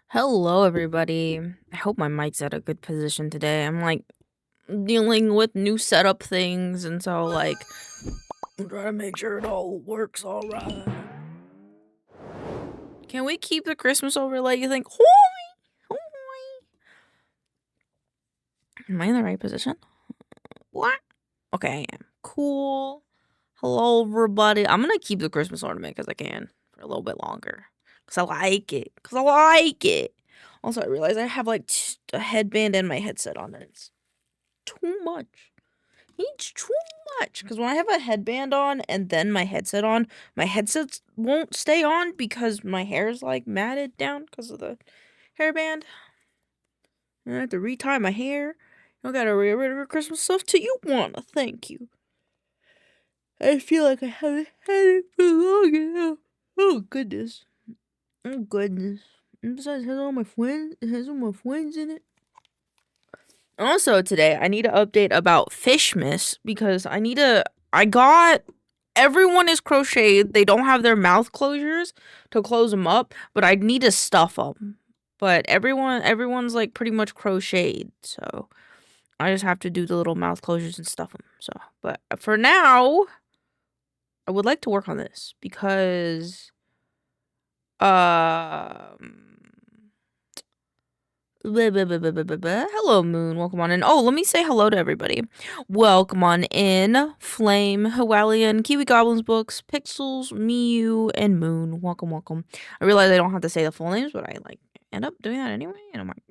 Hello, everybody. I hope my mic's at a good position today. I'm like dealing with new setup things, and so I'm trying to make sure it all works all right. Can we keep the Christmas overlay? You think? Hoy, hoy. Am I in the right position? What? Okay, I am. Cool. Hello, everybody. I'm gonna keep the Christmas ornament because I can for a little bit longer. Because I like it. Also, I realized I have like a headband and my headset on, and it's too much. It's too much. Because when I have a headband on and then my headset on, my headsets won't stay on because my hair's like matted down because of the hairband. I have to retie my hair. I gotta get rid of Christmas stuff till you wanna. Thank you. I feel like I haven't had it for long enough. Oh goodness. Oh goodness. And besides, it has all my friends. It has all my friends in it. Also, today I need to update about Fishmas because everyone is crocheted. They don't have their mouth closures to close them up, but I need to stuff them. But everyone's like pretty much crocheted, so I just have to do the little mouth closures and stuff them. So, but for now, I would like to work on this because, hello, Moon. Welcome on in. Oh, let me say hello to everybody. Welcome on in. Flame, Hawalian, Kiwi Goblins Books, Pixels, Miu, and Moon. Welcome, welcome. I realize I don't have to say the full names, but I end up doing that anyway. And I'm like,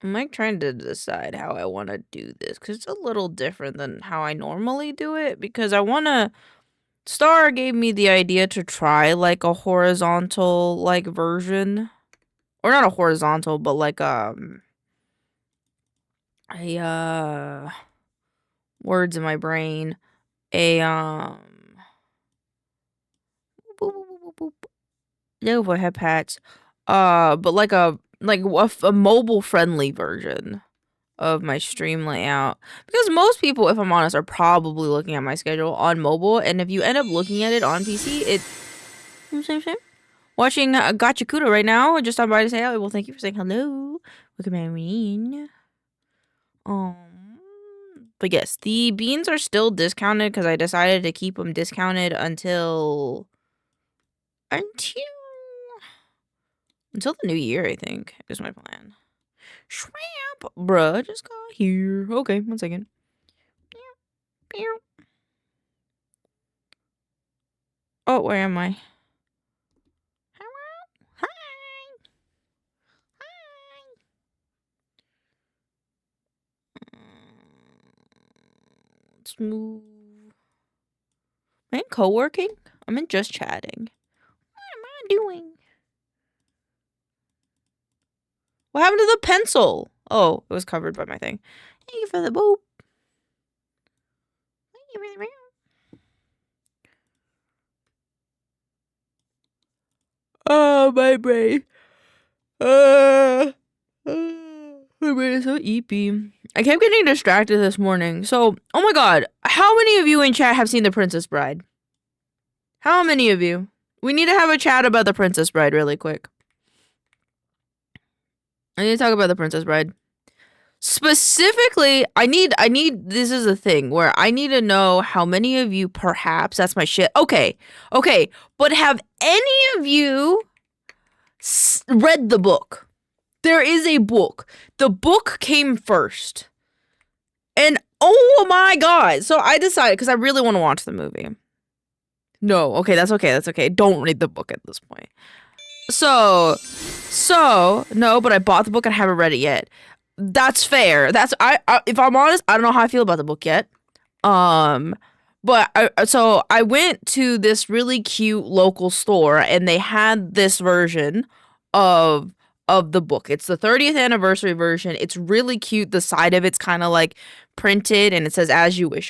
I'm trying to decide how I want to do this because it's a little different than how I normally do it because I want to. Star gave me the idea to try like a horizontal like version, or not a horizontal, but like words in my brain, boop, boop, boop, no for head pats, but like a mobile friendly version of my stream layout, because most people, if I'm honest, are probably looking at my schedule on mobile, and if you end up looking at it on PC, same. Watching Gachakuda right now. I just stopped by to say hello. Well, thank you for saying hello. Look at my ring. But yes, the beans are still discounted because I decided to keep them discounted until the new year, I think, is my plan. Shrimp, bruh, just got here. Okay, 1 second. Oh, where am I? Hi. Let's move. Am I in coworking? I'm in just chatting. What am I doing? What happened to the pencil? Oh, it was covered by my thing. Thank you for the boop. Thank you for the boop. Oh, my brain. My brain is so eepy. I kept getting distracted this morning. So, oh my god, how many of you in chat have seen The Princess Bride? How many of you? We need to have a chat about The Princess Bride really quick. I need to talk about The Princess Bride. Specifically, I need, this is a thing where I need to know how many of you perhaps, that's my shit. Okay, but have any of you read the book? There is a book. The book came first. And oh my god. So I decided, because I really want to watch the movie. No, okay, that's okay. Don't read the book at this point. So, no, but I bought the book and I haven't read it yet. That's fair. I if I'm honest, I don't know how I feel about the book yet. But I went to this really cute local store and they had this version of the book. It's the 30th anniversary version. It's really cute. The side of it's kind of like printed and it says "As You Wish."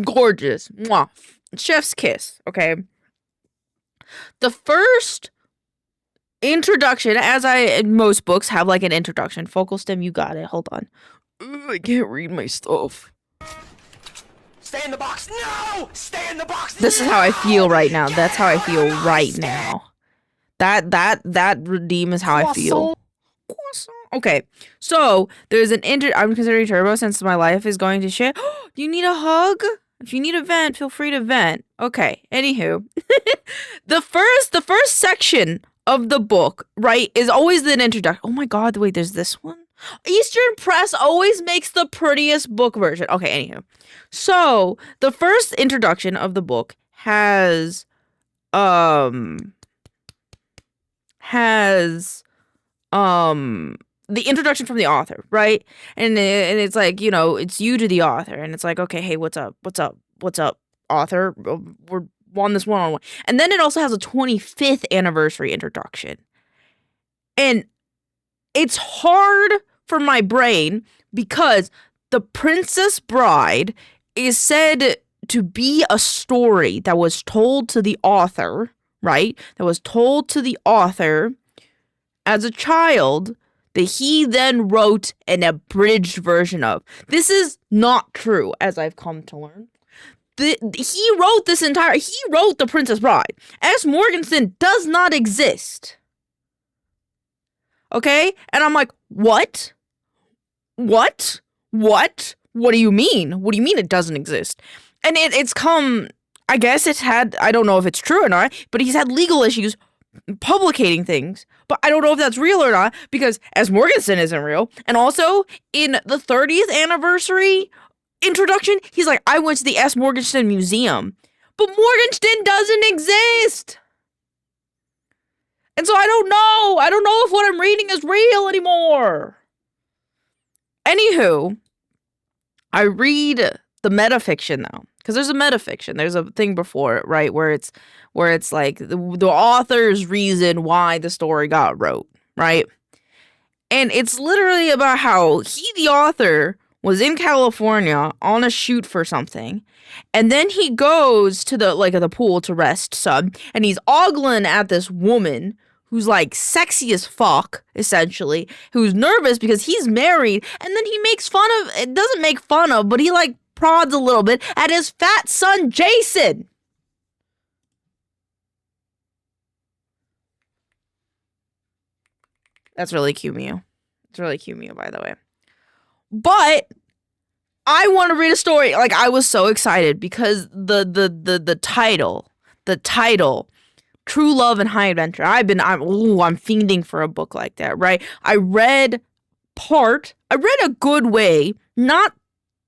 Gorgeous. Mwah. Chef's kiss. Okay. The first introduction, as most books have like an introduction. Focal stem, you got it. Hold on. I can't read my stuff. Stay in the box. No! Stay in the box. This is how I feel right now. That's how I feel right now. That redeem is how I feel. Okay, so there's an I'm considering turbo since my life is going to shit. Do you need a hug? If you need a vent, feel free to vent. Okay, anywho. the first section of the book, right, is always an introduction. Oh my god, wait, there's this one? Eastern Press always makes the prettiest book version. Okay, anywho. So, the first introduction of the book has the introduction from the author, right? And it's like, you know, it's you to the author, and it's like, okay, hey, what's up, author? We're on this one-on-one. And then it also has a 25th anniversary introduction. And it's hard for my brain because The Princess Bride is said to be a story that was told to the author, right? That was told to the author as a child that he then wrote an abridged version of. This is not true, as I've come to learn. He wrote The Princess Bride. S. Morgenstern does not exist. Okay? And I'm like, what? What? What? What do you mean? What do you mean it doesn't exist? And it's come, I guess it's had, I don't know if it's true or not, but he's had legal issues publicating things, but I don't know if that's real or not, because S. Morgenstern isn't real. And also, in the 30th anniversary introduction, he's like, I went to the S. Morgenstern Museum, but Morgenstern doesn't exist. And so I don't know if what I'm reading is real anymore. Anywho, I read the metafiction though, because there's a metafiction. There's a thing before it, right, where it's like the author's reason why the story got wrote, right? And it's literally about how the author, was in California on a shoot for something, and then he goes to the pool to rest some, and he's ogling at this woman who's like sexy as fuck, essentially, who's nervous because he's married, and then he makes fun of, it doesn't make fun of, but he like prods a little bit at his fat son Jason. That's really cute, Mew. It's really cute, Mew, by the way. But I want to read a story. Like, I was so excited because the title, True Love and High Adventure. I'm fiending for a book like that, right? I read a good way, not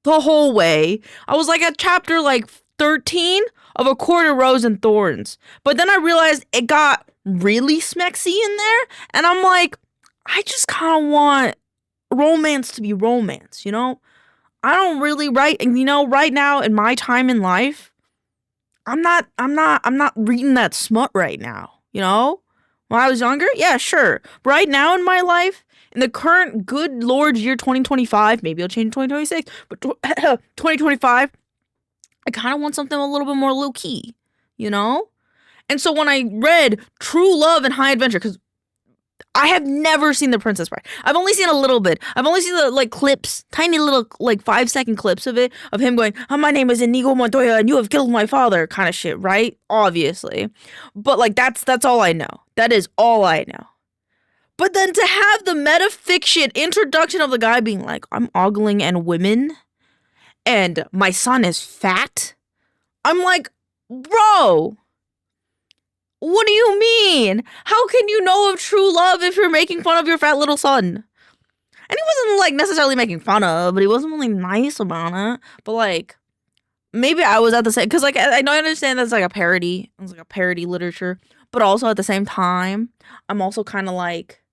the whole way. I was like at chapter like 13 of A Court of Rose and Thorns. But then I realized it got really smexy in there, and I'm like, I just kind of want romance to be romance, you know? I don't really write, and you know, right now in my time in life, I'm not reading that smut right now, you know? When I was younger, yeah, sure. Right now in my life, in the current good Lord's year 2025, maybe it'll change in 2026, but 2025, I kind of want something a little bit more low-key, you know? And so when I read True Love and High Adventure, because I have never seen The Princess Bride. I've only seen a little bit. I've only seen the like clips, tiny little like 5-second clips of it, of him going, oh, my name is Inigo Montoya and you have killed my father, kind of shit, right? Obviously. But like that's all I know. That is all I know. But then to have the metafiction introduction of the guy being like, I'm ogling and women and my son is fat. I'm like, bro, what do you mean? How can you know of true love if you're making fun of your fat little son? And he wasn't like necessarily making fun of, but he wasn't really nice about it. But like, maybe I was at the same, because like I know I understand that's like a parody. It's like a parody literature, but also at the same time, I'm also kind of like,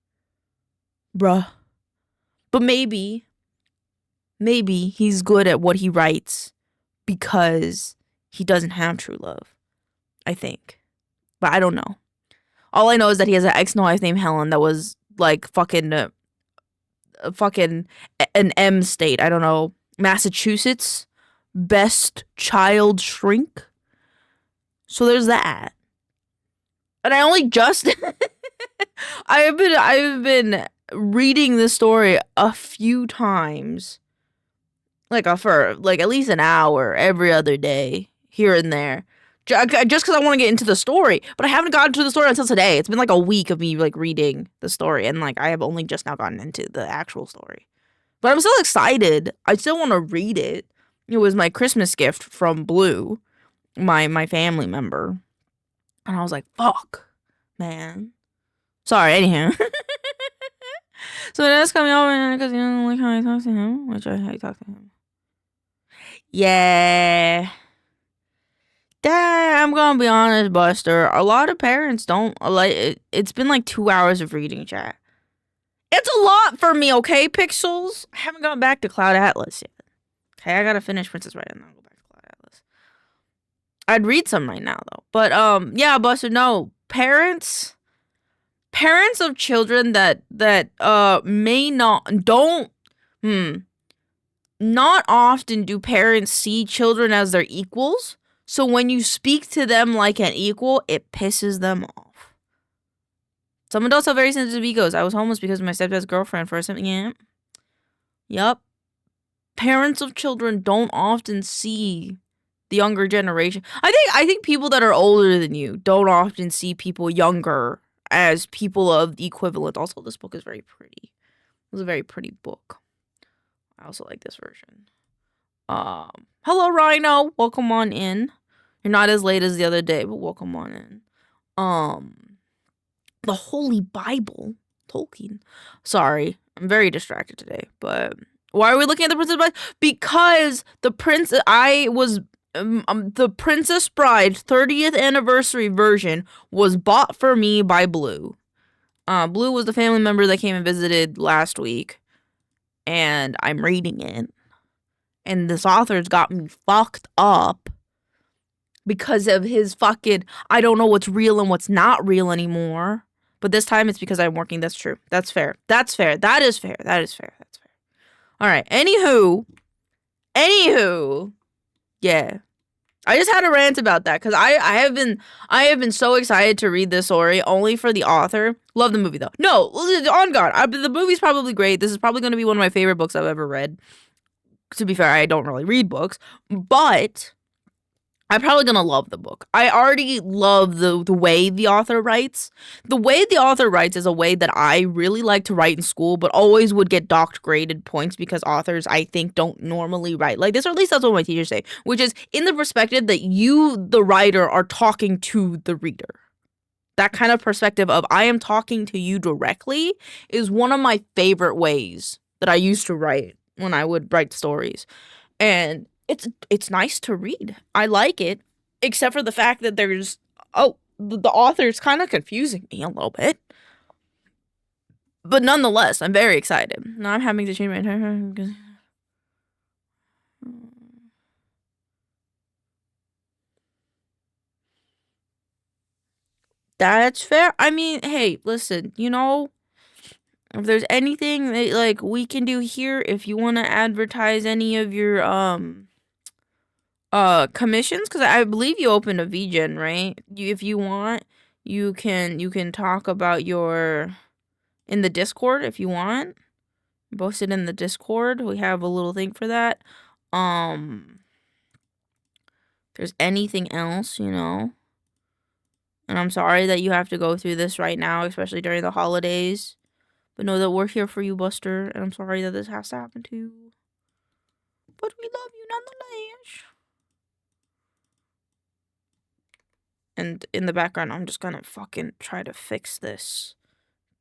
bruh. But maybe he's good at what he writes because he doesn't have true love, I think. But I don't know. All I know is that he has an ex-wife named Helen that was like fucking an M state. I don't know. Massachusetts best child shrink. So there's that. And I only just I've been reading this story a few times for like at least an hour every other day, here and there. Just because I want to get into the story, but I haven't gotten to the story until today. It's been like a week of me like reading the story, and like I have only just now gotten into the actual story. But I'm still excited. I still want to read it. It was my Christmas gift from Blue, my family member, and I was like, "Fuck, man." Sorry. Anyhow, so that's coming over because you don't like how I talk to him, which I talk to him. Yeah. I'm gonna be honest, Buster. A lot of parents don't like it. It's been like 2 hours of reading chat. It's a lot for me, okay, Pixels? I haven't gone back to Cloud Atlas yet. Okay, I gotta finish Princess Bride and then I'll go back to Cloud Atlas. I'd read some right now though. But yeah, Buster, no. Parents of children that may not not often do parents see children as their equals. So when you speak to them like an equal, it pisses them off. Some adults have very sensitive egos. I was homeless because of my stepdad's girlfriend for something. Yeah. Yup. Parents of children don't often see the younger generation. I think people that are older than you don't often see people younger as people of the equivalent. Also, this book is very pretty. It was a very pretty book. I also like this version. Hello, Rhino. Welcome on in. You're not as late as the other day, but welcome on in. The Holy Bible. Tolkien. Sorry, I'm very distracted today, but why are we looking at the Princess Bride? Because the Princess Bride 30th anniversary version was bought for me by Blue. Blue was the family member that came and visited last week, and I'm reading it. And this author's got me fucked up because of his fucking, I don't know what's real and what's not real anymore. But this time it's because I'm working. That's true. That's fair. That's fair. That is fair. That is fair. That's fair. All right. Anywho. Yeah. I just had a rant about that because I have been so excited to read this story only for the author. Love the movie though. No, on God. The movie's probably great. This is probably going to be one of my favorite books I've ever read. To be fair, I don't really read books, but I'm probably gonna love the book. I already love the way the author writes. The way the author writes is a way that I really like to write in school, but always would get docked graded points because authors, I think, don't normally write like this, or at least that's what my teachers say, which is in the perspective that you, the writer, are talking to the reader. That kind of perspective of I am talking to you directly is one of my favorite ways that I used to write when I would write stories. And it's nice to read. I like it, except for the fact that there's the author's kind of confusing me a little bit. But nonetheless, I'm very excited. Now I'm having to change my entire because that's fair. I mean, hey, listen, you know, if there's anything that like we can do here, if you want to advertise any of your commissions, because I believe you opened a VGen, right? If you want, you can talk about your in the Discord if you want. Post it in the Discord. We have a little thing for that. If there's anything else, you know. And I'm sorry that you have to go through this right now, especially during the holidays. But know that we're here for you, Buster, and I'm sorry that this has to happen to you. But we love you nonetheless. And in the background, I'm just gonna fucking try to fix this.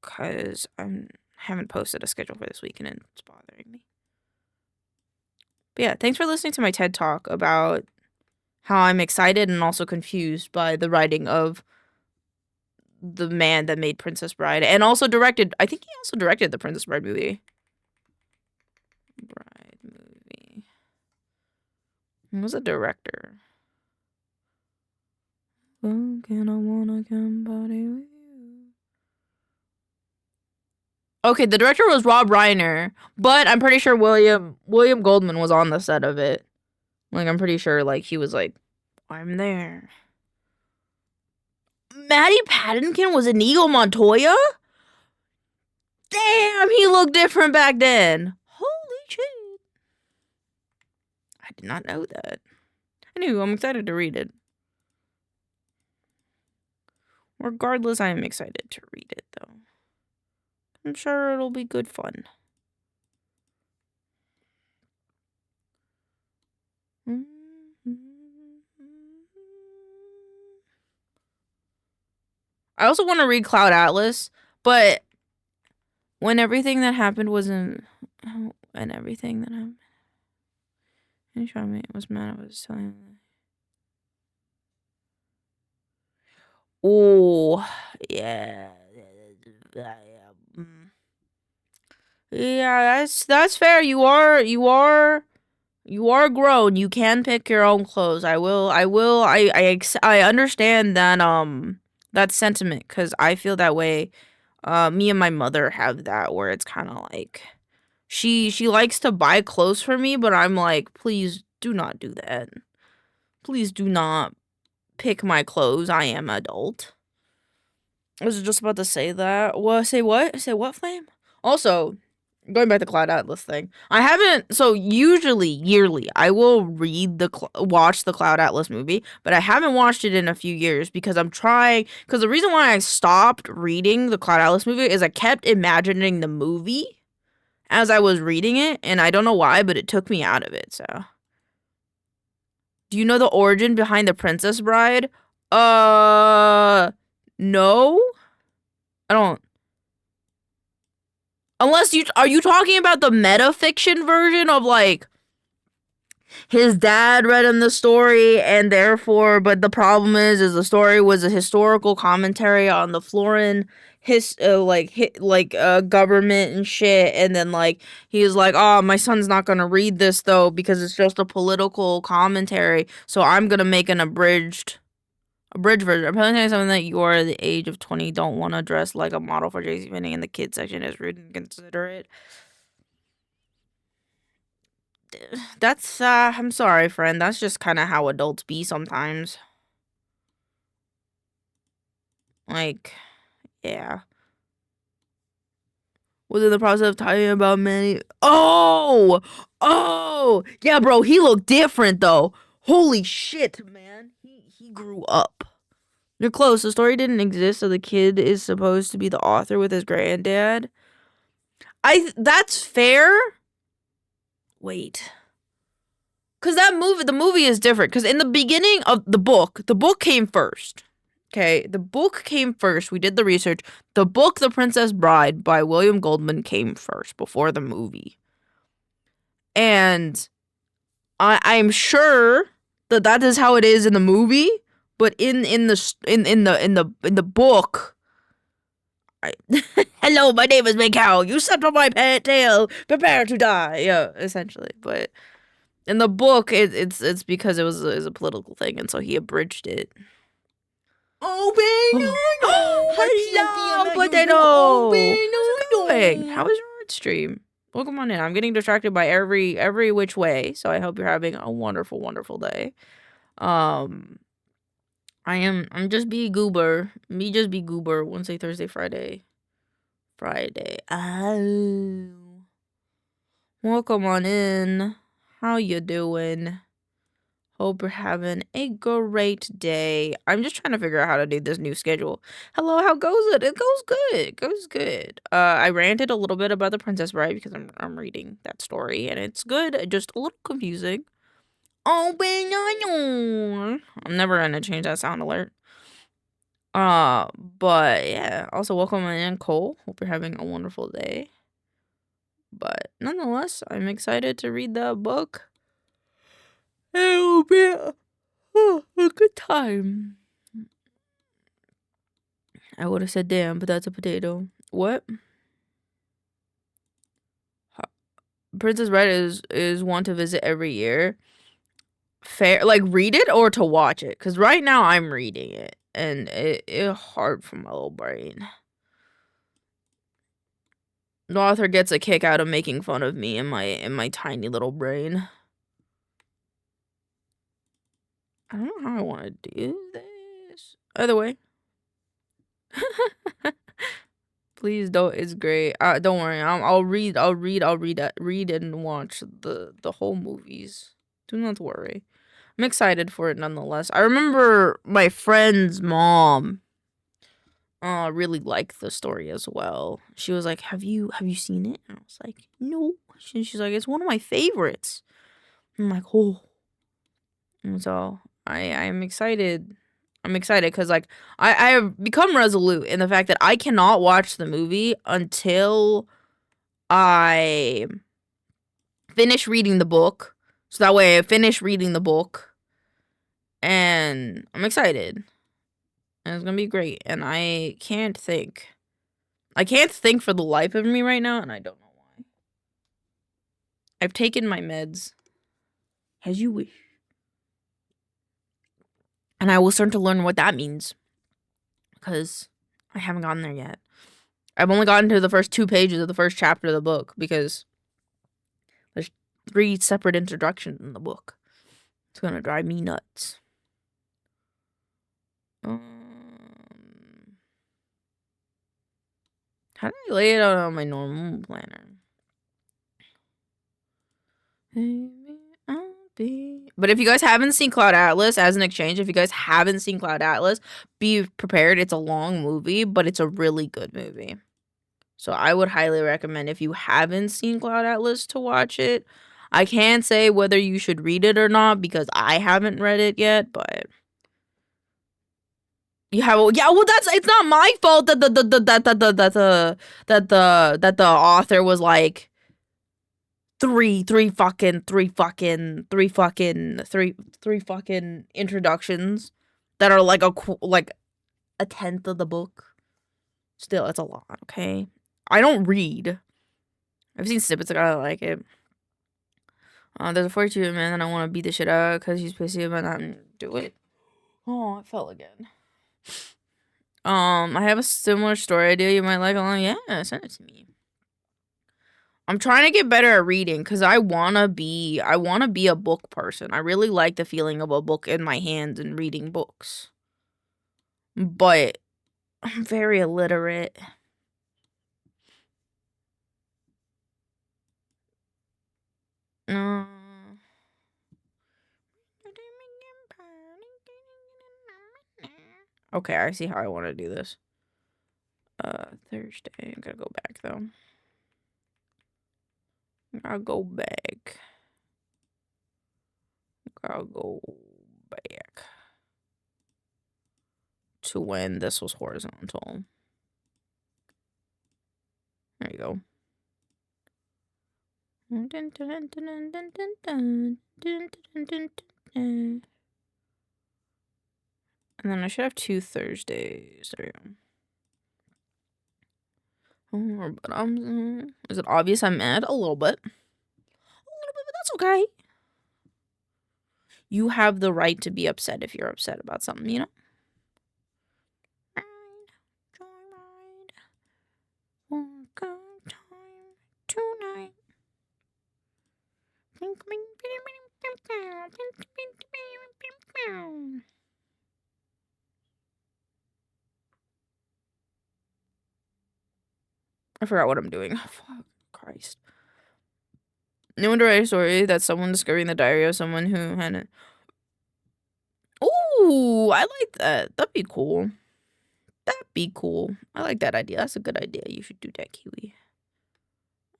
Because I haven't posted a schedule for this week and it's bothering me. But yeah, thanks for listening to my TED Talk about how I'm excited and also confused by the writing of the man that made Princess Bride. And also directed, I think he also directed the Princess Bride movie. He was a director. Oh, can I wanna come party with you? Okay, the director was Rob Reiner, but I'm pretty sure William Goldman was on the set of it. Like, I'm pretty sure, like, he was like, I'm there. Matty Paddington was Inigo Montoya? Damn, he looked different back then. Holy shit. did not know that. Anyway, I'm excited to read it. Regardless, I am excited to read it, though. I'm sure it'll be good fun. I also want to read Cloud Atlas, but when everything that happened was in... And everything that happened... And showed me it was mad. I was telling him... Oh, yeah. Yeah, that's fair. You are grown. You can pick your own clothes. I understand that that sentiment, because I feel that way. Me and my mother have that, where it's kind of like she likes to buy clothes for me, but I'm like, please do not do that. Please do not pick my clothes. I am adult. I was just about to say that. What? Say what? Say what, Flame? Also, going back to Cloud Atlas thing, I haven't. So usually yearly, I will watch the Cloud Atlas movie, but I haven't watched it in a few years because I'm trying. Because the reason why I stopped reading the Cloud Atlas movie is I kept imagining the movie as I was reading it, and I don't know why, but it took me out of it. So, do you know the origin behind the Princess Bride? No, I don't. Unless are you talking about the metafiction version of like his dad read him the story and therefore, but the problem is the story was a historical commentary on the Florin government and shit, and then like he was like, oh, my son's not gonna read this though because it's just a political commentary, so I'm gonna make an abridged version. I'm telling you something that you are the age of 20 don't want to dress like a model for JCPenney, and the kids section is rude and inconsiderate. That's I'm sorry, friend. That's just kind of how adults be sometimes. Like, yeah. Was in the process of talking about many. Oh, yeah, bro. He looked different though. Holy shit, man. He grew up. You're close. The story didn't exist, so the kid is supposed to be the author with his granddad. That's fair. Wait. Because the movie is different. Because in the beginning of the book came first. Okay, the book came first. We did the research. The book, The Princess Bride by William Goldman, came first before the movie. And I'm sure that is how it is in the movie. But in the book, hello, my name is maincoow. You stepped on my pet tail. Prepare to die. Yeah, essentially. But in the book, it's because it was a political thing, and so he abridged it. Oh, hello, potato. How's it going? How is your stream? Welcome on in. I'm getting distracted by every which way, so I hope you're having a wonderful, wonderful day. I'm just be goober. Me just be goober. Wednesday, Thursday, Friday. Oh. Welcome on in. How you doing? Hope you're having a great day. I'm just trying to figure out how to do this new schedule. Hello, how goes it? It goes good. It goes good. I ranted a little bit about the Princess Bride because I'm reading that story and it's good. Just a little confusing. I'm never gonna change that sound alert. But yeah. Also, welcome in, Cole. Hope you're having a wonderful day. But nonetheless, I'm excited to read that book. It'll be a good time. I would have said damn, but that's a potato. What? Princess Bride is one to visit every year. Fair, like read it or to watch it, because right now I'm reading it and it's hard for my little brain. The author gets a kick out of making fun of me in my tiny little brain. I don't know how I want to do this. Either way. Please don't. It's great. Don't worry. I'll read and watch the whole movies. Do not worry. I'm excited for it nonetheless. I remember my friend's mom really liked the story as well. She was like, have you seen it? And I was like, no. She's like, it's one of my favorites. I'm like, oh. And so I'm excited. I'm excited because like I have become resolute in the fact that I cannot watch the movie until I finish reading the book. So that way I finish reading the book. And I'm excited. And it's gonna be great. And I can't think. I can't think for the life of me right now, and I don't know why. I've taken my meds. As you wish. And I will start to learn what that means. Because I haven't gotten there yet. I've only gotten to the first 2 pages of the first chapter of the book because there's 3 separate introductions in the book. It's gonna drive me nuts. How do I lay it out on my normal planner? But if you guys haven't seen Cloud Atlas, as an exchange, if you guys haven't seen Cloud Atlas, be prepared. It's a long movie, but it's a really good movie. So I would highly recommend if you haven't seen Cloud Atlas to watch it. I can't say whether you should read it or not because I haven't read it yet, but well, that's it's not my fault that the author was like three fucking introductions that are like a tenth of the book. Still, it's a lot, okay? I don't read. I've seen snippets, I like it. There's a 42 man that I want to beat the shit out because he's pissy about not do it. Oh, it fell again. I have a similar story idea you might like. Yeah, send it to me. I'm trying to get better at reading because I wanna be a book person. I really like the feeling of a book in my hands and reading books. But I'm very illiterate. Okay, I see how I want to do this. Thursday. I gotta go back though. I'll go back. To when this was horizontal. There you go. And then I should have 2 Thursdays. There you go. But is it obvious I'm mad? A little bit. But that's okay. You have the right to be upset if you're upset about something, you know? Tonight. I forgot what I'm doing. Oh, fuck Christ. New and write a story that's someone discovering the diary of someone who had it. Ooh, I like that. That'd be cool. That'd be cool. I like that idea. That's a good idea. You should do that, Kiwi.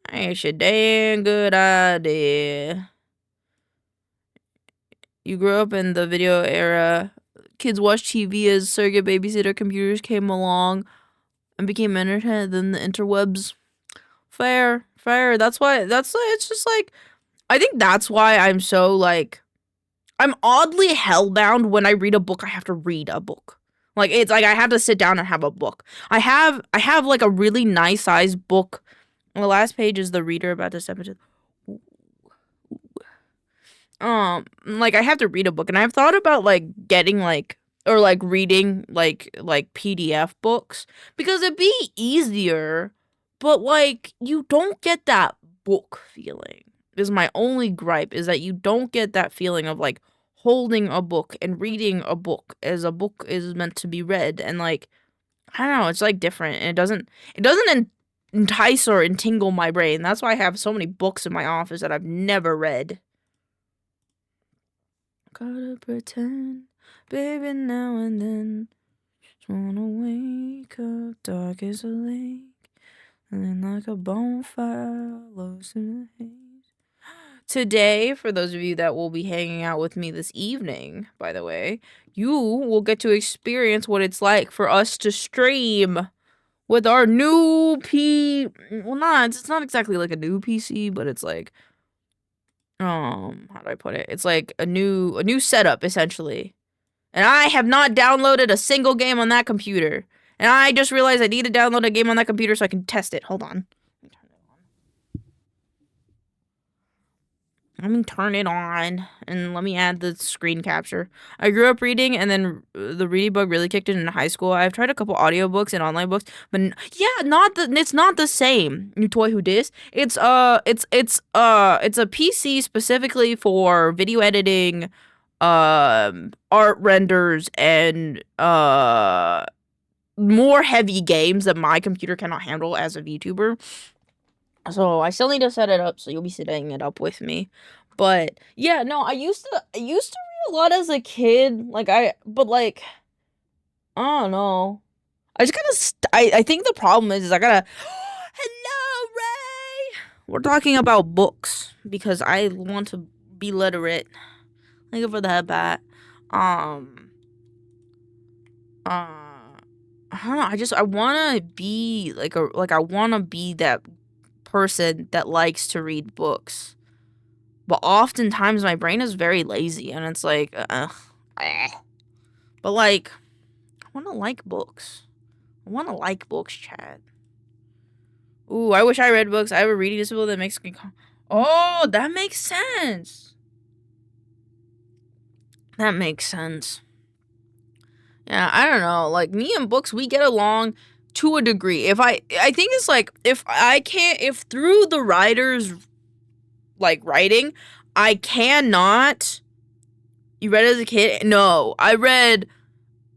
It's a damn good idea. You grew up in the video era. Kids watched TV as surrogate babysitter. Computers came along and became internet, then the interwebs. Fair. It's just like, I think that's why I'm so like, I'm oddly hellbound when I read a book. I have to read a book. Like, it's like I have to sit down and have a book. I have like a really nice sized book. The last page is the reader about this episode. Like I have to read a book, and I've thought about like getting like or like reading like PDF books because it'd be easier, but like you don't get that book feeling. Is my only gripe is that you don't get that feeling of like holding a book and reading a book as a book is meant to be read, and like I don't know, it's like different, and it doesn't entice or entangle my brain. That's why I have so many books in my office that I've never read. Gotta pretend, baby, now and then. Just wanna wake up, dark as a lake, and like a bonfire, lost in the haze. Today, for those of you that will be hanging out with me this evening, by the way, you will get to experience what it's like for us to stream with our new it's not exactly like a new PC, but it's like, how do I put it? It's like a new setup, essentially. And I have not downloaded a single game on that computer. And I just realized I need to download a game on that computer so I can test it. Hold on. Let me turn it on, and let me add the screen capture. I grew up reading, and then the reading bug really kicked in high school. I've tried a couple audiobooks and online books, but yeah, it's not the same. You toy who dis? It's a PC specifically for video editing, art renders, and more heavy games that my computer cannot handle as a VTuber. So I still need to set it up, so you'll be setting it up with me. But yeah, no, I used to read a lot as a kid. But I don't know. I just gotta. I think the problem is I gotta. Hello, Ray. We're talking about books because I want to be literate. Thank you for the headbat. I don't know. I wanna be I wanna be that person that likes to read books, but oftentimes my brain is very lazy, and it's like, but like, I want to like books. I want to like books, Chad. Ooh, I wish I read books. I have a reading disability that makes me. Oh, that makes sense. That makes sense. Yeah, I don't know. Like, me and books, we get along to a degree. I think it's like, if through the writer's writing, I cannot. You read it as a kid? No, I read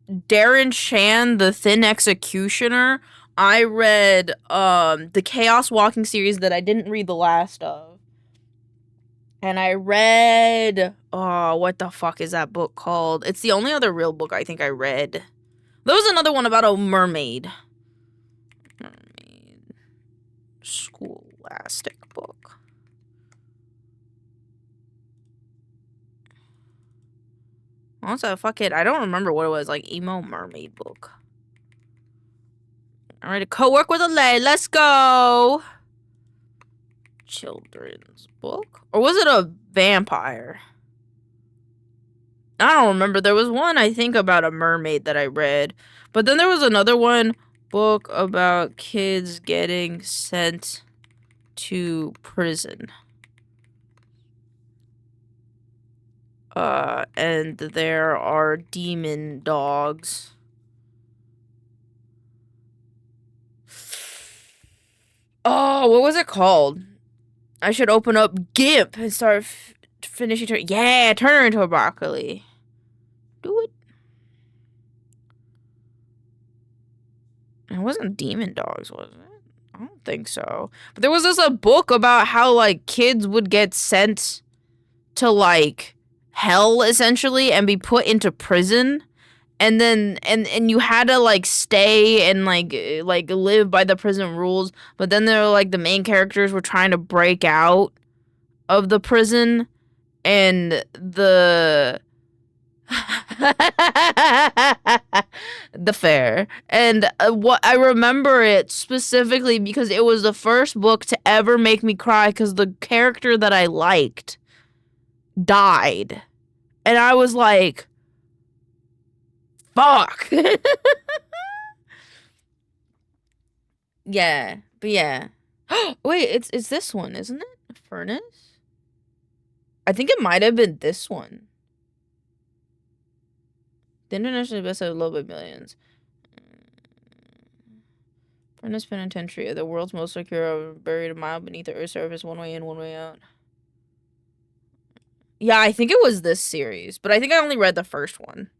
Darren Shan, The Thin Executioner. I read the Chaos Walking series that I didn't read the last of. And I read, what the fuck is that book called? It's the only other real book I think I read. There was another one about a mermaid. Scholastic book. Also, fuck it. I don't remember what it was. Like, emo mermaid book. Alright, a co-work with a lay. Let's go. Children's book? Or was it a vampire? I don't remember. There was one, I think, about a mermaid that I read. But then there was another book about kids getting sent to prison. And there are demon dogs. Oh, what was it called? I should open up GIMP and start finishing. Yeah, turn her into a broccoli. Do it. It wasn't demon dogs, was it? I don't think so. But there was a book about how, like, kids would get sent to, hell, essentially, and be put into prison. And then, and you had to, stay and, live by the prison rules. But then there were, the main characters were trying to break out of the prison. And the fair. And what I remember it specifically because it was the first book to ever make me cry because the character that I liked died. And I was like, fuck. Yeah, but yeah. Wait, it's this one, isn't it? Furnace? I think it might have been this one. The international best of Low by Millions. Furnace Penitentiary, the world's most secure, buried a mile beneath the Earth's surface, one way in, one way out. Yeah, I think it was this series, but I think I only read the first one.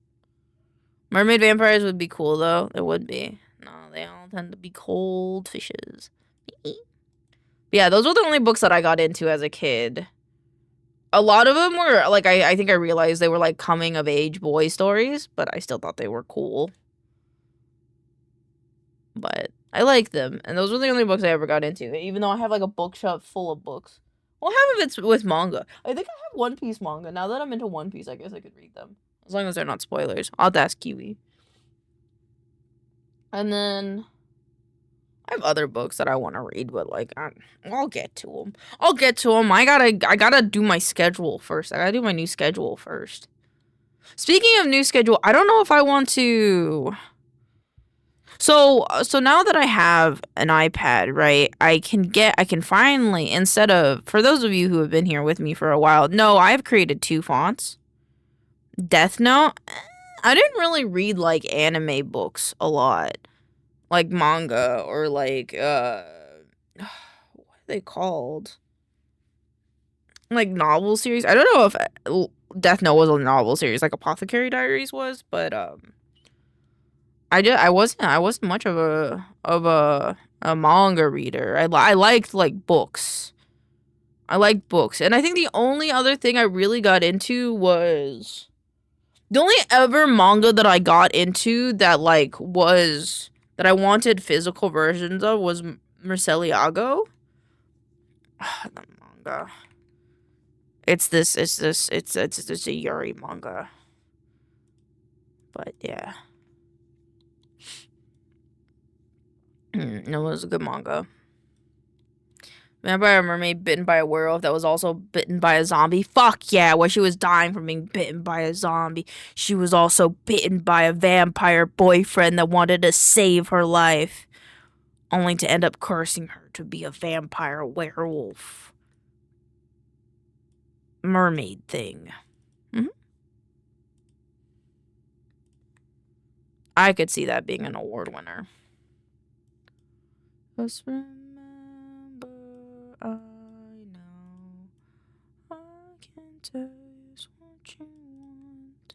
Mermaid vampires would be cool, though. It would be. No, they all tend to be cold fishes. Yeah, those were the only books that I got into as a kid. a lot of them were like I think I realized they were like coming of age boy stories, but I still thought they were cool. But I like them, and those were the only books I ever got into. Even though I have like a bookshelf full of books. Well, half of it's with manga. I think I have One Piece manga. Now that I'm into One Piece, I guess I could read them as long as they're not spoilers. I'll have to ask Kiwi. And then I have other books that I want to read, but like I'll get to them. I'll get to them. I gotta do my schedule first. I gotta do my new schedule first. Speaking of new schedule, I don't know if I want to. So now that I have an iPad, right? I can finally, instead of, for those of you who have been here with me for a while, no, I've created 2 fonts. Death Note. I didn't really read like anime books a lot. Like manga or like what are they called? Like novel series. I don't know if Death Note was a novel series like Apothecary Diaries was, but I wasn't much of a manga reader. I liked like books. I liked books, and I think the only other thing I really got into was the only ever manga that I got into that like was that I wanted physical versions of was Murcielago. The manga. It's a Yuri manga. But yeah. It was a good manga. Vampire mermaid bitten by a werewolf that was also bitten by a zombie. Fuck yeah, where she was dying from being bitten by a zombie. She was also bitten by a vampire boyfriend that wanted to save her life, only to end up cursing her to be a vampire werewolf mermaid thing. I could see that being an award winner. Just remember, I know I can tell you what you want,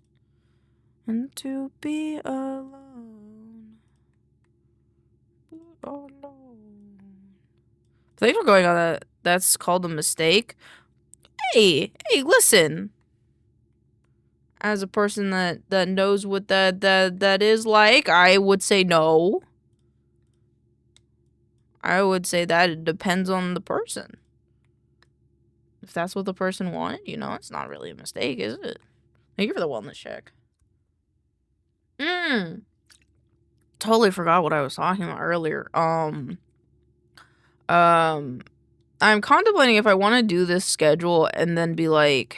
and to be alone. Thanks for going on that. That's called a mistake. Hey, listen. As a person that knows what that is like, I would say no. I would say that it depends on the person. If that's what the person wanted, it's not really a mistake, is it? Thank you for the wellness check. Totally forgot what I was talking about earlier. I'm contemplating if I want to do this schedule and then be like,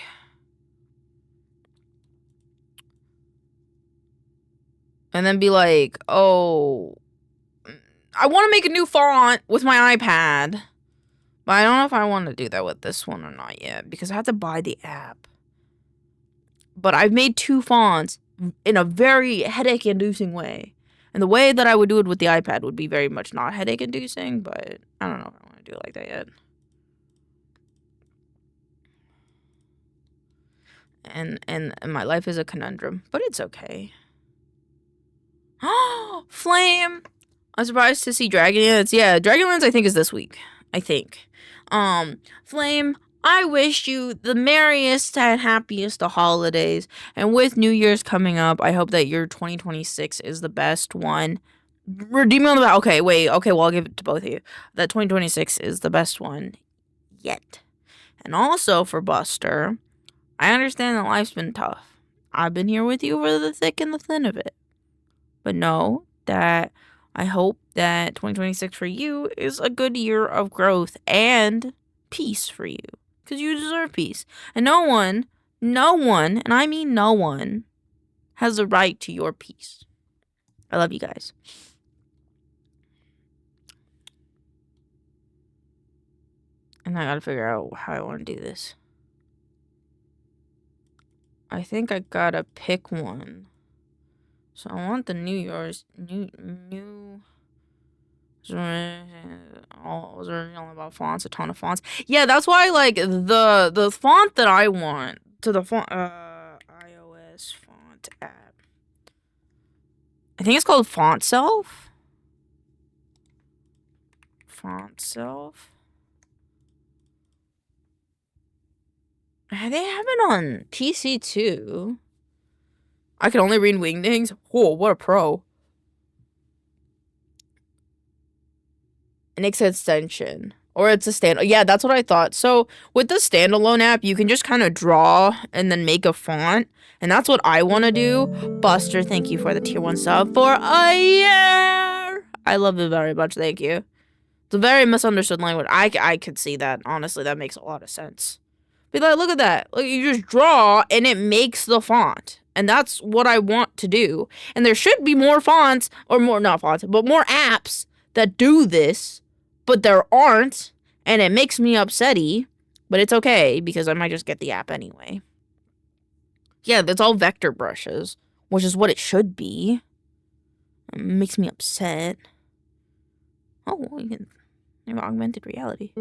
oh, I want to make a new font with my iPad. But I don't know if I want to do that with this one or not yet, because I have to buy the app. But I've made 2 fonts in a very headache-inducing way. And the way that I would do it with the iPad would be very much not headache-inducing, but I don't know if I want to do it like that yet. And my life is a conundrum, but it's okay. Flame! I'm surprised to see Dragonlance. Yeah, Dragonlance I think is this week. I think. Flame, I wish you the merriest and happiest of holidays. And with New Year's coming up, I hope that your 2026 is the best one. Redeem on the back. Okay, wait. Okay, well, I'll give it to both of you. That 2026 is the best one yet. And also for Buster, I understand that life's been tough. I've been here with you for the thick and the thin of it. But know that I hope that 2026 for you is a good year of growth and peace for you. Because you deserve peace. And no one, and I mean no one, has the right to your peace. I love you guys. And I gotta figure out how I want to do this. I think I gotta pick one. So I want the New Year's new was original about fonts, a ton of fonts. Yeah, that's why like the font that I want to the font iOS font app. I think it's called Font Self. They have it on PC too. I can only read Wingdings. Whoa, what a pro. Nix extension. Or it's a stand. Yeah, that's what I thought. So with the standalone app, you can just kind of draw and then make a font. And that's what I want to do. Buster, thank you for the tier 1 sub for a year. I love it very much. Thank you. It's a very misunderstood language. I could see that. Honestly, that makes a lot of sense. Be like, look at that. Look, you just draw and it makes the font. And that's what I want to do. And there should be more fonts, or more, not fonts, but more apps that do this. But there aren't, and it makes me upsetty. But it's okay, because I might just get the app anyway. Yeah, that's all vector brushes, which is what it should be. It makes me upset. Oh, you can have augmented reality.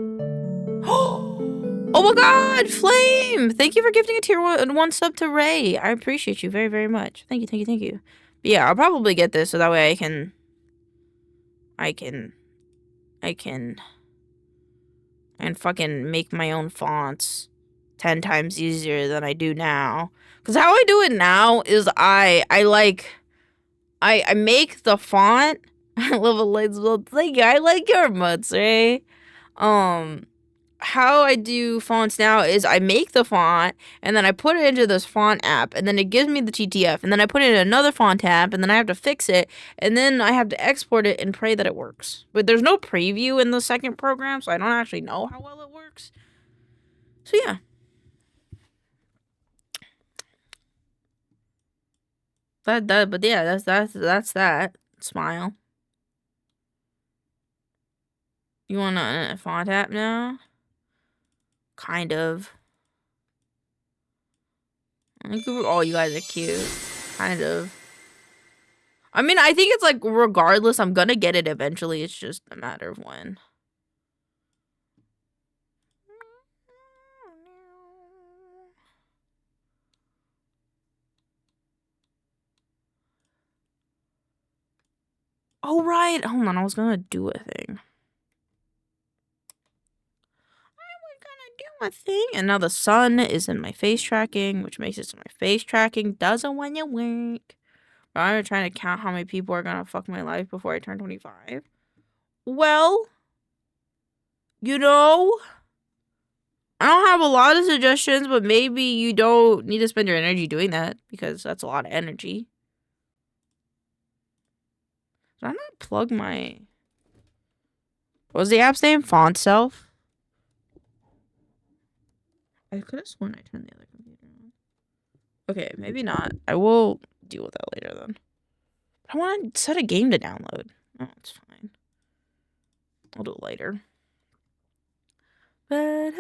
Oh my god, Flame! Thank you for gifting a tier 1 sub to Ray. I appreciate you very, very much. Thank you, thank you, thank you. But yeah, I'll probably get this so that way I can and fucking make my own fonts 10 times easier than I do now. Because how I do it now is I make the font. I love a lights. Thank you. I like your mutts, right? How I do fonts now is I make the font and then I put it into this font app and then it gives me the TTF and then I put it in another font app and then I have to fix it and then I have to export it and pray that it works. But there's no preview in the second program, so I don't actually know how well it works. So yeah. But yeah, that's that. Smile. You want a font app now? Kind of. I think all you guys are cute. Kind of. I mean, I think it's like, regardless, I'm gonna get it eventually. It's just a matter of when. Oh, right. Hold on. I was gonna do a thing. And now the sun is in my face tracking, which makes it so my face tracking doesn't want to work. I'm trying to count how many people are gonna fuck my life before I turn 25. Well, you know, I don't have a lot of suggestions, but maybe you don't need to spend your energy doing that because that's a lot of energy. Did I not plug my... What was the app's name? Font Self? I could have sworn I turned the other computer on. Okay, maybe not. I will deal with that later then. I want to set a game to download. Oh, it's fine. I'll do it later. But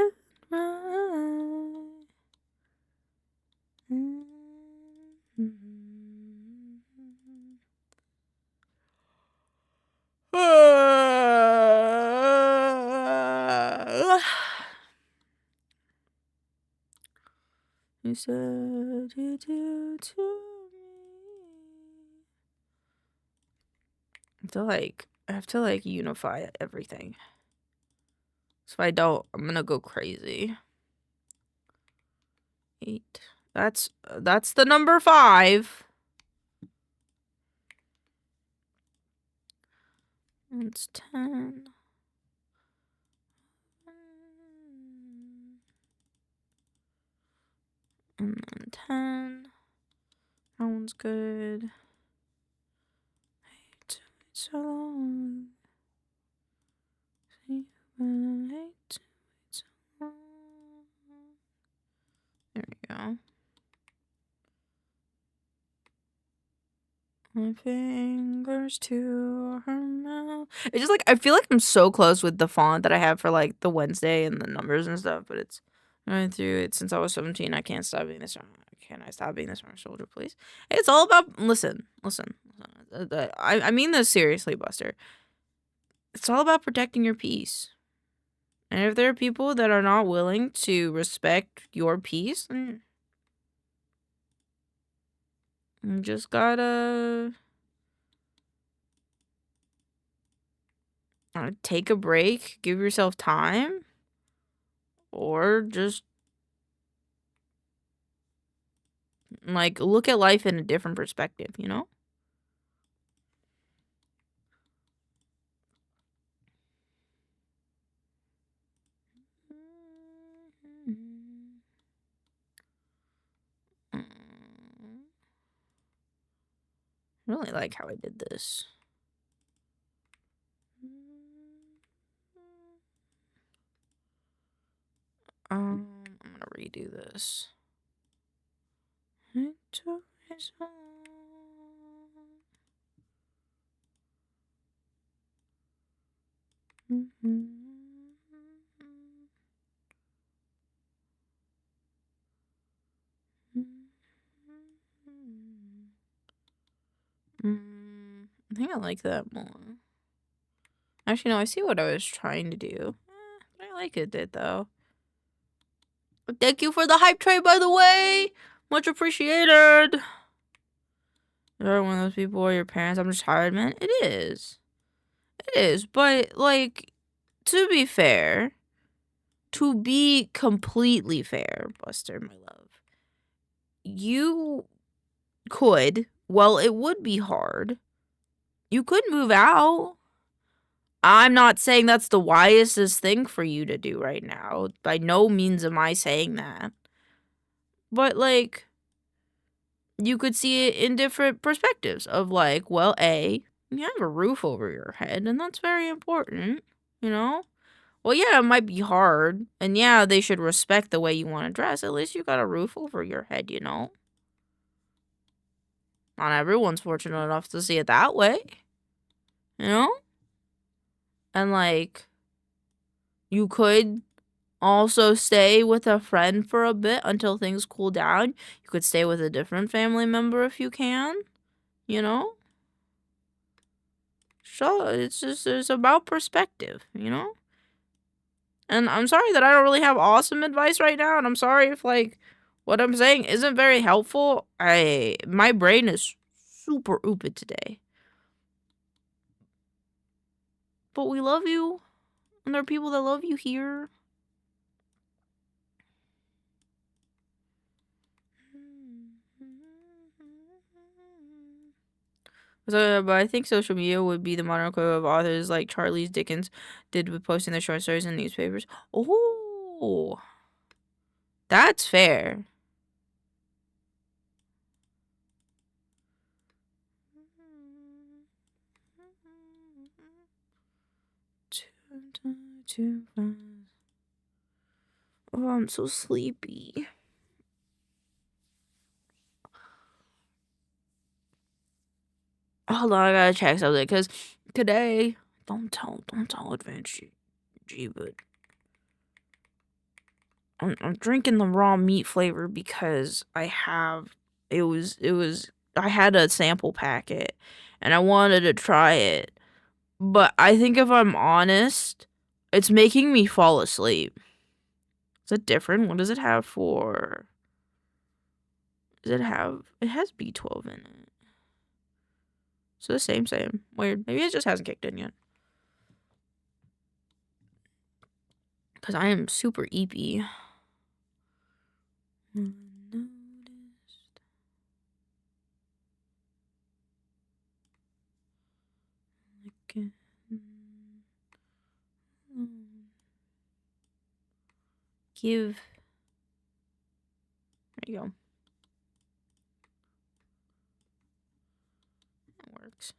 you said you do to me. I have to like unify everything. So if I don't, I'm gonna go crazy. 8. That's the number 5. It's 10. And then 10. That one's good. 8. So long. 8. So long. There we go. My fingers to her mouth. It's just like, I feel like I'm so close with the font that I have for like the Wednesday and the numbers and stuff, but it's going through it since I was 17. I can't stop being this. Can I stop being this smart soldier, please? It's all about, listen. I mean this seriously, Buster. It's all about protecting your peace. And if there are people that are not willing to respect your peace, then you just gotta take a break, give yourself time, or just Like, look at life in a different perspective, you know? I really like how I did this. I'm gonna redo this. I think I like that more. Actually, no, I see what I was trying to do. But I like it though. Thank you for the hype train, by the way. Much appreciated. You're one of those people or your parents. I'm just tired, man. It is. It is. But, like, to be fair, to be completely fair, Buster, my love, you could, well, it would be hard. You could move out. I'm not saying that's the wisest thing for you to do right now. By no means am I saying that. But, like, you could see it in different perspectives of, like, well, A, you have a roof over your head, and that's very important, you know? Well, yeah, it might be hard, and yeah, they should respect the way you want to dress. At least you got a roof over your head, you know? Not everyone's fortunate enough to see it that way, you know? And, like, you could also stay with a friend for a bit until things cool down. You could stay with a different family member if you can, you know? So it's about perspective, you know? And I'm sorry that I don't really have awesome advice right now, and I'm sorry if, like, what I'm saying isn't very helpful. My brain is super ooped today. But we love you, and there are people that love you here. So, but I think social media would be the modern equivalent of authors like Charles Dickens did with posting their short stories in newspapers. Oh, that's fair. Oh, I'm so sleepy. Hold on, I gotta check something because today, don't tell advancedgg, but I'm drinking the raw meat flavor because I had a sample packet and I wanted to try it, but I think if I'm honest, it's making me fall asleep. Is it different? What does it have for? It has B12 in it. So the same. Weird. Maybe it just hasn't kicked in yet. Because I am super eepy. Unnoticed. Again. Give. There you go. That works.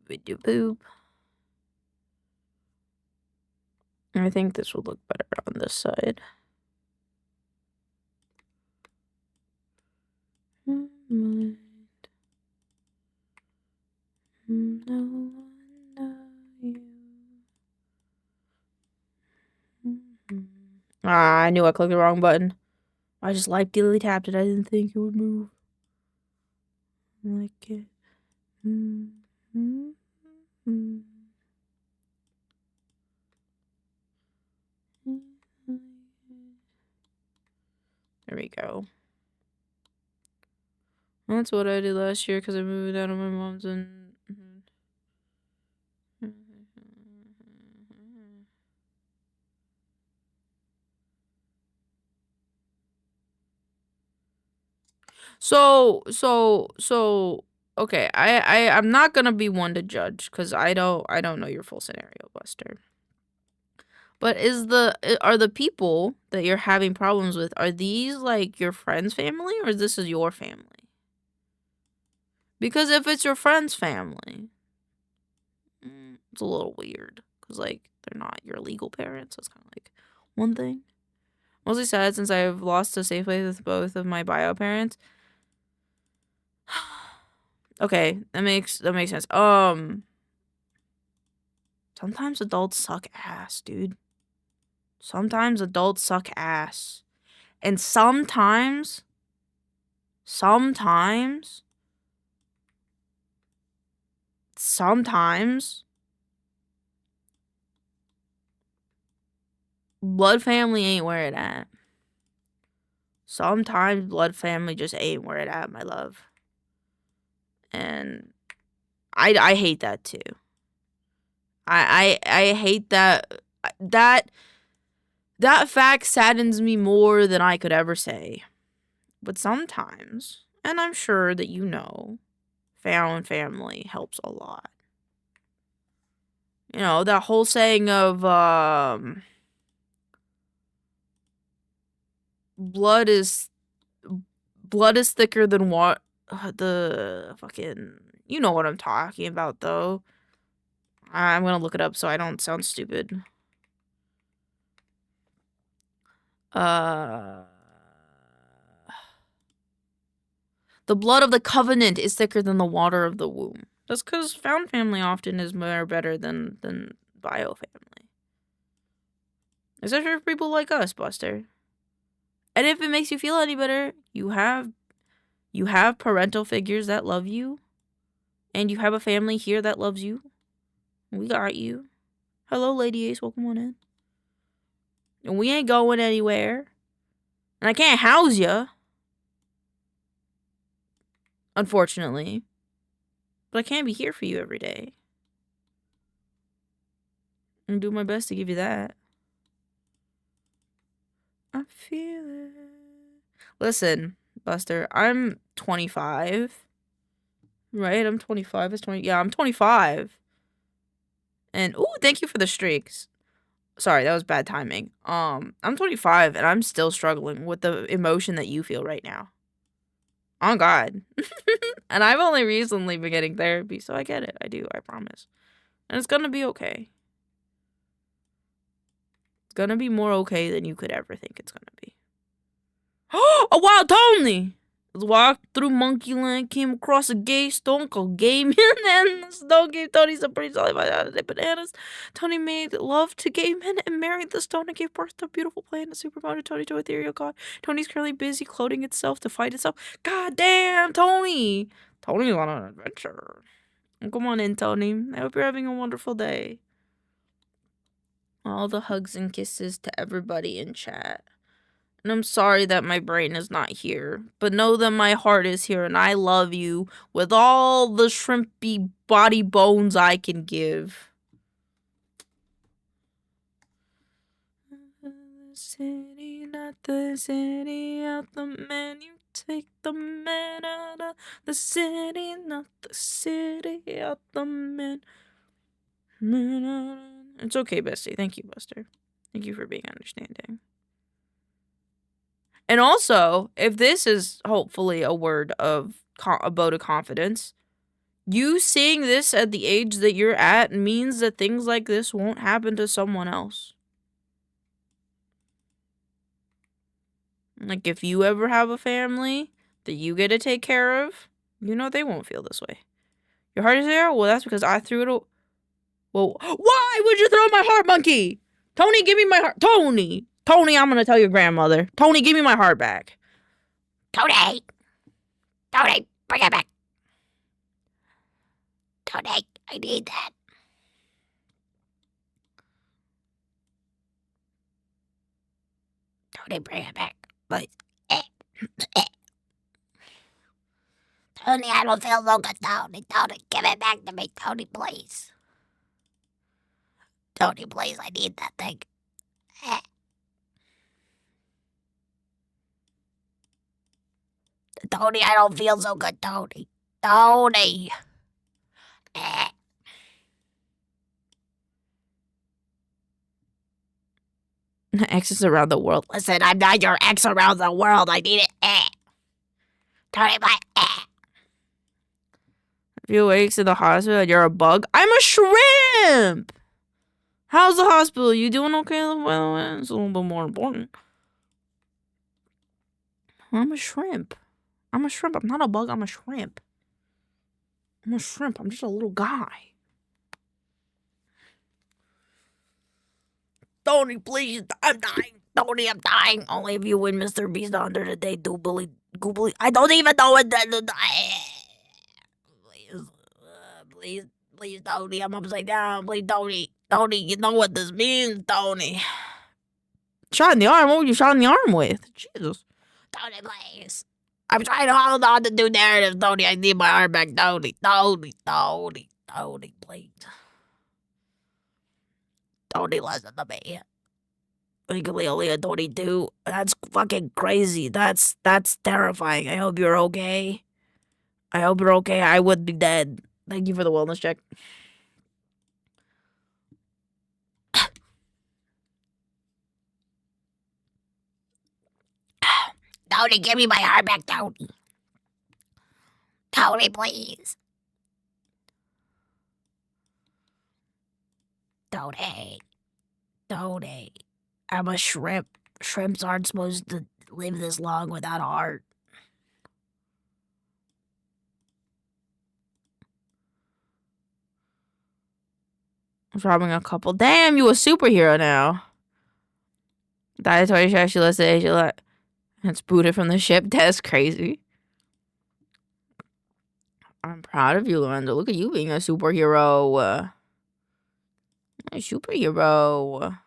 Video boop. I think this will look better on this side. Ah, I knew I clicked the wrong button. I just lightly tapped it. I didn't think it would move. Like it. There we go. That's what I did last year because I moved out of my mom's and. So okay, I'm not gonna be one to judge because I don't know your full scenario, Buster. But are the people that you're having problems with, are these like your friend's family or this is your family? Because if it's your friend's family, it's a little weird because like they're not your legal parents. That's kind of like one thing. Mostly sad since I've lost a safe place with both of my bio parents. Okay, that makes sense. Sometimes adults suck ass, dude. Sometimes adults suck ass. And sometimes blood family ain't where it at. Sometimes blood family just ain't where it at, my love. And I hate that too. I hate that fact saddens me more than I could ever say. But sometimes, and I'm sure that you know, found family helps a lot. You know, that whole saying of blood is thicker than what the fucking, you know what I'm talking about though. I'm gonna look it up so I don't sound stupid. The blood of the covenant is thicker than the water of the womb. That's because found family often is more better than bio family. Especially for people like us, Buster. And if it makes you feel any better, you have parental figures that love you. And you have a family here that loves you. We got you. Hello, Lady Ace. Welcome on in. And we ain't going anywhere. And I can't house you. Unfortunately. But I can be here for you every day. And do my best to give you that. I feel it. Listen, Buster, I'm 25. Right? I'm 25. Yeah, I'm 25. And ooh, thank you for the streaks. Sorry, that was bad timing. I'm 25 and I'm still struggling with the emotion that you feel right now. Oh God. And I've only recently been getting therapy, so I get it. I do, I promise. And it's gonna be okay. It's gonna be more okay than you could ever think it's gonna be. Oh, wow, Tony! Walked through Monkeyland, came across a gay stone called Gay Men, and the stone gave Tony some pretty solid bananas. Tony made love to gay men and married the stone and gave birth to a beautiful plant and super promoted Tony to ethereal god. Tony's currently busy clothing itself to fight itself. God damn, Tony! Tony's on an adventure. Come on in, Tony. I hope you're having a wonderful day. All the hugs and kisses to everybody in chat. And I'm sorry that my brain is not here, but know that my heart is here and I love you with all the shrimpy body bones I can give. The city, not the city of the man. You take the man out of the city, not the city of the man. It's okay, Bestie. Thank you, Buster. Thank you for being understanding. And also, if this is hopefully a word of a vote of confidence, you seeing this at the age that you're at means that things like this won't happen to someone else. Like, if you ever have a family that you get to take care of, you know they won't feel this way. Your heart is there? Well, that's because I threw it. Well, why would you throw my heart, monkey? Tony, give me my heart. Tony, I'm gonna tell your grandmother. Tony, give me my heart back. Tony, bring it back. Tony, I need that. Tony, bring it back. Please. Tony, I don't feel so good, Tony. Tony, give it back to me, Tony, please. Tony, please, I need that thing. Tony, I don't feel so good, Tony. Tony. Exes around the world. Listen, I'm not your ex around the world. I need it. Tony, my. If you wakes in the hospital and you're a bug, I'm a shrimp! How's the hospital? You doing okay? Well, it's a little bit more important. I'm a shrimp. I'm a shrimp. I'm not a bug. I'm a shrimp. I'm a shrimp. I'm just a little guy. Tony, please. I'm dying. Tony, I'm dying. Only if you win Mr. Beast under the day, doobly. Goobly. I don't even know what that. Please, please, Tony. I'm upside down. Please, Tony. Tony, you know what this means, Tony. Shot in the arm? What were you shot in the arm with? Jesus. Tony, please. I'm trying to hold on to new narratives, Tony. I need my arm back, Tony. Tony, please. Tony, listen to me. Legally only a 22. That's fucking crazy. That's terrifying. I hope you're okay. I hope you're okay. I would be dead. Thank you for the wellness check. Tony, give me my heart back, Tony. Tony, please. Tony. I'm a shrimp. Shrimps aren't supposed to live this long without a heart. Robbing a couple. Damn, you a superhero now. That's why you should actually listen. It's booted from the ship. That's crazy. I'm proud of you, Lorenzo. Look at you being a superhero. A superhero.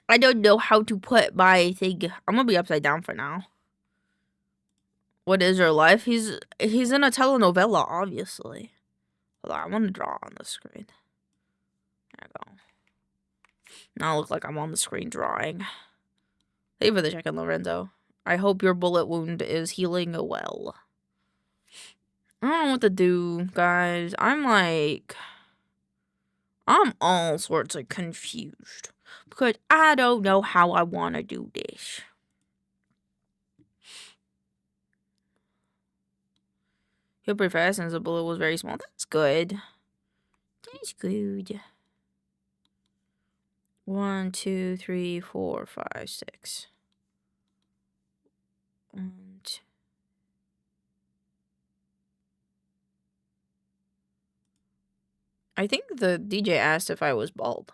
I don't know how to put my thing. I'm gonna be upside down for now. What is your life? He's in a telenovela, obviously. Hold on, I want to draw on the screen. There I go. Now I look like I'm on the screen drawing. Thank you for the check-in, Lorenzo. I hope your bullet wound is healing well. I don't know what to do, guys. I'm all sorts of confused. Because I don't know how I want to do this. Healed pretty fast since the bullet was very small. That's good. That's good. 1, 2, 3, 4, 5, 6. 1, 2. I think the DJ asked if I was bald.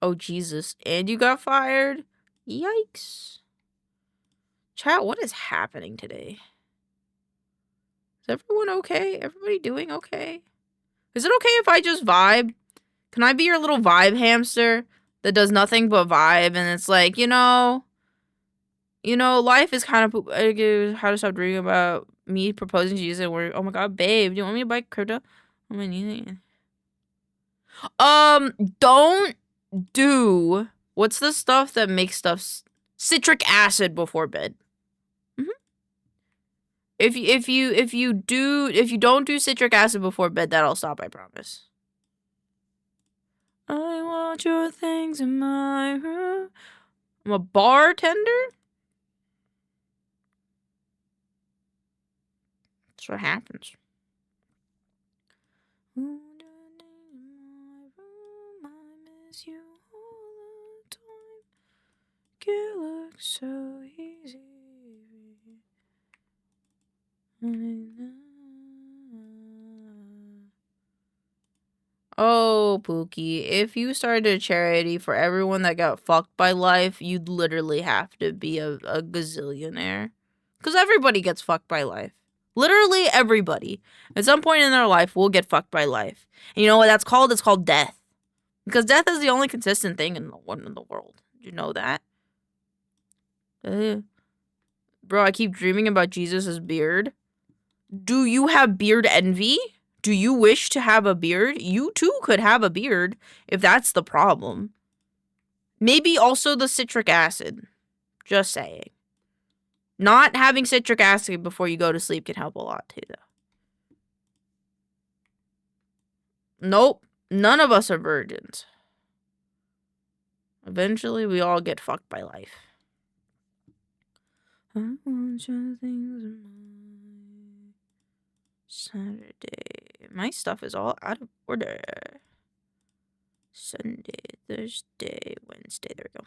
Oh, Jesus. And you got fired? Yikes. Chat, what is happening today? Is everyone okay? Everybody doing okay? Is it okay if I just vibe? Can I be your little vibe hamster that does nothing but vibe? And it's like, you know, life is kind of poop. How to stop dreaming about me proposing to you and we're, oh my God, babe, do you want me to buy crypto? Oh my God. Don't do, what's the stuff that makes stuff, citric acid before bed. If you don't do citric acid before bed, that'll stop, I promise. I want your things in my room. I'm a bartender? That's what happens. I miss you all the time. It looks so easy. Oh, Pookie, if you started a charity for everyone that got fucked by life, you'd literally have to be a gazillionaire. Because everybody gets fucked by life. Literally everybody. At some point in their life will get fucked by life. And you know what that's called? It's called death. Because death is the only consistent thing in the world. Did you know that? Bro, I keep dreaming about Jesus' beard. Do you have beard envy? Do you wish to have a beard? You too could have a beard if that's the problem. Maybe also the citric acid. Just saying. Not having citric acid before you go to sleep can help a lot too, though. Nope. None of us are virgins. Eventually, we all get fucked by life. I want your things in my Saturday. My stuff is all out of order. Sunday, Thursday, Wednesday. There we go.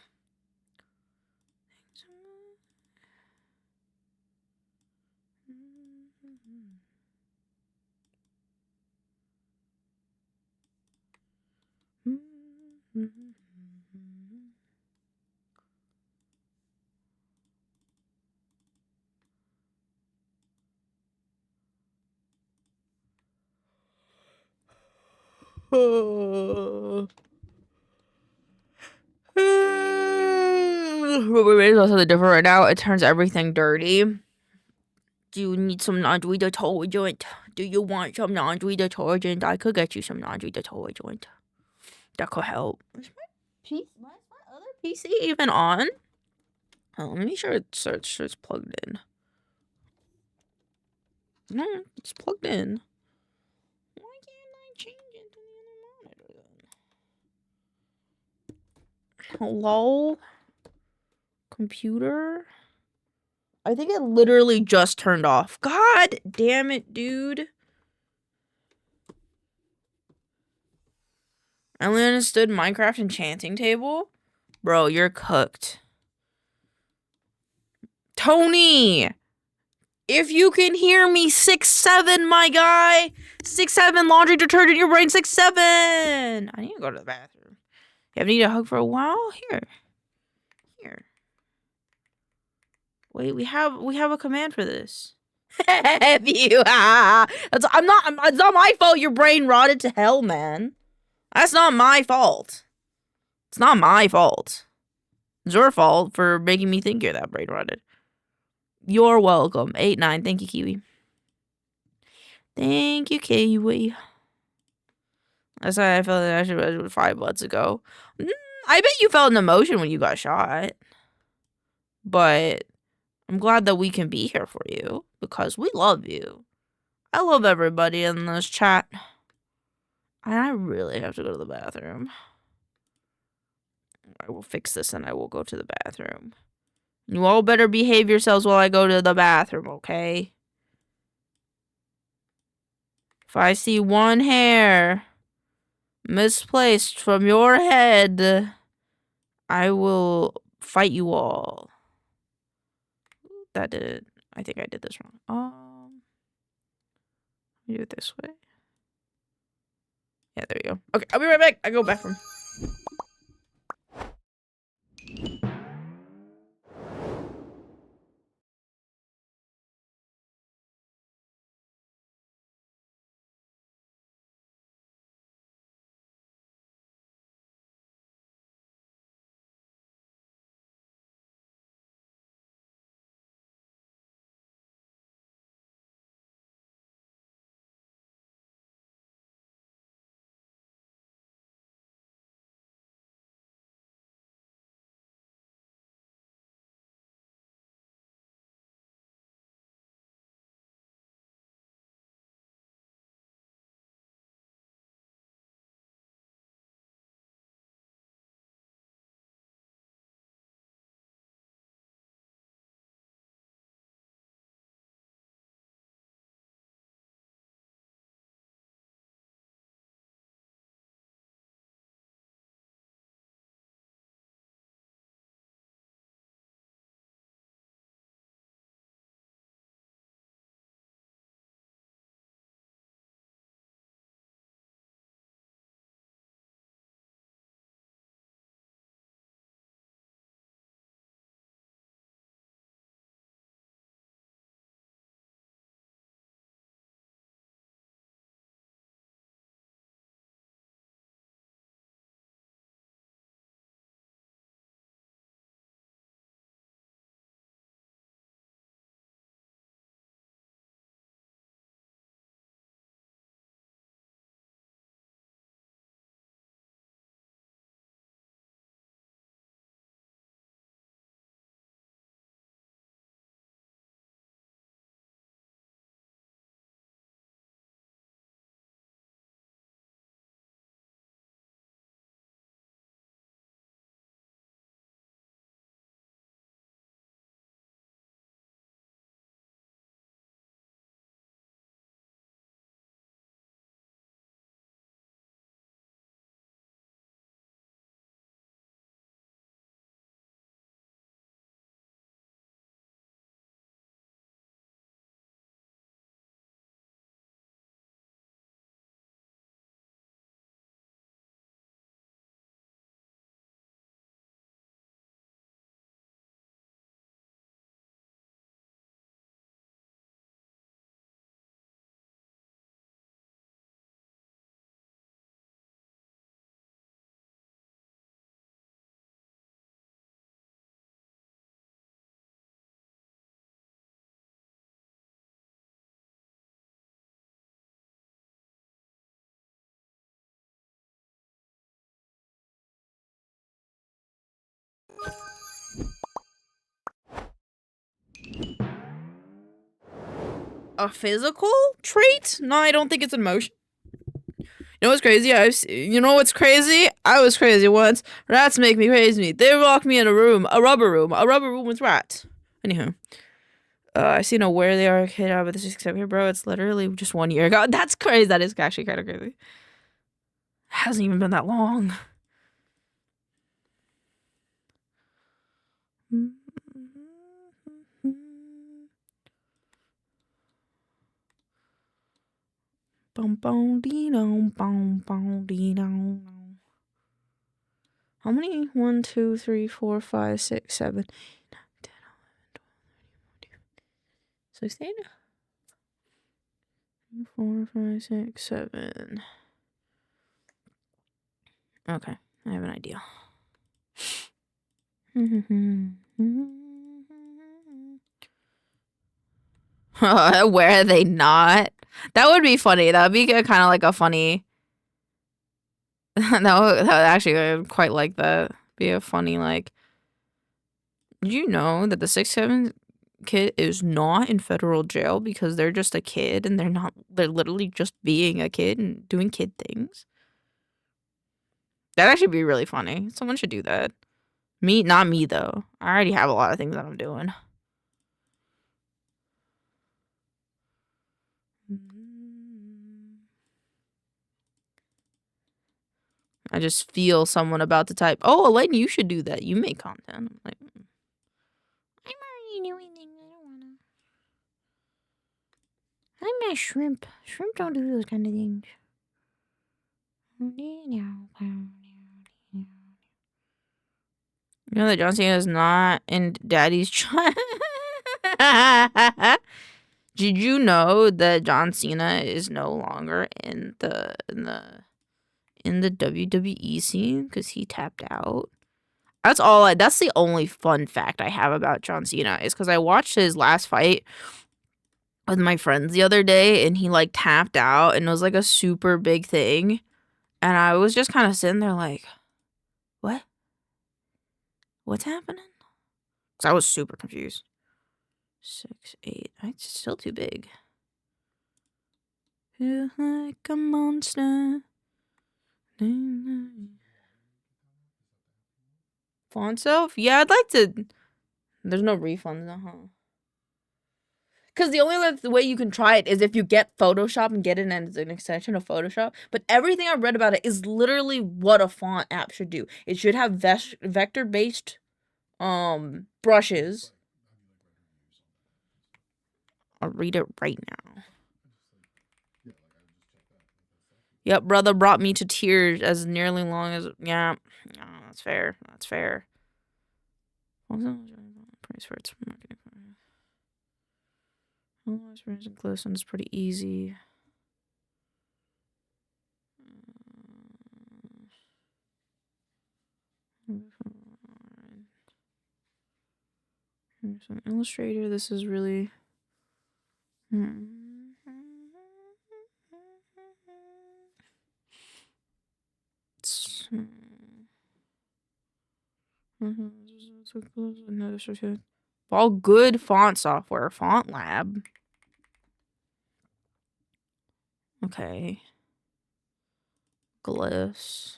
But also the different right now. It turns everything dirty. Do you need some laundry detergent? Do you want some laundry detergent? I could get you some laundry detergent. That could help. Is my other PC even on? Oh, let me make sure it's plugged in. No, it's plugged in. Why can't I change it to the other monitor then? Hello? Computer? I think it literally just turned off. God damn it, dude. I only understood Minecraft enchanting table. Bro, you're cooked. Tony! If you can hear me, 6'7", my guy. 6'7", laundry detergent, your brain, 6'7". I need to go to the bathroom. You have need a hug for a while? Here. Wait, we have a command for this. It's not my fault your brain rotted to hell, man. That's not my fault. It's not my fault. It's your fault for making me think you're that brain rotted. You're welcome. 8-9. Thank you, Kiwi. Thank you, Kiwi. That's how I felt that I should have 5 months ago. I bet you felt an emotion when you got shot. But I'm glad that we can be here for you because we love you. I love everybody in this chat. And I really have to go to the bathroom. I will fix this and I will go to the bathroom. You all better behave yourselves while I go to the bathroom, okay? If I see one hair misplaced from your head, I will fight you all. That did it. I think I did this wrong. Do it this way. Yeah, there you go. Okay, I'll be right back. I go bathroom. a physical trait? No, I don't think it's emotion. You know what's crazy? You know what's crazy? I was crazy once. Rats make me crazy. They locked me in a rubber room with rats. Anywho, I seen a Where They Are kid out of the 6 here, bro. It's literally just 1 year ago. That's crazy. That is actually kind of crazy. It hasn't even been that long. Bum bum dee dum bum bum dee dum. How many? 1, 2, 3, 4, 5, 6, 7, 8, 9, 10, 11, 12, 13, 14, 15, 16, 4, 5, 6, 7. Okay, I have an idea. Where are they not? That would be funny. That would be kind of like a funny. that would actually, I would quite like that. Be a funny like. Did you know that the 6'7" kid is not in federal jail because they're just a kid and they're not. They're literally just being a kid and doing kid things. That'd actually be really funny. Someone should do that. Me, not me though. I already have a lot of things that I'm doing. I just feel someone about to type, "Oh, Elaine, you should do that. You make content." I'm like, I'm already doing things. I don't wanna. I'm not shrimp. Shrimp don't do those kind of things. You know that John Cena is not in Daddy's child. Did you know that John Cena is no longer in the WWE scene because he tapped out? That's the only fun fact I have about John Cena is because I watched his last fight with my friends the other day and he like tapped out and it was like a super big thing. And I was just kind of sitting there like, what? What's happening? Because I was super confused. 6, 8. It's still too big. Feel like a monster. Font self? Yeah, I'd like to. There's no refunds, huh? Because the only other way you can try it is if you get Photoshop and get it as an extension of Photoshop. But everything I've read about it is literally what a font app should do. It should have vector-based brushes. I'll read it right now. Yep, brother brought me to tears as nearly long as yeah. That's fair. That's fair. Price for its marketing. Close and it's pretty easy. Here's an Illustrator. This is really. All good font software. Font Lab. Okay. Glyphs.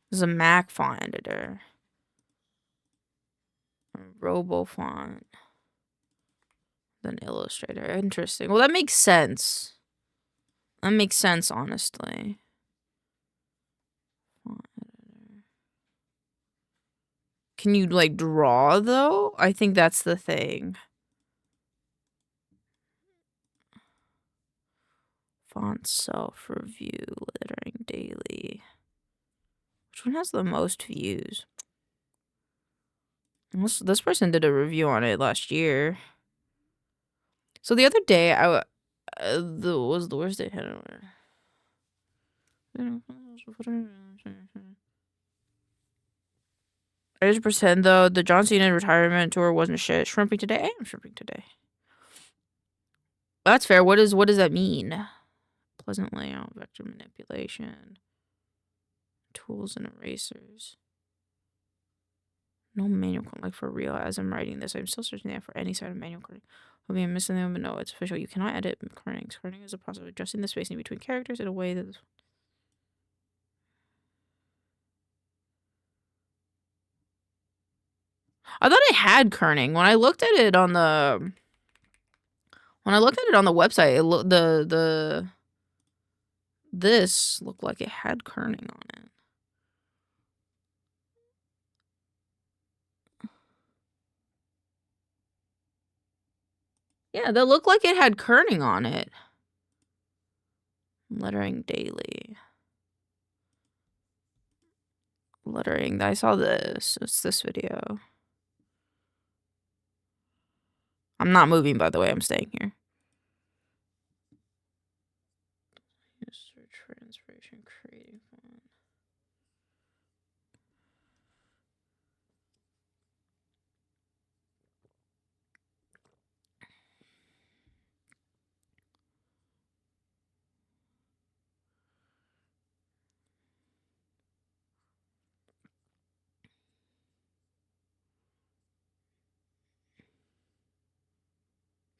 This is a Mac font editor. RoboFont. Then Illustrator. Interesting. Well, that makes sense. That makes sense, honestly. Font editor. Can you, like, draw, though? I think that's the thing. Font self-review. Lettering daily. Which one has the most views? This person did a review on it last year. So the other day, was the worst day I had over. 80% though, the John Cena retirement tour wasn't shit. Shrimping today? I am shrimping today. That's fair. What does that mean? Pleasant layout, vector manipulation, tools and erasers. No manual like for real. As I'm writing this, I'm still searching for any sort of manual kerning. Hoping I'm missing them, but no, it's official. You cannot edit kernings. Kerning is a process of adjusting the spacing between characters in a way that. I thought I had kerning when I looked at it on the. When I looked at it on the website, it this looked like it had kerning on it. Yeah, that looked like it had kerning on it. Lettering daily. Lettering. I saw this. It's this video. I'm not moving, by the way. I'm staying here. Search for inspiration, creating fun.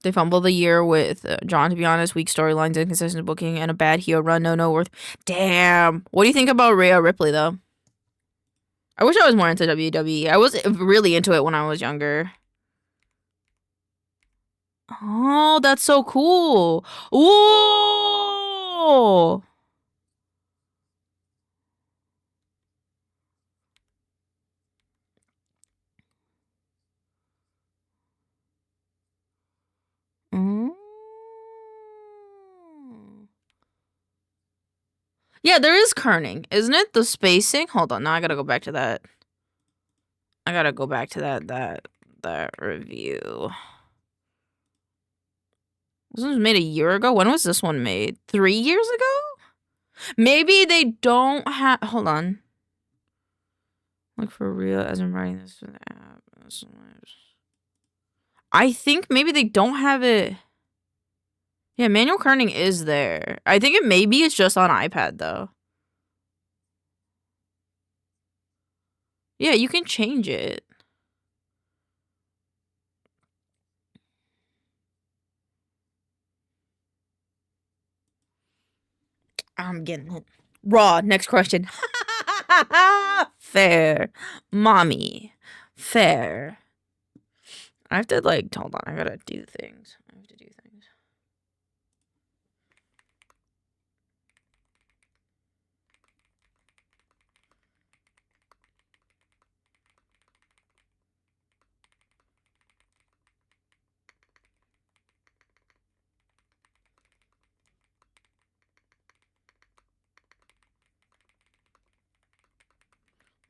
They fumbled the year with John, to be honest. Weak storylines, inconsistent booking, and a bad heel run. No worth. Damn. What do you think about Rhea Ripley, though? I wish I was more into WWE. I was really into it when I was younger. Oh, that's so cool. Ooh. Mm. Yeah, there is kerning, isn't it? The spacing. Hold on, now I gotta go back to that. I gotta go back to that review. This one was made a year ago. When was this one made? 3 years ago? Maybe they don't have. Hold on. Like for real, as I'm writing this for the app. I think maybe they don't have it. Yeah, manual kerning is there. I think it maybe it's just on iPad though. Yeah, you can change it. I'm getting it. Raw, next question. Fair. Mommy. Fair. I have to like, hold on, I gotta do things. I have to do things.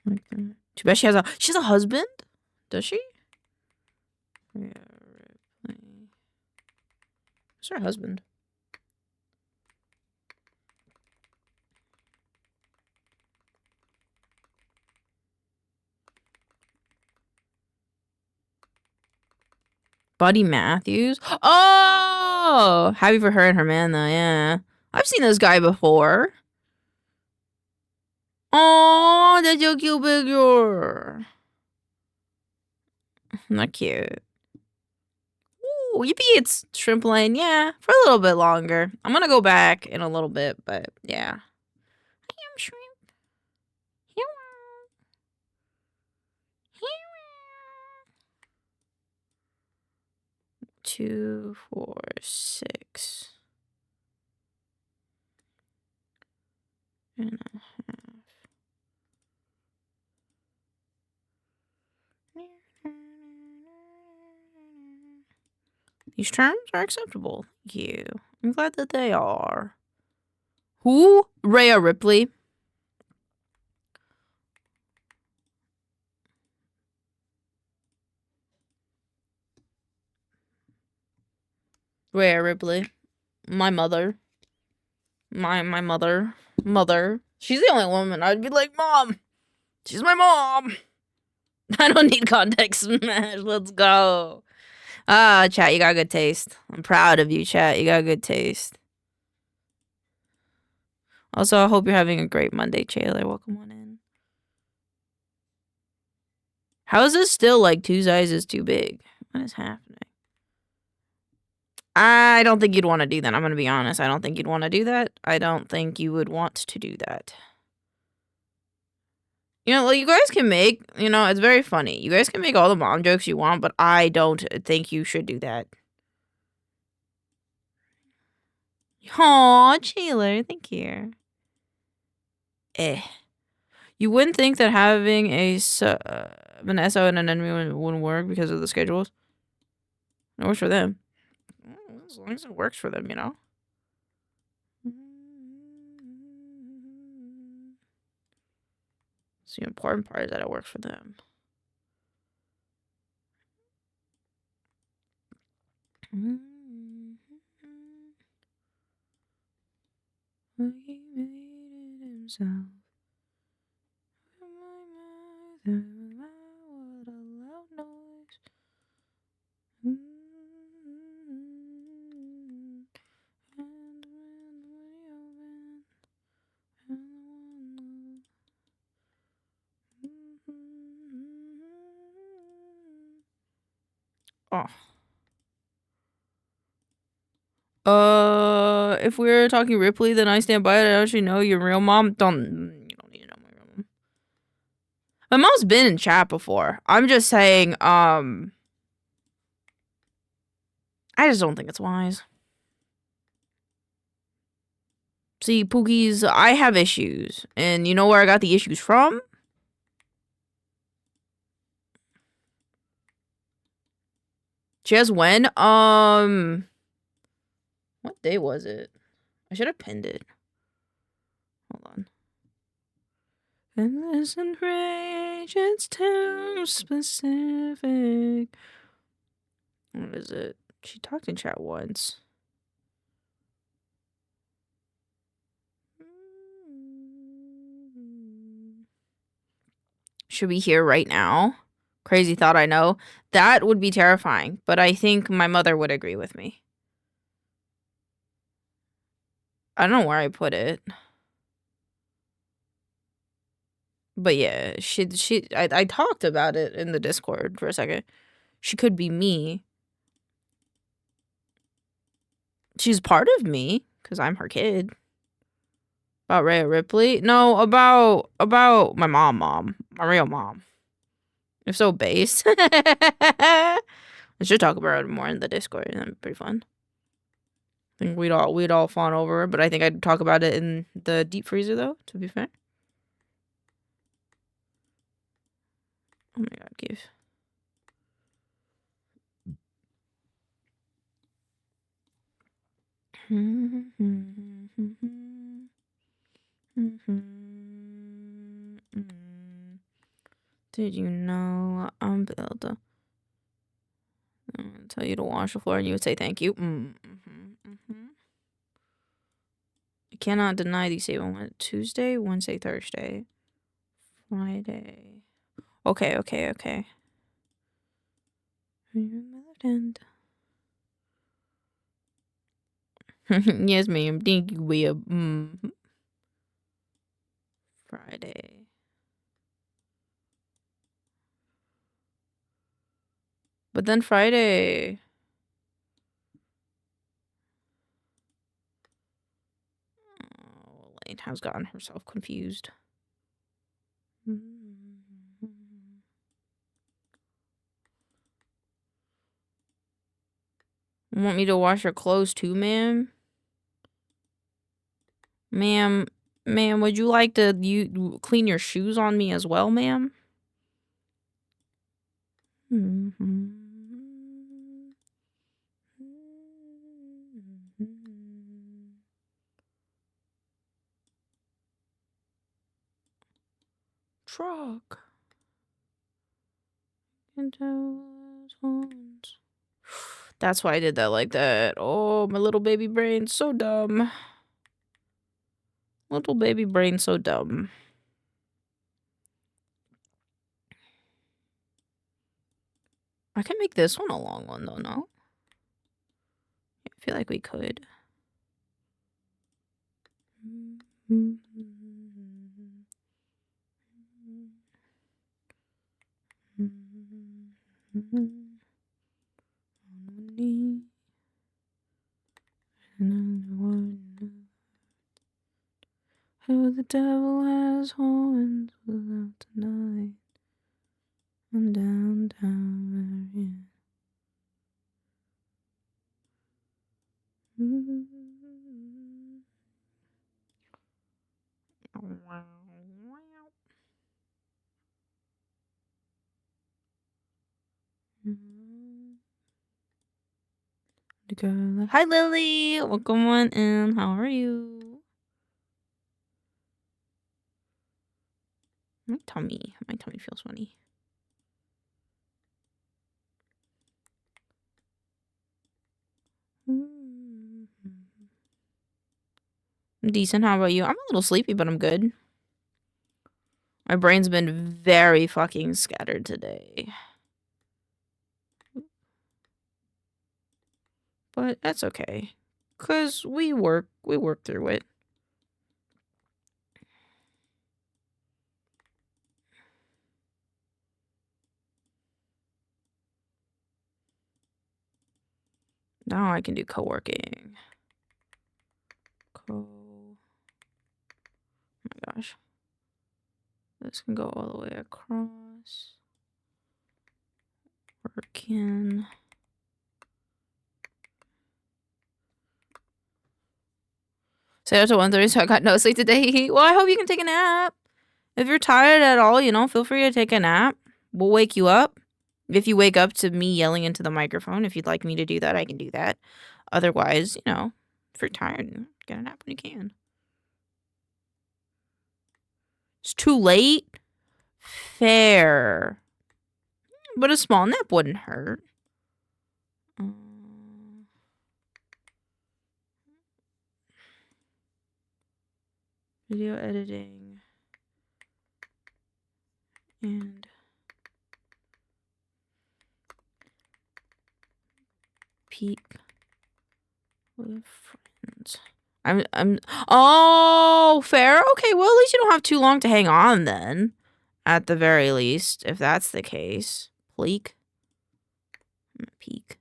Like that. Too bad she has a husband? Does she? Yeah, who's her husband? Buddy Matthews? Oh! Happy for her and her man, though, yeah. I've seen this guy before. Oh, that's so cute picture. Not cute. Ooh, yippee, it's Shrimp Lane. Yeah, for a little bit longer. I'm gonna go back in a little bit, but yeah. I am Shrimp. 2, 4, 6. And a half. These terms are acceptable. Thank you. I'm glad that they are. Who? Rhea Ripley. Rhea Ripley. My mother. My mother. Mother. She's the only woman I'd be like, Mom. She's my mom. I don't need context smash. Let's go. Ah, chat, you got good taste. I'm proud of you, chat. You got good taste. Also, I hope you're having a great Monday, Taylor. Welcome on in. How is this still like 2 sizes too big? What is happening? I don't think you'd want to do that. I'm going to be honest. I don't think you'd want to do that. I don't think you would want to do that. You know, like, you guys can make, you know, it's very funny. You guys can make all the mom jokes you want, but I don't think you should do that. Aw, Taylor, thank you. You wouldn't think that having an SO and an enemy wouldn't work because of the schedules. It works for them. As long as it works for them, you know? So the important part is that it works for them. He made it himself. If we're talking Ripley, then I stand by it. I actually know your real mom. You don't need to know my real mom. My mom's been in chat before. I'm just saying, I just don't think it's wise. See, Pookie's, I have issues. And you know where I got the issues from? She has when? What day was it? I should have pinned it. Hold on. And this rage, it's too specific. What is it? She talked in chat once. Should be here right now. Crazy thought, I know. That would be terrifying, but I think my mother would agree with me. I don't know where I put it. But yeah, I talked about it in the Discord for a second. She could be me. She's part of me, because I'm her kid. About Rhea Ripley? No, about my mom. My real mom. If so, base. I should talk about it more in the Discord. That'd be pretty fun. I think we'd all fawn over, but I think I'd talk about it in the deep freezer though, to be fair. Oh my god, give. Did you know I'm built up? Tell you to wash the floor and you would say thank you. I cannot deny these savings. Tuesday, Wednesday, Thursday, Friday. Okay. Yes, ma'am. Thank you, Web. Friday. But then Friday. Oh, Elaine has gotten herself confused. Want me to wash your clothes too, ma'am? Ma'am, would you like to clean your shoes on me as well, ma'am? Truck. That's why I did that like that. Oh, my little baby brain's so dumb. Little baby brain so dumb. I can make this one a long one though, no? I feel like we could. Who the devil has horns without tonight and downtown Marion. Hi Lily, welcome on in. How are you? My tummy feels funny. I'm decent. How about you? I'm a little sleepy, but I'm good. My brain's been very fucking scattered today. But that's okay. 'Cause we work through it. Now I can do coworking. Oh my gosh. This can go all the way across. Werkin. Say to 1:30, so I got no sleep today. Well, I hope you can take a nap. If you're tired at all, you know, feel free to take a nap. We'll wake you up. If you wake up to me yelling into the microphone, if you'd like me to do that, I can do that. Otherwise, you know, if you're tired, get a nap when you can. It's too late? Fair. But a small nap wouldn't hurt. Video editing. And peak with friends. Oh, fair. Okay, well, at least you don't have too long to hang on then. At the very least, if that's the case. Peak. Peak.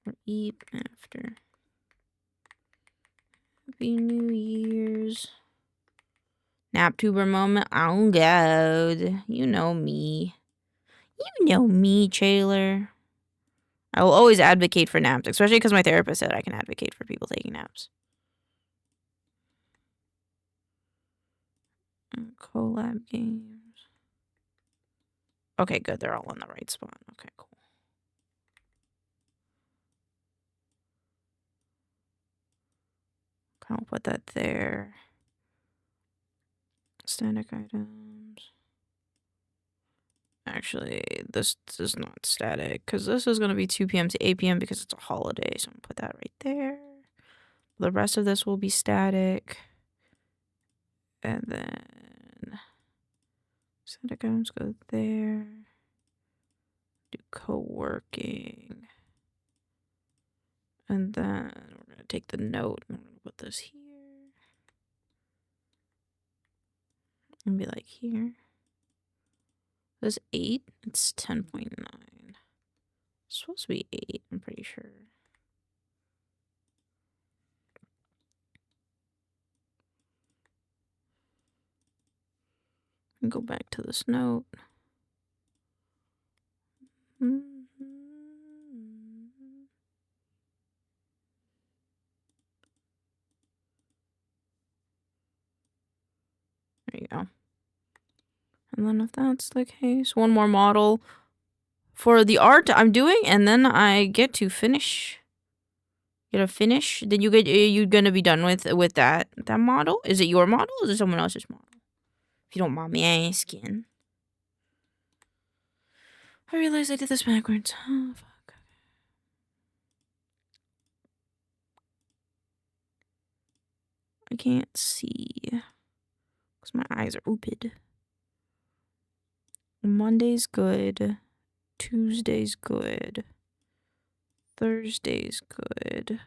Or eat after. Happy New Year's. Naptuber moment. Oh God. You know me. You know me, Trailer. I will always advocate for naps, especially because my therapist said I can advocate for people taking naps. Collab games. Okay, good. They're all in the right spot. Okay, cool. I'll put that there. Static items. Actually, this is not static because this is going to be 2 p.m. to 8 p.m. because it's a holiday. So I'm going to put that right there. The rest of this will be static. And then static items go there. Do co-working. And then we're going to take the note and we're going to put this here. And be like here. This 8? It's 10.9. It's supposed to be 8, I'm pretty sure. And go back to this note. There you go. And then if that's the case, one more model for the art I'm doing, and then I get to finish. Then you're gonna be done with that model. Is it your model or is it someone else's model? If you don't mind me asking. I realized I did this backwards. Oh fuck. I can't see because my eyes are open. Monday's good. Tuesday's good. Thursday's good.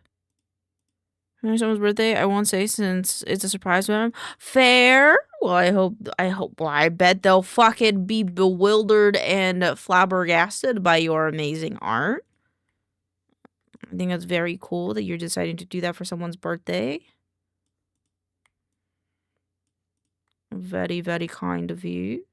someone's birthday? I won't say since it's a surprise for them. Fair. Well, well, I bet they'll fucking be bewildered and flabbergasted by your amazing art. I think that's very cool that you're deciding to do that for someone's birthday. Very, very kind of you.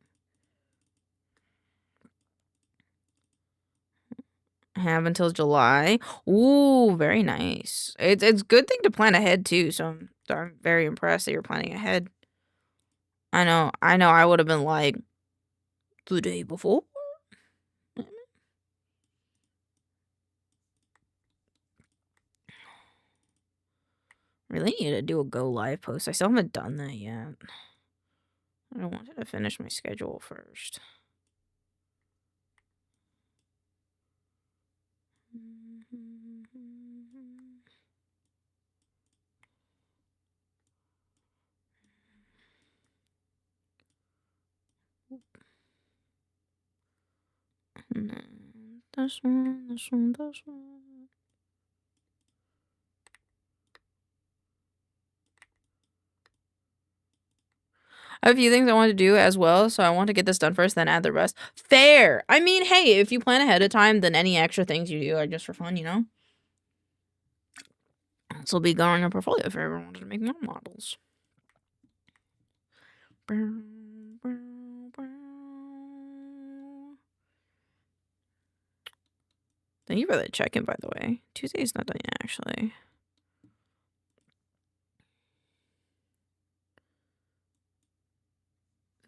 Have until July. Ooh, very nice. It's a good thing to plan ahead too. So I'm very impressed that you're planning ahead. I know. I would have been like the day before. Really need to do a go live post. I still haven't done that yet. I wanted to finish my schedule first. This one. I have a few things I want to do as well, so I want to get this done first, then add the rest. Fair. I mean, hey, if you plan ahead of time, then any extra things you do are just for fun, you know? This will be going on a portfolio if everyone wanted to make more models. Thank you for the check-in, by the way. Tuesday's not done yet, actually.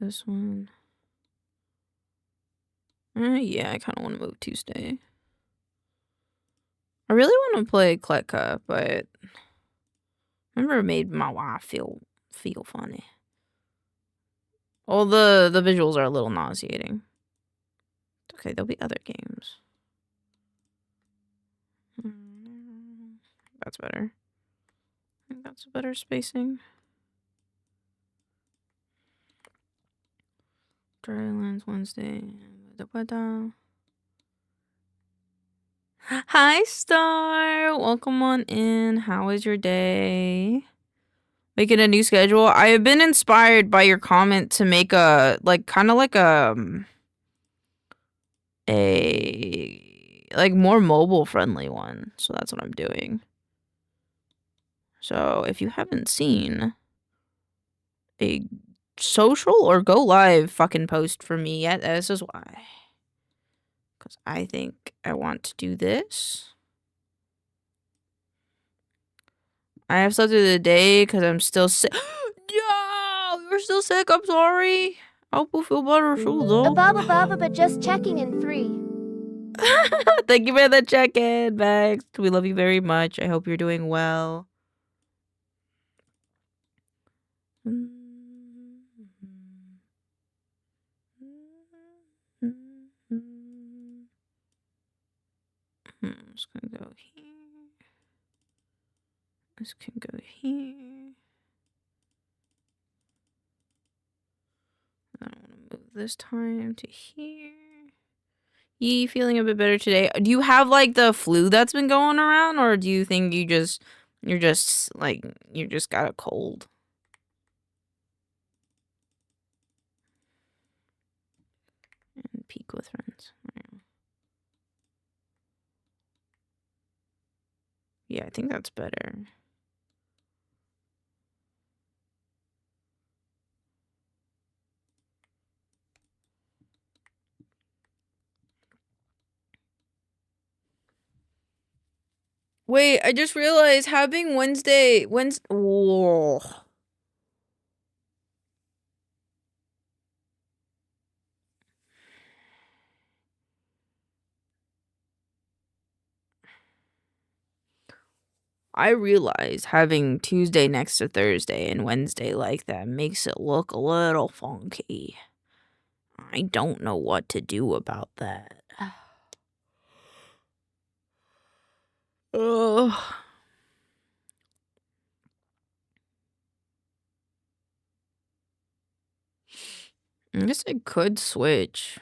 This one. Yeah, I kind of want to move Tuesday. I really want to play Kletka, but I remember it made my wife feel funny. All the visuals are a little nauseating. Okay, there'll be other games. That's better. I think that's a better spacing. Drylands Wednesday. Hi, Star. Welcome on in. How was your day? Making a new schedule. I have been inspired by your comment to make a kind of like a more mobile friendly one. So that's what I'm doing. So if you haven't seen a social or go live fucking post for me yet, this is why. Because I think I want to do this. I have slept through the day because I'm still sick. No, you're still sick. I'm sorry. I hope you feel better soon, though. Ababa, but just checking in 3. Thank you for the check-in, Max. We love you very much. I hope you're doing well. This can go here. This can go here. I want to move this time to here. You feeling a bit better today? Do you have like the flu that's been going around, or do you think you just got a cold? And peak with friends. Yeah, I think that's better. Wait, I just realized having Wednesday. Whoa. I realize having Tuesday next to Thursday and Wednesday like that makes it look a little funky. I don't know what to do about that. Ugh. I guess I could switch.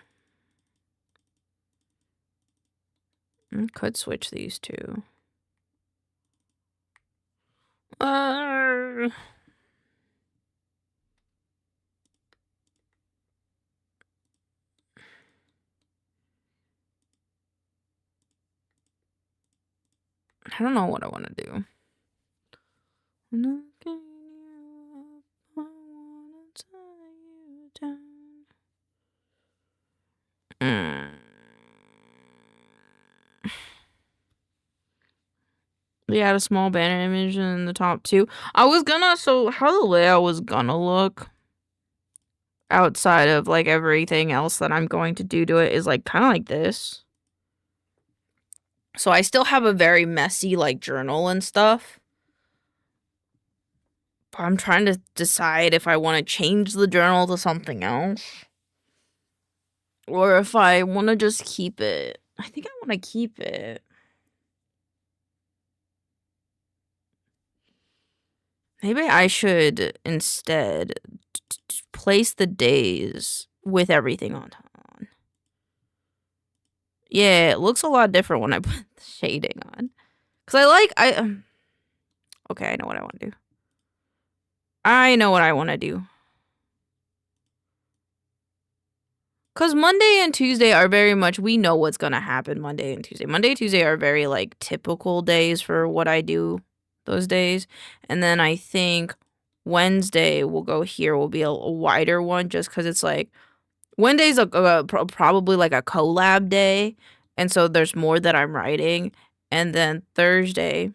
I could switch these two. I don't know what I want to do. Knocking you up, I wanna tie you down. We add a small banner image in the top two. I was gonna, so how the layout was gonna look outside of like everything else that I'm going to do to it is like kind of like this. So I still have a very messy like journal and stuff. But I'm trying to decide if I want to change the journal to something else. Or if I want to just keep it. I think I want to keep it. Maybe I should instead place the days with everything on. Yeah, it looks a lot different when I put the shading on. Because okay, I know what I want to do. I know what I want to do. Because Monday and Tuesday are very much, we know what's going to happen Monday and Tuesday. Monday and Tuesday are very, like, typical days for what I do those days. And then I think Wednesday will go here, will be a wider one just because it's, like, Wednesday's probably, like, a collab day. And so there's more that I'm writing. And then Thursday,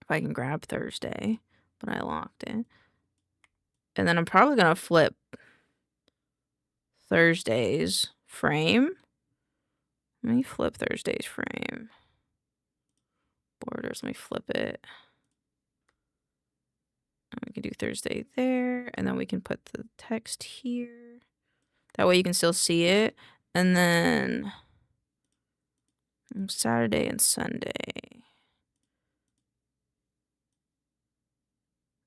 if I can grab Thursday, but I locked it. And then I'm probably going to flip Thursday's frame. Let me flip Thursday's frame. Borders, let me flip it. And we can do Thursday there, and then we can put the text here. That way you can still see it. And then Saturday and Sunday.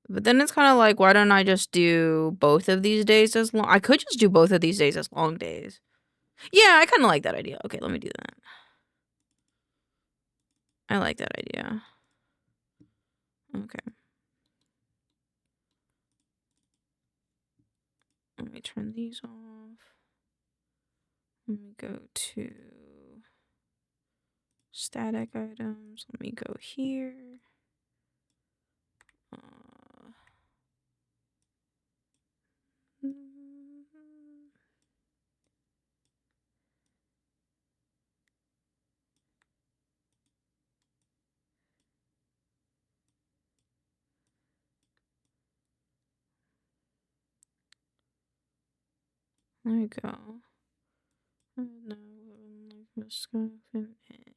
But then it's kind of like, why don't I just do both of these days as long? I could just do both of these days as long days. Yeah, I kind of like that idea. Okay, let me do that. I like that idea. Okay. Let me turn these off. Let me go to static items. Let me go here. There we go. And now we'll just go in it.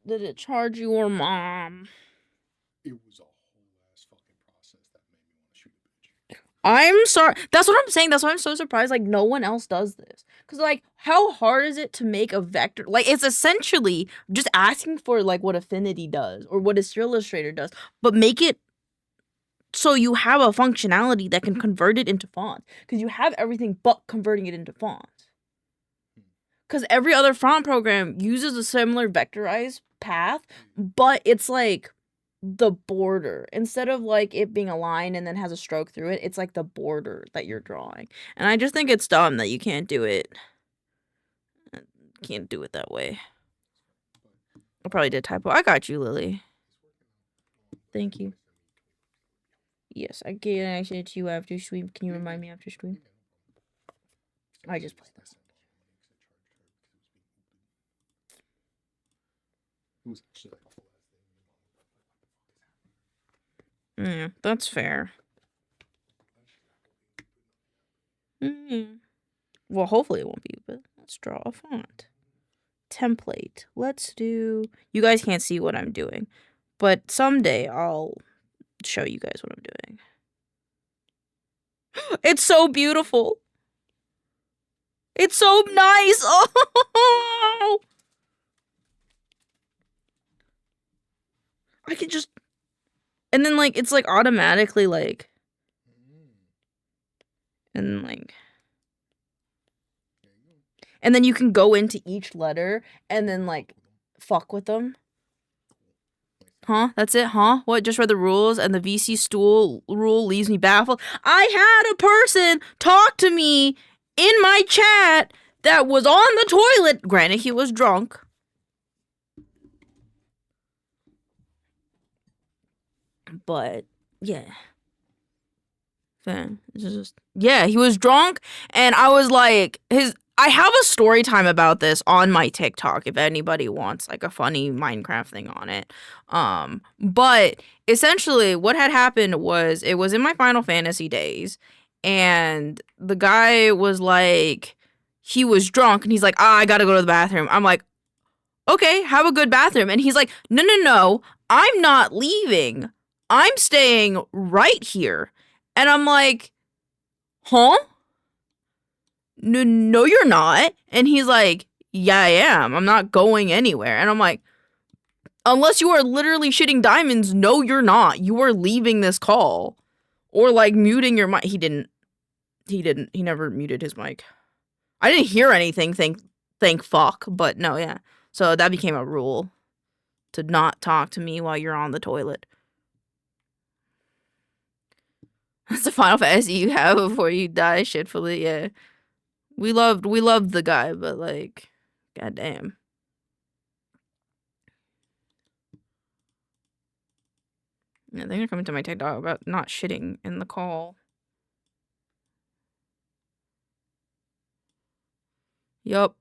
Did it charge your mom? It was a whole ass fucking process that made me want to shoot a bitch. I'm sorry. That's what I'm saying. That's why I'm so surprised. Like, no one else does this. Because, like, how hard is it to make a vector? Like, it's essentially just asking for, like, what Affinity does or what Illustrator does. But make it so you have a functionality that can convert it into fonts. Because you have everything but converting it into fonts. Because every other font program uses a similar vectorized path, but it's like the border. Instead of like it being a line and then has a stroke through it, it's like the border that you're drawing. And I just think it's dumb that you can't do it. Can't do it that way. I probably did typo. I got you, Lily. Thank you. Yes, I can. I said to you after stream. Can you remind me after stream? I just played that. It was actually like the last thing. Yeah, that's fair. Well, hopefully it won't be, but let's draw a font. Template. Let's do... You guys can't see what I'm doing, but someday I'll show you guys what I'm doing. It's so beautiful. It's so nice. Oh! I can just... And then like it's like automatically like, Mm. and like, There you go. and then you can go into each letter and then like fuck with them. Huh? That's it, huh? What? Just read the rules and the VC stool rule leaves me baffled. I had a person talk to me in my chat that was on the toilet. Granted, he was drunk. But, yeah. Yeah, he was drunk and I was like, I have a story time about this on my TikTok if anybody wants like a funny Minecraft thing on it. But essentially what had happened was it was in my Final Fantasy days and the guy was like he was drunk and he's like, I gotta go to the bathroom. I'm like, okay, have a good bathroom. And he's like, no, I'm not leaving. I'm staying right here. And I'm like, huh? No, you're not. And he's like, yeah, I am. I'm not going anywhere. And I'm like, unless you are literally shitting diamonds, no, you're not. You are leaving this call. Or like muting your mic. He never muted his mic. I didn't hear anything, thank fuck. But no, yeah. So that became a rule. To not talk to me while you're on the toilet. That's the Final Fantasy you have before you die shitfully, yeah. We loved the guy, but like, goddamn. Yeah, they're coming to my TikTok about not shitting in the call. Yup.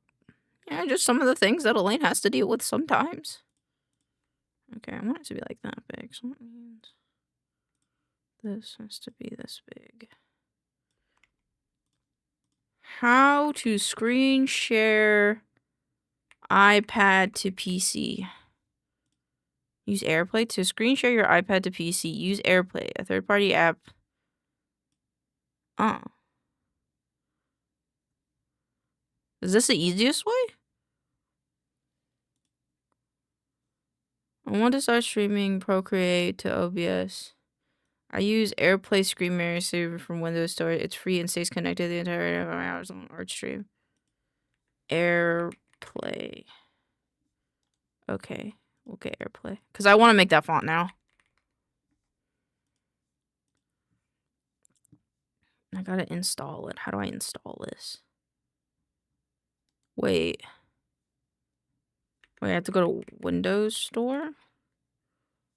Yeah, just some of the things that Elaine has to deal with sometimes. Okay, I want it to be like that big, so that means this has to be this big. How to screen share iPad to PC. Use AirPlay to screen share your iPad to PC. Use AirPlay, a third-party app. Oh. Is this the easiest way? I want to start streaming Procreate to OBS. I use AirPlay Screen Mirror Saver from Windows Store. It's free and stays connected the entire 5 hours on art stream. AirPlay. Okay, we'll get AirPlay. Because I want to make that font now. I gotta install it. How do I install this? Wait, I have to go to Windows Store?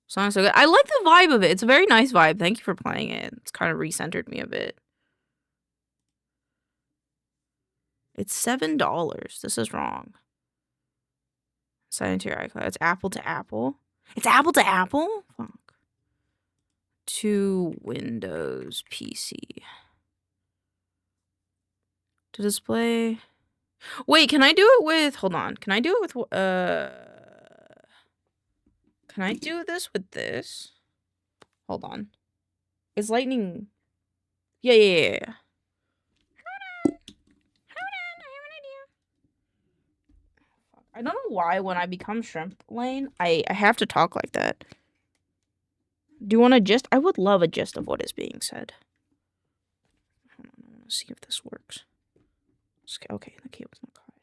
Song so good. I like the vibe of it. It's a very nice vibe. Thank you for playing it. It's kind of recentered me a bit. It's $7. This is wrong. Sign into your iCloud. It's Apple to Apple. It's Apple to Apple? Fuck. To Windows PC. To display. Wait, can I do it with... Hold on. Can I do it with... Can I do this with this? Hold on. Is lightning... Yeah. Hold on. I have an idea. I don't know why when I become Shrimp Lane, I have to talk like that. Do you want a gist? I would love a gist of what is being said. Hold on, I want to see if this works. Okay, the cable's not caught.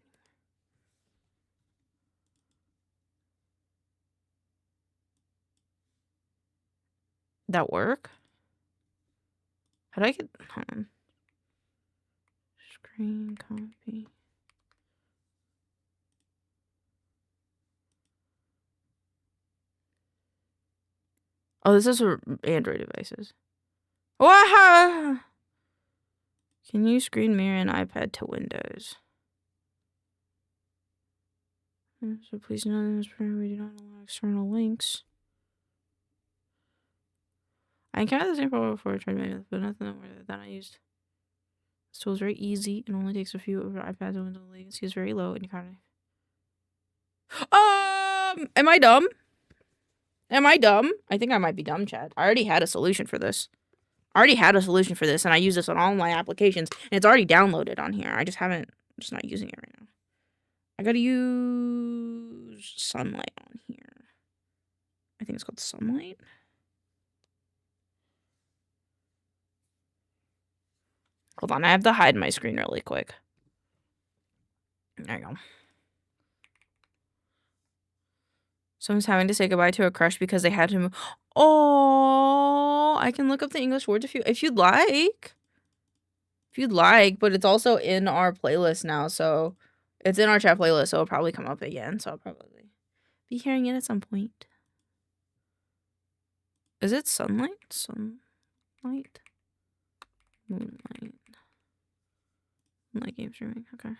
That work? How do I get... Hold on. Screen copy. Oh, this is for Android devices. Wow! Can you screen mirror an iPad to Windows? So please note in this program we do not allow external links. I encountered the same problem before I tried to make it, but nothing that I used. This tool is very easy and only takes a few over iPads and Windows. Latency is very low and you can't. Am I dumb? Am I dumb? I think I might be dumb, Chad. I already had a solution for this. And I use this on all my applications, and it's already downloaded on here. I'm just not using it right now. I gotta use Sunlight on here. I think it's called Sunlight. Hold on, I have to hide my screen really quick. There you go. Someone's having to say goodbye to a crush because they had to move. Oh, I can look up the English words if you'd like. If you'd like, but it's also in our playlist now, so it's in our chat playlist, so it'll probably come up again. So I'll probably be hearing it at some point. Is it sunlight? Sunlight? Moonlight. Moonlight game streaming, okay.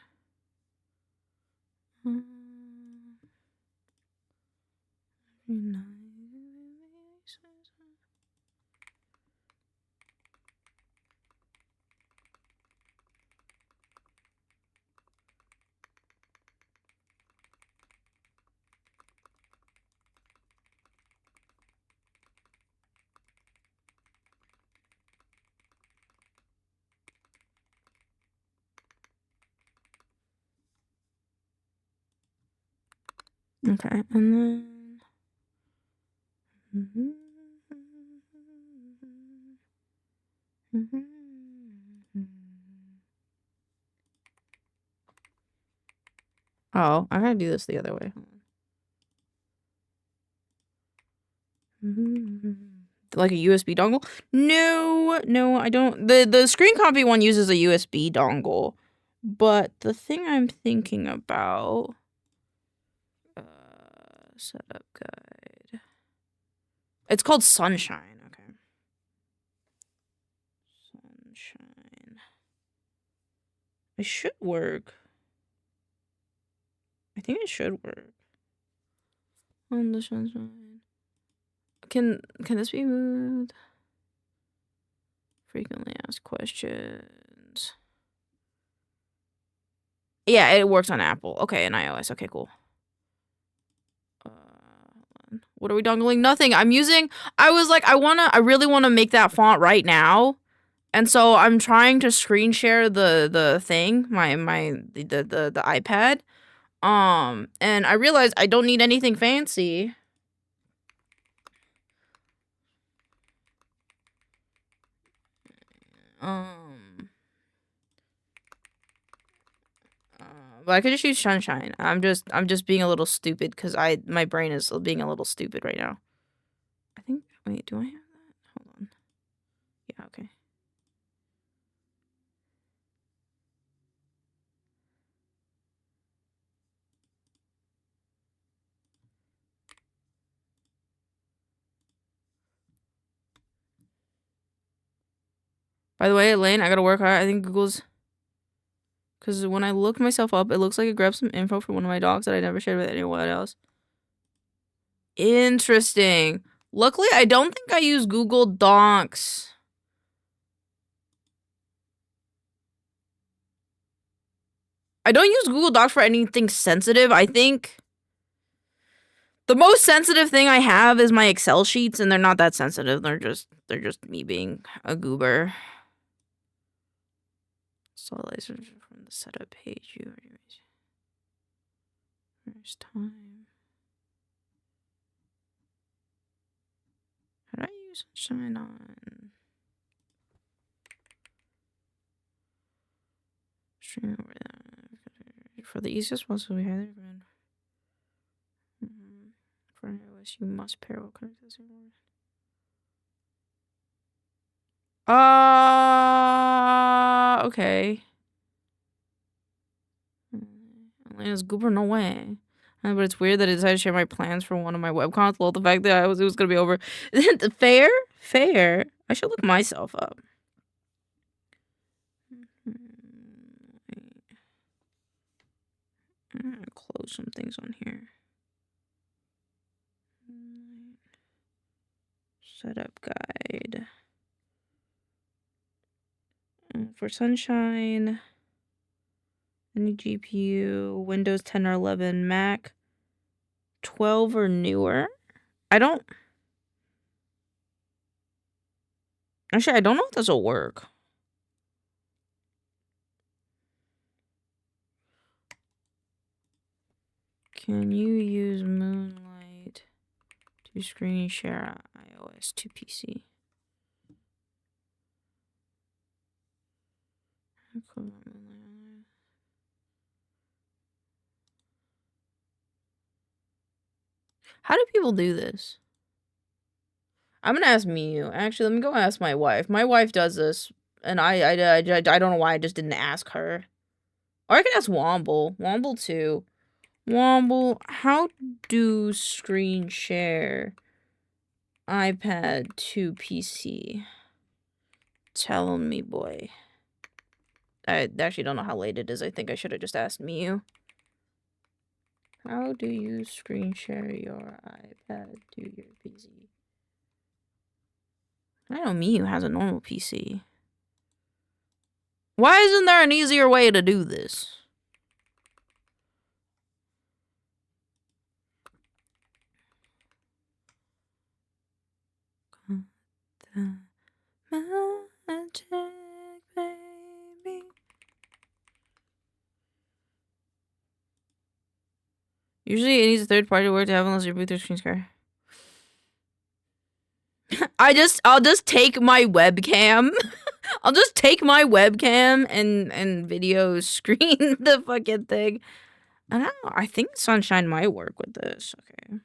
Okay, and then oh, I gotta do this the other way. Like a USB dongle? No, I don't. The screen copy one uses a USB dongle, but the thing I'm thinking about. Setup guide. It's called Sunshine. Okay. Sunshine. It should work. I think it should work. On the Sunshine. Can this be moved? Frequently asked questions. Yeah, it works on Apple. Okay, and iOS. Okay, cool. What are we dongling? Nothing. I was like, I really want to make that font right now. And so I'm trying to screen share the thing, the iPad. And I realized I don't need anything fancy. But I could just use Sunshine. I'm just being a little stupid because my brain is being a little stupid right now. I think. Wait, do I have that? Hold on. Yeah. Okay. By the way, Elaine, I gotta work hard. I think Google's. Because when I look myself up, it looks like it grabbed some info from one of my dogs that I never shared with anyone else. Interesting. Luckily, I don't think I use Google Docs. I don't use Google Docs for anything sensitive. I think the most sensitive thing I have is my Excel sheets, and they're not that sensitive. They're just me being a goober. So from the setup page, first time. How do I use Sunshine on? Stream for the easiest possible, we highly recommend. For iOS, you must pair what connects to the okay. Elena's goober, no way. But it's weird that I decided to share my plans for one of my webcons. Well, the fact that it was gonna be over. Fair. I should look myself up. I'm gonna close some things on here. Setup guide. For Sunshine. Any GPU, Windows 10 or 11, Mac 12 or newer. I don't know if this will work. Can you use Moonlight to screen share iOS to PC? How do people do this? I'm gonna ask Miu. Actually, let me go ask my wife. My wife does this, and I don't know why I just didn't ask her. Or I can ask Womble. Womble too. Womble, how do screen share iPad to PC? Tell me, boy. I actually don't know how late it is. I think I should have just asked Miu. How do you screen share your iPad to your PC? I know Miu has a normal PC. Why isn't there an easier way to do this? The magic, baby. Usually it needs a third party to work to have unless you boot their screen share. I'll just take my webcam. I'll just take my webcam and video screen the fucking thing. I don't know. I think Sunshine might work with this. Okay.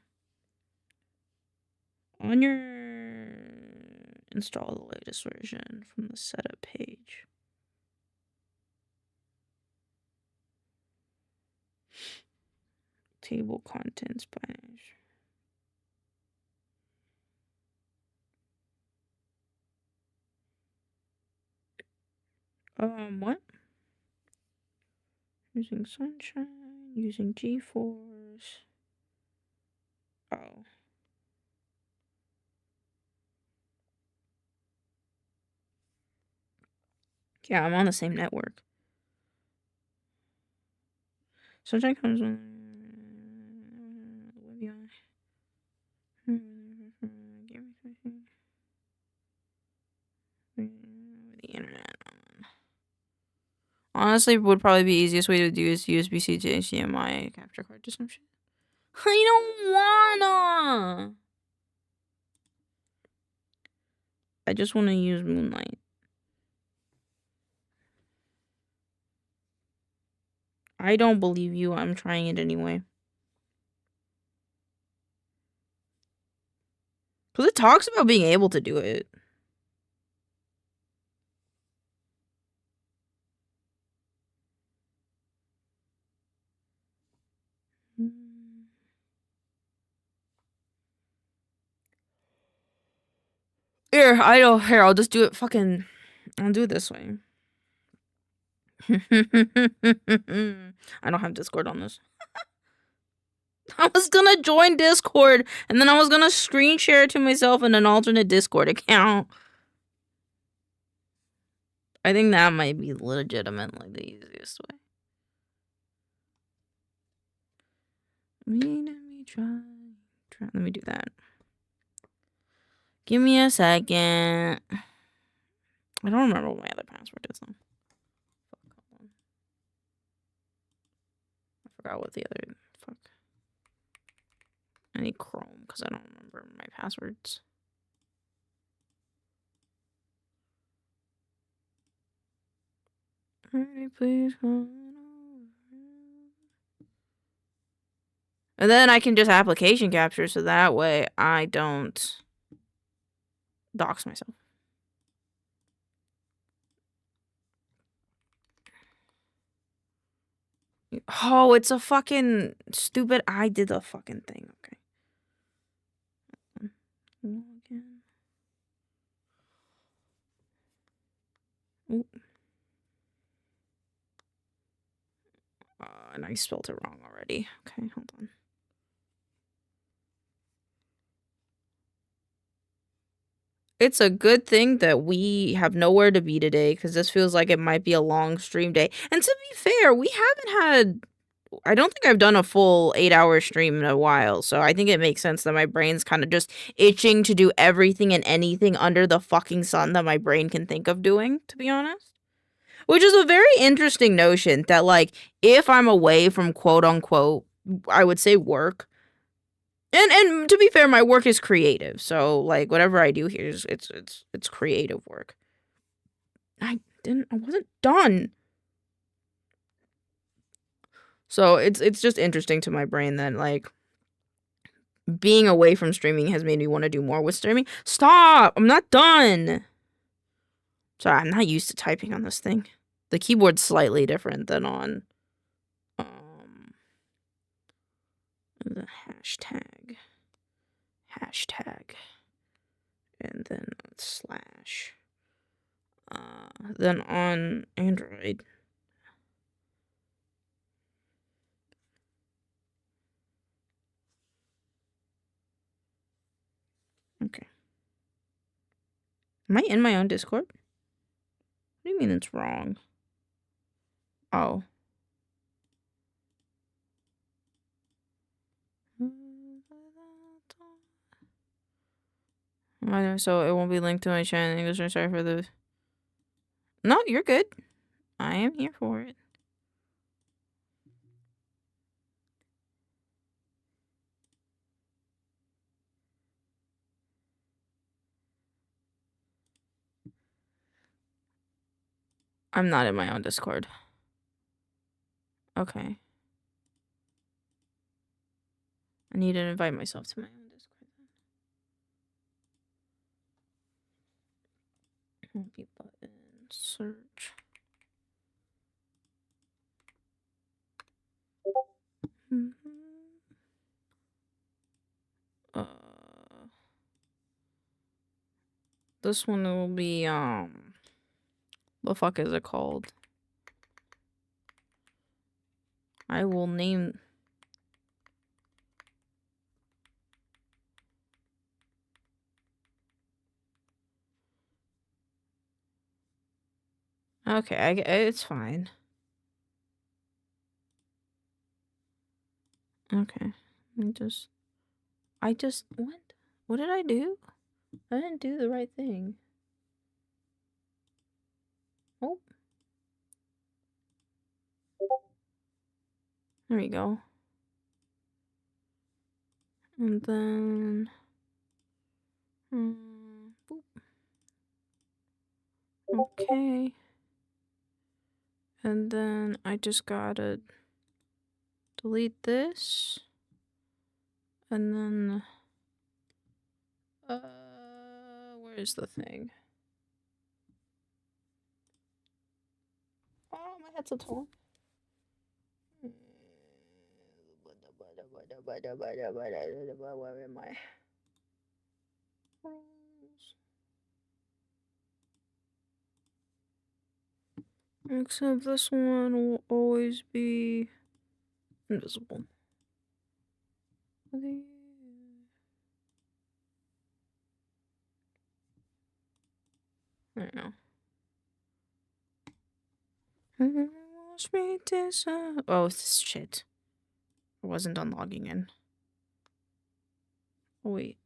On your install the latest version from the setup page. Table contents Spanish. What? Using Sunshine, using GeForce. Oh. Yeah, I'm on the same network. Sunshine comes with the internet. Honestly, would probably be easiest way to do is USB-C to HDMI capture card to some shit. I don't wanna. I just want to use Moonlight. I don't believe you. I'm trying it anyway. Because it talks about being able to do it. Here, I'll just do it I'll do it this way. I don't have Discord on this. I was gonna join Discord, and then I was gonna screen share it to myself in an alternate Discord account. I think that might be legitimately the easiest way. Let me try. Let me do that. Give me a second. I don't remember what my other password is, though. I forgot what the other... Fuck. I need Chrome, because I don't remember my passwords. Please come over. And then I can just application capture, so that way I don't dox myself. Oh, it's a fucking stupid... I did the fucking thing. Okay. Login. Ooh. And I spelled it wrong already. Okay, hold on. It's a good thing that we have nowhere to be today, because this feels like it might be a long stream day. And to be fair, we haven't had... I don't think I've done a full 8-hour stream in a while, so I think it makes sense that my brain's kind of just itching to do everything and anything under the fucking sun that my brain can think of doing, to be honest. Which is a very interesting notion that, like, if I'm away from quote-unquote, I would say work, and to be fair, my work is creative, so, like, whatever I do here is, it's creative work. I wasn't done. So it's just interesting to my brain that like being away from streaming has made me want to do more with streaming. Stop! I'm not done. Sorry, I'm not used to typing on this thing. The keyboard's slightly different than on the hashtag, and then slash. Then on Android. Okay. Am I in my own Discord? What do you mean it's wrong? Oh. So it won't be linked to my channel in English. I'm sorry for the... No, you're good. I am here for it. I'm not in my own Discord. Okay. I need to invite myself to my own Discord then. Copy button, search. This one will be, what the fuck is it called? I will name... Okay, it's fine. Okay. What did I do? I didn't do the right thing. Oh. There we go. And then... boop. Okay. And then I just gotta delete this. And then... where is the thing? Oh, my headset's on. Where am I? Except this one will always be invisible. I don't know. Oh, this shit. I wasn't done logging in. Oh, wait.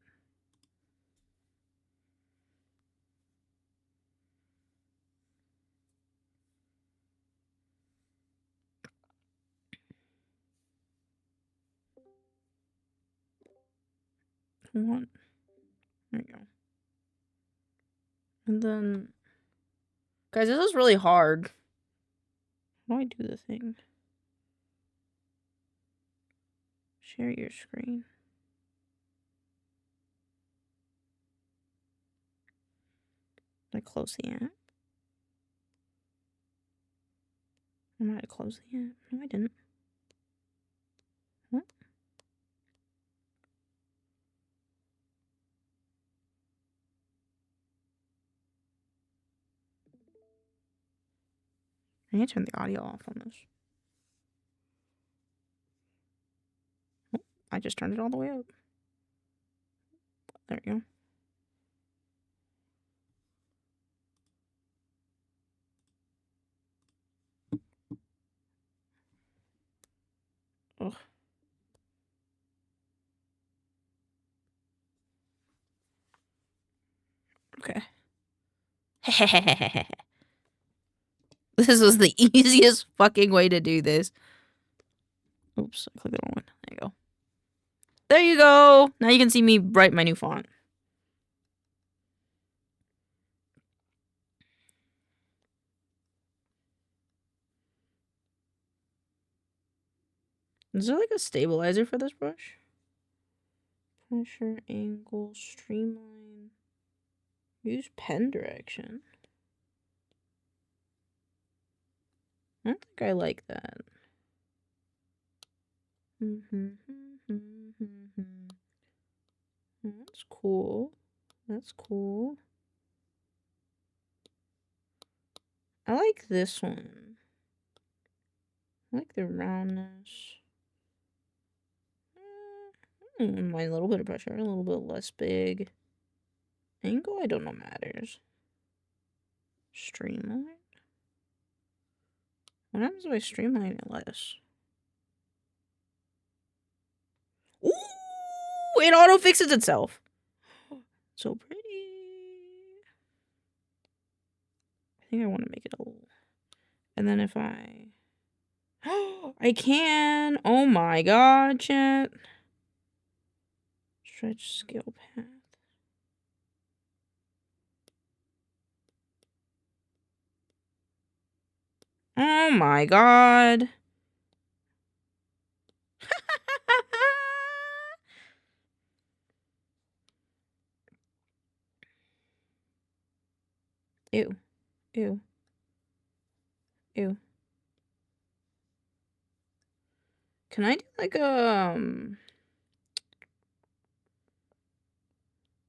What? There you go. And then... Guys, this is really hard. How do I do the thing? Share your screen. Did I close the app? I might have closed the app. No, I didn't. What? I need to turn the audio off on this. Oh, I just turned it all the way up. There you go. Ugh. Okay. This was the easiest fucking way to do this. Oops, I clicked the wrong one. There you go. There you go. Now you can see me write my new font. Is there like a stabilizer for this brush? Pressure, angle, streamline. Use pen direction. I don't think I like that. That's cool. That's cool. I like this one. I like the roundness. My little bit of pressure, a little bit less big. Angle, I don't know matters. Streamline? What happens if I streamline it less? Ooh! It auto fixes itself. So pretty. I think I want to make it a little. And then if I. I can! Oh my god, chat. Stretch scale path. Oh my god. Ew. Ew. Ew. Can I do like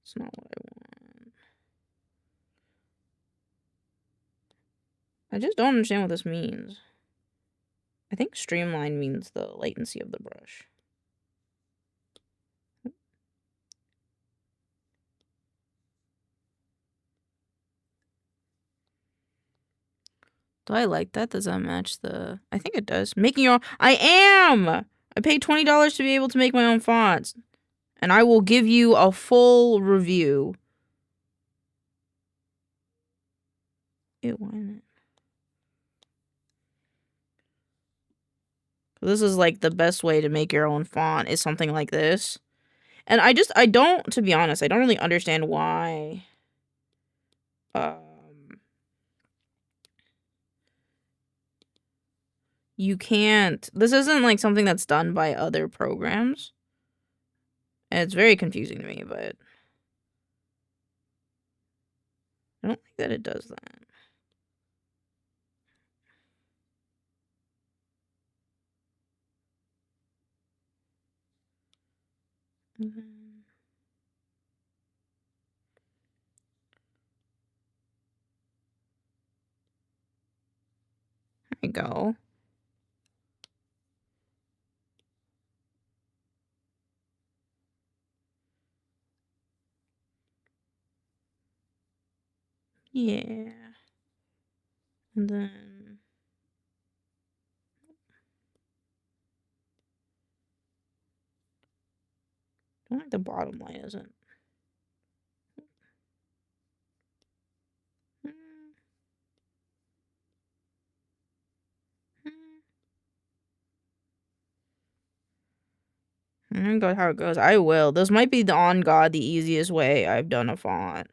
it's not what I want. I just don't understand what this means. I think streamline means the latency of the brush. Do I like that? Does that match the... I think it does. Making your own... I am! I paid $20 to be able to make my own fonts. And I will give you a full review. Ew, why not? This is like the best way to make your own font is something like this. And I don't, to be honest, I don't really understand why... you can't... This isn't like something that's done by other programs. And it's very confusing to me, but... I don't think that it does that. There we go. Yeah. And then... I don't like the bottom line isn't. I'm gonna go how it goes. I will. This might be on God the easiest way I've done a font.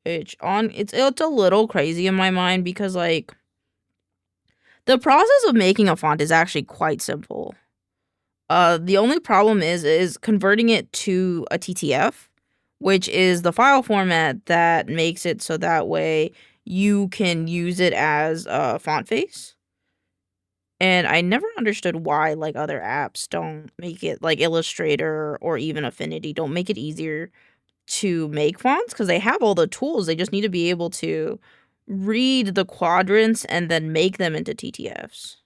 Which it's a little crazy in my mind because like the process of making a font is actually quite simple. The only problem is converting it to a TTF, which is the file format that makes it so that way you can use it as a font face. And I never understood why like other apps don't make it, like Illustrator or even Affinity don't make it easier to make fonts because they have all the tools. They just need to be able to read the quadrants and then make them into TTFs.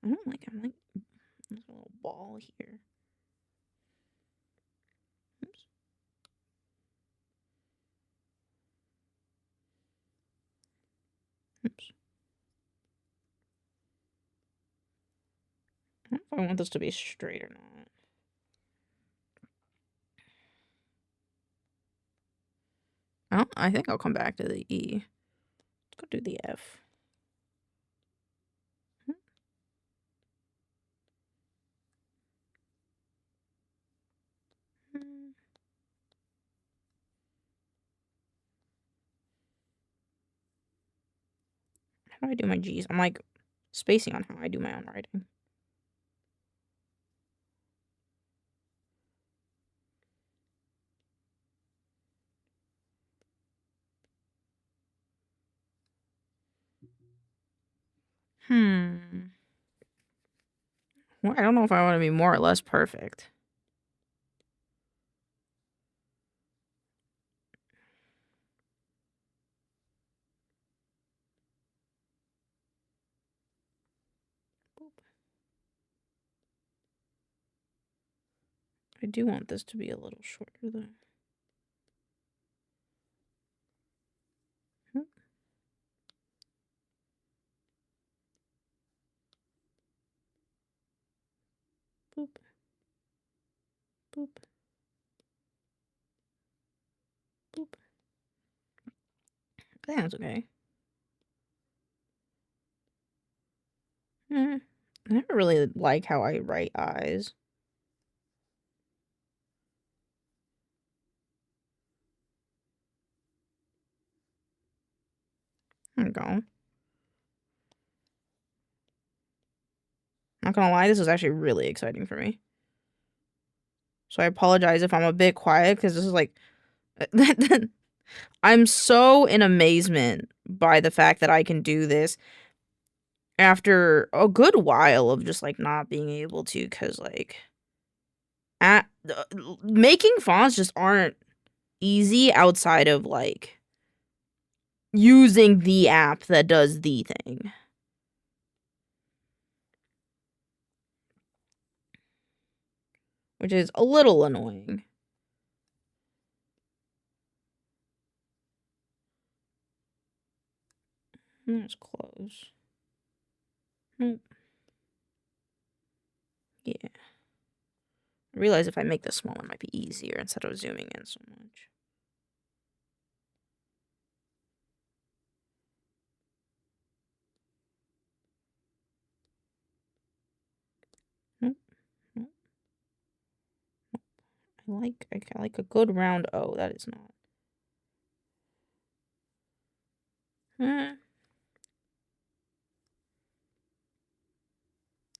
I'm like there's a little ball here. Oops. Oops. I don't know if I want this to be straight or not. I think I'll come back to the E. Let's go do the F. How do I do my G's? I'm like spacing on how I do my own writing. Well, I don't know if I want to be more or less perfect. I do want this to be a little shorter, though. Boop. Boop. Boop. I think that's okay. I never really like how I write eyes. There we go. Not gonna lie, this is actually really exciting for me. So I apologize if I'm a bit quiet, because this is like... I'm so in amazement by the fact that I can do this after a good while of just, like, not being able to, because, like... making fonts just aren't easy outside of, like, using the app that does the thing. Which is a little annoying. That's close. Nope. Yeah. I realize if I make this smaller, it might be easier instead of zooming in so much. Nope. Nope. I like a good round O. That is not.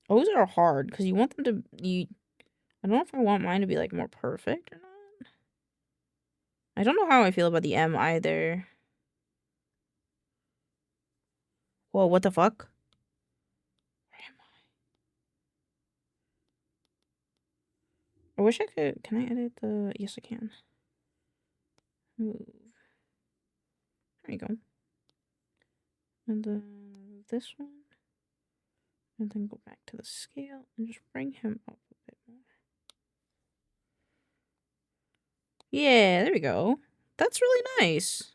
O's are hard because you want them to. I don't know if I want mine to be like more perfect or not. I don't know how I feel about the M either. Whoa, what the fuck? Where am I? I wish I could. Can I edit the? Yes, I can. Move. There you go. And then this one. And then go back to the scale and just bring him up a bit more. Yeah, there we go. That's really nice.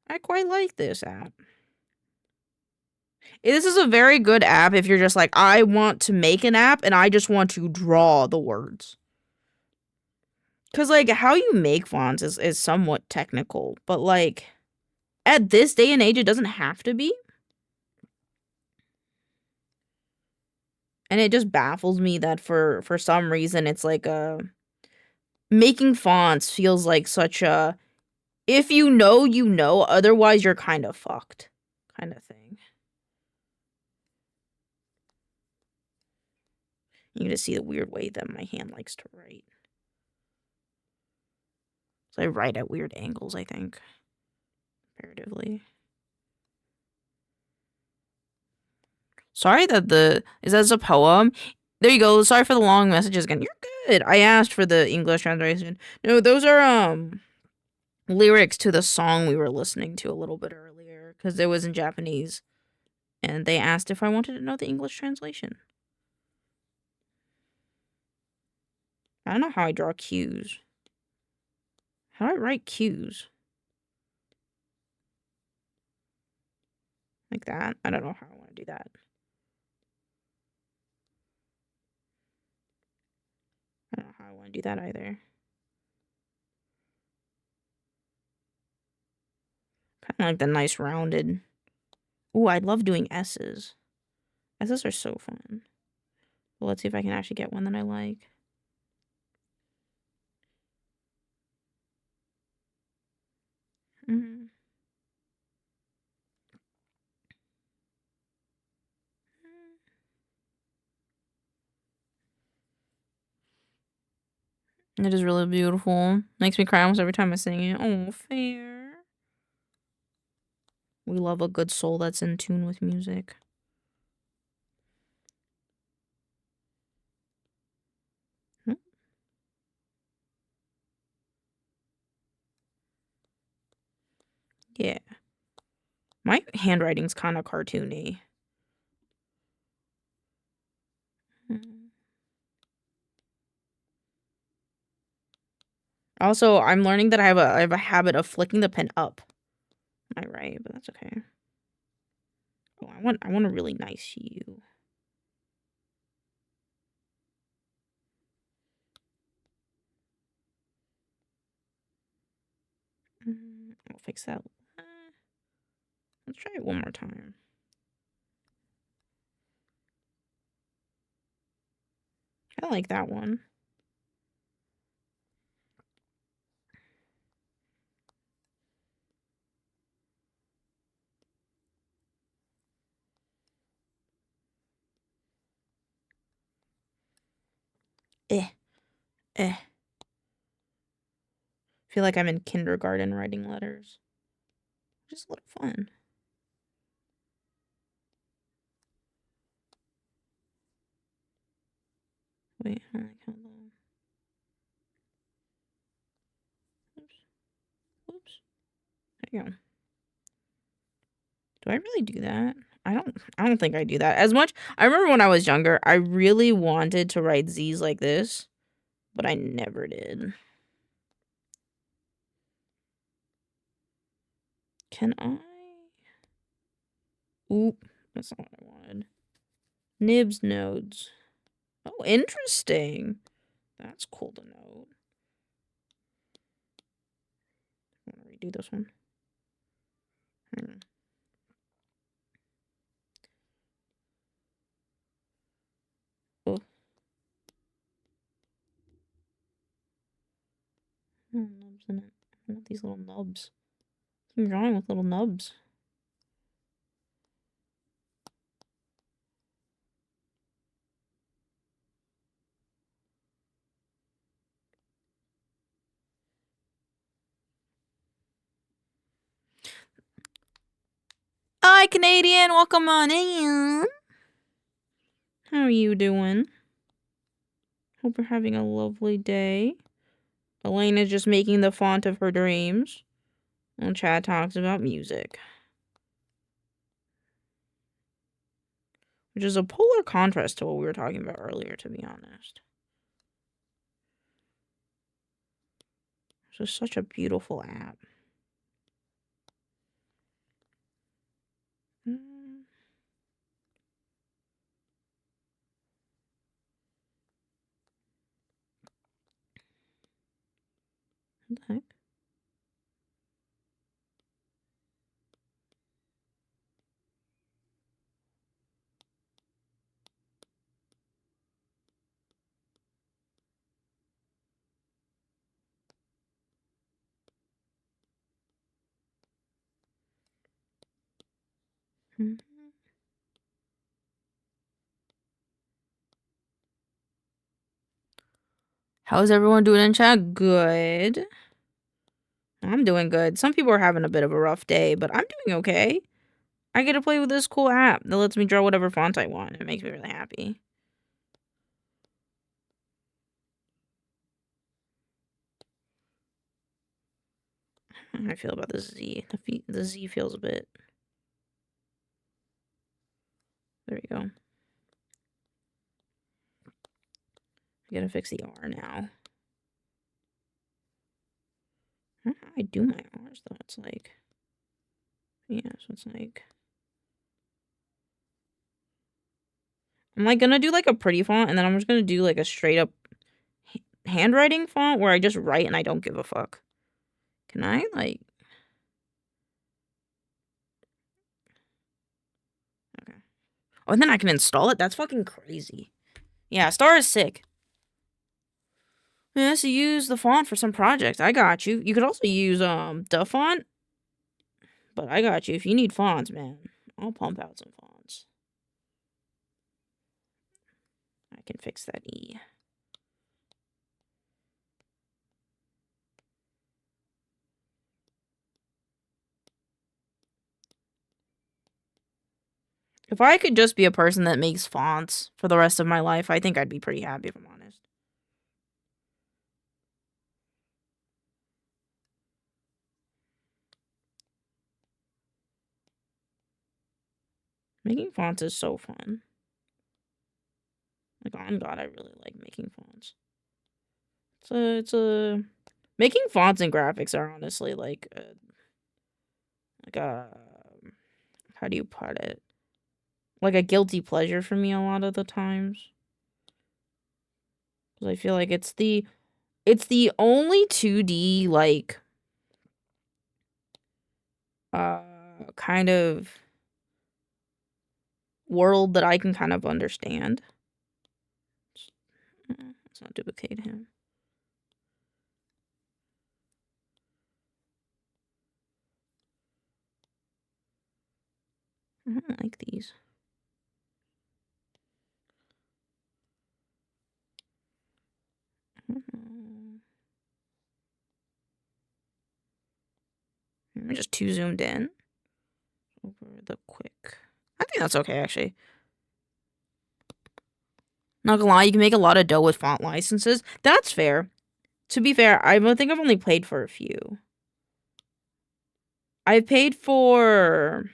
I quite like this app. This is a very good app if you're just like, I want to make an app and I just want to draw the words. Because, like, how you make fonts is somewhat technical. But, like, at this day and age, it doesn't have to be. And it just baffles me that for some reason, it's like making fonts feels like such a... If you know, you know. Otherwise, you're kind of fucked. Kind of thing. You can just see the weird way that my hand likes to write. So I write at weird angles, I think. Comparatively. Sorry that is that a poem? There you go. Sorry for the long messages again. You're good. I asked for the English translation. No, those are lyrics to the song we were listening to a little bit earlier because it was in Japanese, and they asked if I wanted to know the English translation. I don't know how I draw Q's. How do I write Q's? Like that? I don't know how I want to do that. I don't know how I want to do that either. Kind of like the nice rounded. Ooh, I love doing S's. S's are so fun. Well, let's see if I can actually get one that I like. It is really beautiful. Makes me cry almost every time I sing it. Oh, fair. We love a good soul that's in tune with music. Yeah. My handwriting's kind of cartoony. Also, I'm learning that I have a habit of flicking the pen up. Am I right? But that's okay. Oh, I want a really nice hue. I'll fix that. Let's try it one more time. I like that one. I feel like I'm in kindergarten writing letters. Just a little fun. Wait, I like how low. Oops. Whoops. There you go. Do I really do that? I don't think I do that as much. I remember when I was younger, I really wanted to write Z's like this, but I never did. Can I? Oop, that's not what I wanted. Nibs nodes. Oh, interesting. That's cool to note. I want to redo this one. Oh. Nubs in it. I want these little nubs. I'm drawing with little nubs. Hi, Canadian. Welcome on in. How are you doing? Hope you're having a lovely day. Elena's just making the font of her dreams. And Chad talks about music. Which is a polar contrast to what we were talking about earlier, to be honest. This is such a beautiful app. What the heck? How's everyone doing in chat? Good. I'm doing good. Some people are having a bit of a rough day, but I'm doing okay. I get to play with this cool app that lets me draw whatever font I want. It makes me really happy. How do I feel about the Z? The Z feels a bit... There we go. I gotta fix the R now. I don't know how I do my R's though. It's like... Yeah, so it's like... I'm like gonna do like a pretty font, and then I'm just gonna do like a straight up handwriting font where I just write and I don't give a fuck. Can I like... Okay. Oh, and then I can install it? That's fucking crazy. Yeah, Star is sick. Yeah, so use the font for some project. I got you. You could also use the font. But I got you. If you need fonts, man, I'll pump out some fonts. I can fix that E. If I could just be a person that makes fonts for the rest of my life, I think I'd be pretty happy, if I'm honest. Making fonts is so fun. Like, on God, I really like making fonts. Making fonts and graphics are honestly like how do you put it? Like a guilty pleasure for me a lot of the times. Because I feel like it's the only 2D like kind of world that I can kind of understand. Let's not duplicate him. I don't like these. I'm just too zoomed in over the quick. I think that's okay, actually. Not gonna lie, you can make a lot of dough with font licenses. That's fair. To be fair, I think I've only paid for a few. I paid for, I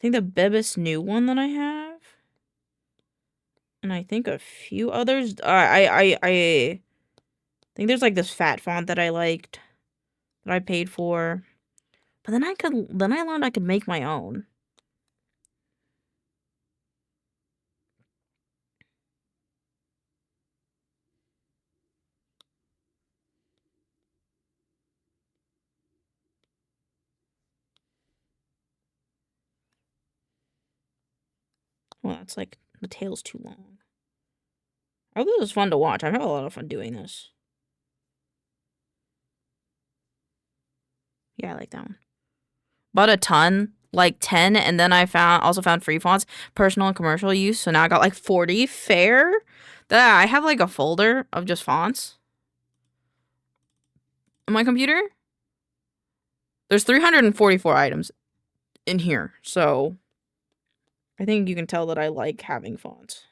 think, the Bebis new one that I have, and I think a few others. I think there's like this fat font that I liked that I paid for, but then I learned I could make my own. Well, it's like the tail's too long. I hope this is fun to watch. I've had a lot of fun doing this. Yeah, I like that one. Bought a ton, like 10, and then I also found free fonts, personal and commercial use. So now I got like 40. Fair. That I have like a folder of just fonts on my computer. There's 344 items in here, so I think you can tell that I like having fonts.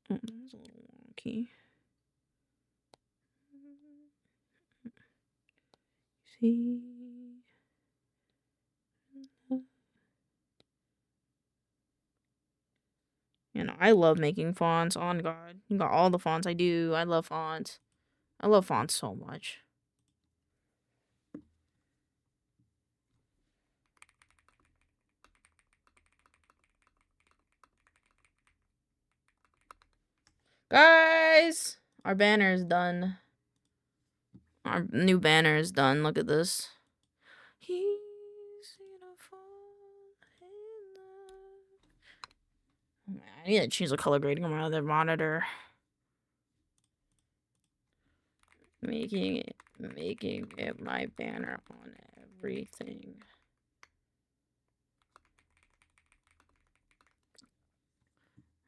Oh, that was a little wonky. See. You know, I love making fonts. On God, you got all the fonts I do. I love fonts. I love fonts so much. Guys, our banner is done. Our new banner is done. Look at this. He's I need to change the color grading on my other monitor. Making it my banner on everything.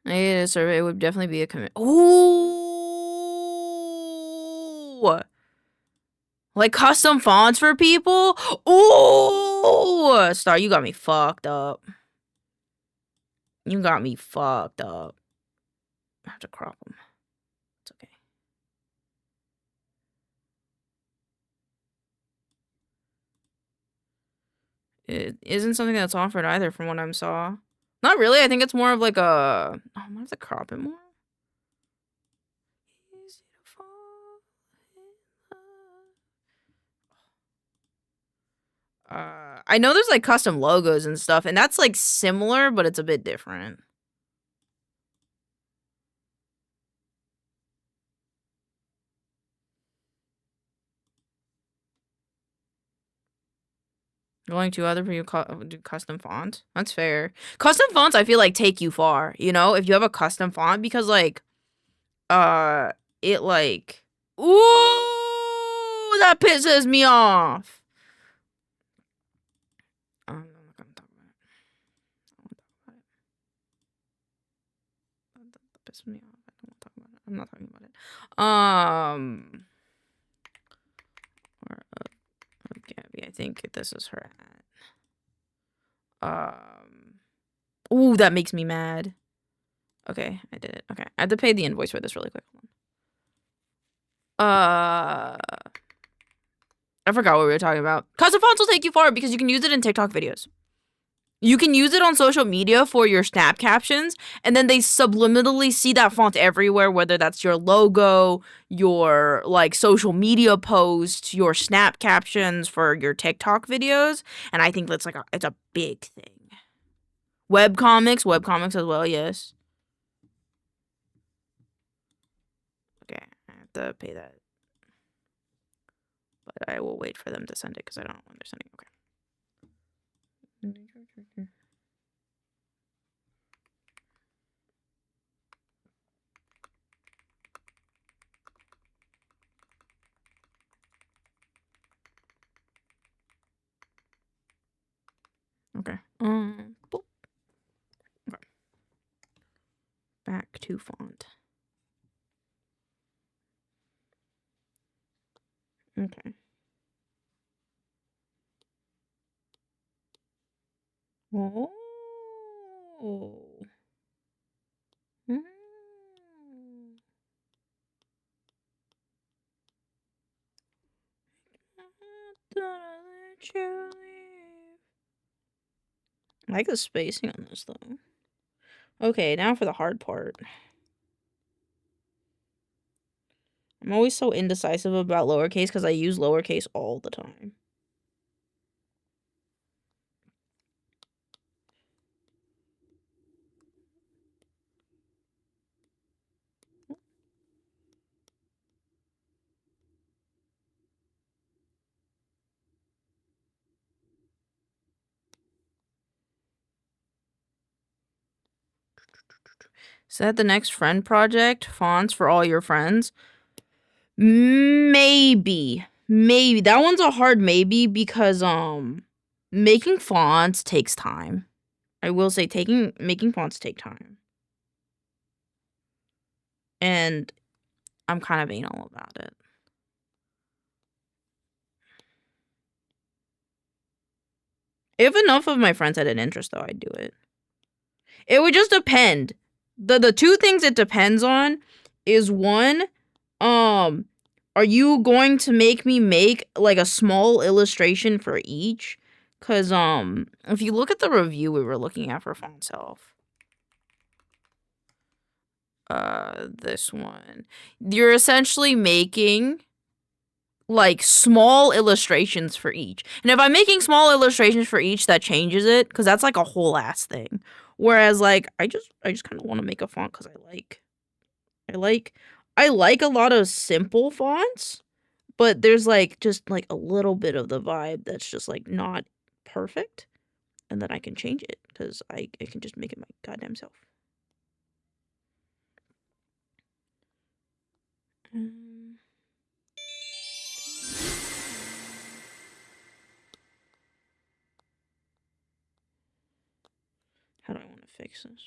A survey would definitely be a commit. Ooh! Like custom fonts for people? Ooh! Star, you got me fucked up. You got me fucked up. I have to crop them. It's okay. It isn't something that's offered either from what I saw. Not really. I think it's more of like a... Oh, I might have to crop it more. Easy to fall in love. I know there's like custom logos and stuff, and that's like similar, but it's a bit different. Going to other people do custom fonts. That's fair. Custom fonts, I feel like take you far. You know, if you have a custom font, because like, it like, ooh, that pisses me off. I'm not gonna talk about it. I won't talk about it. That pisses me off. I don't want to talk about it. I'm not talking about it. Or Gabby, I think this is her at. Ooh, that makes me mad. Okay, I did it. Okay, I have to pay the invoice for this really quick. I forgot what we were talking about. Custom fonts will take you far because you can use it in TikTok videos. You can use it on social media for your snap captions, and then they subliminally see that font everywhere, whether that's your logo, your like social media posts, your snap captions for your TikTok videos, and I think that's like it's a big thing. Webcomics as well, yes. Okay, I have to pay that. But I will wait for them to send it because I don't know when they're sending. Okay. Okay. Boop. Okay. Back to font. Okay. Oh. Mm. I like the spacing on this though. Okay, now for the hard part. I'm always so indecisive about lowercase because I use lowercase all the time. Is that the next friend project? Fonts for all your friends? Maybe. Maybe. That one's a hard maybe because making fonts takes time. I will say making fonts take time. And I'm kind of anal about it. If enough of my friends had an interest though, I'd do it. It would just depend. The two things it depends on is one, are you going to make me make like a small illustration for each? Cause if you look at the review we were looking at for font self, this one, you're essentially making like small illustrations for each. And if I'm making small illustrations for each, that changes it because that's like a whole ass thing. Whereas like I just kind of want to make a font because I like a lot of simple fonts, but there's like just like a little bit of the vibe that's just like not perfect, and then I can change it because I can just make it my goddamn self. How do I want to fix this?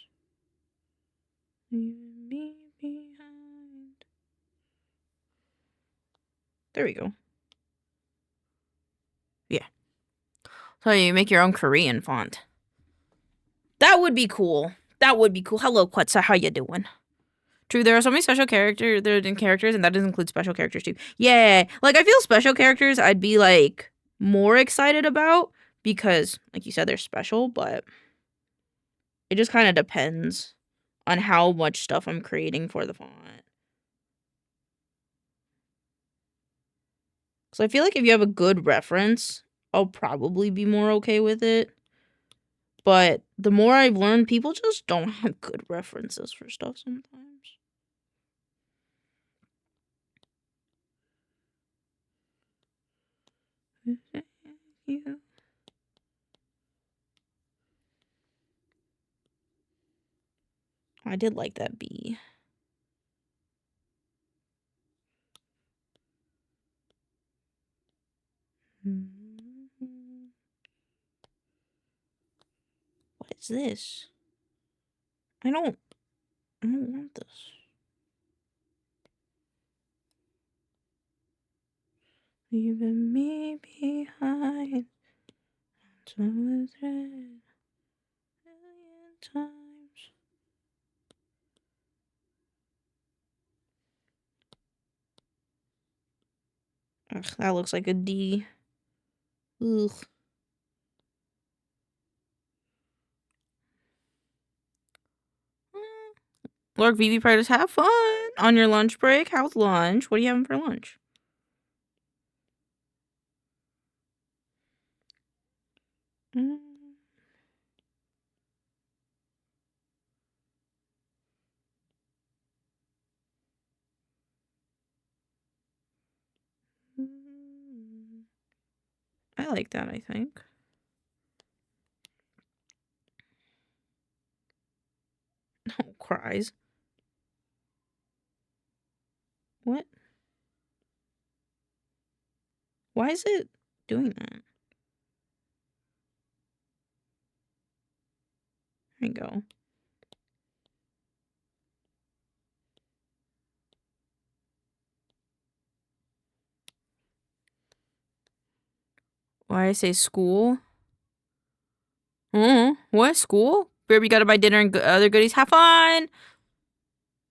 Leave me behind. There we go. Yeah. So you make your own Korean font. That would be cool. That would be cool. Hello, Kwetsa. How you doing? True, there are so many special characters, and that does include special characters too. Yeah, like I feel special characters I'd be like more excited about because, like you said, they're special, but it just kind of depends on how much stuff I'm creating for the font. So I feel like if you have a good reference, I'll probably be more okay with it. But the more I've learned, people just don't have good references for stuff sometimes. Yeah. I did like that bee. What is this? I don't want this. Leaving me behind to a thread a million times. Ugh, that looks like a D. Ugh. Lord VV Predators, have fun on your lunch break. How's lunch? What are you having for lunch? Mm. I like that, I think. Oh, cries. What? Why is it doing that? There you go. Why I say school? What? School? Baby gotta buy dinner and other goodies. Have fun!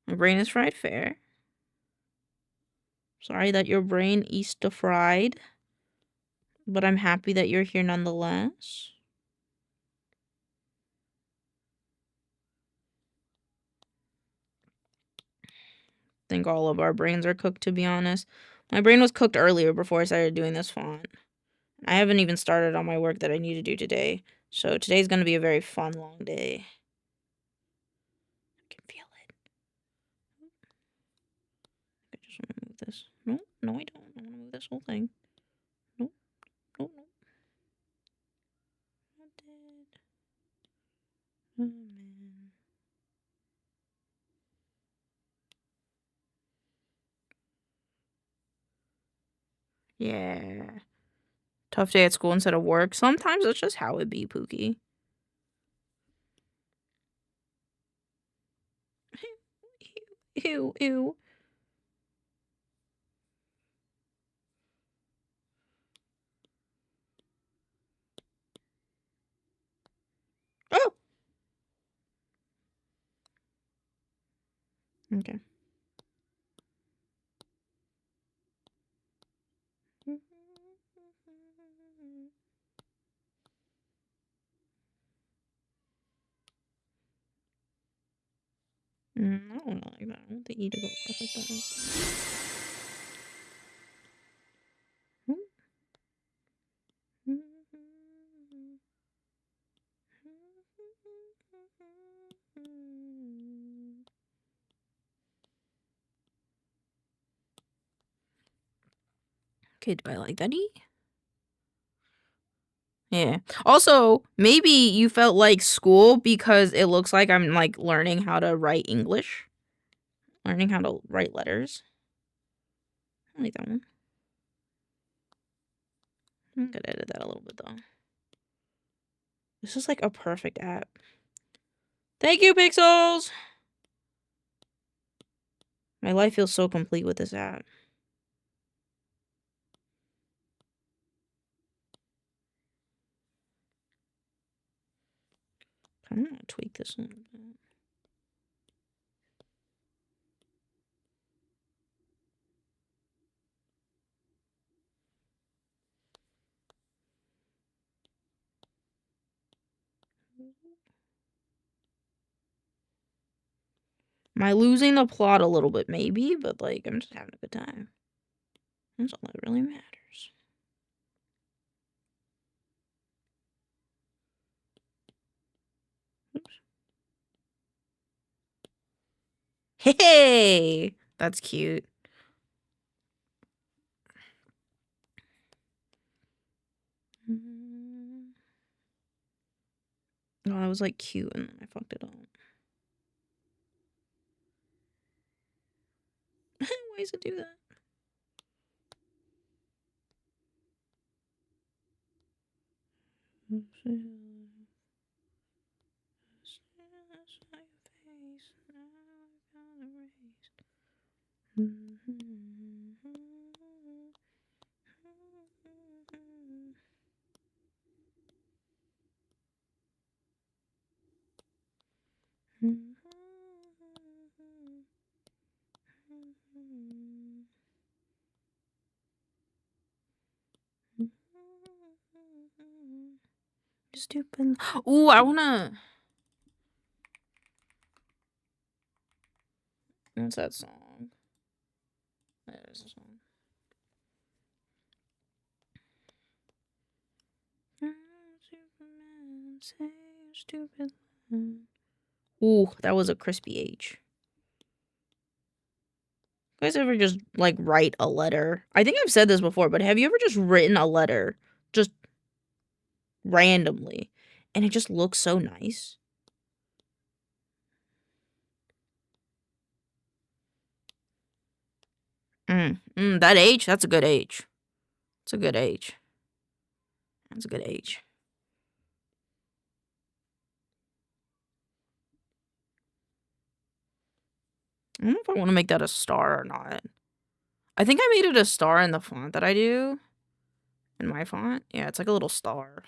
My brain is fried fair. Sorry that your brain is fried. But I'm happy that you're here nonetheless. I think all of our brains are cooked, to be honest. My brain was cooked earlier before I started doing this font. I haven't even started on my work that I need to do today. So today's going to be a very fun, long day. I can feel it. I just want to move this. No, no, I don't. I want to move this whole thing. Nope. Nope, nope. I did. Oh, man. Yeah. Tough day at school instead of work. Sometimes that's just how it be, Pookie. Ew, ew. Oh! Okay. I don't know like that. I want the E to go across like that. Okay, do I like that E? Yeah. Also, maybe you felt like school because it looks like I'm like learning how to write English. Learning how to write letters. I like that one. I'm gonna edit that a little bit though. This is like a perfect app. Thank you, Pixels! My life feels so complete with this app. I'm gonna tweak this a little bit. Am I losing the plot a little bit? Maybe, but like, I'm just having a good time. That's all that really matters. Oops. Hey! That's cute. Oh, that was like cute and then I fucked it up. Why does it do that? Stupid. Ooh, I wanna. What's that song? There's a song. Superman, say stupid. Ooh, that was a crispy H. You guys ever just like write a letter? I think I've said this before, but have you ever just written a letter just randomly and it just looks so nice? That H, that's a good H. It's a good H. That's a good H. I don't know if I want to make that a star or not. I think I made it a star in the font that I do. In my font. Yeah, it's like a little star.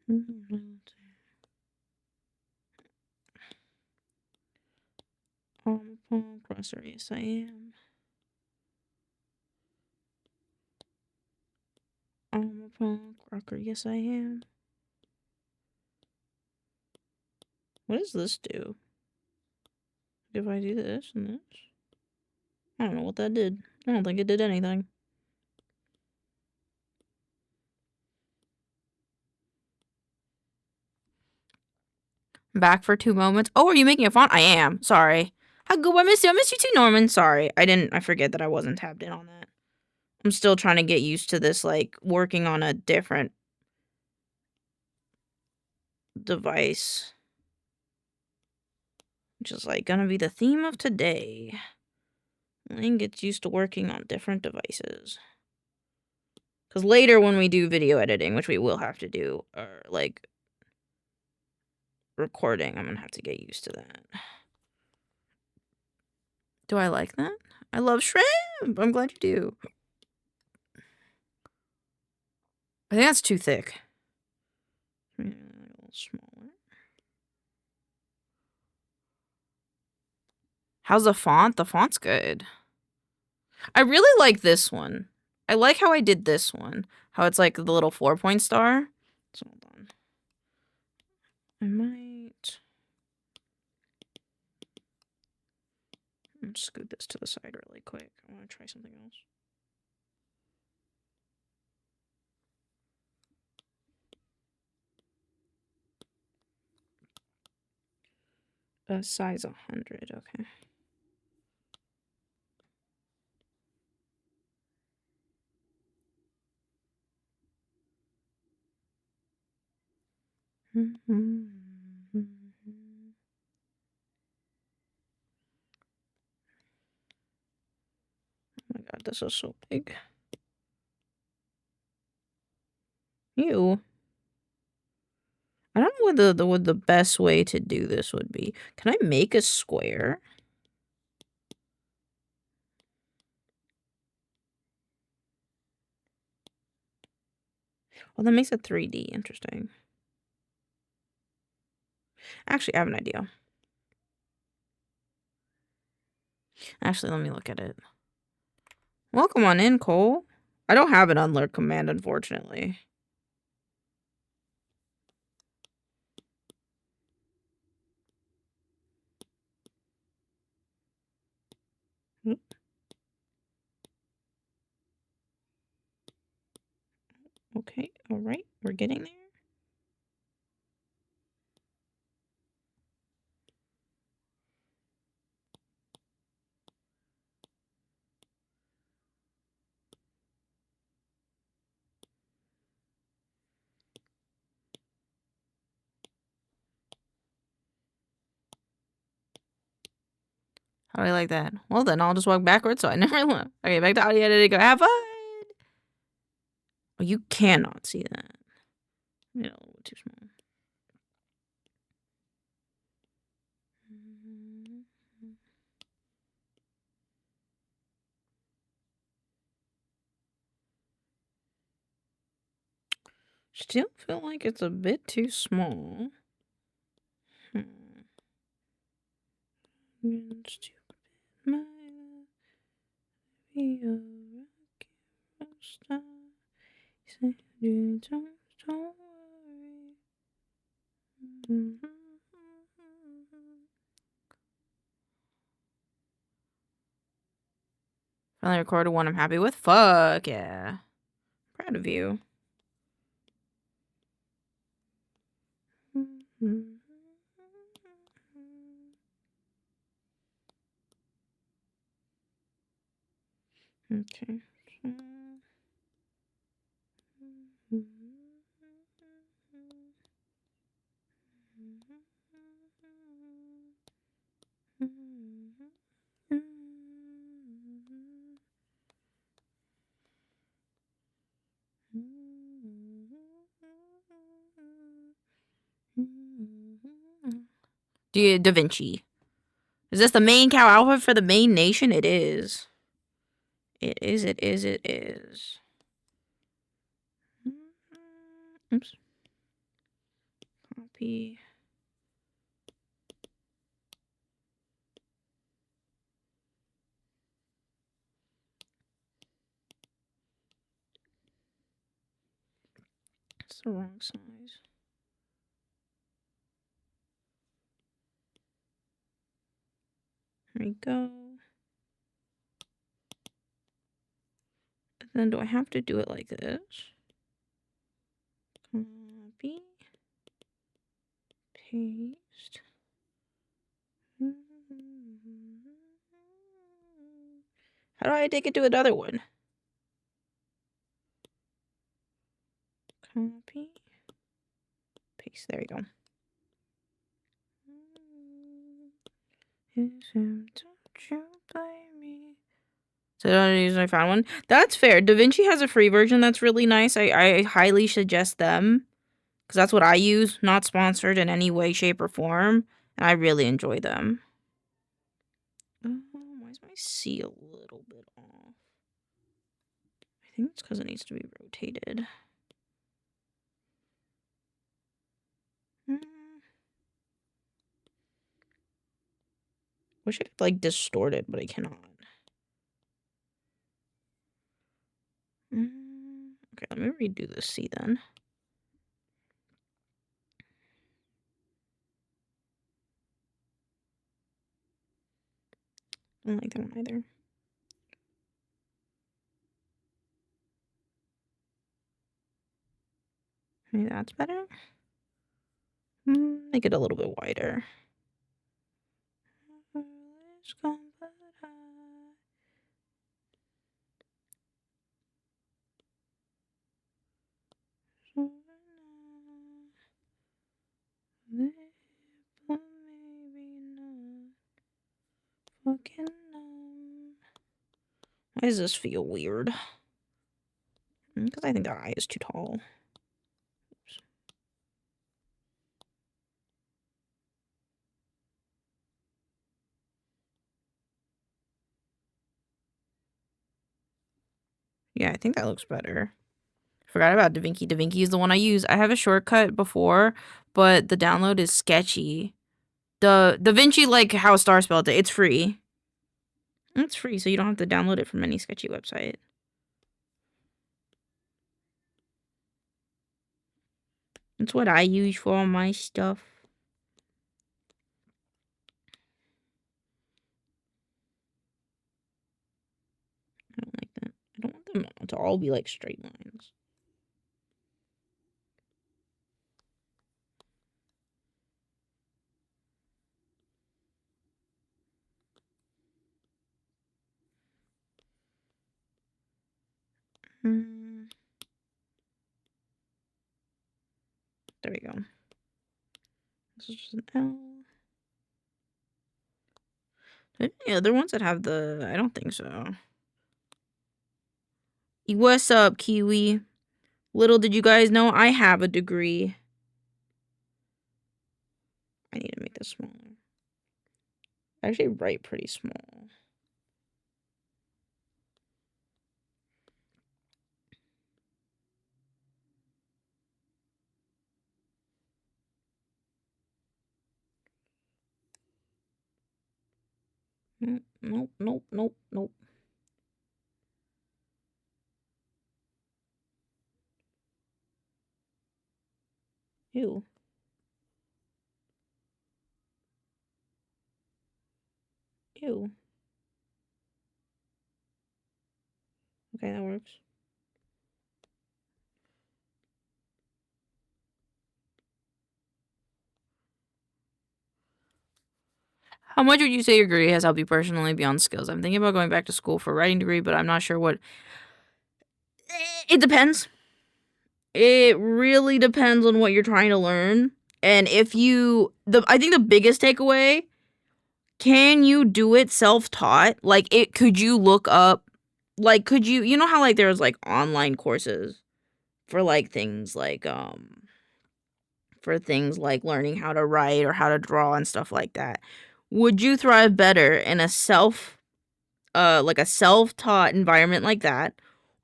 I'm a punk rocker, yes I am. I'm a punk rocker, yes I am. What does this do? If I do this and this? I don't know what that did. I don't think it did anything. Back for 2 moments. Oh, are you making a font? I am. Sorry. How good? I miss you. I miss you too, Norman. Sorry. I forget that I wasn't tabbed in on that. I'm still trying to get used to this, like, working on a different device. Which is, like, gonna be the theme of today. Lane gets used to working on different devices. Because later when we do video editing, which we will have to do, or, like, recording, I'm gonna have to get used to that. Do I like that? I love shrimp! I'm glad you do. I think that's too thick. A little smaller. How's the font? The font's good. I really like this one. I like how I did this one. How it's like the little 4-point star. So hold on. I might scoot this to the side really quick. I want to try something else. Size 100, okay. Oh my god, this is so big. Ew. I don't know what the best way to do this would be. Can I make a square? Well, that makes it 3D. Interesting. Actually, I have an idea. Actually, let me look at it. Welcome on in, Cole. I don't have an unlurk command, unfortunately. Okay, all right, we're getting there. How do I like that? Well, then I'll just walk backwards so I never look. Okay, back to audio editing. Go have fun. Oh, you cannot see that. Made it a little too small. Still feel like it's a bit too small. Finally recorded one I'm happy with. Fuck yeah. Proud of you. Okay. Da Vinci. Is this the maincoow outfit for the main nation? It is. It is, it is, it is. Oops. Copy. It's the wrong size. There we go. And then do I have to do it like this? Copy. Paste. How do I take it to another one? Copy. Paste. There we go. So I don't use I found one. That's fair. DaVinci has a free version that's really nice. I highly suggest them. Because that's what I use. Not sponsored in any way, shape, or form. And I really enjoy them. Why is my C a little bit off? I think it's because it needs to be rotated. Wish I could, like, distort it, but I cannot. Okay, let me redo this C then. I don't like that one either. Maybe that's better. Make it a little bit wider. Why does this feel weird? Because I think the eye is too tall. Oops. Yeah, I think that looks better. Forgot about DaVinci. DaVinci is the one I use. I have a shortcut before, but the download is sketchy. The DaVinci, like how Star spelled it, it's free. It's free, so you don't have to download it from any sketchy website. It's what I use for all my stuff. I don't like that. I don't want them to all be like straight lines. There we go. This is just an L. Any other ones that have the... I don't think so. What's up, Kiwi? Little did you guys know, I have a degree. I need to make this smaller. I actually write pretty small. Nope, nope, nope, nope. Ew. Ew. Okay, that works. How much would you say your degree has helped you personally beyond skills? I'm thinking about going back to school for a writing degree, but I'm not sure what. It depends. It really depends on what you're trying to learn. And if you, I think the biggest takeaway, can you do it self-taught? Like, could you look up, like, could you, you know how, like, there's, like, online courses for, like, things like learning how to write or how to draw and stuff like that. Would you thrive better in a self-taught environment like that?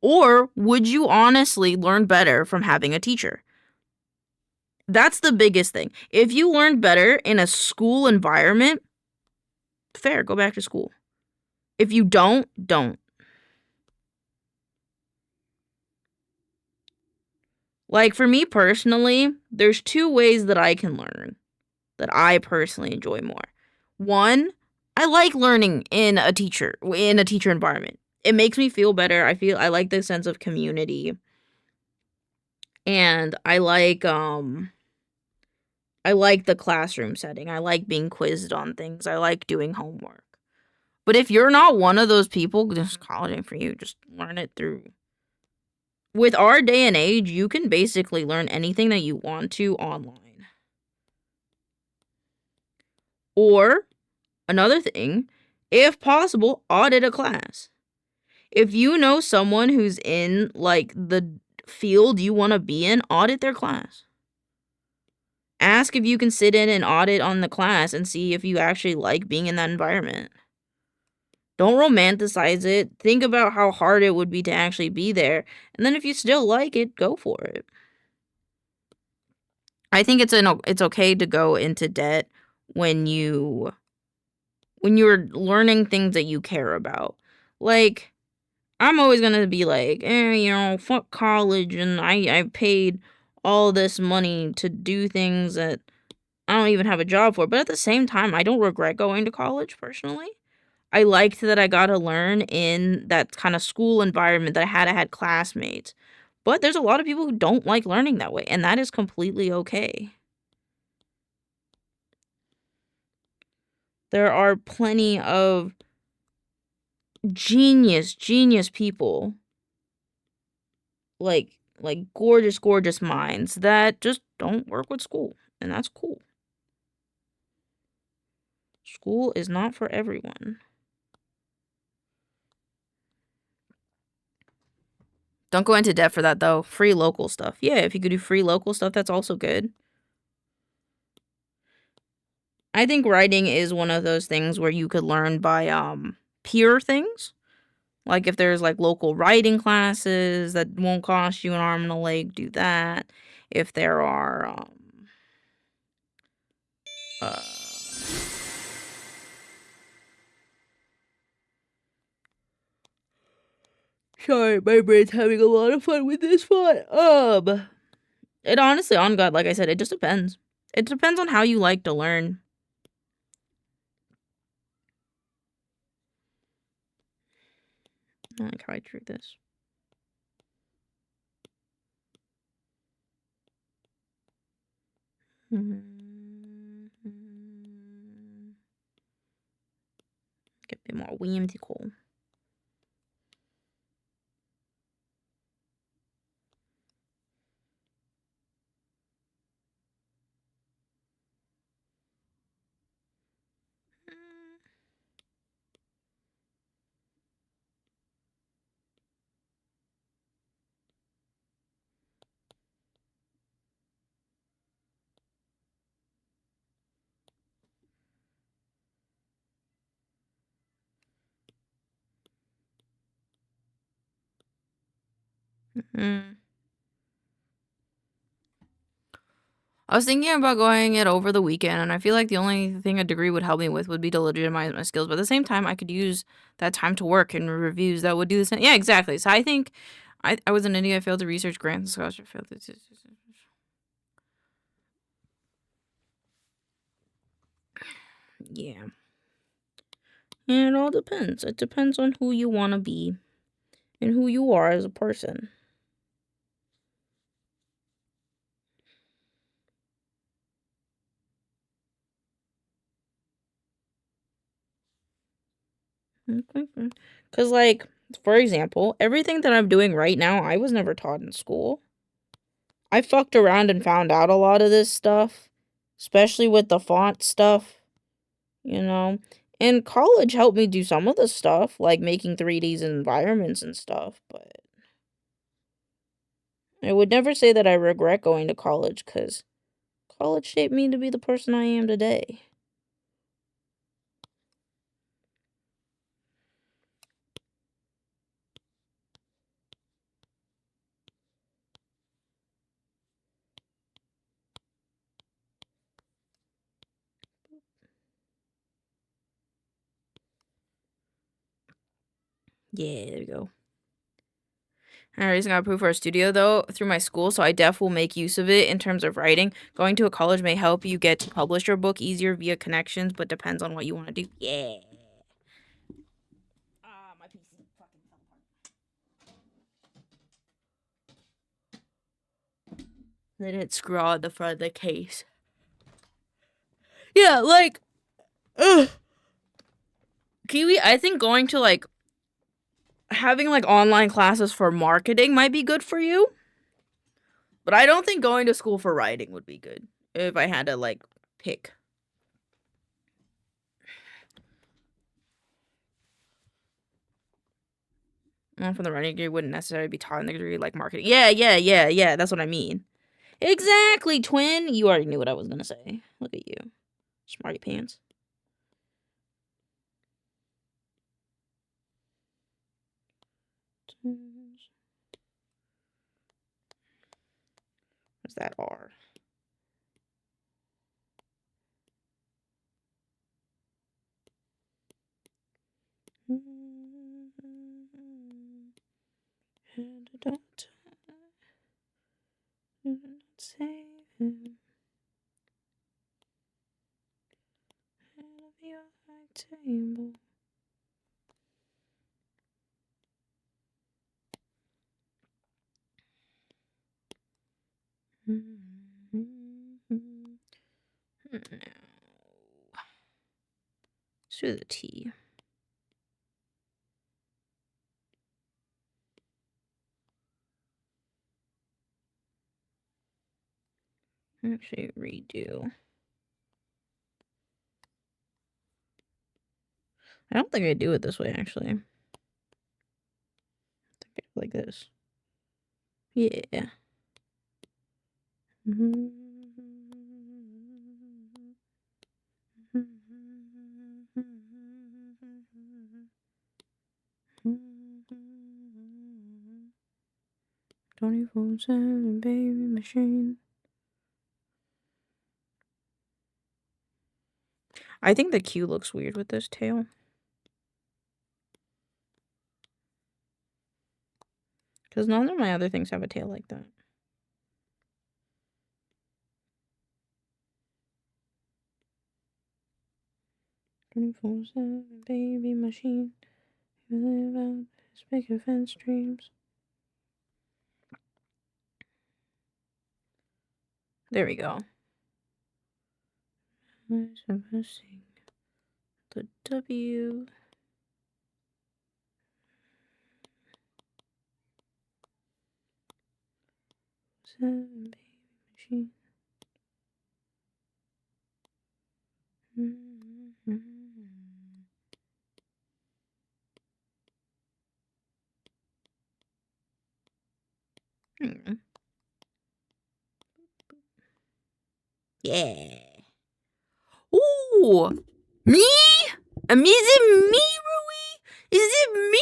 Or would you honestly learn better from having a teacher? That's the biggest thing. If you learn better in a school environment, fair, go back to school. If you don't. Like, for me personally, there's two ways that I can learn that I personally enjoy more. One, I like learning in a teacher environment. It makes me feel better. I like the sense of community. And I like the classroom setting. I like being quizzed on things. I like doing homework. But if you're not one of those people, just college ain't for you. Just learn it through. With our day and age, you can basically learn anything that you want to online. Or, another thing, if possible, audit a class. If you know someone who's in, like, the field you want to be in, audit their class. Ask if you can sit in and audit on the class and see if you actually like being in that environment. Don't romanticize it. Think about how hard it would be to actually be there. And then if you still like it, go for it. I think it's okay to go into debt when you're learning things that you care about. Like, I'm always gonna be like, fuck college, and I paid all this money to do things that I don't even have a job for. But at the same time, I don't regret going to college personally. I liked that I got to learn in that kind of school environment that I had classmates. But there's a lot of people who don't like learning that way, and that is completely okay. There are plenty of genius people, like gorgeous minds that just don't work with school, and that's cool. School is not for everyone. Don't go into debt for that, though. Free local stuff. Yeah, if you could do free local stuff, that's also good. I think writing is one of those things where you could learn by peer things. Like, if there's, like, local writing classes that won't cost you an arm and a leg, do that. If there are sorry, my brain's having a lot of fun with this one. It honestly, on God, like I said, it just depends. It depends on how you like to learn. I like how I drew this. Get a bit more whimsical. I was thinking about going it over the weekend, and I feel like the only thing a degree would help me with would be to legitimize my skills. But at the same time, I could use that time to work and reviews that would do the same. Yeah, exactly. So I think I was in India. I failed to research grants and scholarship. Failed to. Yeah. And it all depends. It depends on who you want to be and who you are as a person. Because, like, for example, everything that I'm doing right now, I was never taught in school. I fucked around and found out a lot of this stuff, especially with the font stuff, you know. And college helped me do some of the stuff, like making 3Ds and environments and stuff, but I would never say that I regret going to college, because college shaped me to be the person I am today. Yeah, there we go. And I recently got approved for a studio, though, through my school, so I def will make use of it in terms of writing. Going to a college may help you get to publish your book easier via connections, but depends on what you want to do. Yeah. My PC fucking fell apart. They didn't screw out the front of the case. Yeah, like, ugh. Kiwi, I think going to, like, having, like, online classes for marketing might be good for you. But I don't think going to school for writing would be good if I had to, like, pick. From the writing degree wouldn't necessarily be taught in the degree like marketing. Yeah. That's what I mean. Exactly, twin. You already knew what I was gonna say. Look at you, smarty pants. What's that R? Table. Let's do the T. Actually, redo. I don't think I do it this way, actually. I think I do like this. Yeah. "24/7 baby machine." I think the Q looks weird with this tail. Because none of my other things have a tail like that. "24/7 baby machine. You live out his picket fence dreams." There we go. The W. Seven baby machine. Yeah. Ooh, me? Is it me, Rui? Is it me?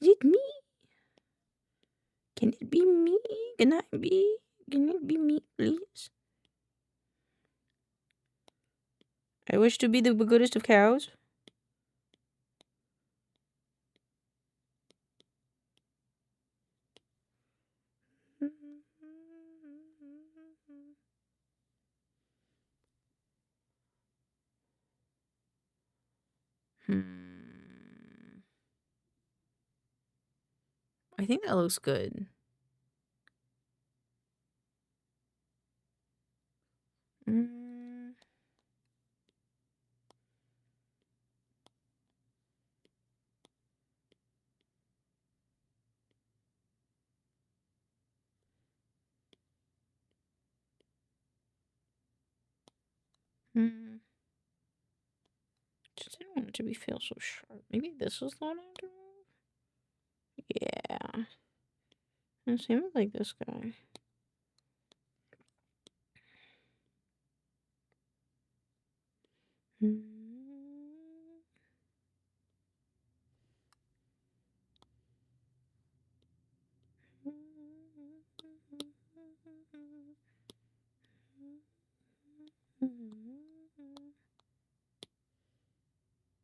Is it me? Can Can it be me? Can it be me, please? I wish to be the goodest of cows. I think that looks good. Just didn't want it to feel so sharp. Maybe this is the one I have to remove? Yeah. And same with like this guy.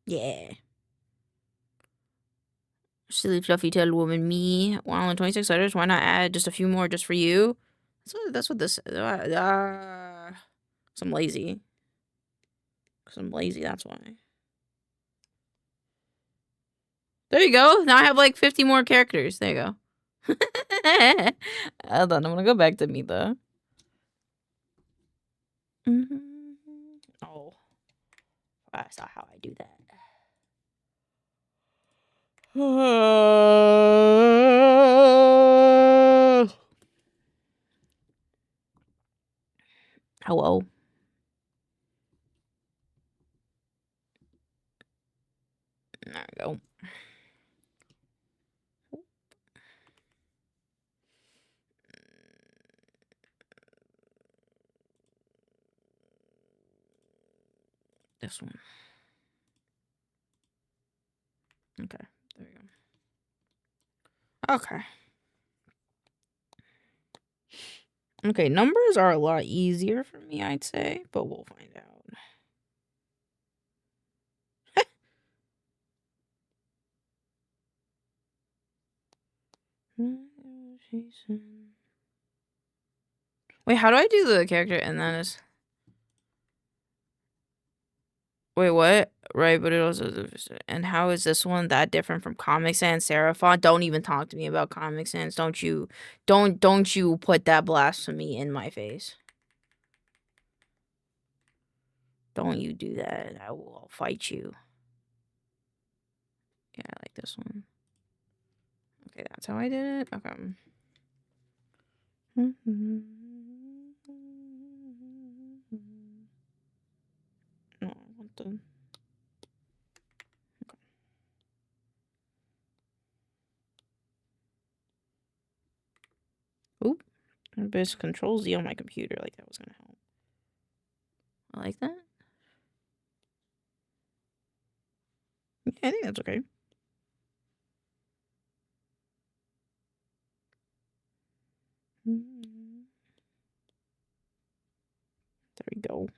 Yeah. Silly fluffy tailed woman, me. Wow, only 26 letters. Why not add just a few more just for you? That's what this. 'Cause I'm lazy. 'Cause I'm lazy. That's why. There you go. Now I have like 50 more characters. There you go. Hold on, I'm gonna go back to me though. Oh, that's not how I do that. Hello. There we go. This one. Okay, there we go. Okay. Okay, numbers are a lot easier for me, I'd say, but we'll find out. Wait, how do I do the character and then it's... Wait, what? Right, but it also... And how is this one that different from Comic Sans Seraphon? Don't even talk to me about Comic Sans. Don't you put that blasphemy in my face. Don't you do that. I'll fight you. Yeah, I like this one. Okay, that's how I did it. Okay. No, I want the... Okay. Oop. There's Control Z on my computer. Like, that was gonna help. I like that. Yeah, I think that's okay. There we go.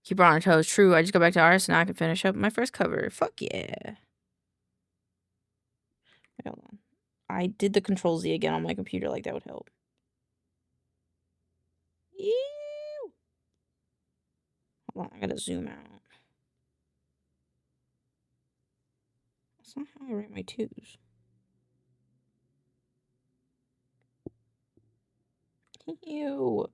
Keep on our toes. True. I just go back to artists and now I can finish up my first cover. Fuck yeah. Hold on. I did the Control Z again on my computer. Like, that would help. Ew. Hold on. I gotta zoom out. That's not how I write my twos. Ew.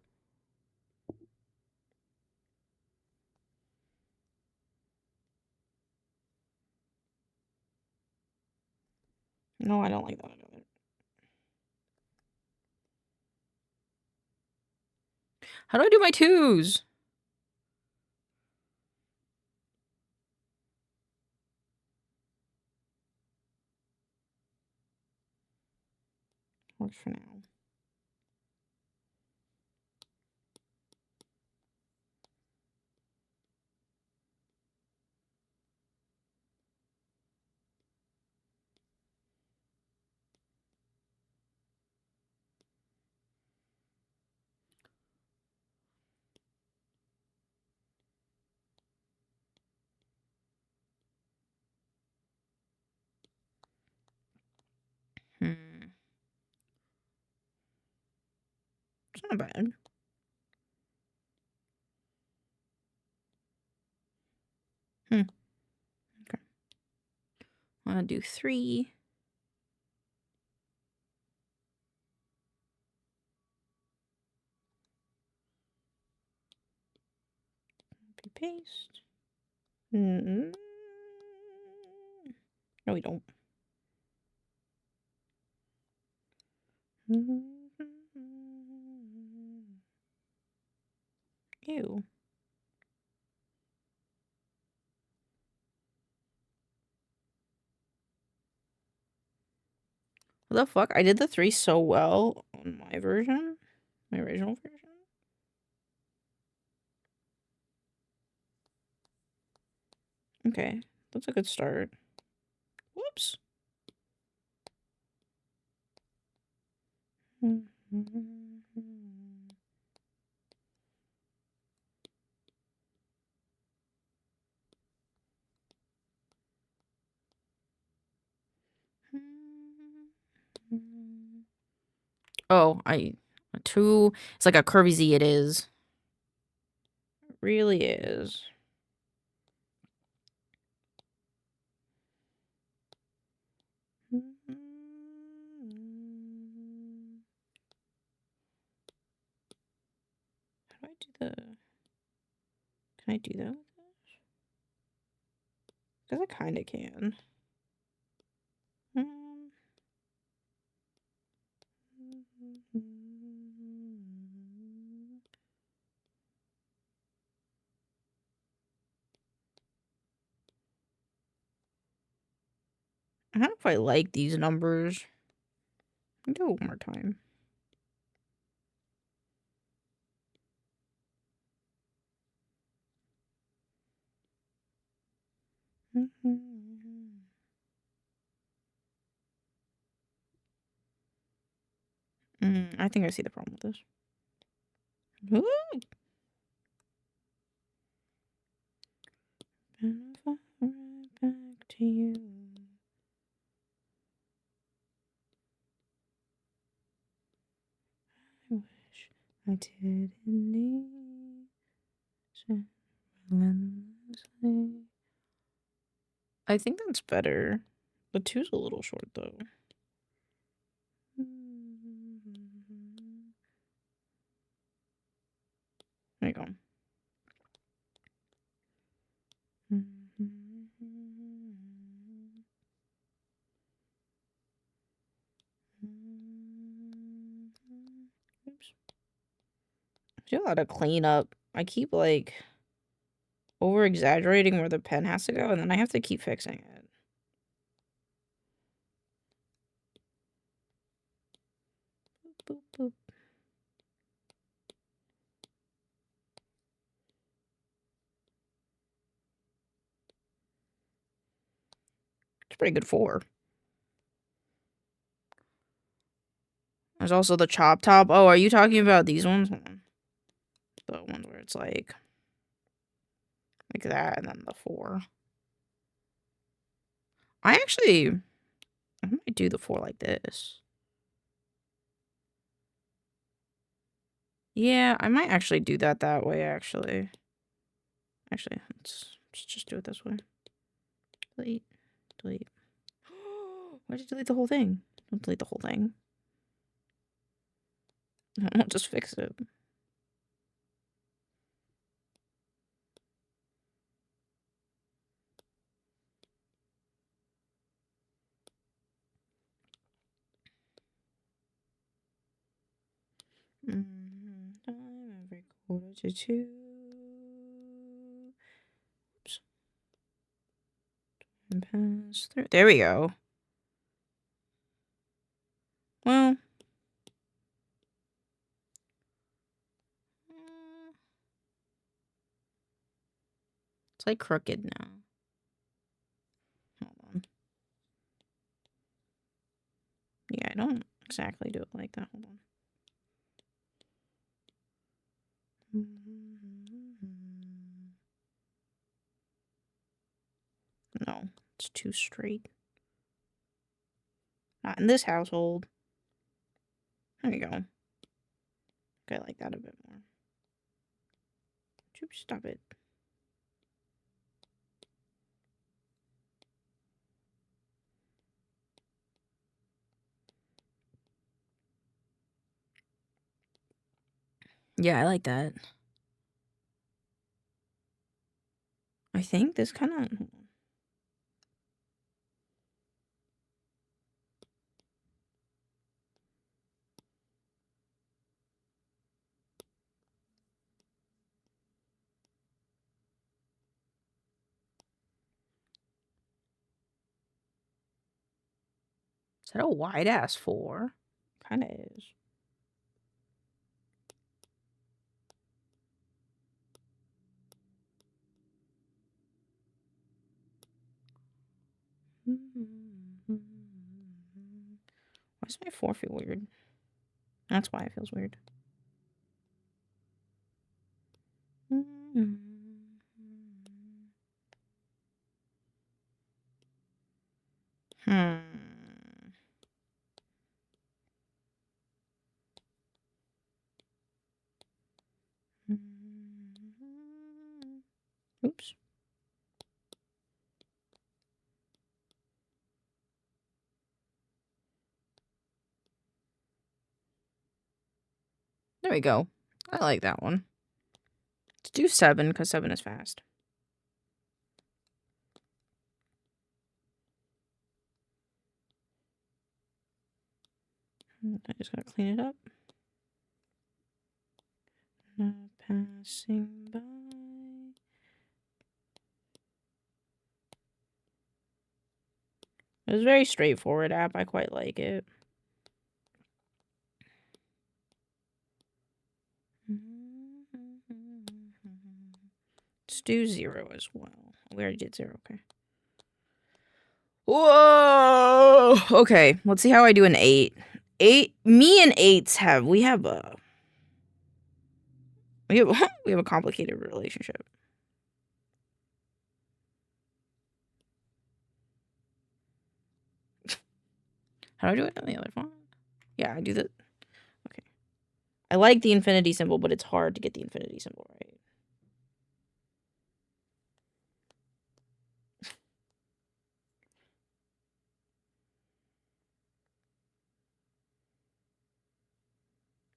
No, I don't like that. How do I do my twos? Works for now. It's not bad. Okay. I'm gonna do 3. Copy paste. No, we don't. Ew. What the fuck? I did the 3 so well on my version. My original version. Okay. That's a good start. Whoops. Oh, a 2. It's like a curvy Z. It is. It really is. How do I do the? Can I do that with this? Because I kind of can. I don't know if I like these numbers. I'll do it one more time. I think I see the problem with this. Ooh. And if I went back to you. I wish I didn't need so relentlessly. I think that's better. The 2's a little short though. There you go. Oops. I do a lot of cleanup. I keep like over exaggerating where the pen has to go, and then I have to keep fixing it. Boop, boop. It's a pretty good 4. There's also the chop top. Oh, are you talking about these ones? Hold on. The ones where it's like that, and then the 4. I might do the 4 like this. Yeah, I might actually do that way, actually. Actually, let's just do it this way. Delete. Delete. Why'd you delete the whole thing? Don't delete the whole thing. I'll just fix it. Time every quarter to 2. Oops. And pass through. There we go. Well. It's like crooked now. Hold on. Yeah, I don't exactly do it like that. Hold on. No, it's too straight. Not in this household. There you go. Okay, I like that a bit more. Stop it. Yeah, I like that. I think this kind of... Is that a wide ass 4? Kind of is. Why does my 4 feel weird? That's why it feels weird. Oops. There we go. I like that one. Let's do 7 because 7 is fast. I just gotta clean it up. Not passing by. It's a very straightforward app. I quite like it. Let's do 0 as well. We already did 0. Okay. Whoa! Okay, let's see how I do an 8. 8. Me and 8s have we have a complicated relationship. How do I do it on the other phone? Yeah, I do that. Okay. I like the infinity symbol, but it's hard to get the infinity symbol right.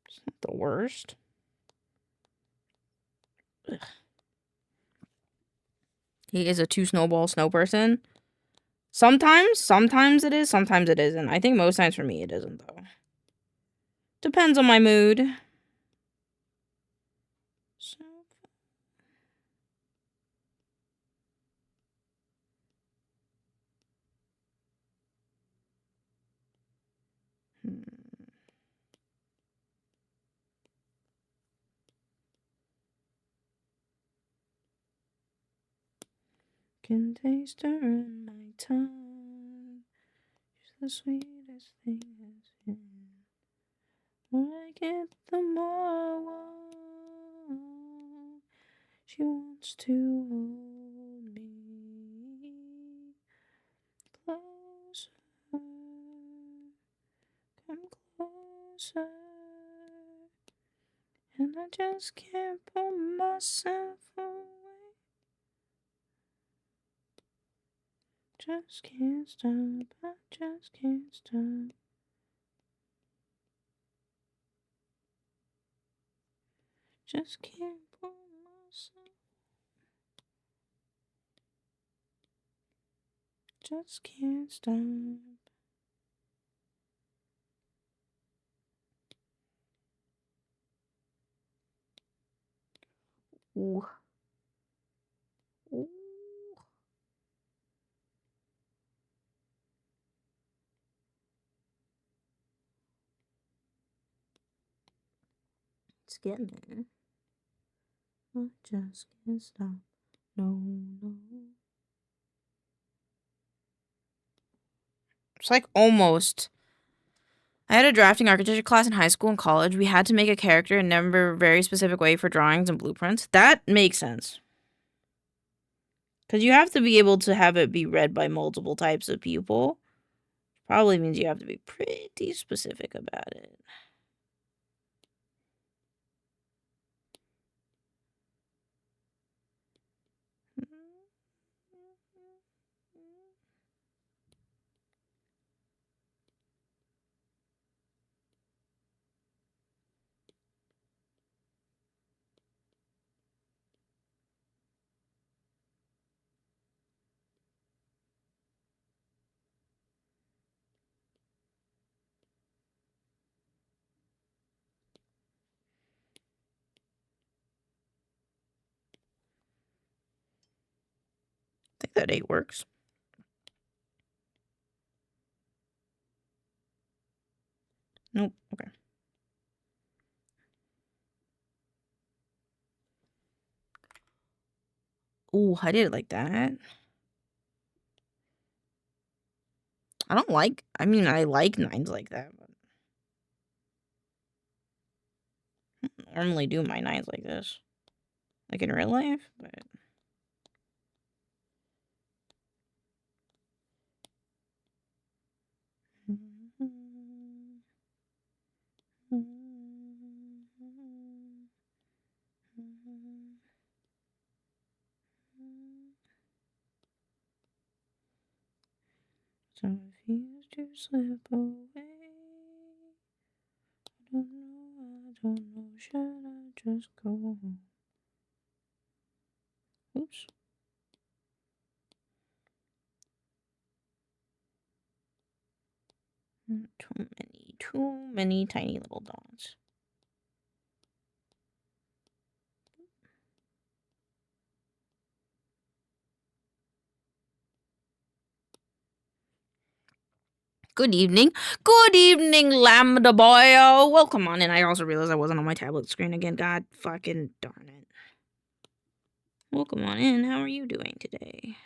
It's not the worst. Ugh. He is a 2 snowball snow person. Sometimes it is, sometimes it isn't. I think most times for me it isn't, though. Depends on my mood. So... Can taste her in my tongue. She's the sweetest thing I've seen. When I get the more I want, she wants to hold me closer. Come closer. And I just can't pull myself away. Just can't stop, I just can't stop. Just can't pull myself. Just can't stop. Ooh. Ooh. It's getting there. I just can't stop. No, no. It's like almost. I had a drafting architecture class in high school and college. We had to make a character in a very specific way for drawings and blueprints. That makes sense. Because you have to be able to have it be read by multiple types of people. Probably means you have to be pretty specific about it. I think that 8 works. Nope. Okay. Ooh, I did it like that. I don't like, I mean, I like 9s like that, but I don't normally do my 9s like this. Like in real life, but. So refuse to slip away. I don't know, should I just go home? Oops. Too many tiny little dots. Good evening. Good evening, Lambda boy. Oh, welcome on in. I also realized I wasn't on my tablet screen again. God fucking darn it. Welcome on in. How are you doing today?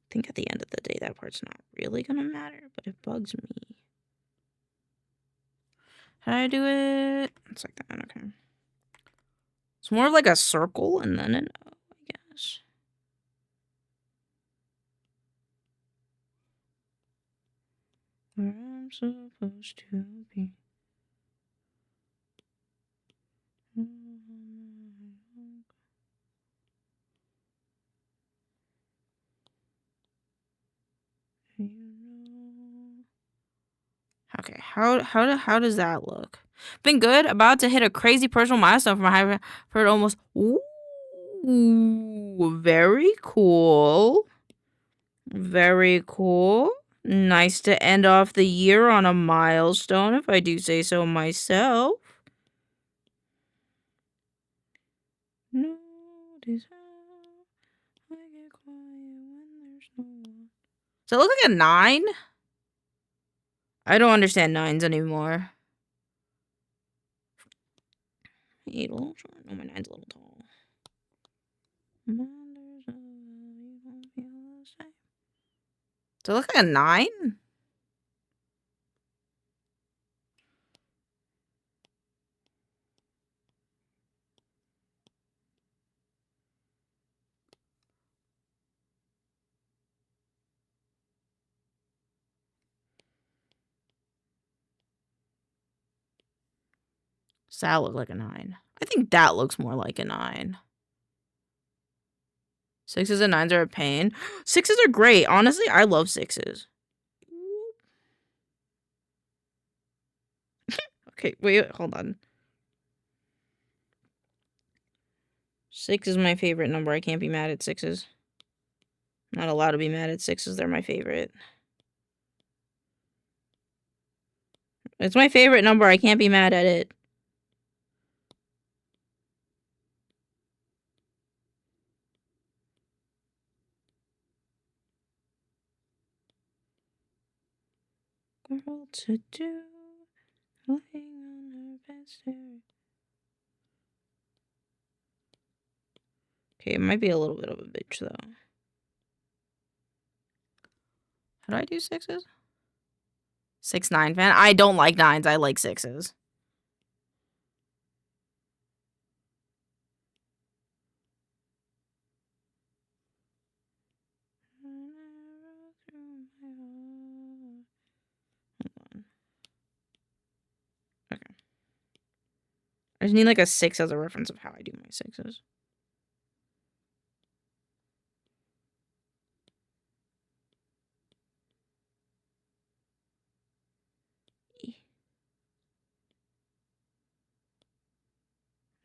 I think at the end of the day, that part's not really gonna matter, but it bugs me. How do I do it? It's like that, okay. It's more of like a circle and then an O, I guess. Where I'm supposed to be. Okay, how does that look? Been good. About to hit a crazy personal milestone for my high heard almost. Ooh, very cool. Very cool. Nice to end off the year on a milestone, if I do say so myself. Notice how I get quiet when there's no one. Does it look like a 9? I don't understand 9s anymore. 8 a little short. No, my 9's a little tall. Does it look like a 9? Does that look like a 9? I think that looks more like a 9. 6s and 9s are a pain. 6s are great. Honestly, I love 6s. Okay, wait, hold on. 6 is my favorite number. I can't be mad at 6s. I'm not allowed to be mad at 6s. They're my favorite. It's my favorite number. I can't be mad at it. Girl to do, laying on her bed staring. Okay, it might be a little bit of a bitch though. How do I do 6s? 6-9 fan. I don't like 9s. I like 6s. Okay. I just need like a 6 as a reference of how I do my 6s.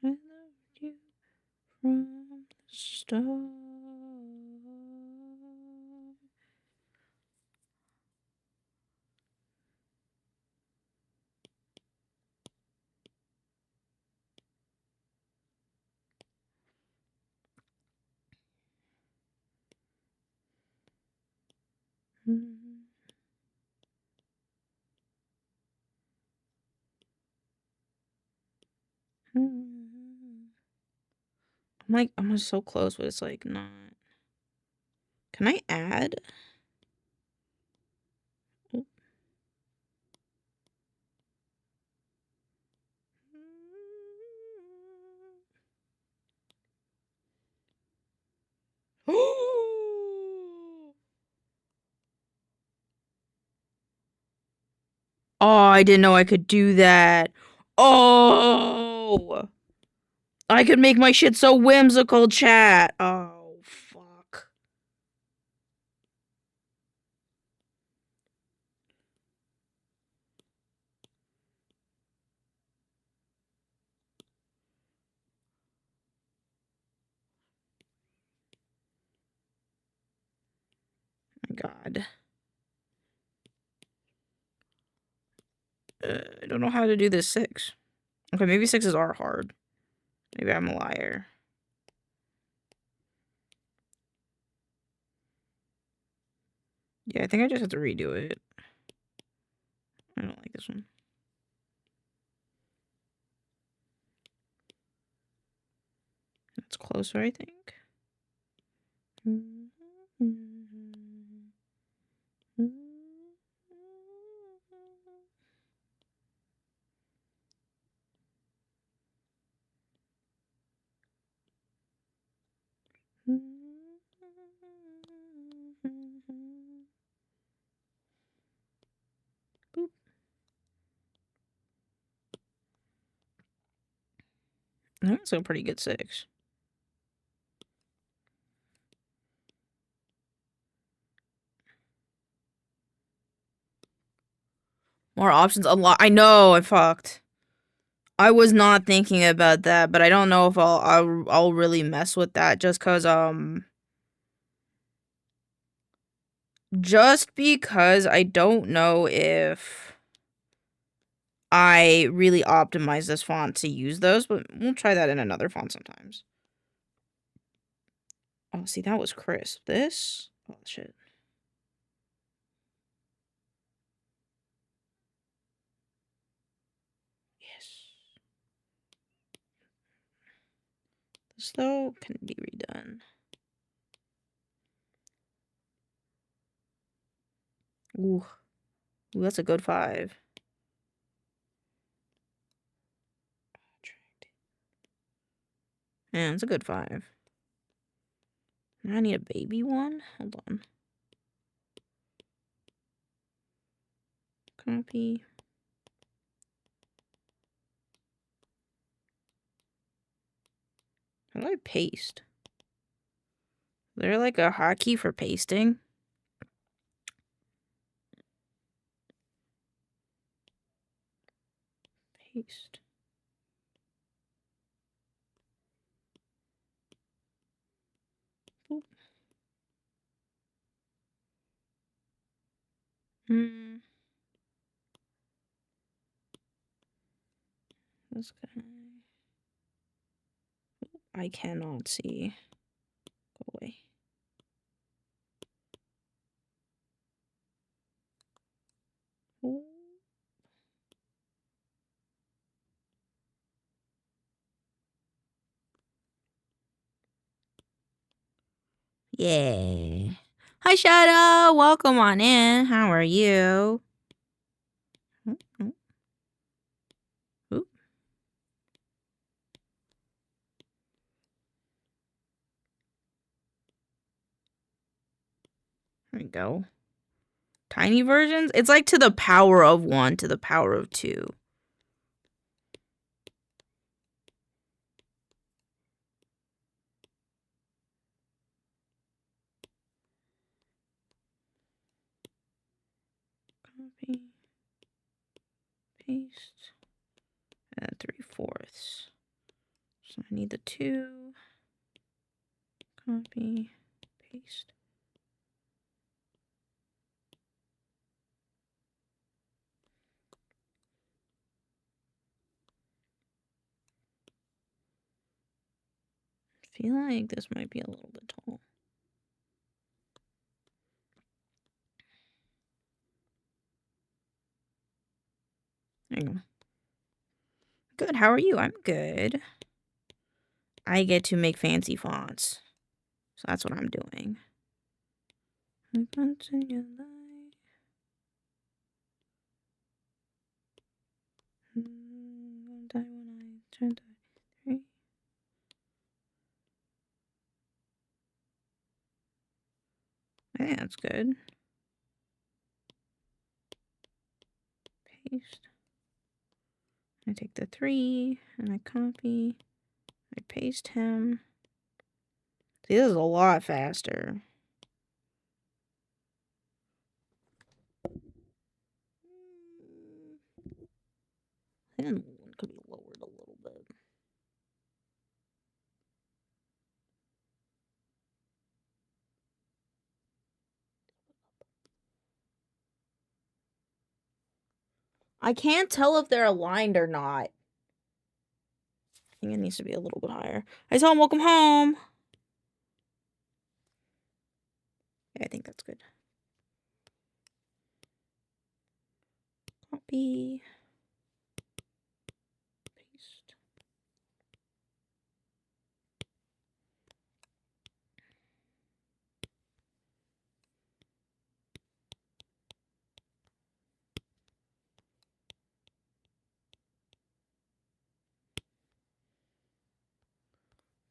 I loved you from the start. I'm so close, but it's like not. Can I add? Oh, I didn't know I could do that. Oh, I could make my shit so whimsical, chat. Oh, fuck. My God. I don't know how to do this 6. Okay, maybe 6s are hard. Maybe I'm a liar. Yeah, I think I just have to redo it. I don't like this one. That's closer, I think. Boop. That's a pretty good 6. More options unlocked. I know I fucked. I was not thinking about that, but I don't know if I'll really mess with that just because I don't know if I really optimize this font to use those, but we'll try that in another font sometimes. Oh, see, that was crisp. This? Oh, shit. Yes. This, though, can be redone. Ooh. Ooh, that's a good 5. Yeah, it's a good 5. Now I need a baby one. Hold on. Copy. How do I paste? Is there like a hotkey for pasting? Paste. Boop. This guy. I cannot see. Go away. Ooh. Yeah. Hi, Shadow. Welcome on in. How are you? There we go. Tiny versions? It's like to the power of 1 to the power of 2. Copy. Paste. And 3/4. So I need the 2. Copy. Paste. I feel like this might be a little bit tall. There you go. Good. How are you? I'm good. I get to make fancy fonts. So that's what I'm doing. I think that's good. Paste. I take the 3 and I copy. I paste him. See, this is a lot faster. I think one could be lowered a little bit. I can't tell if they're aligned or not. I think it needs to be a little bit higher. Hi, Tom. Welcome home. Yeah, I think that's good. Copy. Paste.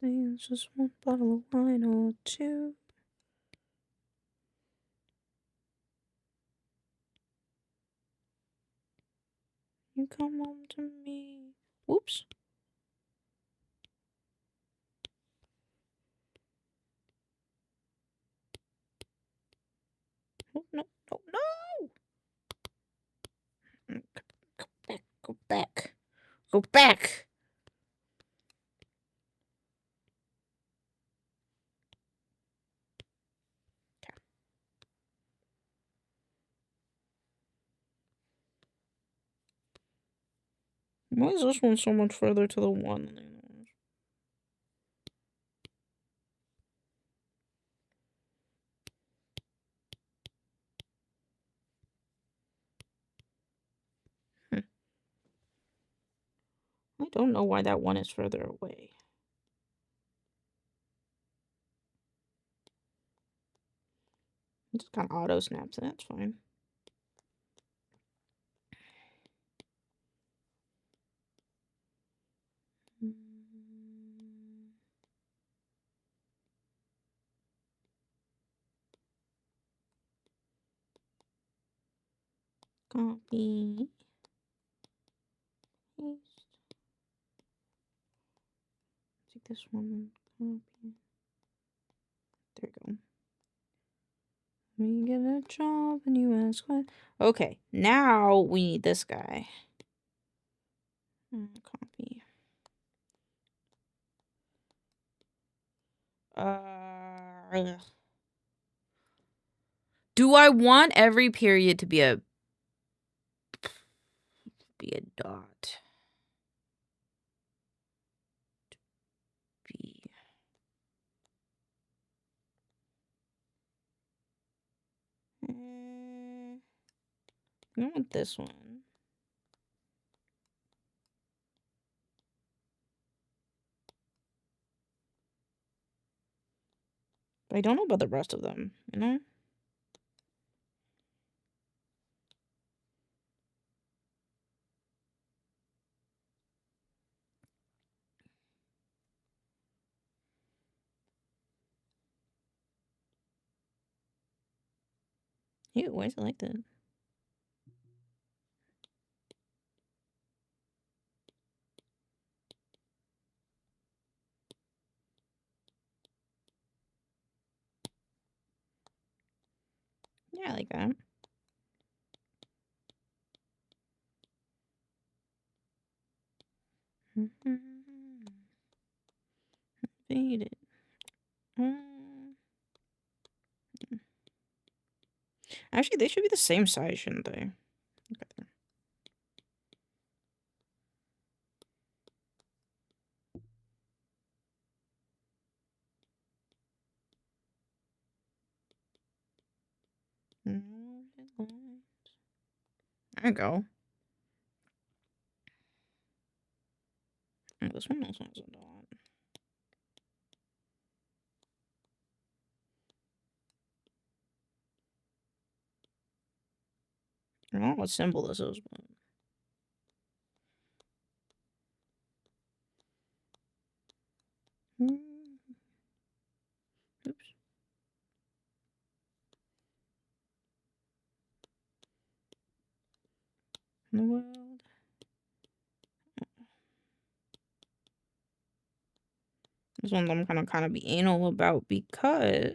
It's just one bottle of wine or 2. You come home to me. Whoops. Oh, no, no, no! Go back, go back. Go back! Why is this one so much further to the 1 than the other ones? I don't know why that one is further away. It just kind of auto snaps, and that's fine. Copy. Paste. Take this one. Copy. There we go. We get a job and you ask what? Okay, now we need this guy. Copy. Do I want every period to be a dot? Be. I want this one. But I don't know about the rest of them, you know? Ew, why is it like that? Yeah, I like that. Fade it. Actually, they should be the same size, shouldn't they? Look at them. There you go. Oh, this one also has a dot. I don't know what symbol this is, but... Oops. In the world. This one I'm gonna kind of be anal about because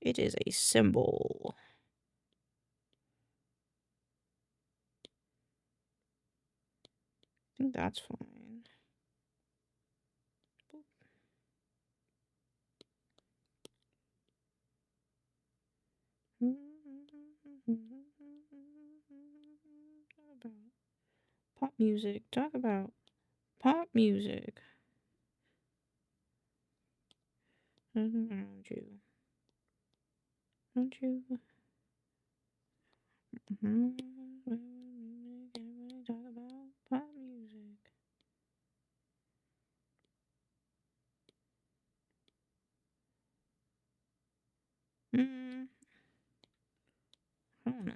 it is a symbol. I think that's fine. Pop music. Talk about pop music. Around you. Don't you? Talk about pop music. I don't know.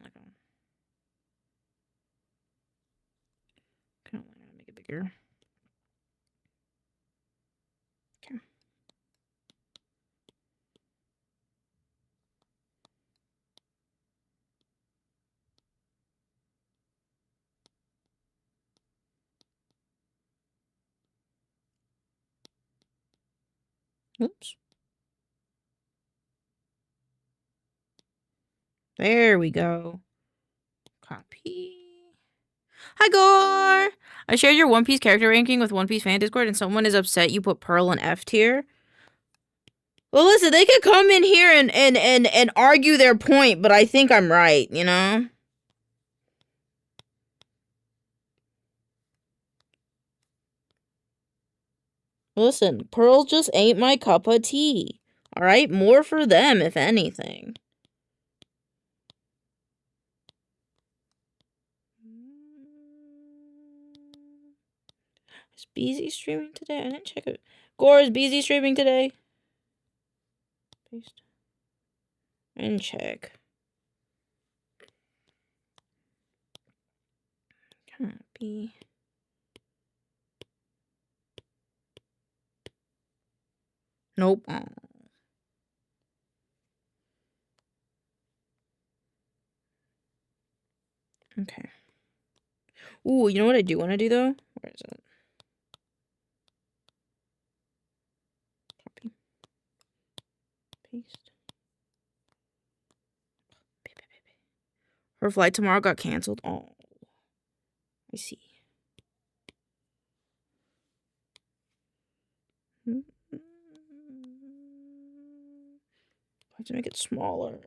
Kind of want to make it bigger. Okay. Oops. There we go. Copy. Hi, Gore! I shared your One Piece character ranking with One Piece fan Discord, and someone is upset you put Pearl in F tier. Well, listen, they could come in here and argue their point, but I think I'm right, you know? Listen, Pearl just ain't my cup of tea. Alright? More for them, if anything. Is BZ streaming today? I didn't check it. Gore, is BZ streaming today? Paste. And check. Copy. Nope. Oh. Okay. Ooh, you know what I do want to do, though? Where is it? Copy. Paste. Her flight tomorrow got canceled. Oh. I see. I have to make it smaller.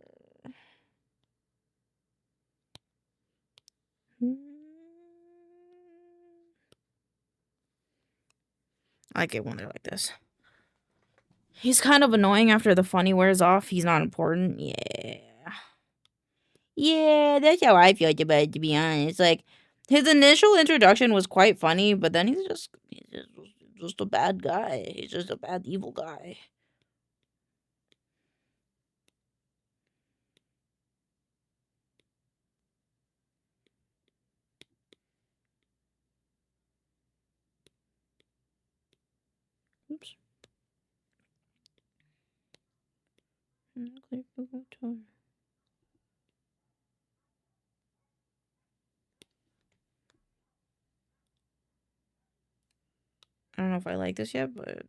I like it when they're like this. He's kind of annoying after the funny wears off. He's not important. Yeah. Yeah, that's how I feel about it, to be honest. Like, his initial introduction was quite funny, but then he's just a bad guy. He's just a bad, evil guy. Oops. if I like this yet, but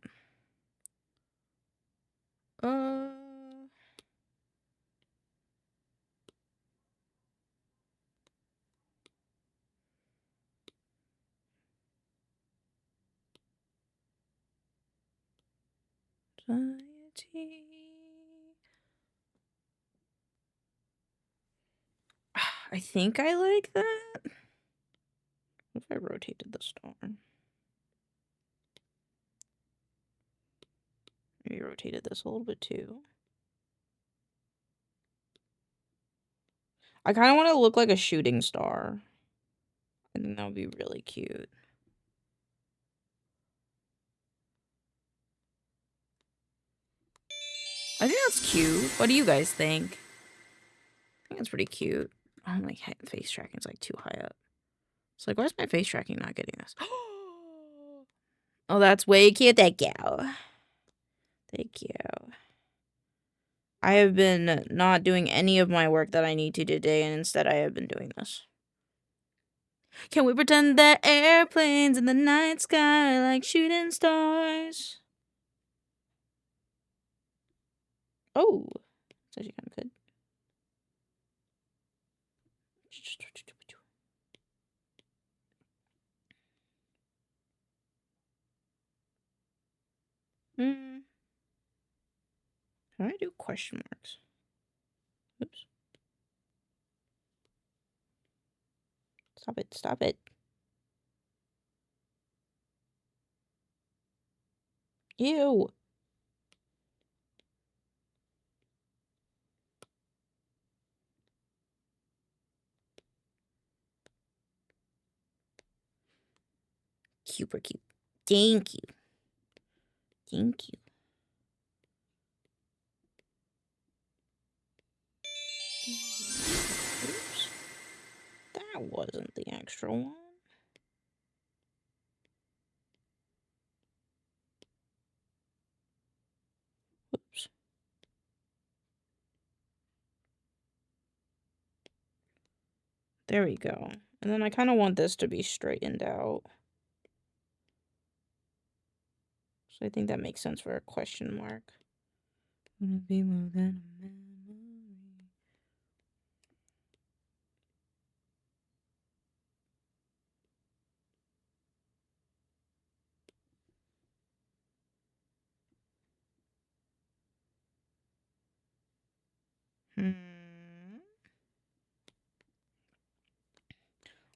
anxiety. I think I like that. What if I rotated the star? Maybe rotated this a little bit too. I kind of want to look like a shooting star. I think that would be really cute. I think that's cute. What do you guys think? I think it's pretty cute. Oh, my face tracking's like too high up. It's like, where's my face tracking not getting this? Oh, that's way cute. Thank you. Thank you. I have been not doing any of my work that I need to today, and instead I have been doing this. Can we pretend that airplanes in the night sky like shooting stars? Oh, it's actually kind of good. How do I do question marks? Oops. Stop it, stop it. Ew. Super cute. Thank you. Thank you. Oops. That wasn't the extra one. Oops. There we go. And then I kind of want this to be straightened out. So I think that makes sense for a question mark. Would it be more than a memory?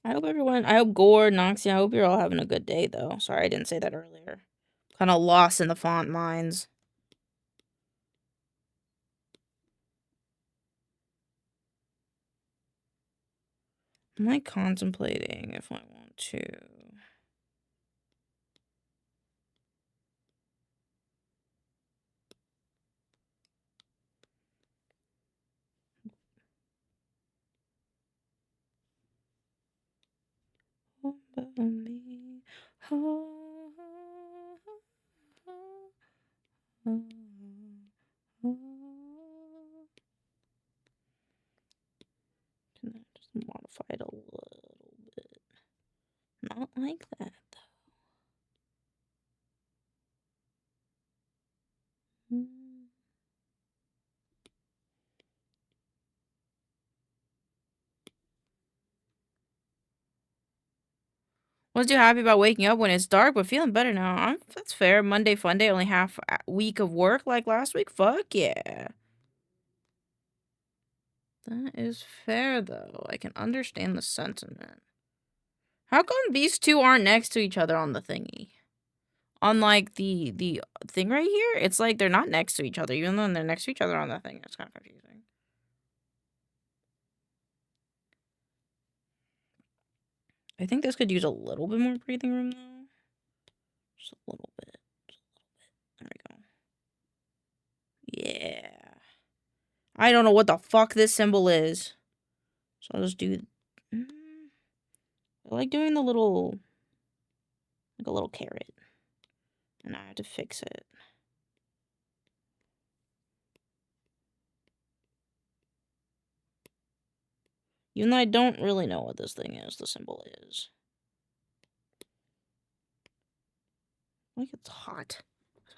I hope Gore, Noxie, I hope you're all having a good day, though. Sorry I didn't say that earlier. Kind of lost in the font mines. I'm like contemplating if I want to. Can I just modify it a little bit? Not like that, though. Wasn't too happy about waking up when it's dark, but feeling better now. That's fair. Monday fun day, only half a week of work like last week. Fuck yeah. That is fair, though. I can understand the sentiment. How come these two aren't next to each other on the thingy? On, like, the thing right here, it's like they're not next to each other, even though they're next to each other on the thing. It's kind of confusing. I think this could use a little bit more breathing room, though. Just a little bit. Just a little bit. There we go. Yeah. I don't know what the fuck this symbol is. So I'll just do... I like doing the little... like a little carrot. And I have to fix it. Even though I don't really know what this thing is, the symbol is. Like it's hot.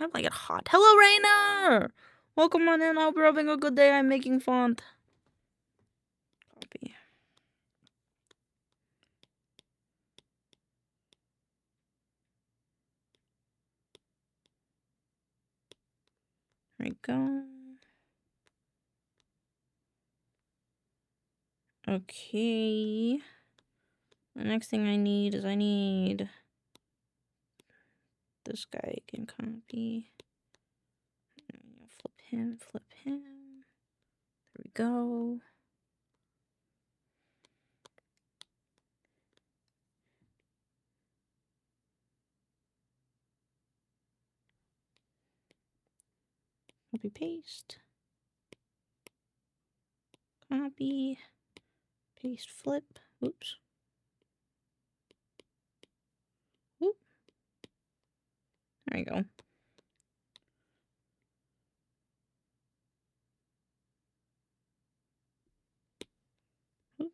I like it hot. Hello, Rainer! Welcome on in. I hope you're having a good day. I'm making font. Copy. There we go. Okay. The next thing I need is this guy can copy. Flip him. There we go. Copy, paste. Copy. Paste, flip. Oops. Oop. There you go. Oop.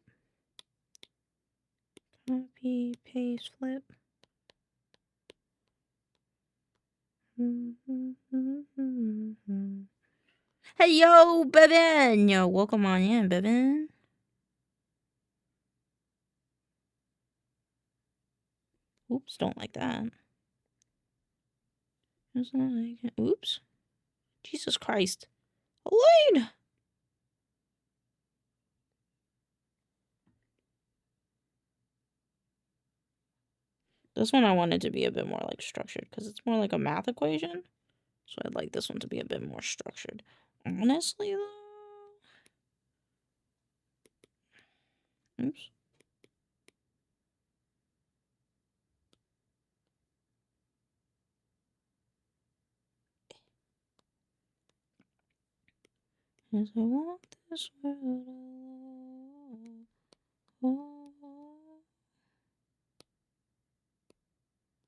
Copy, paste, flip. Hey, yo, Bevin! Yo, welcome on in, Bevin. Oops, don't like that. Oops. Jesus Christ. Elaine! This one I wanted to be a bit more like structured because it's more like a math equation. So I'd like this one to be a bit more structured. Honestly, though. Oops. As I walk this world alone.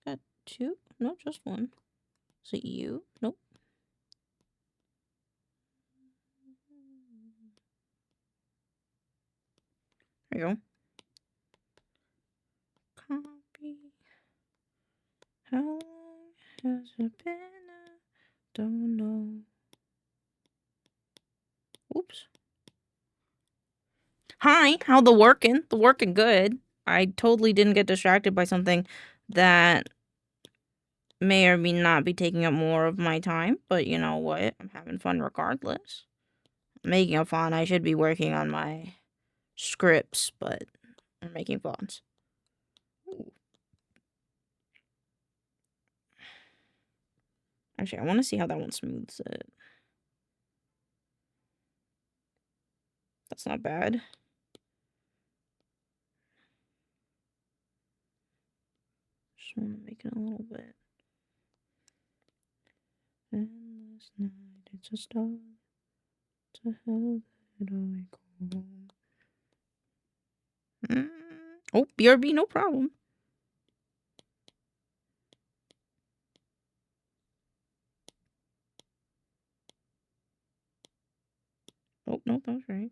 Got two? No, just one. Is it you? Nope. There you go. Copy. How long has it been? I don't know. Oops. Hi, how the working? The working good. I totally didn't get distracted by something that may or may not be taking up more of my time, but you know what? I'm having fun regardless. I'm making a font. I should be working on my scripts, but I'm making fonts. Ooh. Actually, I want to see how that one smooths it. That's not bad. Just want to make it a little bit. Endless night, it's a star. To hell did I go? Oh, BRB, no problem. Oh, no, that was right.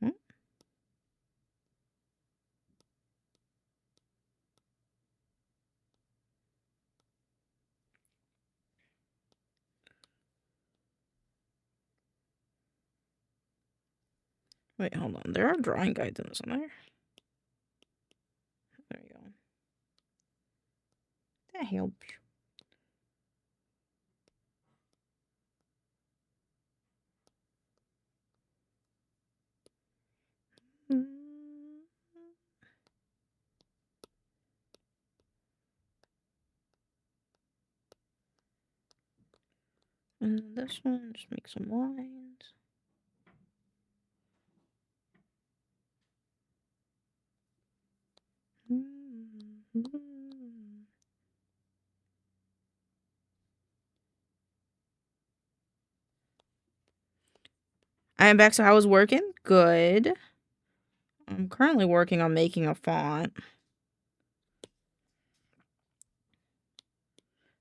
Huh? Wait, hold on. There are drawing guides in this one there. There you go. That helps. And then this one, just make some lines. I am back, so how was working? Good. I'm currently working on making a font.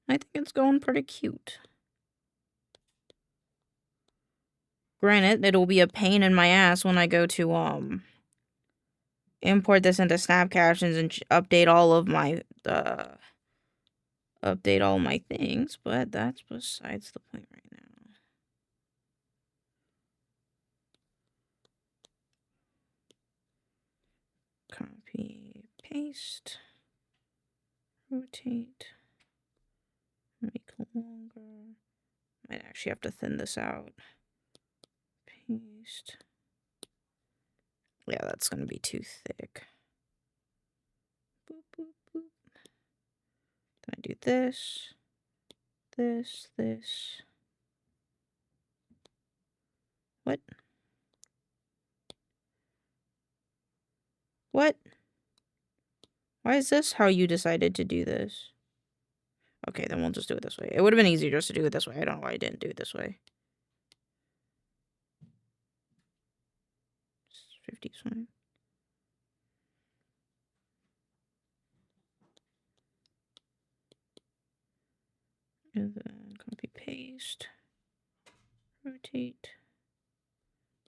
I think it's going pretty cute. Granted, it'll be a pain in my ass when I go to, import this into snap captions and update all of my things, but that's besides the point right now. Copy, paste, rotate, make longer. Might actually have to thin this out. Paste. Yeah, that's gonna be too thick. Boop, boop, boop. Then I do this, this. What? What? Why is this how you decided to do this? Okay, then we'll just do it this way. It would have been easier just to do it this way. I don't know why I didn't do it this way. 50 is fine. And then copy paste. Rotate.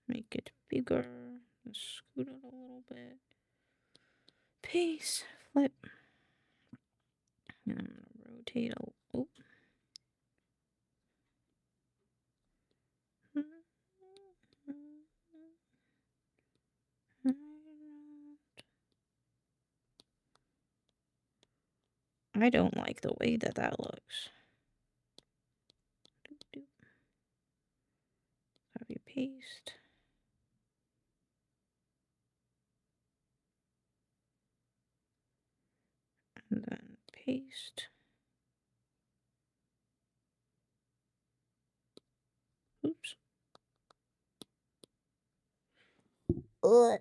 Make it bigger. Scoot it a little bit. Paste. Flip. And I'm gonna rotate a oh. I don't like the way that looks. Copy paste. And then paste. Oops. Ugh.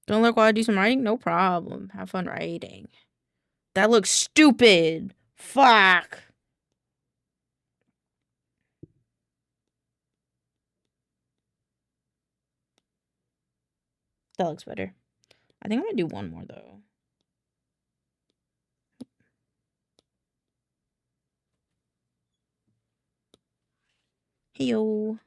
Don't look while I do some writing? No problem. Have fun writing. That looks stupid. Fuck. That looks better. I think I'm gonna do one more though. Heyo.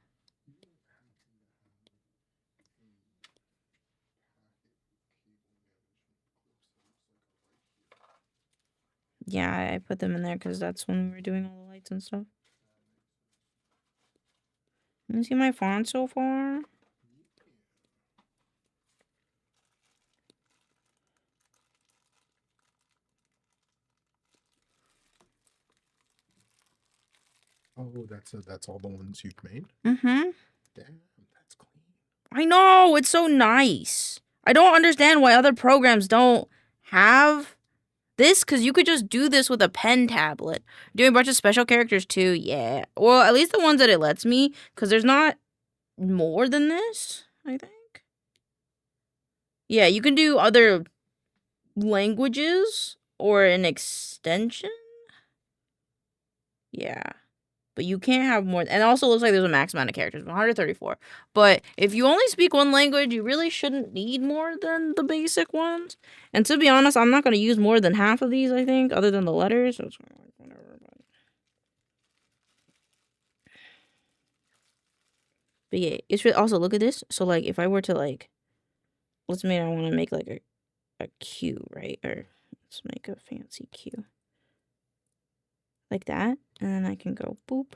Yeah, I put them in there because that's when we were doing all the lights and stuff. You see my font so far? Oh, that's all the ones you've made? Mm-hmm. Damn, that's clean. I know, it's so nice. I don't understand why other programs don't have this, because you could just do this with a pen tablet. Doing a bunch of special characters too, yeah. Well, at least the ones that it lets me, because there's not more than this, I think. Yeah, you can do other languages or an extension. Yeah. But you can't have more. And it also looks like there's a max amount of characters, 134. But if you only speak one language, you really shouldn't need more than the basic ones. And to be honest, I'm not going to use more than half of these, I think, other than the letters. So it's kind of like whatever. But yeah, it's really, also look at this. So like if I were to like, let's say I want to make like a Q, right? Or let's make a fancy Q. Like that. And then I can go boop.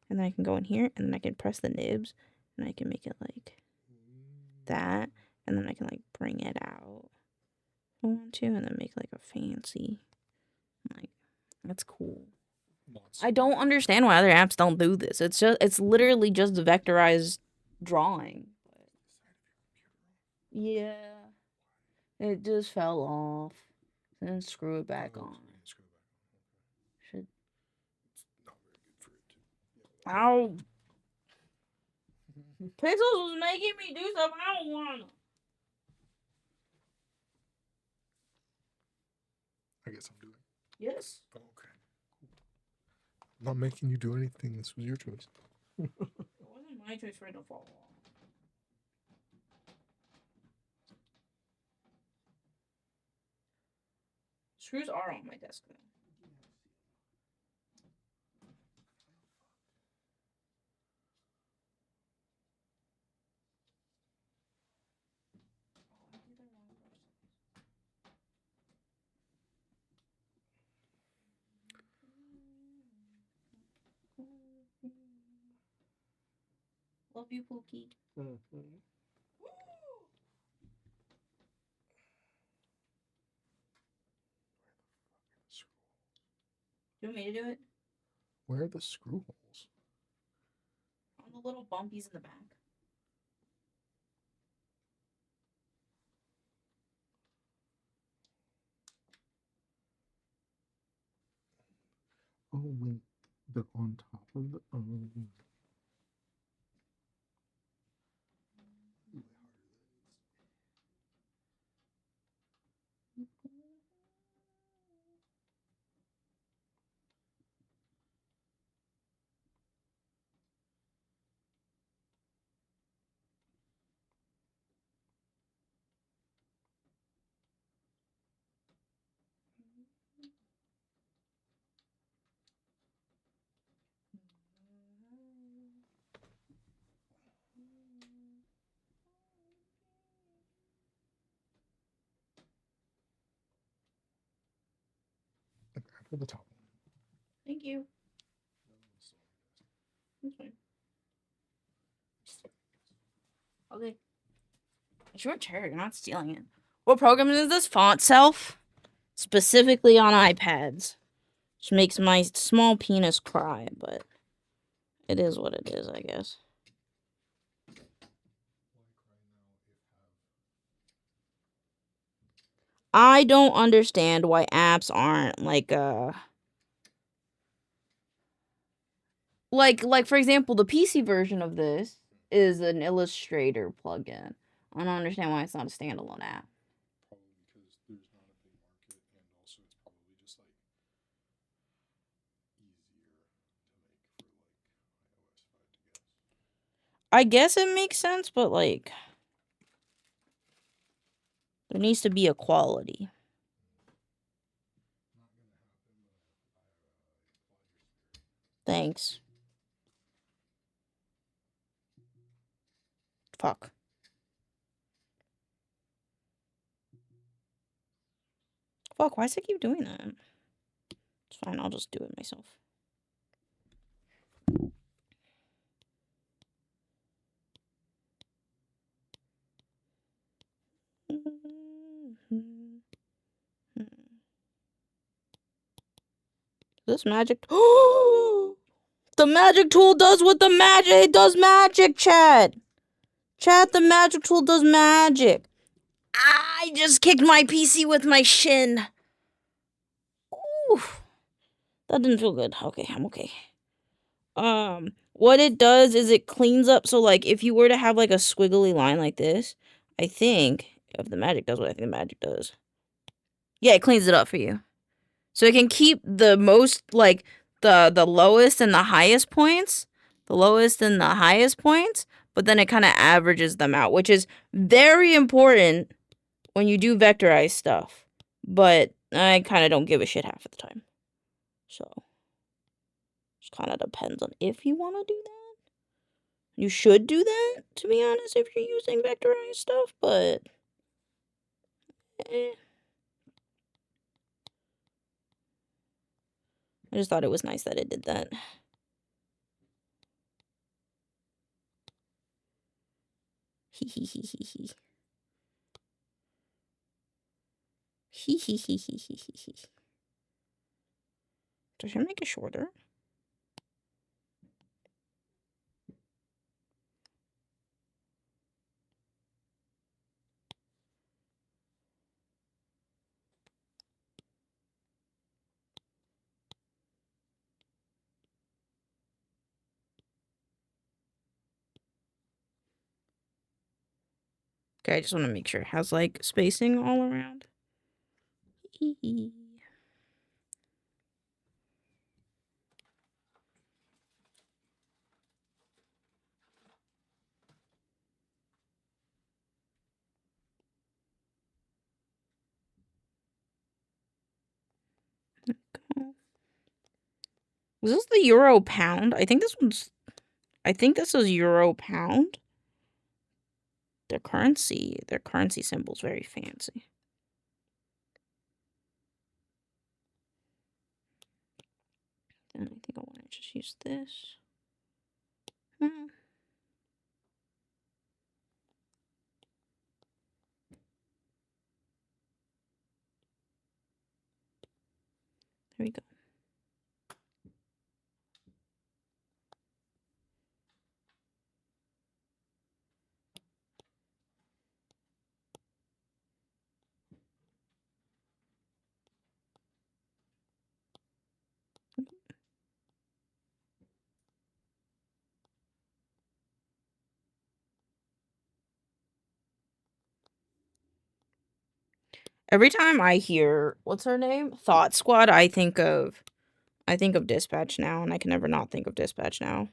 And then I can go in here, and then I can press the nibs, and I can make it like that, and then I can like bring it out if I want to, and then make like a fancy, like, that's cool. I don't understand why other apps don't do this. It's literally just the vectorized drawing. Yeah. It just fell off. Then screw it back on. Should. Ow. Pixels was making me do stuff I don't want. I guess I'm doing. Yes. Oh, okay. I'm not making you do anything. This was your choice. It wasn't my choice for it to fall off. Screws are on my desk though. Love you, Pookie. You want me to do it? Where are the screw holes? On the little bumpies in the back. Oh wait, they're on top of the. Oh. For the top one. Thank you. That's fine. Okay. It's your chair. You're not stealing it. What program is this? Font Self? Specifically on iPads. Which makes my small penis cry, but it is what it is, I guess. I don't understand why apps aren't like like for example, the PC version of this is an Illustrator plugin. I don't understand why it's not a standalone app. Probably because there's not a big market, and also it's probably just like easier to make for like iOS, if I had to guess. I guess it makes sense, but like there needs to be equality. Not gonna happen, but Thanks. Fuck. Fuck, why does it keep doing that? It's fine, I'll just do it myself. This magic. The magic tool does what the magic. It does magic, chat. Chat, the magic tool does magic. I just kicked my PC with my shin. Ooh. That didn't feel good. Okay, I'm okay. What it does is it cleans up. So, like, if you were to have, like, a squiggly line like this, I think, if the magic does what I think the magic does. Yeah, it cleans it up for you. So it can keep the most, like, the lowest and the highest points. The lowest and the highest points. But then it kind of averages them out, which is very important when you do vectorized stuff. But I kind of don't give a shit half of the time. So, just kind of depends on if you want to do that. You should do that, to be honest, if you're using vectorized stuff, but I just thought it was nice that it did that. Hee hee hee hee hee. Hee hee hee hee hee hee hee. Does she make it shorter? Okay, I just want to make sure it has, like, spacing all around. Is this the euro pound? I think this is euro pound. Their currency symbol's very fancy. And I think I want to just use this. There we go. Every time I hear what's her name? Thought Squad, I think of Dispatch Now, and I can never not think of Dispatch Now.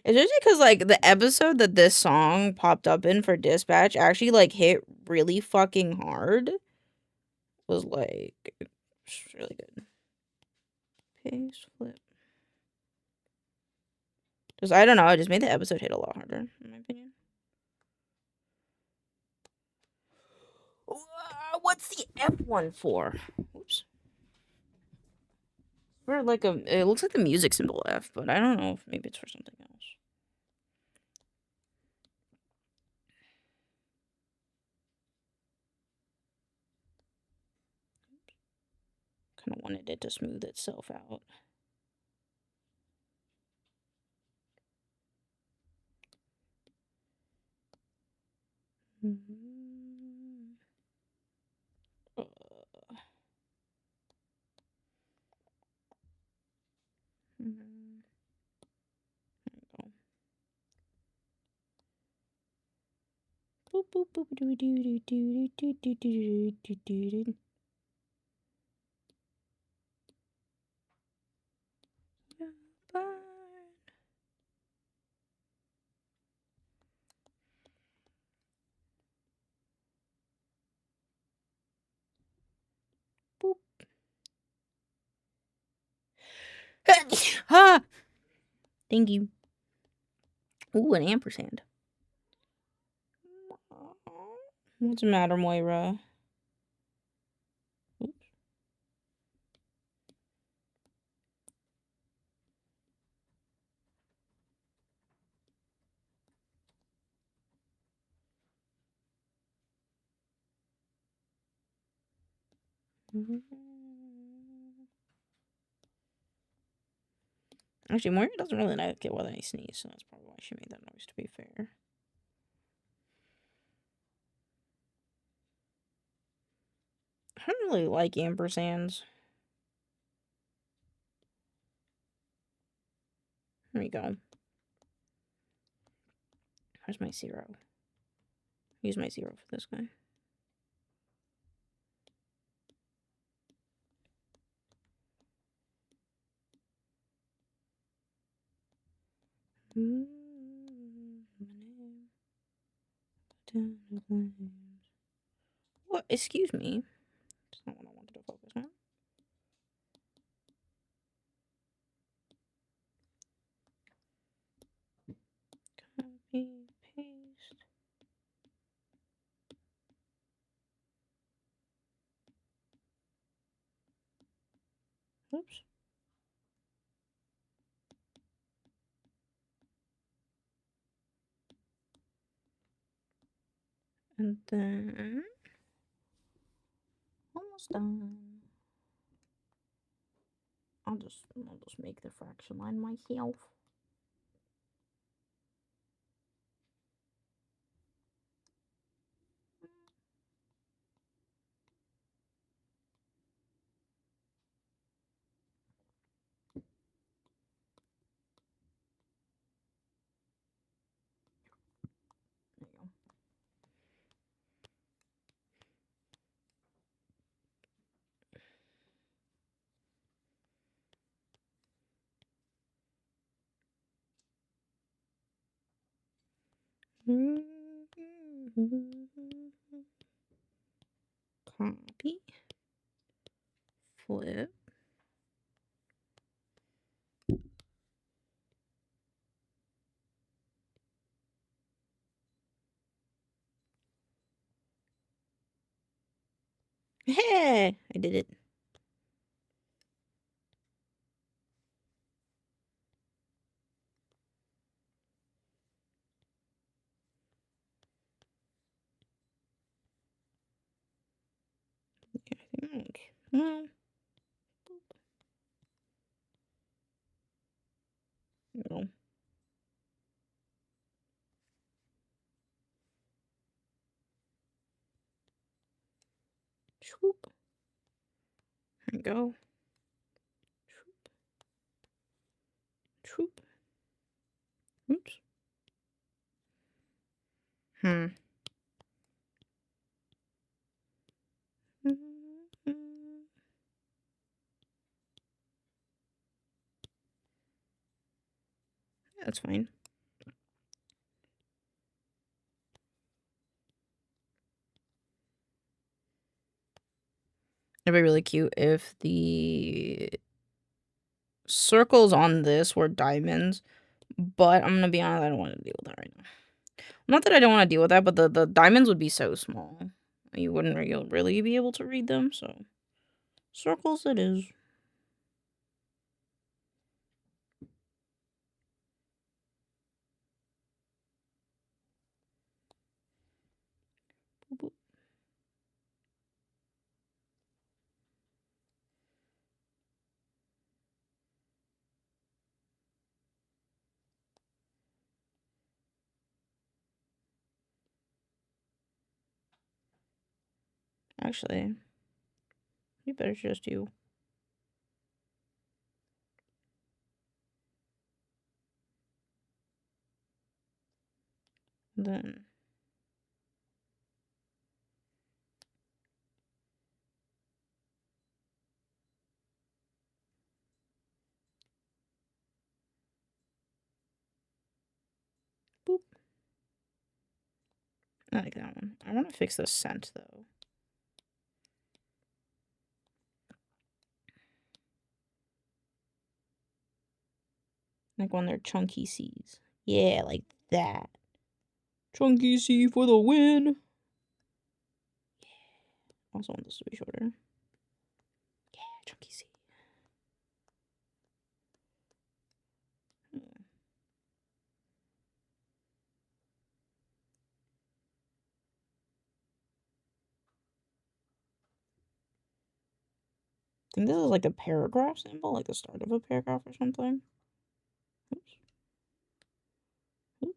It's just because like the episode that this song popped up in for Dispatch actually like hit really fucking hard. Was like it's really good. Paste flip. Just I don't know, it just made the episode hit a lot harder, in my opinion. What's the F1 for? Oops. For like it looks like the music symbol F, but I don't know if maybe it's for something else. Kind of wanted it to smooth itself out. Boop boop boop doo doo doo doo doo doo doo doo doo doo. Boop. Ha! Thank you. Ooh, an ampersand. What's the matter, Moira? Oops. Actually, Moira doesn't really like it when I sneeze, so that's probably why she made that noise, to be fair. I don't really like ampersands. There we go. Where's my 0? Use my 0 for this guy. What? Excuse me. That's not what I wanted to focus on. Copy, paste. Oops. And then almost done. I'll just make the fraction line myself. There you go. Copy. Flip. Hey, I did it. Well, no. Swoop. There we go. Swoop. Swoop. Oops. That's fine. It'd be really cute if the circles on this were diamonds, but I'm gonna be honest, I don't want to deal with that right now. Not that I don't want to deal with that, but the diamonds would be so small. You wouldn't really be able to read them, so circles it is. Boop, boop. Actually, you better just you. Then boop. I like that one. I want to fix the scent though. Like when they're chunky C's. Yeah, like that. Chunky C for the win. Also want this to be shorter. Yeah, chunky C. I think this is like a paragraph symbol, like the start of a paragraph or something. Oops. Oops.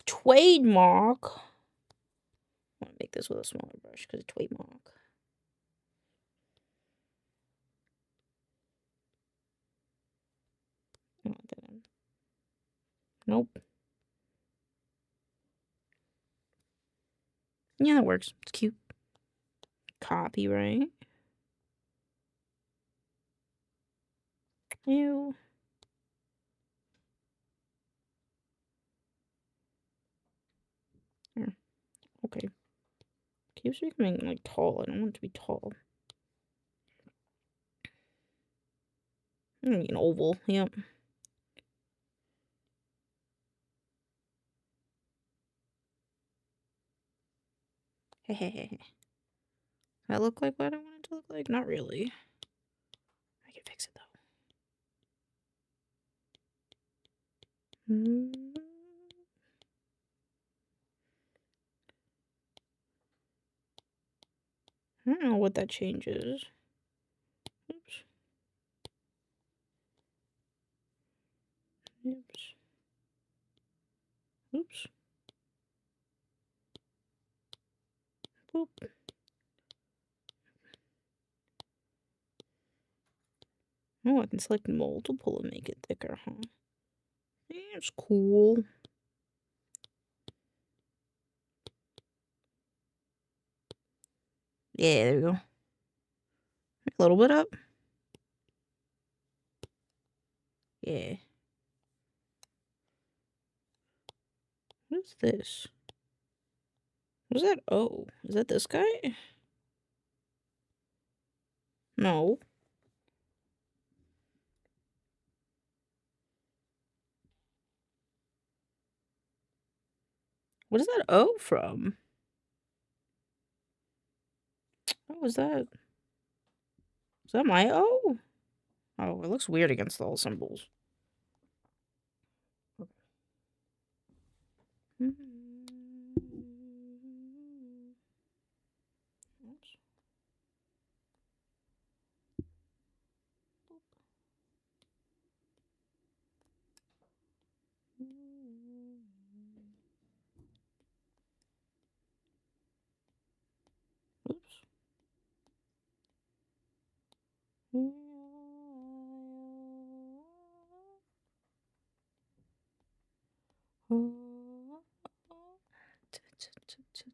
Trademark. I want to make this with a smaller brush because it's trademark. Oh, that didn't. Nope. Yeah, that works. It's cute. Copyright. Ew. There. Okay. Keeps becoming like tall. I don't want it to be tall. An oval. Yep. Hehehe. That look like what I want it to look like? Not really. I can fix it though. I don't know what that changes. Oops. Oops. Oops. Boop. Oh, I can select multiple and make it thicker, huh? It's cool. Yeah, there we go. A little bit up. Yeah. What is this? What's that? Oh, is that this guy? No. What is that O from? What was that? Is that my O? Oh, it looks weird against all symbols. Oops. Oops.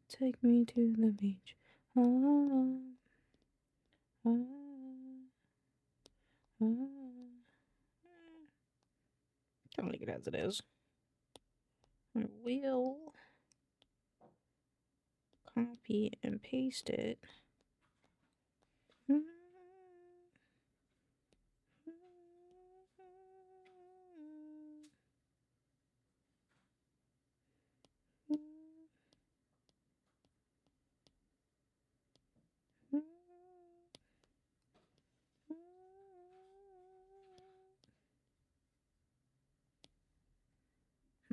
Take me to the beach. I like it as it is. I will copy and paste it.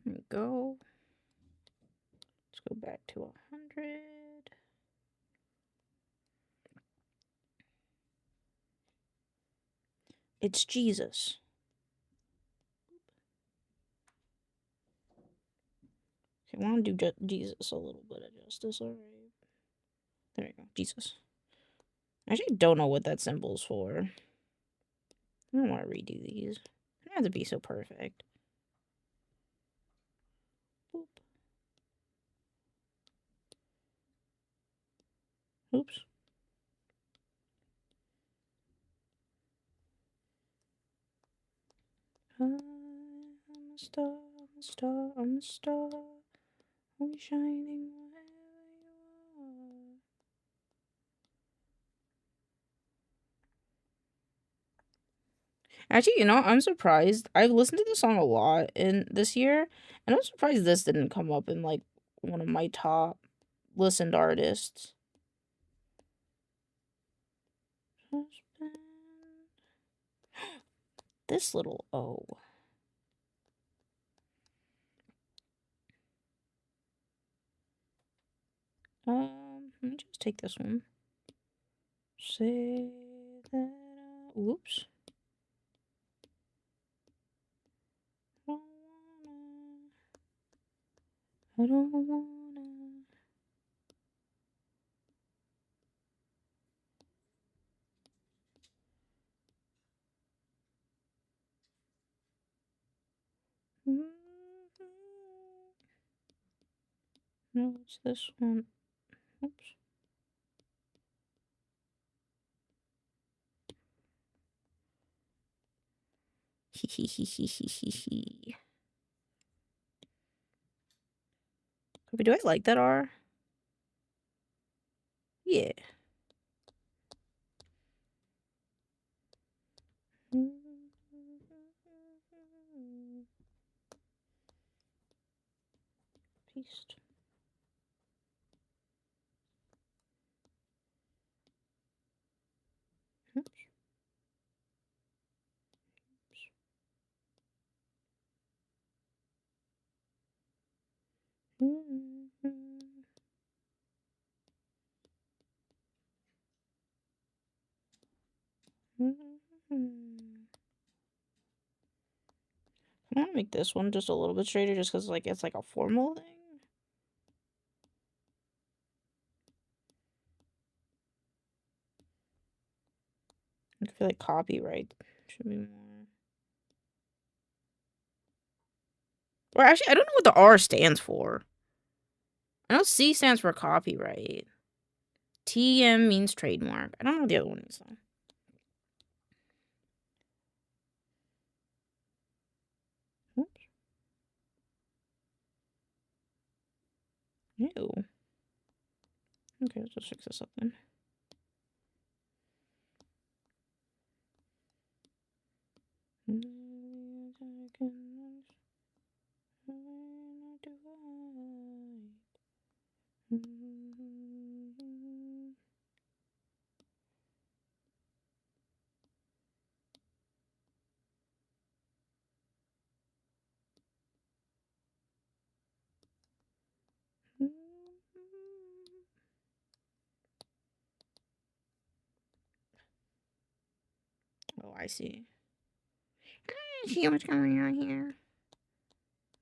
There we go. Let's go back to 100. It's Jesus. Okay, I want to do Jesus a little bit of justice. All right. There we go. Jesus. I actually don't know what that symbol's for. I don't want to redo these. It doesn't have to be so perfect. Boop. Oops. I'm a star, I'm a star, I'm a star. I'll be shining wherever you are. Actually, you know, I'm surprised. I've listened to this song a lot in this year, and I'm surprised this didn't come up in like one of my top listened artists. Husband. This little O. Let me just take this one. Say that whoops. I don't wanna. No, it's this one. Oops. Do I like that R? Yeah. Paste. Oops. I want to make this one just a little bit straighter just because like it's like a formal thing. I feel like copyright should be more. Or actually, I don't know what the R stands for. I know C stands for copyright. TM means trademark. I don't know what the other one is, though. Oops. Ew. Okay, let's just fix this up then. Oh, I see. I see what's going on here.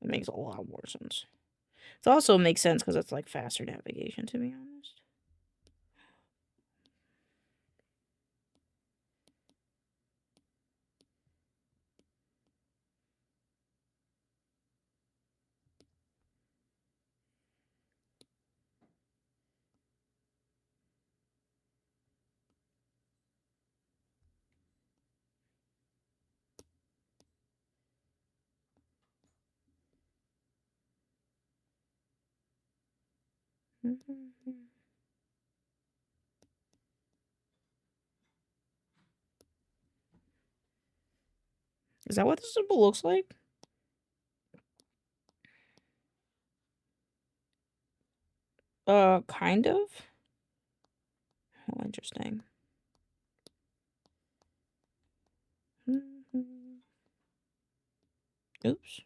It makes a lot more sense. It also makes sense because it's like faster navigation, to be honest. Is that what this symbol looks like? Kind of. Oh, interesting. Oops.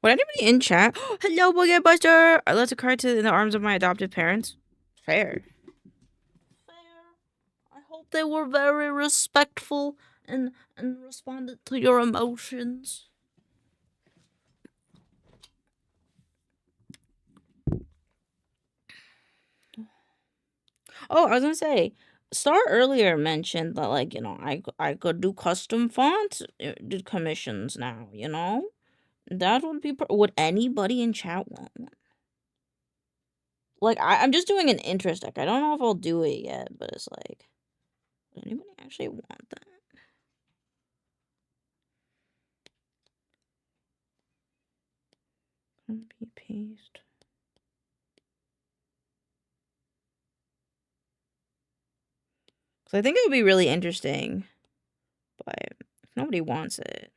Would anybody in chat? Hello, Boogie Buster! I left a card in the arms of my adoptive parents. Fair. I hope they were very respectful and responded to your emotions. Oh, I was gonna say, Star earlier mentioned that, like, you know, I could do custom fonts, did commissions now, you know? That would be, would anybody in chat want one? Like, I'm just doing an interest deck. I don't know if I'll do it yet, but it's like, would anybody actually want that? Copy, paste. So I think it would be really interesting, but if nobody wants it,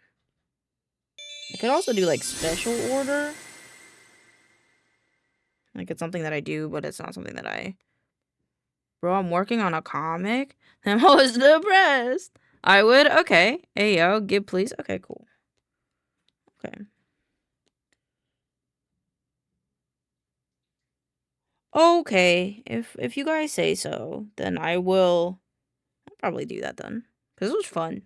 I could also do like special order. Like it's something that I do, but it's not something that I. Bro, I'm working on a comic. I'm always depressed. I would. Okay. Hey yo, give please. Okay, cool. Okay. Okay. If you guys say so, then I'll probably do that then. Cause it was fun.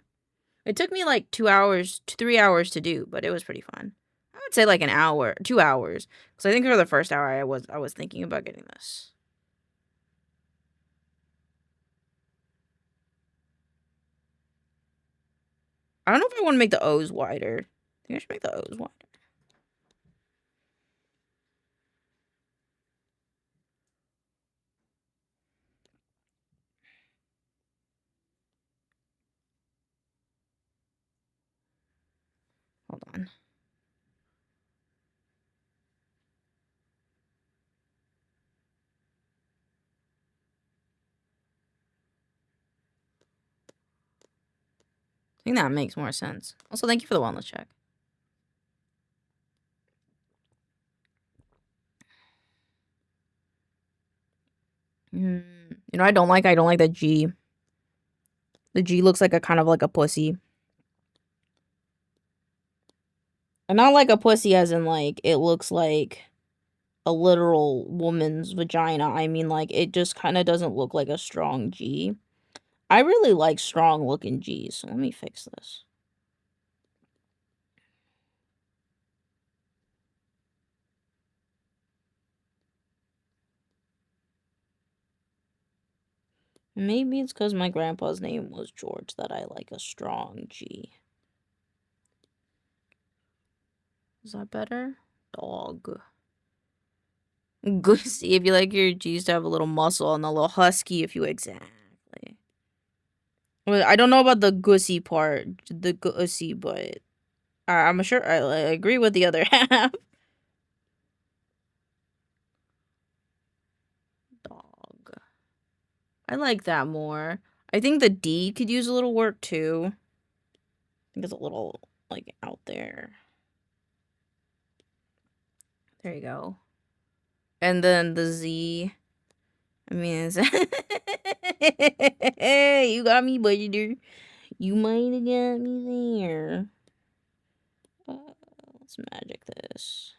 It took me like 2 hours, 3 hours to do, but it was pretty fun. I would say like an hour, 2 hours. Because I think for the first hour I was thinking about getting this. I don't know if I want to make the O's wider. I think I should make the O's wider. Hold on. I think that makes more sense. Also, thank you for the wellness check. You know, I don't like the G. The G looks like a kind of like a pussy. And not like a pussy as in like it looks like a literal woman's vagina. I mean like it just kind of doesn't look like a strong G. I really like strong looking G's. So let me fix this. Maybe it's because my grandpa's name was George that I like a strong G. Is that better? Dog. Goosey if you like your G's to have a little muscle, and a little husky if you exactly. Well, I don't know about the goosey part, the goosey, but I'm sure I agree with the other half. Dog. I like that more. I think the D could use a little work too. I think it's a little like out there. There you go. And then the Z. I mean, it's you got me, buddy. You might have got me there. Let's magic this.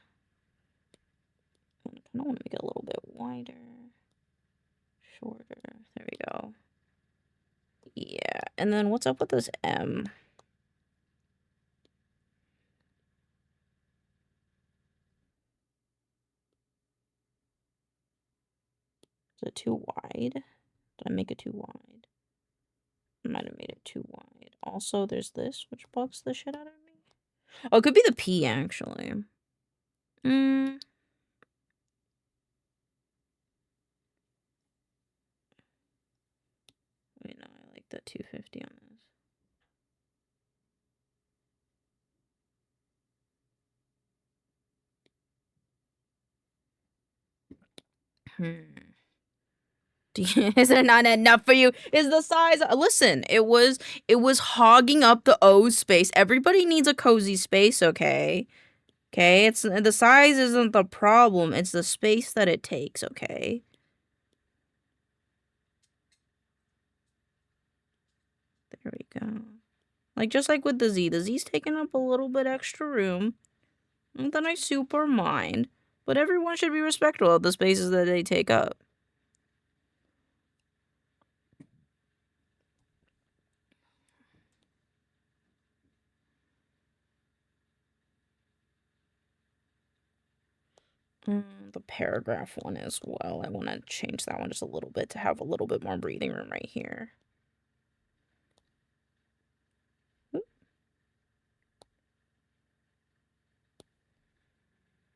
I don't want to make it a little bit wider. Shorter. There we go. Yeah. And then what's up with this M? Is it too wide? Did I make it too wide? I might have made it too wide. Also, there's this, which bugs the shit out of me. Oh, it could be the P, actually. Wait, no, I like the 250 on this. Is it not enough for you? Is the size? Listen, it was hogging up the O space. Everybody needs a cozy space, okay? Okay, it's the size isn't the problem. It's the space that it takes, okay? There we go. Like just like with the Z's taking up a little bit extra room. Not that I super mind, but everyone should be respectful of the spaces that they take up. The paragraph one as well. I want to change that one just a little bit to have a little bit more breathing room right here.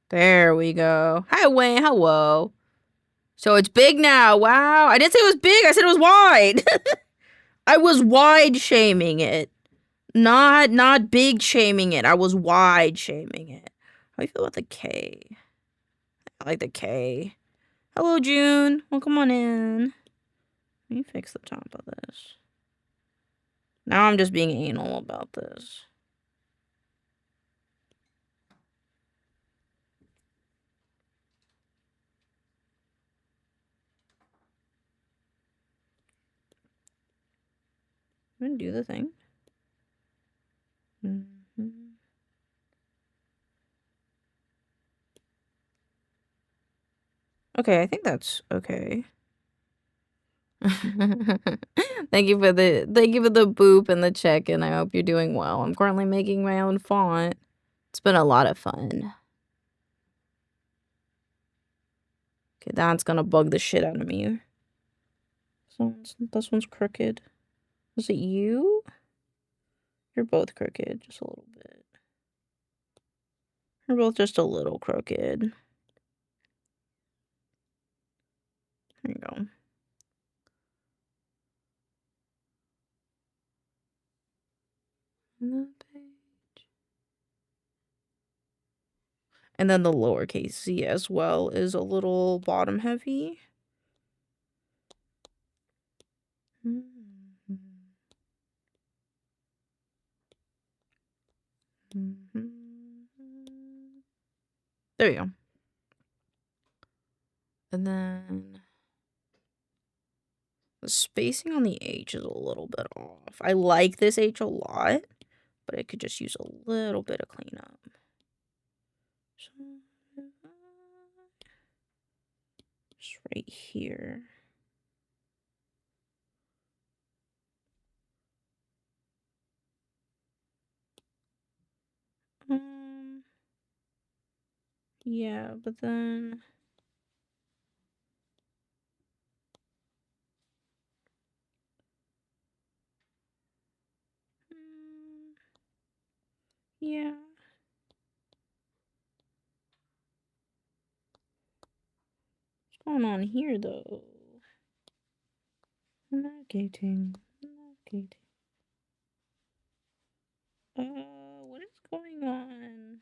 There we go. Hi, Wayne. Hello. So it's big now. Wow. I didn't say it was big. I said it was wide. I was wide shaming it. Not big shaming it. I was wide shaming it. How do you feel about the K? I like the K. Hello, June. Well, come on in. Let me fix the top of this. Now I'm just being anal about this. I'm gonna do the thing. Okay, I think that's okay. Thank you for the boop and the check-in. I hope you're doing well. I'm currently making my own font. It's been a lot of fun. Okay, that's gonna bug the shit out of me. So this one's crooked. Is it you? You're both crooked, just a little bit. You're both just a little crooked. There you go. And then the lowercase z as well is a little bottom heavy. There you go. And then the spacing on the H is a little bit off. I like this H a lot, but it could just use a little bit of cleanup. So, just right here. Yeah, but then yeah. going on here, though? Navigating. What is going on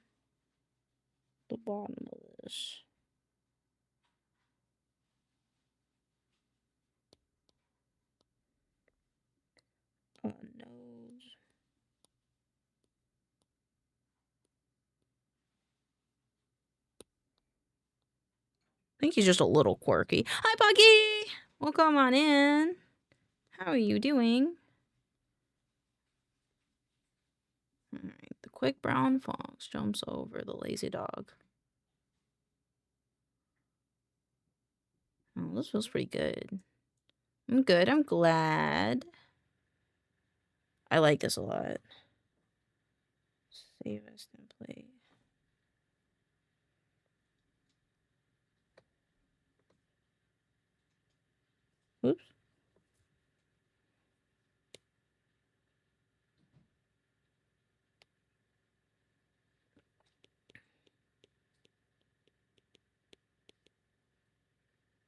the bottom of this? Nodes. I think he's just a little quirky. Hi, Buggy! Welcome on in. How are you doing? Alright, the quick brown fox jumps over the lazy dog. Oh, this feels pretty good. I'm good, I'm glad. I like this a lot. Save as template. Oops.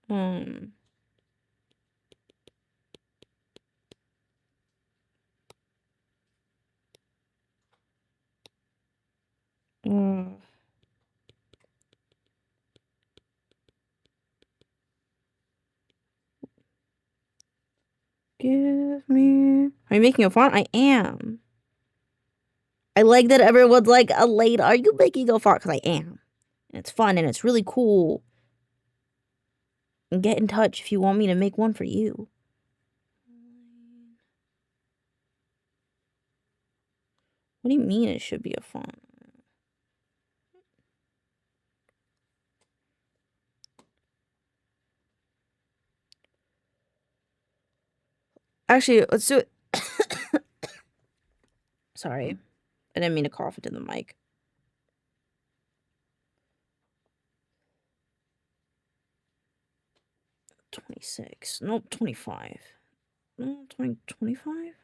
Um. Uh. Give me. Are you making a font? I am. I like that everyone's like, Elaine, are you making a font? Because I am. And it's fun and it's really cool. And get in touch if you want me to make one for you. What do you mean it should be a font? Actually, let's do it. Sorry. I didn't mean to cough into the mic. $26. Nope, 25. No, 25?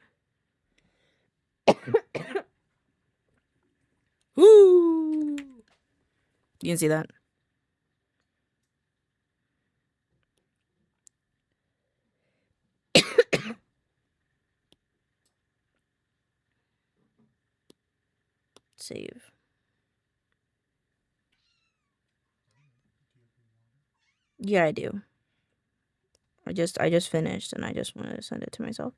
Woo! You can see that. Save. Yeah, I do. I just finished and I just wanted to send it to myself.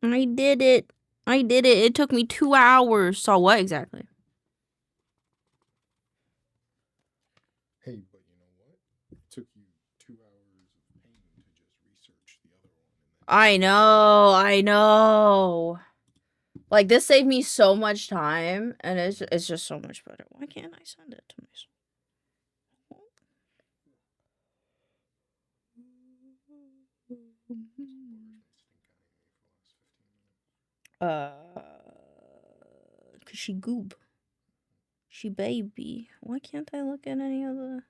I did it. I did it. It took me 2 hours. So what exactly? Hey, but you know what? It took you 2 hours of pain to just research the other one. And then I know. Like, this saved me so much time, and it's just so much better. Why can't I send it to myself? Cause she goob. She baby. Why can't I look at any of the...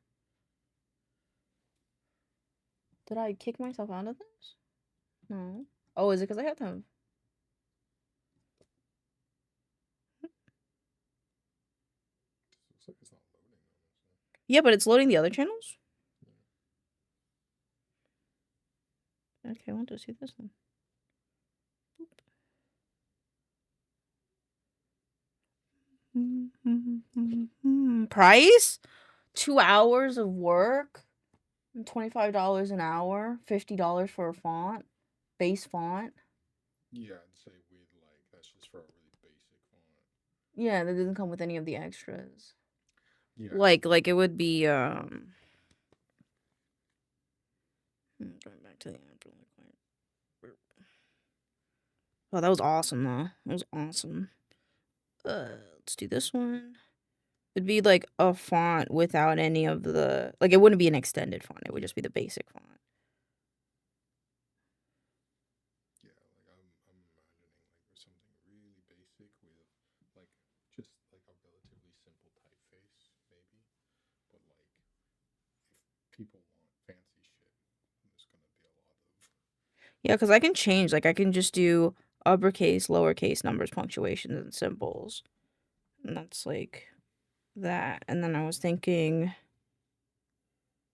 Did I kick myself out of this? No. Oh, is it because I have them? looks like it's not loading on this. Yeah, but it's loading the other channels? Okay, I want to see this one. Price? 2 hours of work? $25 an hour? $50 for a font? Base font? Yeah, I'd say we'd like that's just for a really basic font. Yeah, that doesn't come with any of the extras. Yeah. Like it would be going back to the app really quick. Oh, that was awesome though. That was awesome. Let's do this one. It'd be like a font without any of the, like, it wouldn't be an extended font. It would just be the basic font. Yeah, like I'm imagining like there's something really basic with like just like a relatively simple typeface maybe, but like if people want fancy shit, there's gonna be a lot of Yeah, because I can change. Like, I can just do uppercase, lowercase, numbers, punctuations, and symbols. And that's like that. And then I was thinking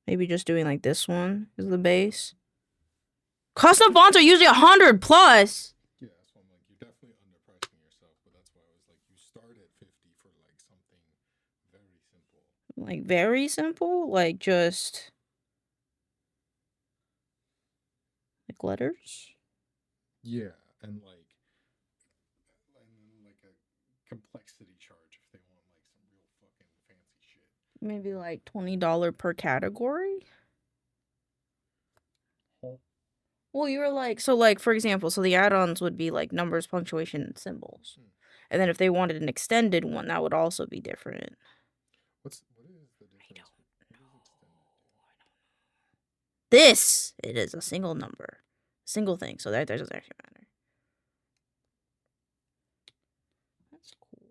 maybe just doing like this one is the base. Custom fonts are usually 100 plus. Yeah, that's why I'm like, you're definitely underpricing yourself, but that's why I was like, you start at 50 for like something very simple. Like very simple, like just like letters. Yeah, and then like a complexity charge if they want like some real fucking fancy shit. Maybe like $20 per category. Well, you were like, so like for example, so the add-ons would be like numbers, punctuation, and symbols. And then if they wanted an extended one, that would also be different. What is the difference? This it is a single number, single thing. So that doesn't actually matter. That's cool.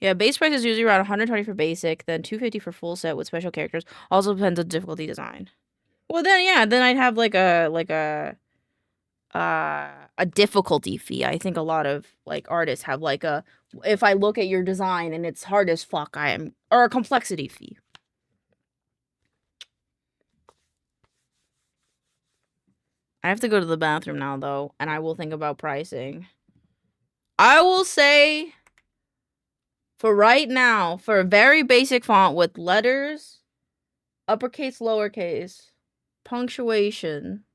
Yeah, base price is usually around 120 for basic, then 250 for full set with special characters. Also depends on difficulty design. Well, then yeah, then I'd have like a difficulty fee. I think a lot of like artists have like a, if I look at your design and it's hard as fuck, or a complexity fee. I have to go to the bathroom now though, and I will think about pricing. I will say for right now, for a very basic font with letters, uppercase, lowercase, punctuation,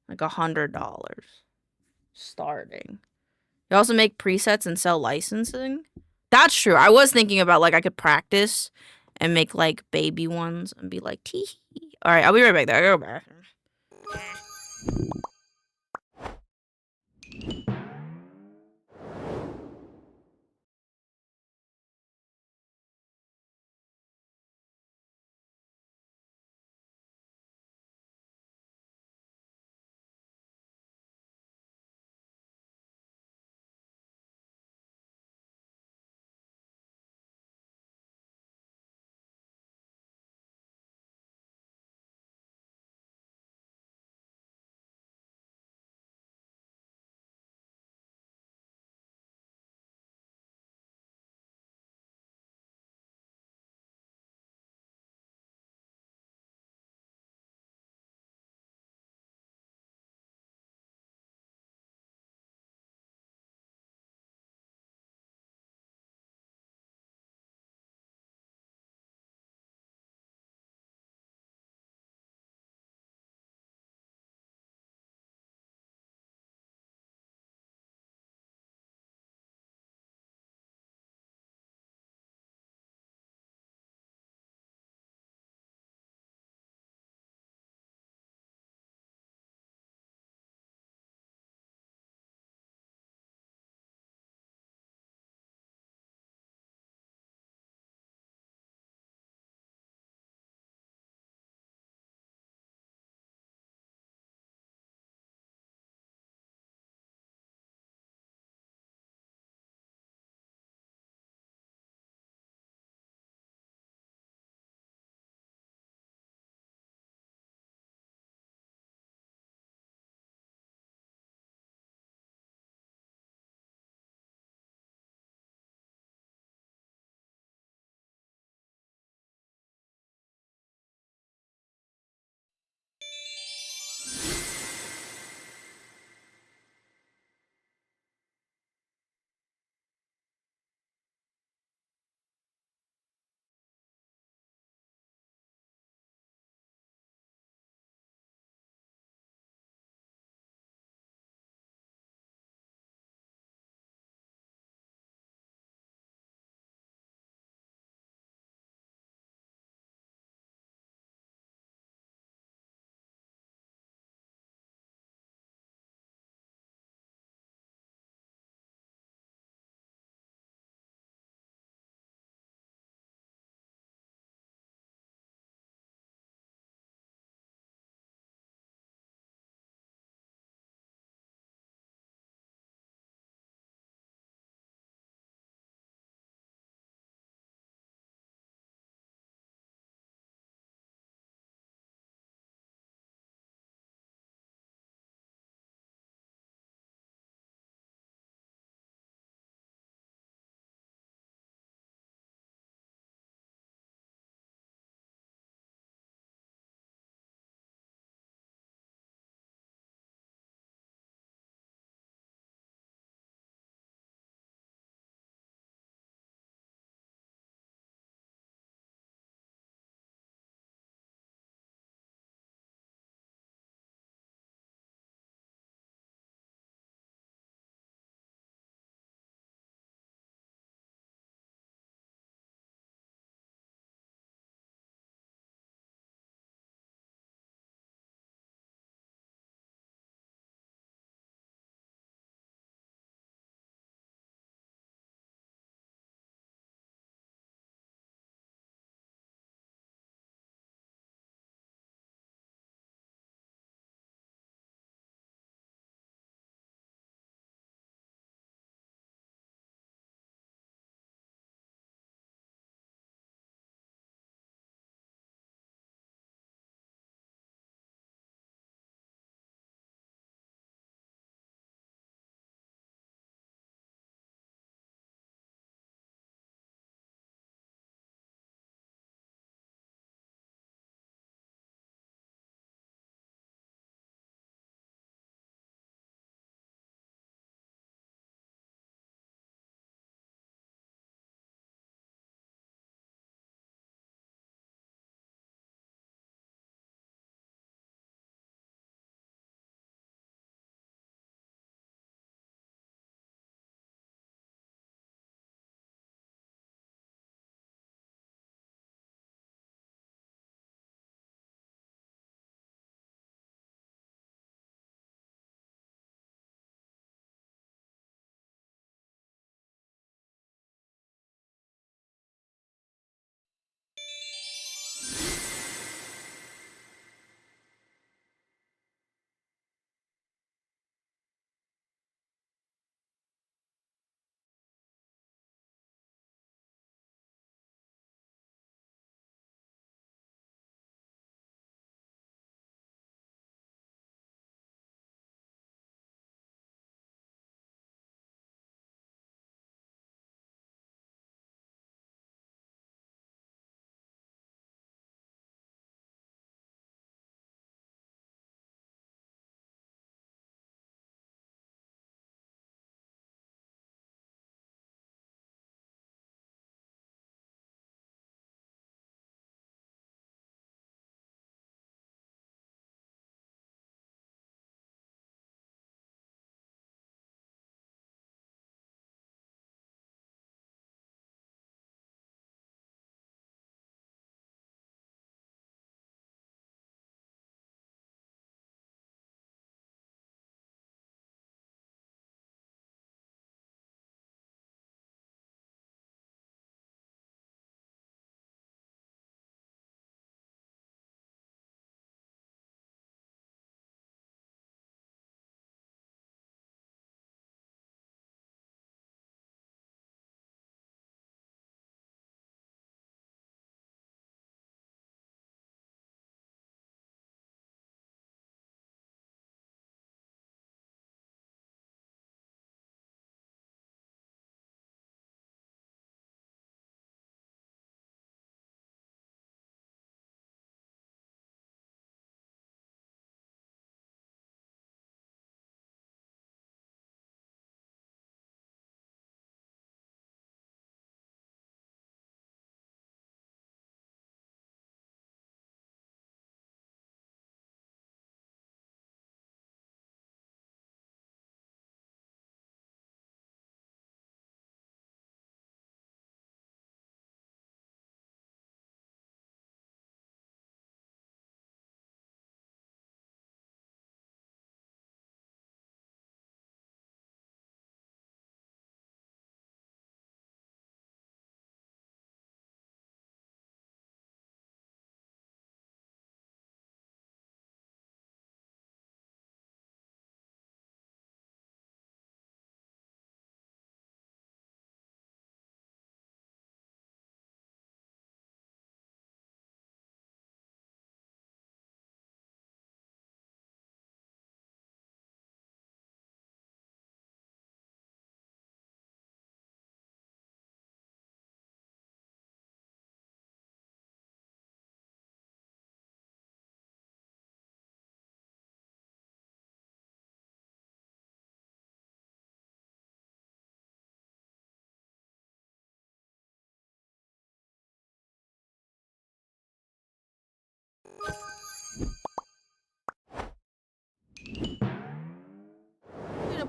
like $100 starting. You also make presets and sell licensing. That's true. I was thinking about like I could practice and make like baby ones and be like tee hee. All right, I'll be right back. There, I go bathroom.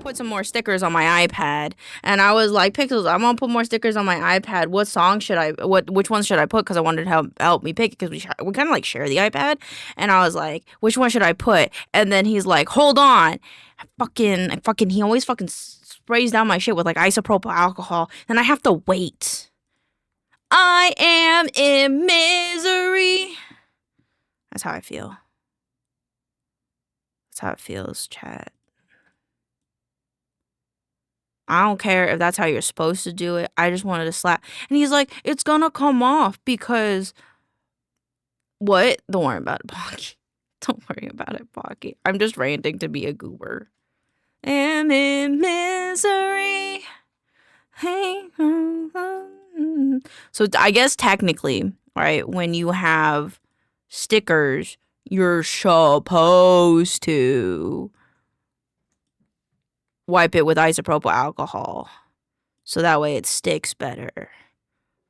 put some more stickers on my iPad, and I was like, Pixels, I'm gonna put more stickers on my iPad. What song should I? Which ones should I put? Because I wanted to help me pick it because we kind of like share the iPad, and I was like, which one should I put? And then he's like, hold on, he always fucking sprays down my shit with like isopropyl alcohol, and I have to wait. I am in misery. That's how I feel. That's how it feels, chat. I don't care if that's how you're supposed to do it. I just wanted to slap. And he's like, it's gonna come off because... What? Don't worry about it, Pocky. Don't worry about it, Pocky. I'm just ranting to be a goober. Am in misery. Hey. So I guess technically, right, when you have stickers, you're supposed to wipe it with isopropyl alcohol so that way it sticks better.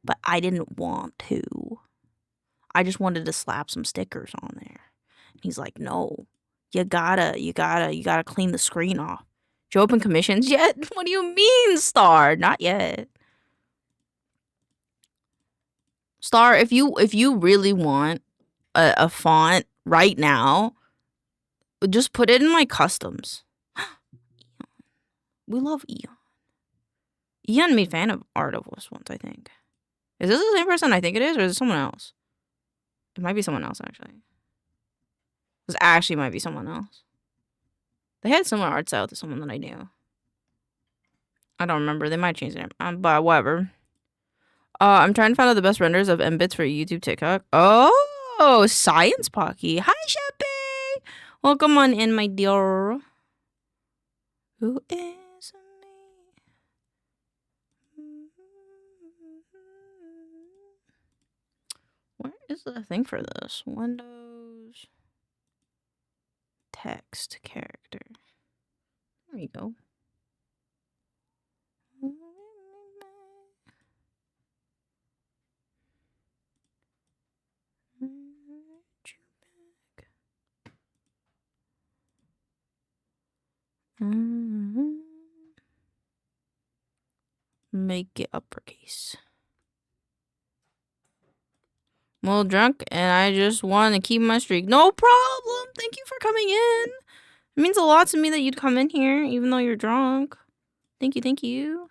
But I didn't want to. I just wanted to slap some stickers on there. And he's like, no, you gotta clean the screen off. Did you open commissions yet? What do you mean, Star? Not yet. Star, if you really want a font right now, just put it in my customs. We love Eon. Eon made fan of art of us once, I think. Is this the same person I think it is, or is it someone else? It might be someone else, actually. This actually might be someone else. They had similar art style to someone that I knew. I don't remember. They might change their name. But whatever. I'm trying to find out the best renders of mbits for YouTube, TikTok. Oh, Science Pocky. Hi, Sheppy. Welcome on in, my dear. Who is Where is the thing for this? Windows, text, character. There we go. Make it uppercase. I'm a little drunk and I just want to keep my streak. No problem. Thank you for coming in. It means a lot to me that you'd come in here even though you're drunk. Thank you, thank you.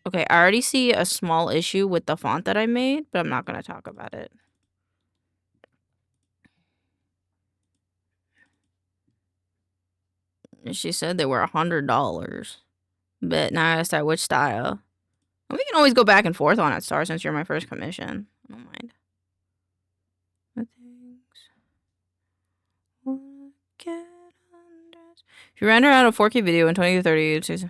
Okay, I already see a small issue with the font that I made, but I'm not going to talk about it. She said they were $100. But now I gotta start which style. We can always go back and forth on it, Star, since you're my first commission. I don't mind. If you render out a 4K video in 20 to 30 to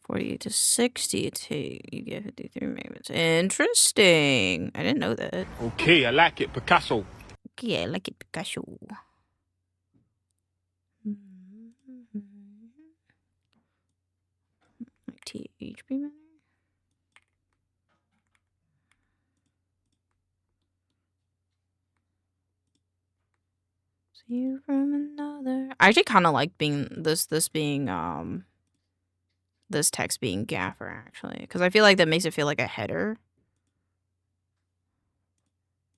48 to 60, you get 53 megabytes. Interesting. I didn't know that. Okay, I like it, Picasso. Okay, I like it, Picasso. THP manner. See you from another. I actually kind of like being this text being gaffer actually, because I feel like that makes it feel like a header.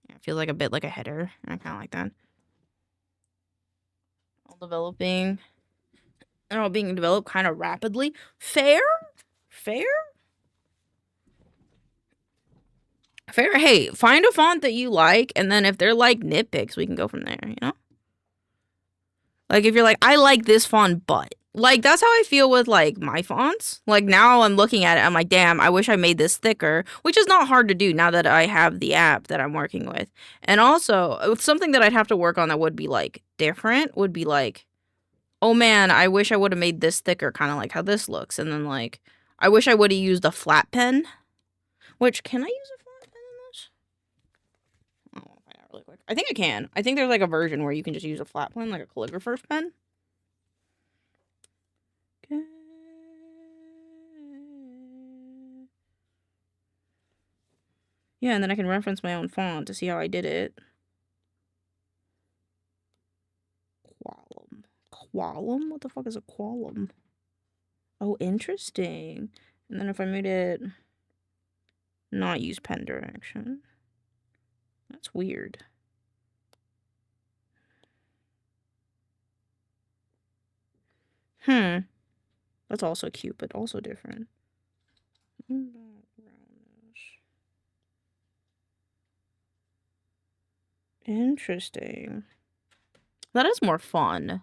Yeah, it feels like a bit like a header. I kind of like that. They're all being developed kind of rapidly. Fair. Hey, find a font that you like, and then if they're like nitpicks, we can go from there, you know? Like, if you're like, I like this font, but... Like, that's how I feel with, like, my fonts. Like, now I'm looking at it, I'm like, damn, I wish I made this thicker, which is not hard to do now that I have the app that I'm working with. And also, something that I'd have to work on that would be, like, different would be, like, oh, man, I wish I would have made this thicker, kind of like how this looks. And then, like, I wish I would have used a flat pen. Which, can I use a flat pen in this? I want to find out really quick. I think I can. I think there's, like, a version where you can just use a flat pen, like a calligrapher's pen. Okay. Yeah, and then I can reference my own font to see how I did it. qualum? What the fuck is a qualum? Oh, interesting. And then if I made it not use pen direction, that's weird. That's also cute, but also different. Interesting. That is more fun.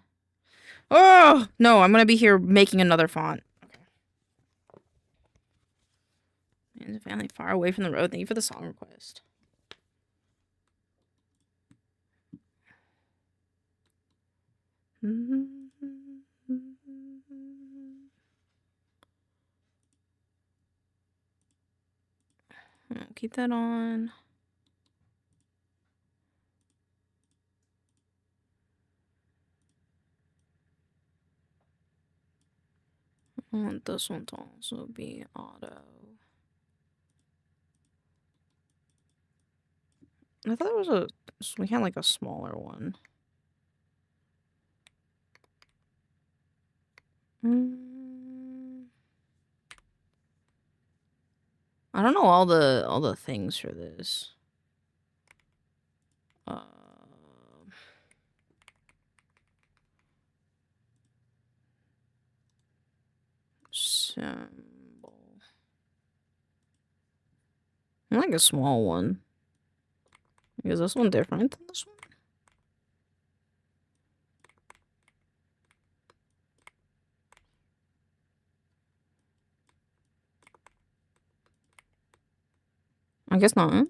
Oh, no, I'm gonna be here making another font. Okay. And a family far away from the road. Thank you for the song request. I'll keep that on. I want this one to also be auto. I thought it was we had like a smaller one. I don't know all the things for this. Symbol. I like a small one. Is this one different than this one? I guess not.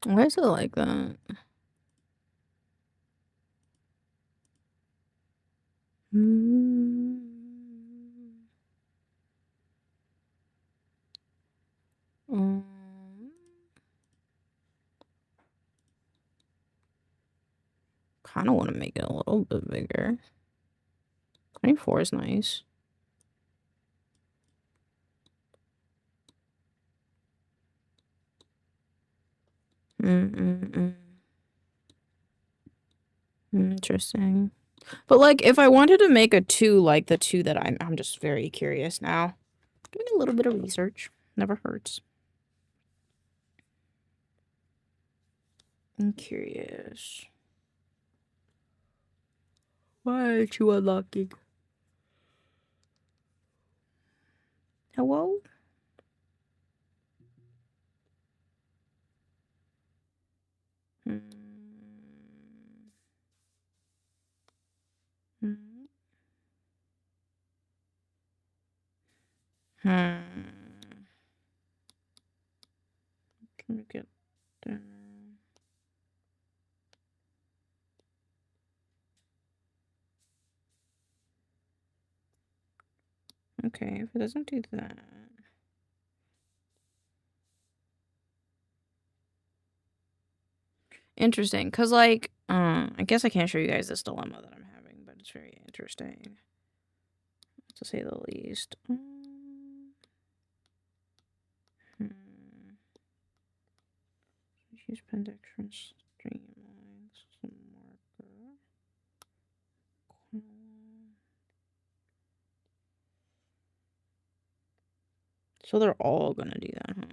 Why is it like that? Kind of want to make it a little bit bigger. 24 is nice. Interesting. But like, if I wanted to make a 2 like the 2 that I'm just very curious now. Doing a little bit of research never hurts. I'm curious. Why aren't you unlocking? Hello? Can we get there? Okay, if it doesn't do that. Interesting, because like, I guess I can't show you guys this dilemma that I'm having, but it's very interesting, to say the least. Use pendection streamlines, some marker. So they're all gonna do that, huh?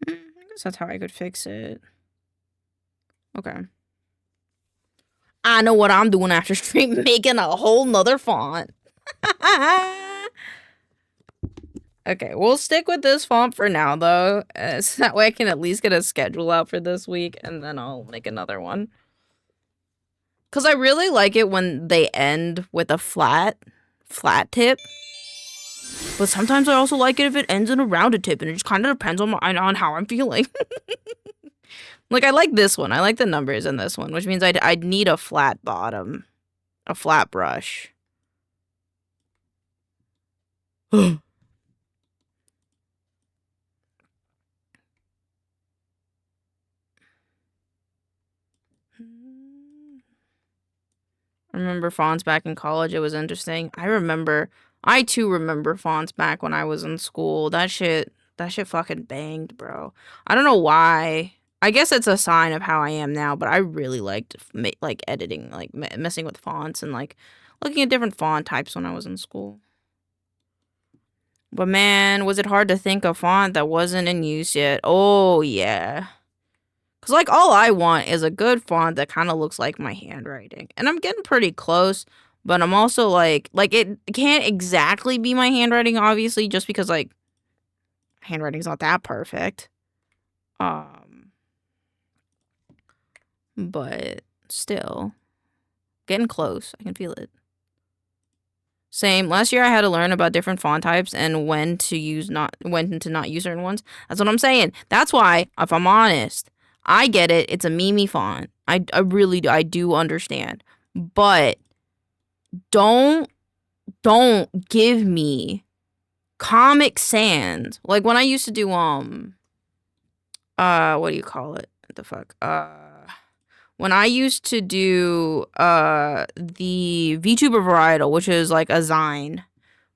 I guess that's how I could fix it. Okay. I know what I'm doing after stream, making a whole nother font. Okay, we'll stick with this font for now, though. So that way I can at least get a schedule out for this week, and then I'll make another one. Because I really like it when they end with a flat tip. But sometimes I also like it if it ends in a rounded tip, and it just kind of depends on how I'm feeling. Like, I like this one. I like the numbers in this one, which means I'd need a flat bottom. A flat brush. I remember fonts back in college. It was interesting. I too remember fonts back when I was in school. That shit fucking banged, bro. I don't know why. I guess it's a sign of how I am now, but I really liked like editing, like messing with fonts and like looking at different font types when I was in school. But man, was it hard to think of font that wasn't in use yet? Oh yeah. Cause like all I want is a good font that kind of looks like my handwriting. And I'm getting pretty close, but I'm also like it can't exactly be my handwriting, obviously, just because like handwriting's not that perfect. But still getting close. I can feel it. Same. Last year I had to learn about different font types and when to not use certain ones. That's what I'm saying. That's why, if I'm honest, I get it. It's a Mimi font. I really do. I do understand. But don't give me Comic Sans. Like when I used to do what do you call it? What the fuck? When I used to do the VTuber varietal, which is like a zine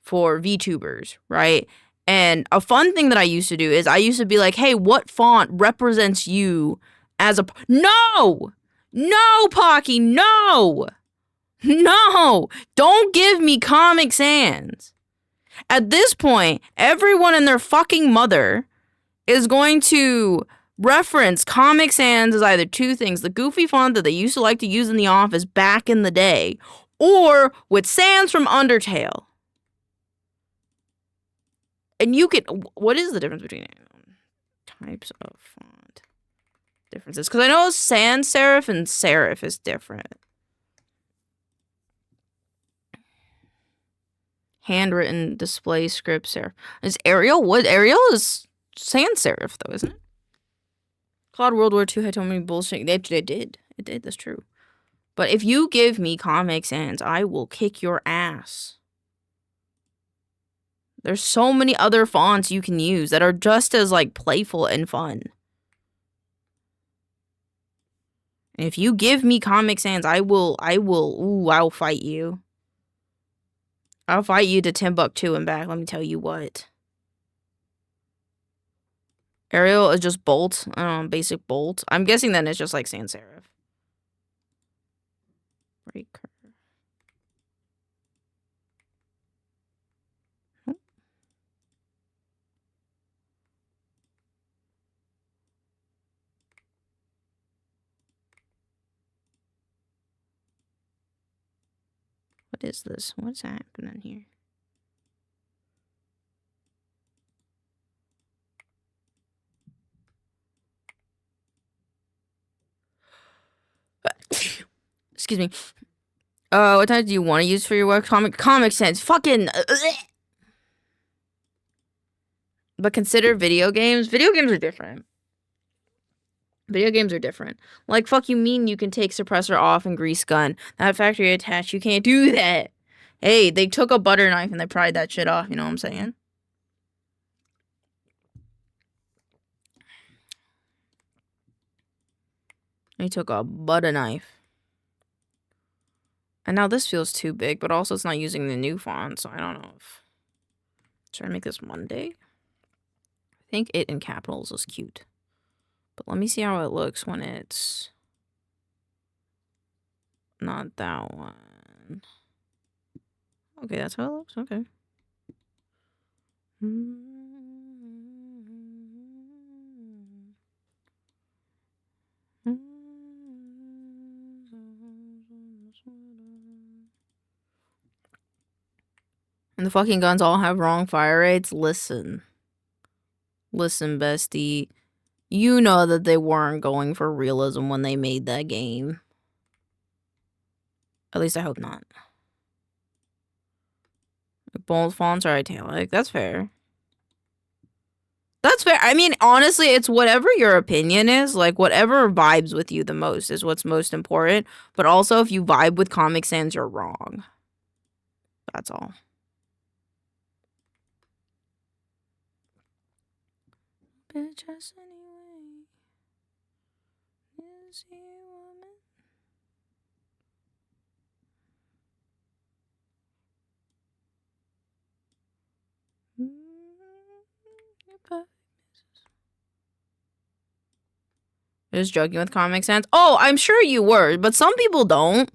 for VTubers, right? And a fun thing that I used to do is I used to be like, hey, what font represents you as a... No! No, Pocky, no! No! Don't give me Comic Sans. At this point, everyone and their fucking mother is going to reference Comic Sans as either two things: the goofy font that they used to like to use in the office back in the day, or with Sans from Undertale. And you can... What is the difference between types of font differences? Because I know sans serif and serif is different. Handwritten display script serif. Is Arial? What? Arial is sans serif, though, isn't it? Cloud World War II had so many bullshit. It did. It did. That's true. But if you give me Comic Sans, I will kick your ass. There's so many other fonts you can use that are just as, like, playful and fun. And if you give me Comic Sans, I'll fight you. I'll fight you to Timbuktu and back, let me tell you what. Arial is just bolt. Basic bolt. I'm guessing then it's just like sans serif. Breaker. What is this? What's happening here? Excuse me. What type do you want to use for your work? Comic Sans. Fucking. But consider video games. Video games are different. Video games are different. Like, fuck you mean you can take suppressor off and grease gun. That factory attached, you can't do that. Hey, they took a butter knife and they pried that shit off, you know what I'm saying? They took a butter knife. And now this feels too big, but also it's not using the new font, so I don't know if... Should I make this Monday? I think it in capitals is cute. But let me see how it looks when it's... Not that one. Okay, that's how it looks. Okay. And the fucking guns all have wrong fire rates? Listen. Listen, bestie. You know that they weren't going for realism when they made that game. At least I hope not. Bold fonts are italic. That's fair. That's fair. I mean, honestly, it's whatever your opinion is. Like, whatever vibes with you the most is what's most important. But also, if you vibe with Comic Sans, you're wrong. That's all. Bitch, anyway. Is he woman? Just joking with Comic Sans. Oh, I'm sure you were, but some people don't.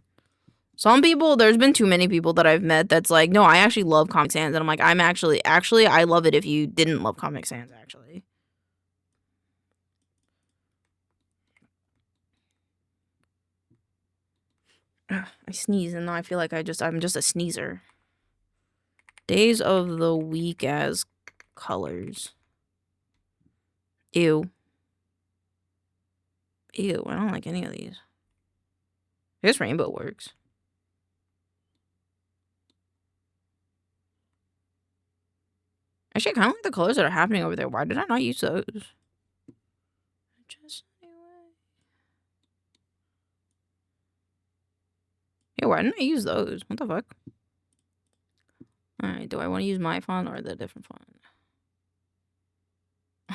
Some people, there's been too many people that I've met that's like, no, I actually love Comic Sans. And I'm like, actually, I love it if you didn't love Comic Sans, actually. Ugh, I sneeze and now I feel like I'm just a sneezer. Days of the week as colors. Ew. Ew, I don't like any of these. I guess rainbow works. Actually, I kind of like the colors that are happening over there. Why did I not use those? Just anyway. Yeah, why didn't I use those? What the fuck? Alright, do I want to use my font or the different font?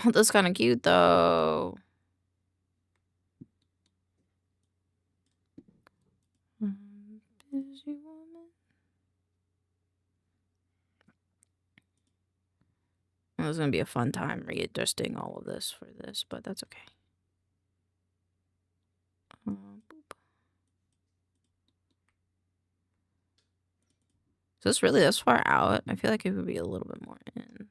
Oh, that's kind of cute, though. Busy woman. Well, it's gonna be a fun time readjusting all of this for this, but that's okay. Boop. Is this really this far out? I feel like it would be a little bit more in.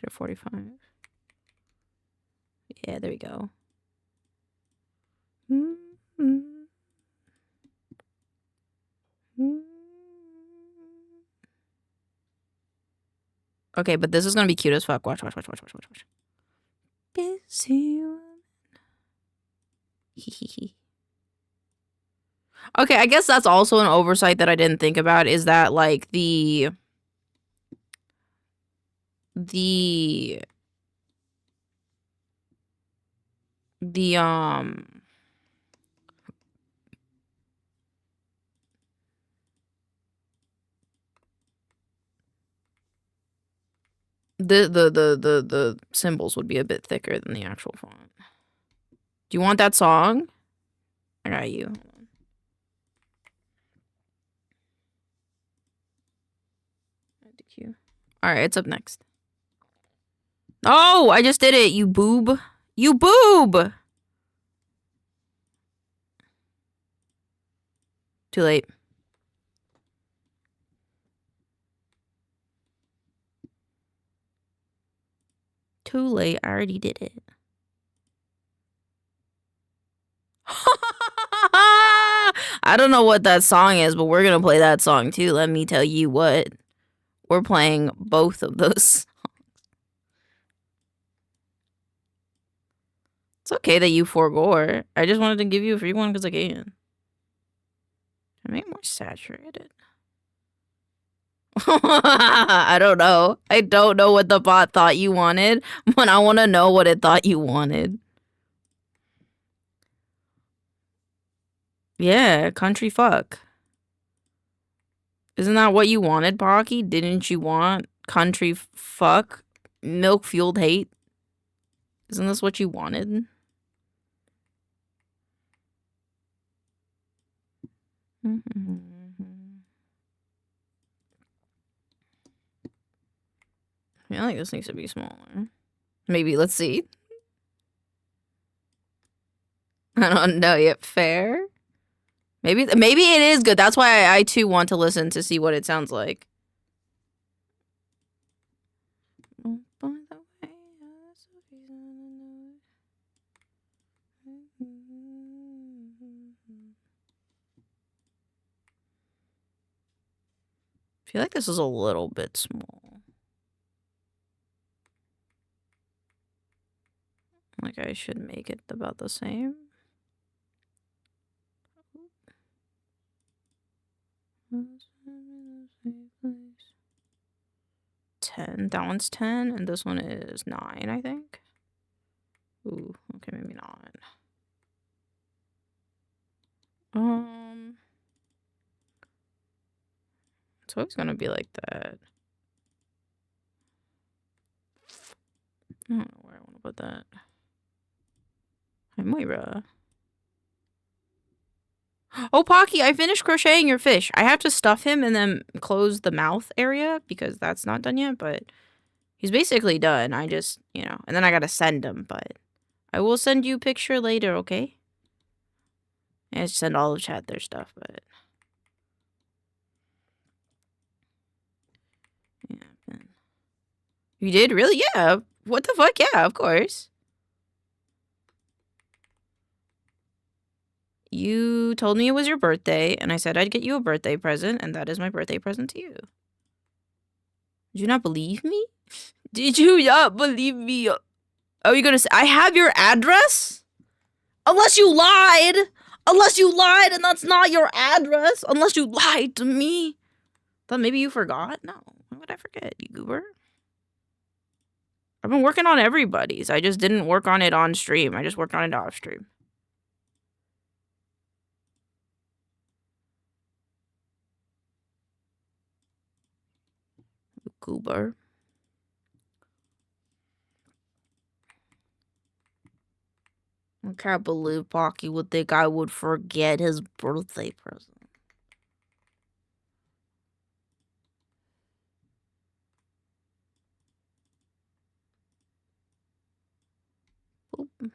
-45. Yeah, there we go. Okay, but this is gonna be cute as fuck. Watch. Busy woman. Okay, I guess that's also an oversight that I didn't think about is that like the the the symbols would be a bit thicker than the actual font. Do you want that song? I got you. All right, it's up next. Oh, I just did it, you boob. You boob! Too late. Too late, I already did it. I don't know what that song is, but we're gonna play that song too. Let me tell you what. We're playing both of those. It's okay that you forego. I just wanted to give you a free one because I can. I make it more saturated. I don't know. I don't know what the bot thought you wanted, but I want to know what it thought you wanted. Yeah, country fuck. Isn't that what you wanted, Pocky? Didn't you want country fuck? Milk fueled hate? Isn't this what you wanted? I feel like this needs to be smaller. Maybe, let's see. I don't know yet. Fair? Maybe it is good. That's why I too want to listen to see what it sounds like. Oh, by the way, I feel like this is a little bit small. Like I should make it about the same. 10. That one's 10, and this one is 9, I think. Ooh, okay, maybe not. It's always gonna be like that. I don't know where I want to put that. Hi, Moira. Oh, Pocky, I finished crocheting your fish. I have to stuff him and then close the mouth area because that's not done yet, but he's basically done. I just, you know, and then I gotta send him, but I will send you a picture later, okay? I just send all of chat their stuff, but... Yeah. You did? Really? Yeah. What the fuck? Yeah, of course. You told me it was your birthday, and I said I'd get you a birthday present, and that is my birthday present to you. Did you not believe me? Did you not believe me? Are you gonna say I have your address? Unless you lied! Unless you lied and that's not your address! Unless you lied to me! Thought maybe you forgot? No. Why would I forget, you goober? I've been working on everybody's. I just didn't work on it on stream. I just worked on it off stream. Goober. I can't believe Pocky would think I would forget his birthday present. Boop.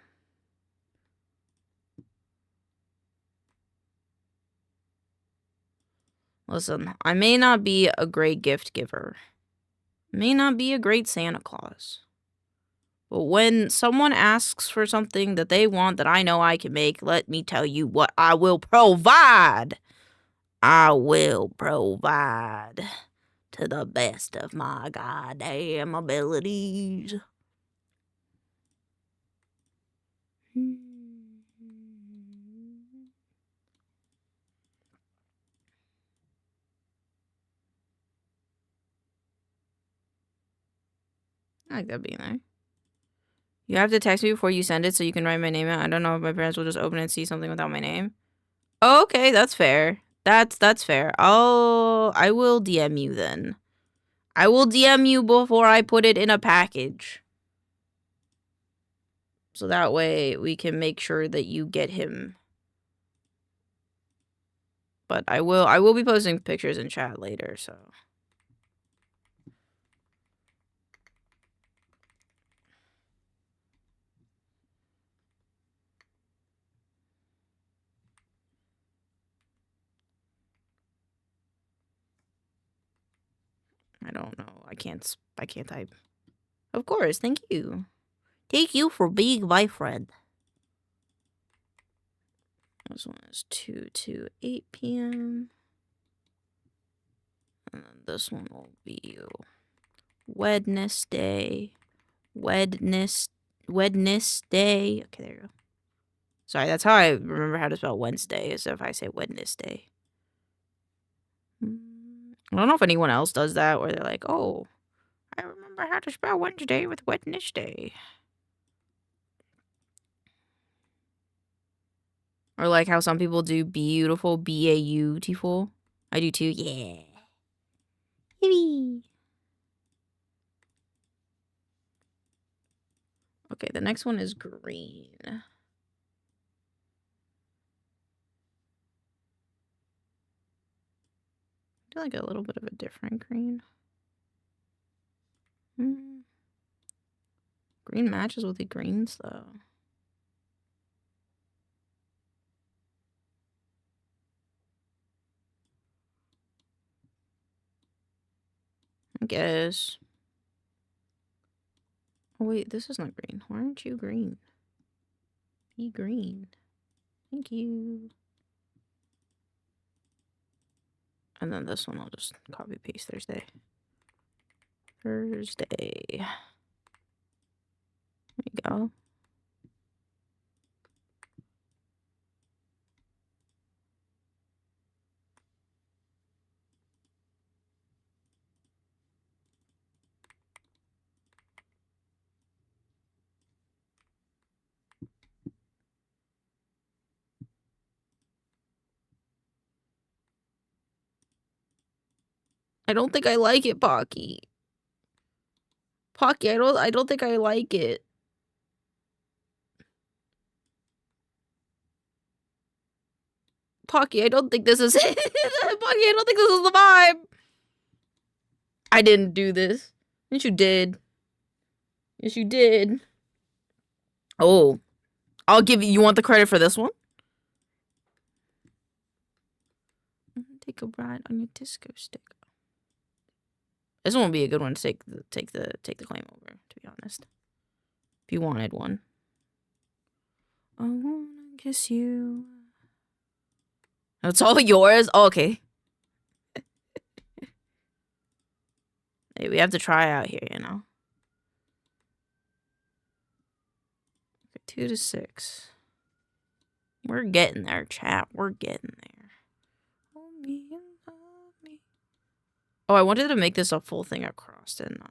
Listen, I may not be a great gift giver. May not be a great Santa Claus. But when someone asks for something that they want that I know I can make, let me tell you what I will provide. I will provide to the best of my goddamn abilities. I like that being there. You have to text me before you send it so you can write my name out. I don't know if my parents will just open it and see something without my name. Oh, okay, that's fair. That's fair. I will DM you then. I will DM you before I put it in a package. So that way we can make sure that you get him. But I will be posting pictures in chat later, so. I don't know. I can't type. Of course, thank you. Thank you for being my friend. This one is 2 to 8 p.m. And then this one will be Wednesday. Wednesday. Okay, there you go. Sorry, that's how I remember how to spell Wednesday, is if I say Wednesday. I don't know if anyone else does that, where they're like, oh, I remember how to spell Wednesday with Wednesday. Or like how some people do beautiful, B-A-U-tiful. I do too, yeah. Yippee. Okay, the next one is green. I like a little bit of a different green. Green matches with the greens, though. I guess. Oh, wait, this is not green. Why aren't you green? Be green. Thank you. And then this one I'll just copy paste Thursday. There you go. I don't think I like it, Pocky. Pocky, I don't think I like it. Pocky, I don't think this is it. Pocky, I don't think this is the vibe. I didn't do this. Yes, you did. Yes, you did. Oh. I'll give you want the credit for this one? Take a ride on your disco stick. This one would be a good one to take the claim over, to be honest. If you wanted one. I wanna kiss you. It's all yours? Oh, okay. Hey, we have to try out here, you know. Okay, 2 to 6. We're getting there, chat. We're getting there. Hold me and love me. Oh, I wanted to make this a full thing across, didn't I?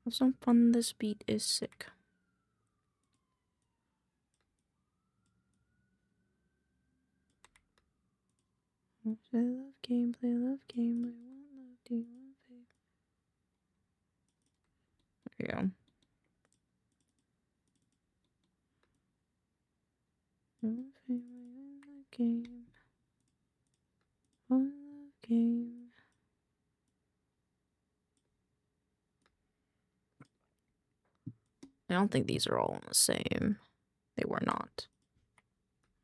Have some fun. This beat is sick. Play love game, play love game. I want love, do you want faith? There you go. Game. Love game. I don't think these are all the same. They were not.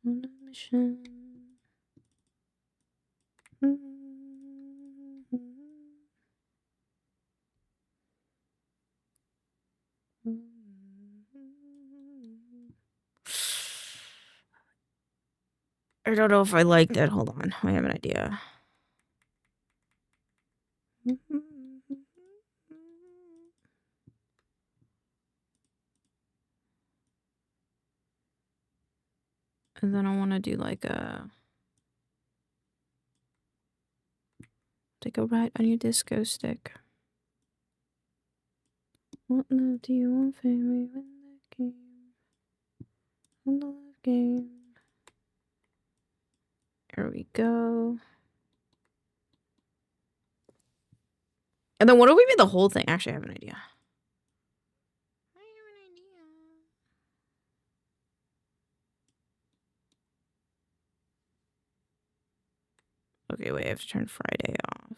On a mission. I don't know if I like that. Hold on. I have an idea. And then I want to do like a... Take a ride on your disco stick. What love do you want from me when the game? On the love game. There we go. And then what do we make the whole thing? Actually, I have an idea. Okay, wait, I have to turn Friday off.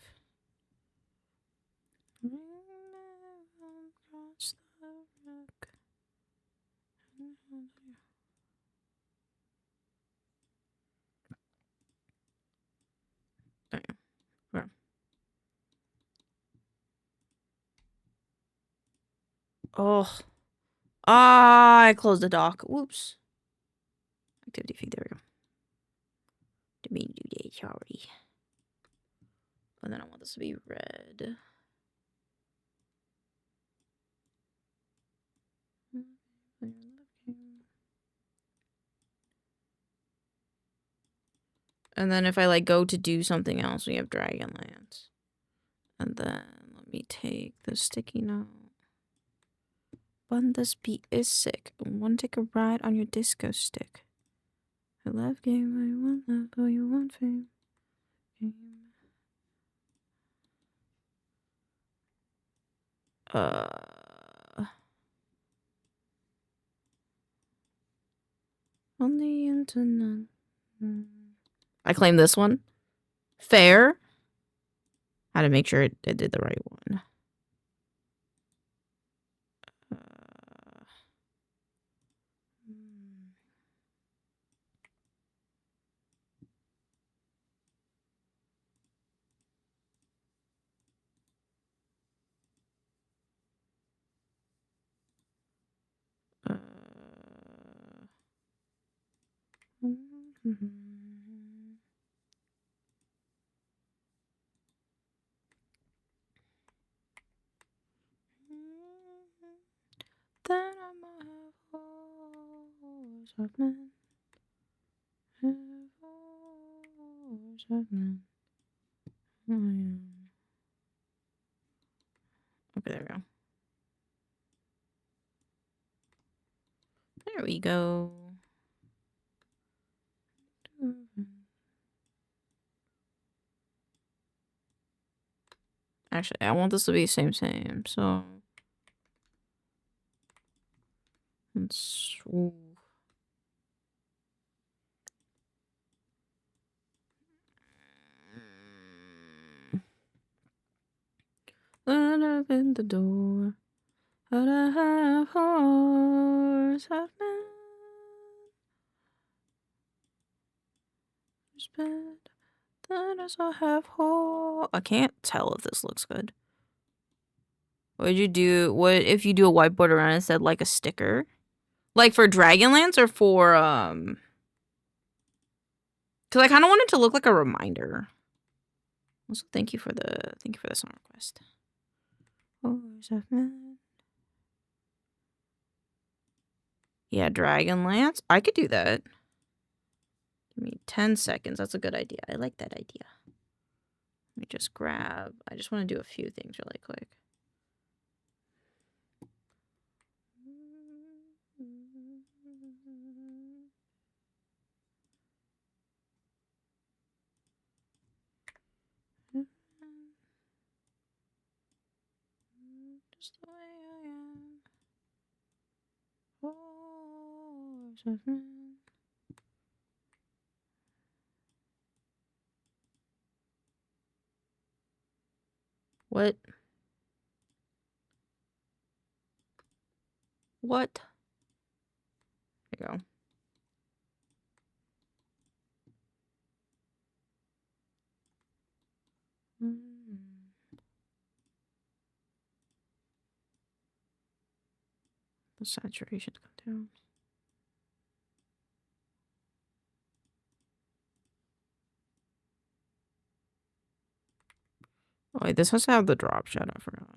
Oh. Ah, I closed the dock. Whoops. Activity feed, there we go. Didn't mean to do that, sorry. And then I want this to be red. And then if I like go to do something else, we have Dragonlance. And then let me take the sticky note. Fun, this beat is sick. Want to take a ride on your disco stick. I love game, I want love, oh you want fame. Game. On the internet. I claim this one. Fair. How to make sure it did the right one. Then I'm a horse of men. Horse of men. Okay, there we go. There we go. Actually, I want this to be same, so let's... Ooh. Let open the door. But I have horse, have man. Then I have horse. I can't tell if this looks good. What would you do? What if you do a whiteboard around it said like a sticker? Like for Dragonlance or for because I kind of want it to look like a reminder. Also, thank you for the song request. Horse, have man. Yeah, Dragonlance. I could do that. Give me 10 seconds. That's a good idea. I like that idea. Let me just grab. I just want to do a few things really quick. Just the way I am. Horse of man. What? What? There you go. The saturation come down. Oh, wait, this has to have the drop shadow. I forgot.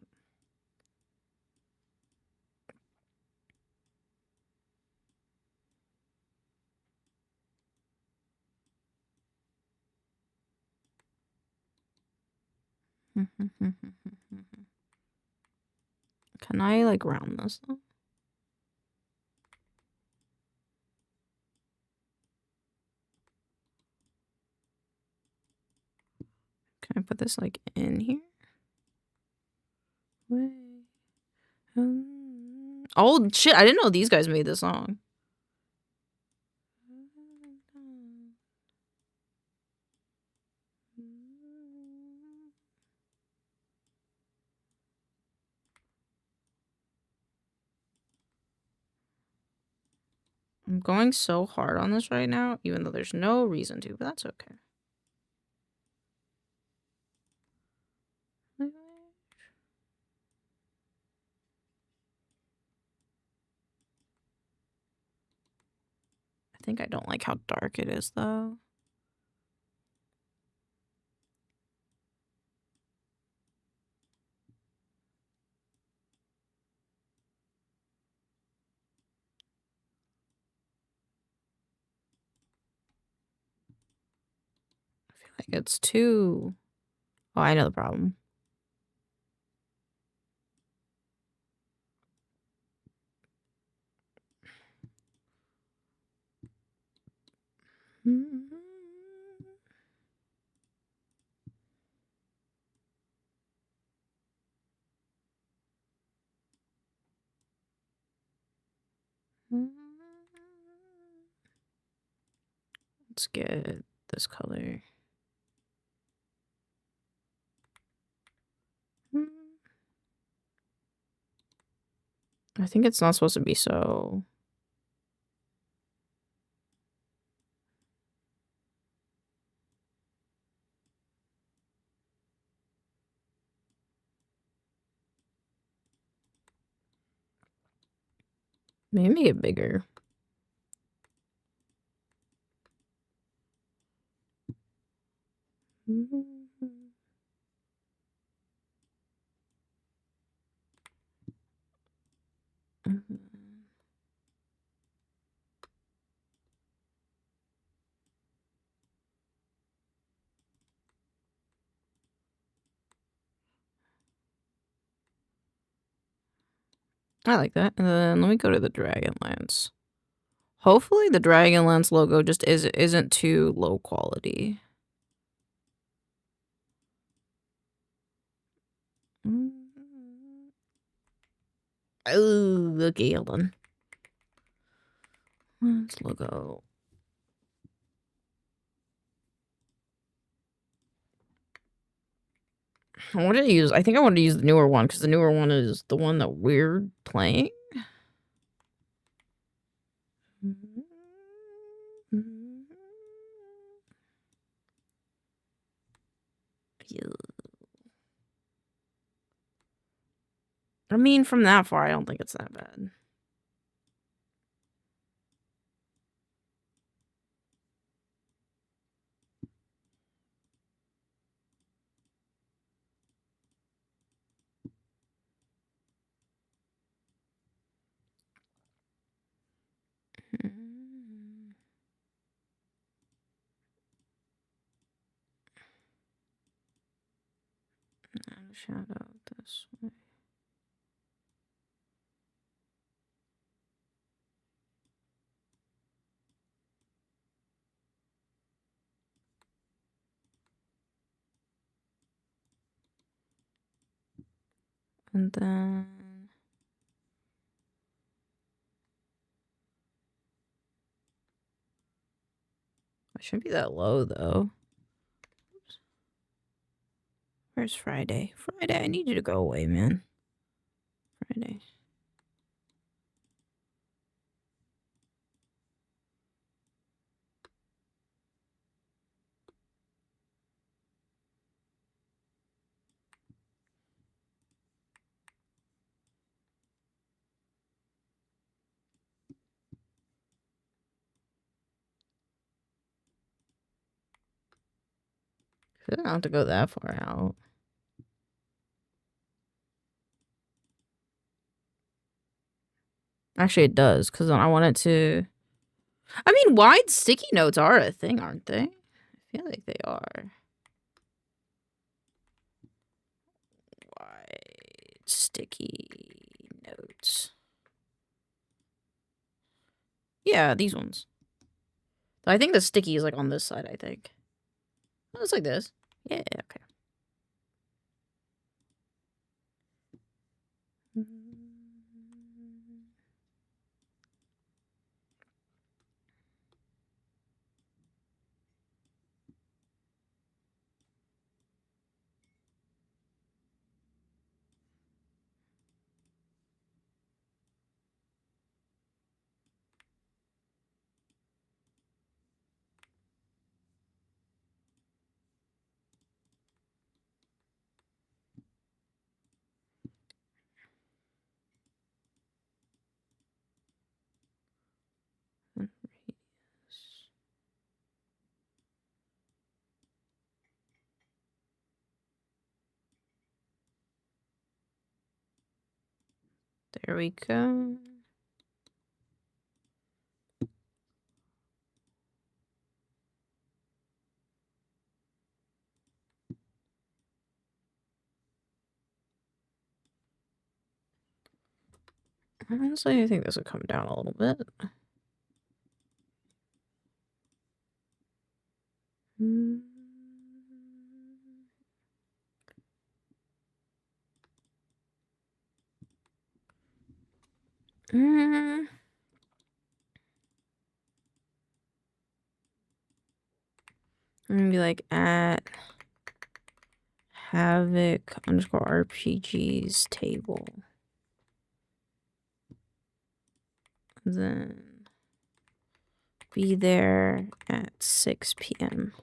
Can I like round this though? Can I put this like in here? Oh shit, I didn't know these guys made this song. I'm going so hard on this right now, even though there's no reason to, but that's okay. I think I don't like how dark it is though. I feel like it's too... Oh, I know the problem. Let's get this color. I think it's not supposed to be so... Maybe make it bigger. I like that. And then let me go to the Dragonlance. Hopefully the Dragonlance logo just isn't too low quality. Oh, okay, hold on. Let's logo. I think I want to use the newer one because the newer one is the one that we're playing. I mean, from that far, I don't think it's that bad. Shout out this way. And then I shouldn't be that low though. Oops. Where's Friday? Friday, I need you to go away, man. Friday. I don't have to go that far out. Actually, it does, because I want it to... I mean, wide sticky notes are a thing, aren't they? I feel like they are. Wide sticky notes. Yeah, these ones. I think the sticky is like on this side, I think. Oh, it's like this. Yeah, okay. There we go. Honestly, I think this would come down a little bit. I'm gonna be like at Havoc _ RPGs table. Then be there at 6 p.m.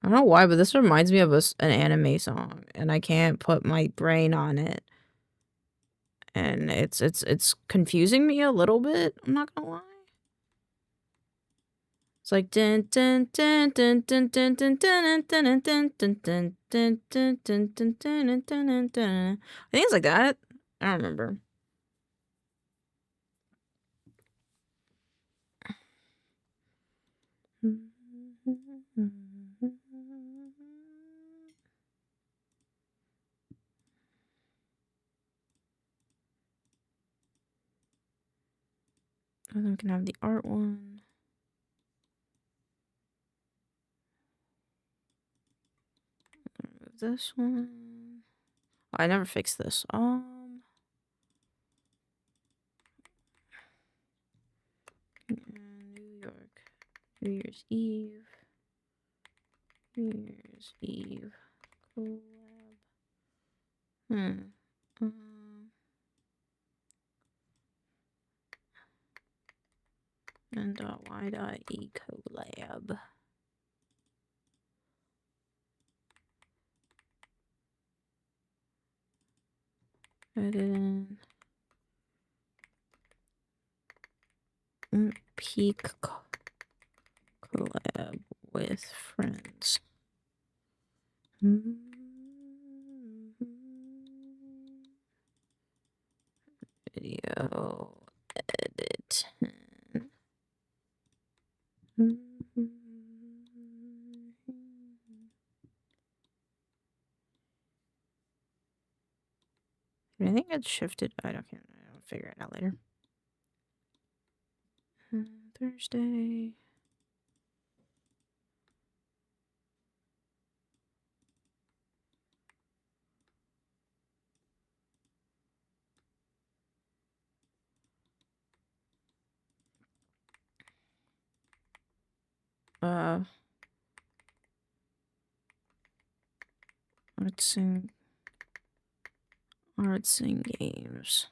I don't know why, but this reminds me of an anime song, and I can't put my brain on it. And it's confusing me a little bit, I'm not gonna lie. It's like dun dun dun dun dun dun dun dun dun dun dun dun dun dun dun dun dun dun dun. I think it's like that. I don't remember. And then we can have the art one. this one. Oh, I never fixed this. New York, New Year's Eve, New Year's Eve collab. And y.e collab. Edit. Peak collab with friends. Video edit. I think it's shifted. I don't care. I'll figure it out later. Thursday. Arts and games.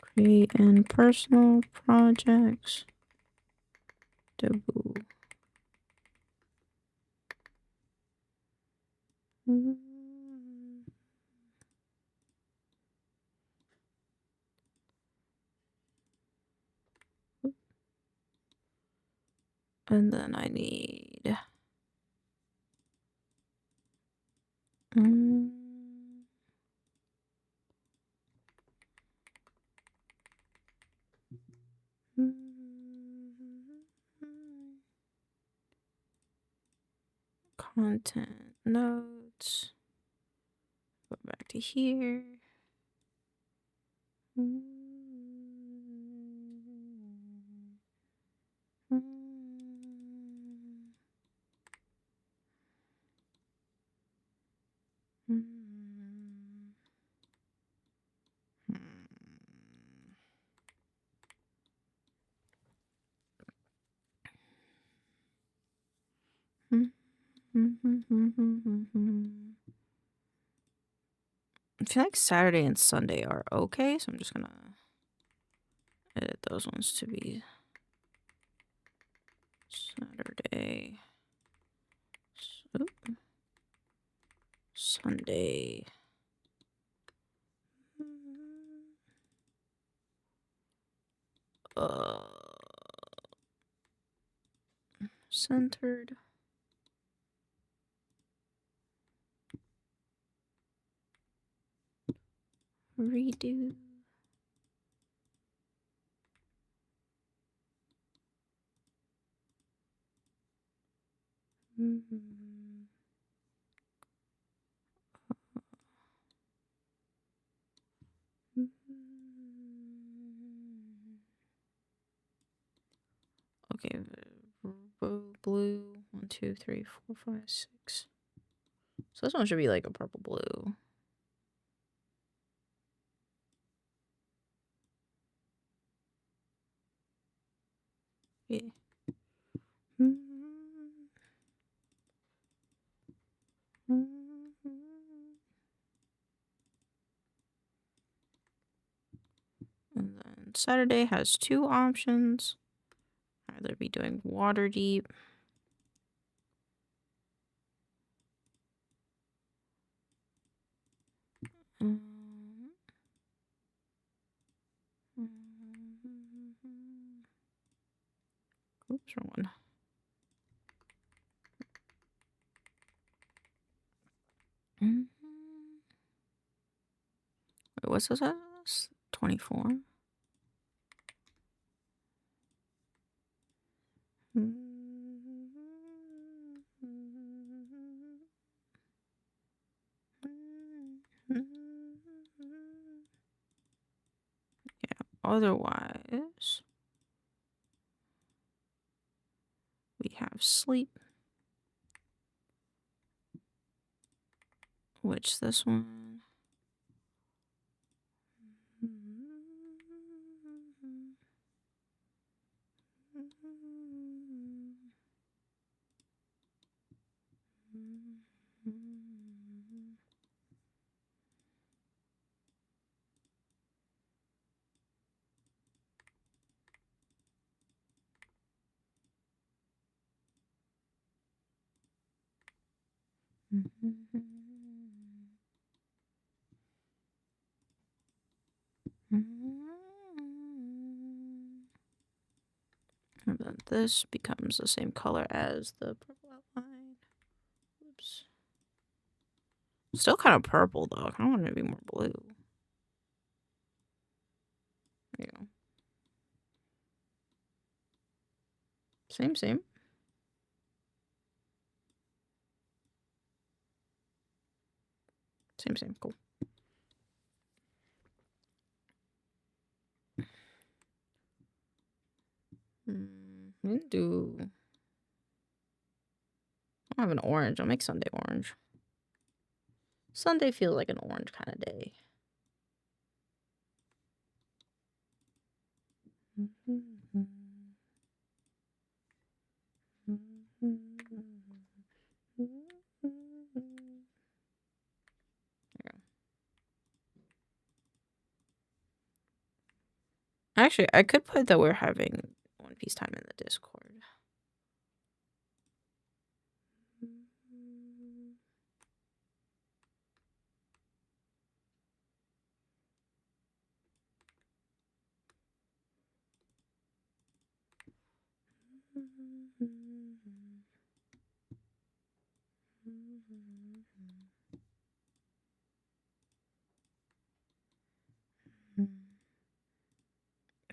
Create and personal projects. Debut. And then I need content notes. Go back to here. I feel like Saturday and Sunday are okay, so I'm just gonna edit those ones to be Saturday, Sunday. Centered. Redo. Okay, blue. 1, 2, 3, 4, 5, 6. So this one should be like a purple blue. Yeah. And then Saturday has 2 options. Either be doing water deep. Oops, wrong one. Wait, what's this? 24. otherwise, we have sleep, which this one. And then this becomes the same color as the purple outline. Oops. Still kind of purple though. I kind of want it to be more blue. There you go. Same, same. Same, same. Cool. We didn't do. I don't have an orange. I'll make Sunday orange. Sunday feels like an orange kind of day. Actually, I could put that we're having One Piece time in the Discord.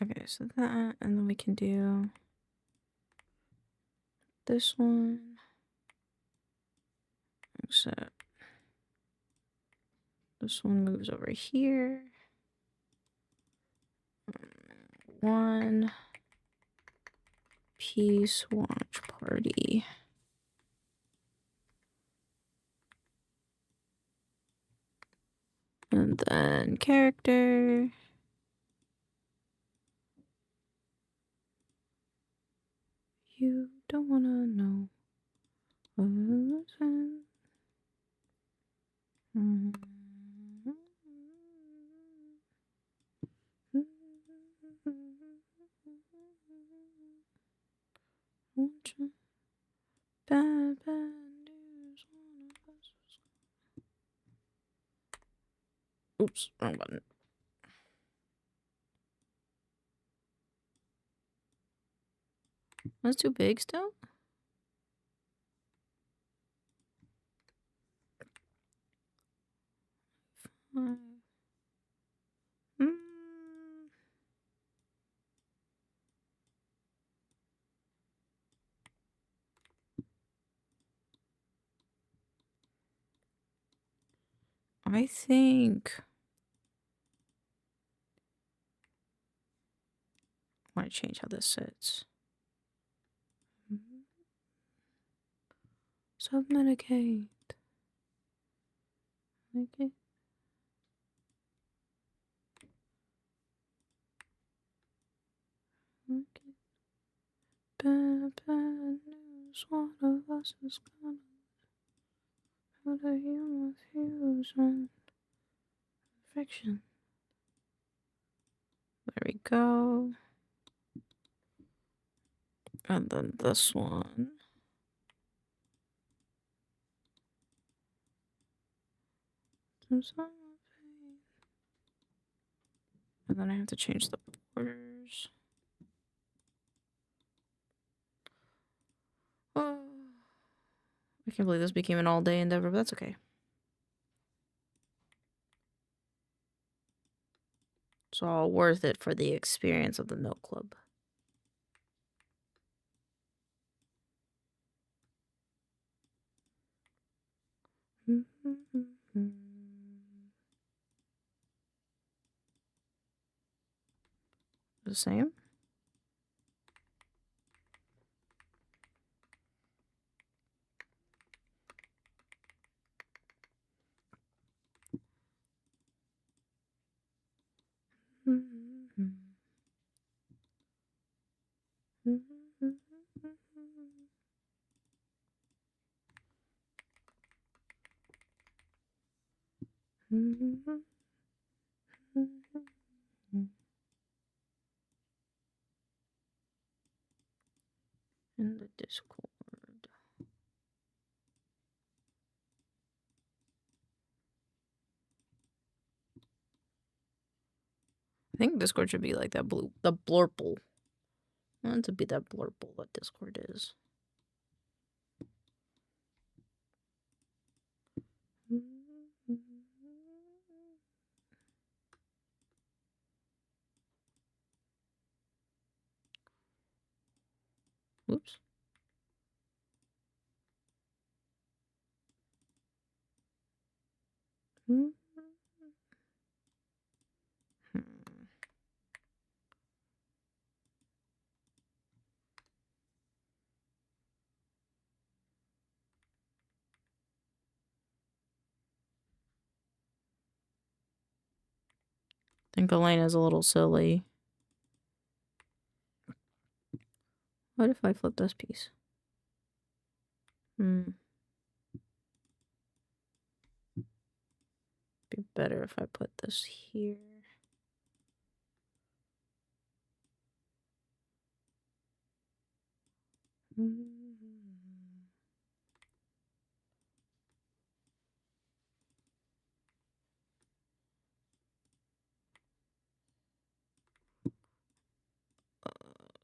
Okay, so that, and then we can do this one. Except this one moves over here. One Piece watch party. And then character. You don't wanna know. Bad, bad news. Oops, wrong button. That's too big still? I think I want to change how this sits. Self-medicate. Okay. Okay. Bad, bad news. One of us is gonna have a human fusion. Friction. There we go. And then this one. And then I have to change the borders. Oh, I can't believe this became an all-day endeavor, but that's okay. It's all worth it for the experience of the Milk Club. The same? In the Discord. I think Discord should be like that the blurple. I want it to be that blurple that Discord is. Oops. I think Elena's a little silly. What if I flip this piece? Be better if I put this here.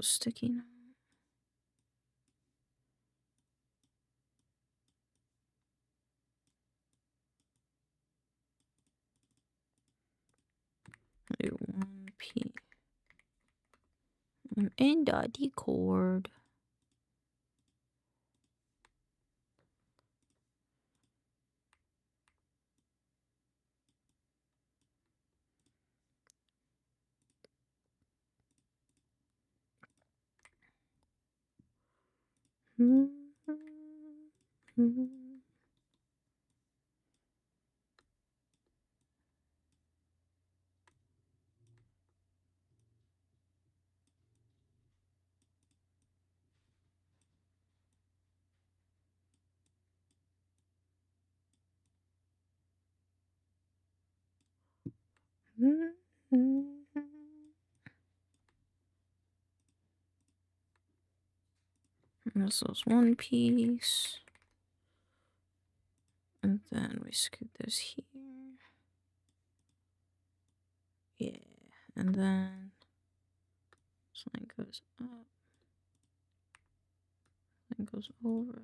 Sticky note. Do 1p. I'm in the Discord. This is one piece. And then we scoot this here. Yeah. And then this line goes up. Then goes over.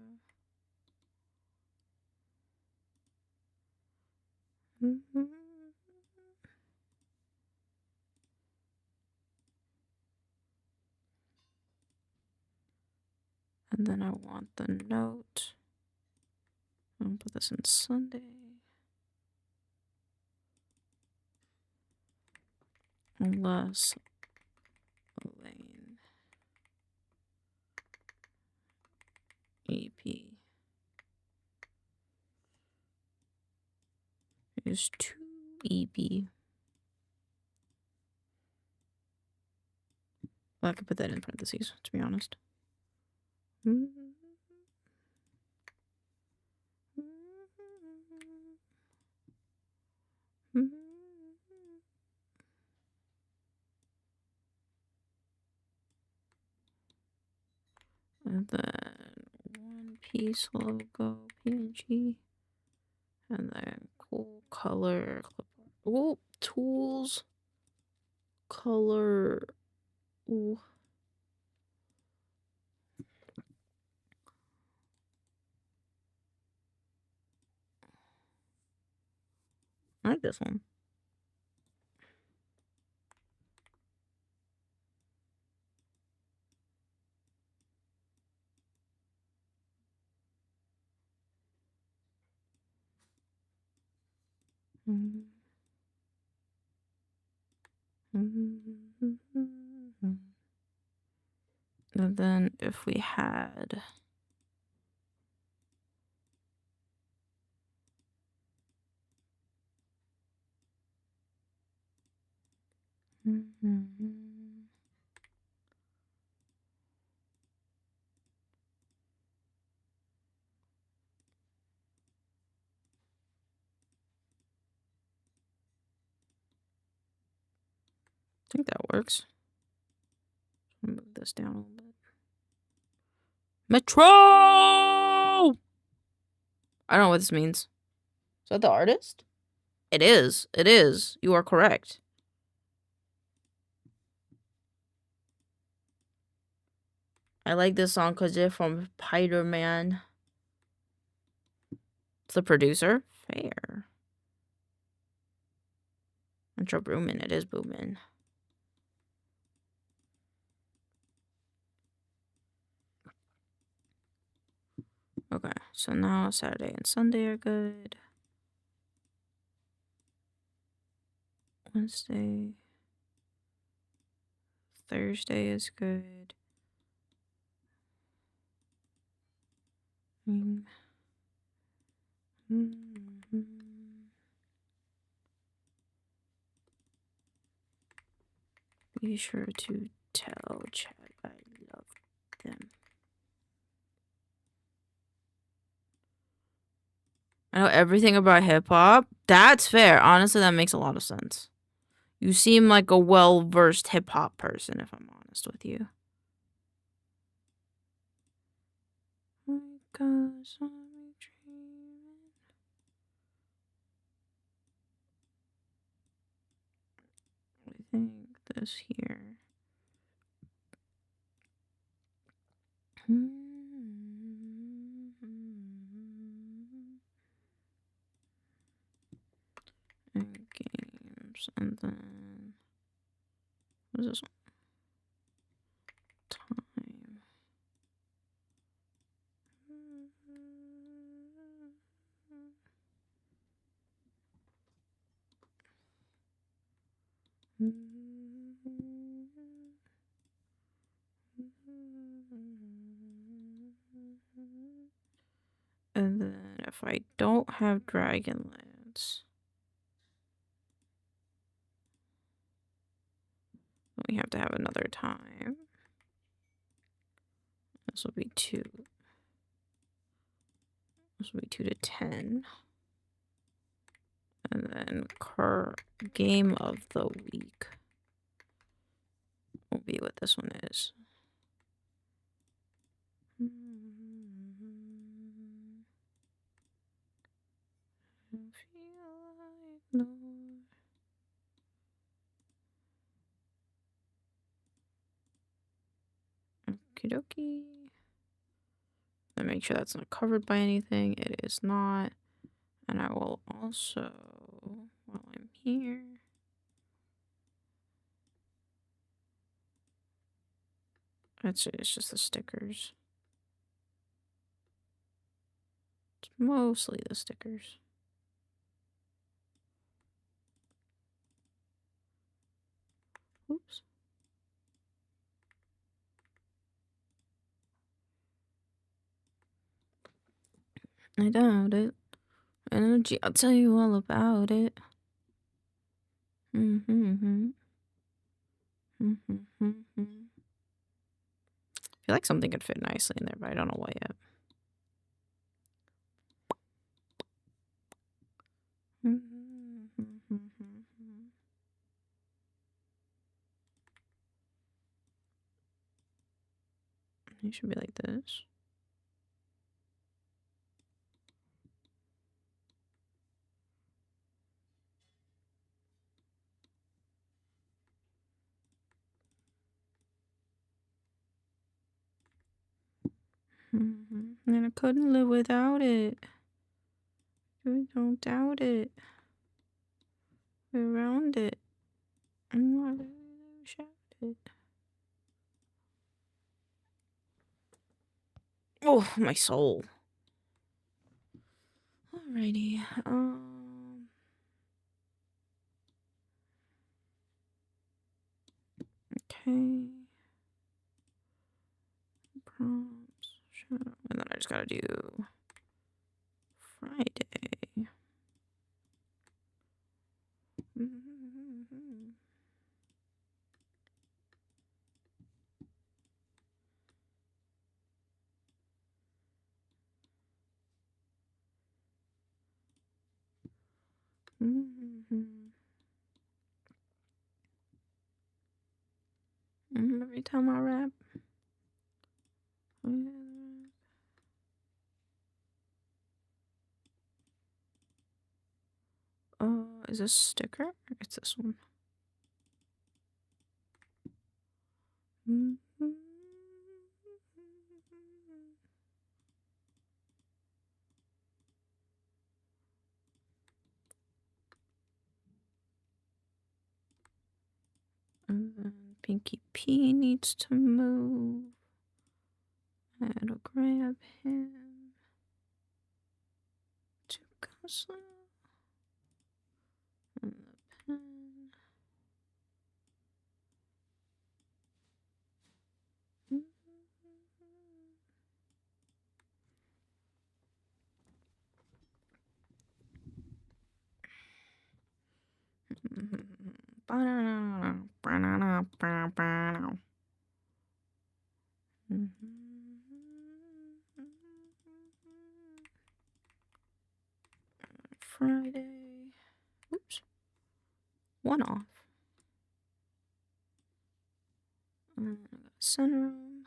And then I want the note. I'll put this in Sunday. Unless Elaine EP is 2 EP. Well, I could put that in parentheses, to be honest. And then one piece logo, PNG. And then cool color. Oh, tools. Color. Ooh. I like this one. And then if we had... I think that works. Move this down a little bit. Metro! I don't know what this means. Is that the artist? It is. It is. You are correct. I like this song because it's from Spider-Man. It's the producer. Fair. Intro booming. It is booming. Okay, so now Saturday and Sunday are good. Wednesday. Thursday is good. Be sure to tell Chad I love them. I know everything about hip hop. That's fair. Honestly, that makes a lot of sense. You seem like a well-versed hip hop person, if I'm honest with you. Because I'm dreaming. I think this here. And games, and then what is this one? Time. And then if I don't have Dragonlance, we have to have another time. This will be 2. This will be 2 to 10. And then game of the week will be what this one is. Okie dokie. Then make sure that's not covered by anything. It is not. And I will also, while I'm here, it's just the stickers. It's mostly the stickers. Oops. I doubt it. Energy, I'll tell you all about it. I feel like something could fit nicely in there, but I don't know what yet. It should be like this. And I couldn't live without it. Don't doubt it. We're around it. I'm not really shout it. Oh, my soul. Alrighty. Okay. prompts. And then I just gotta do Friday. Every time I rap. Is this sticker? It's this one. And then Pinky P needs to move. I'll grab him to Castle. And the pen. Friday. Oops. One off. Center room.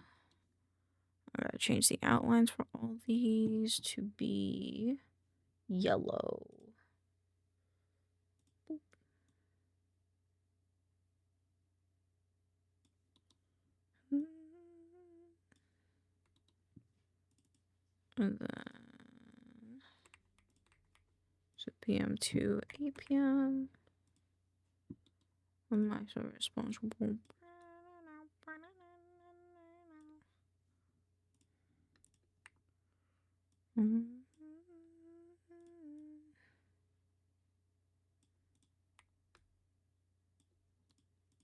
I gotta change the outlines for all these to be yellow. Boop. And then 2 p.m. to 8 p.m. Am I so responsible? And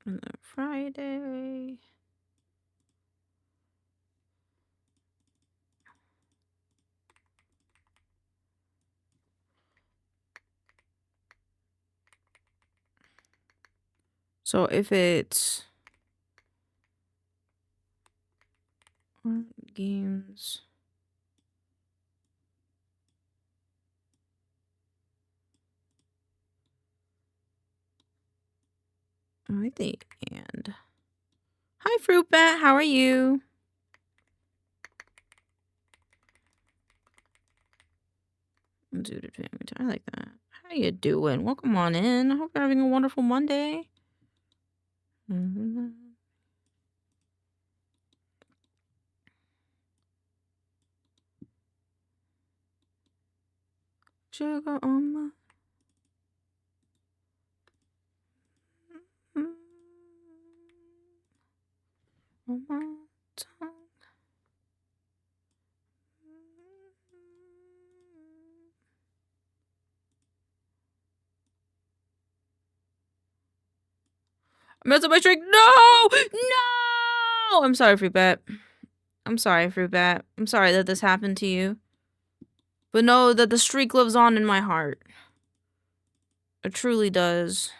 then Friday. So if it's games, I think and hi Fruit Bat, how are you? Zooted family time. I like that. How you doing? Welcome on in. I hope you're having a wonderful Monday. Sugar on my on my tongue. I messed up my streak. No! No! I'm sorry, Fruit Bat. I'm sorry, Fruit Bat. I'm sorry that this happened to you. But know that the streak lives on in my heart. It truly does.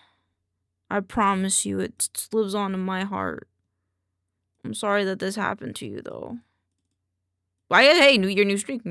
I promise you, it lives on in my heart. I'm sorry that this happened to you, though. Why? Hey, your new streak.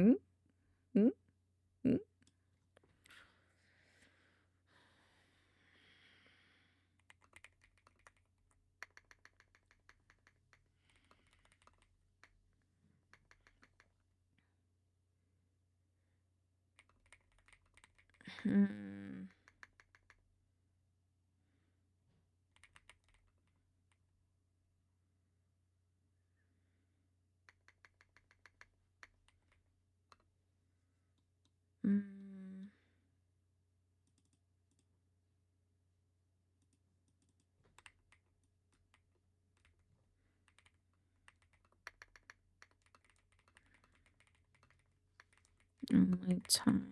Only time.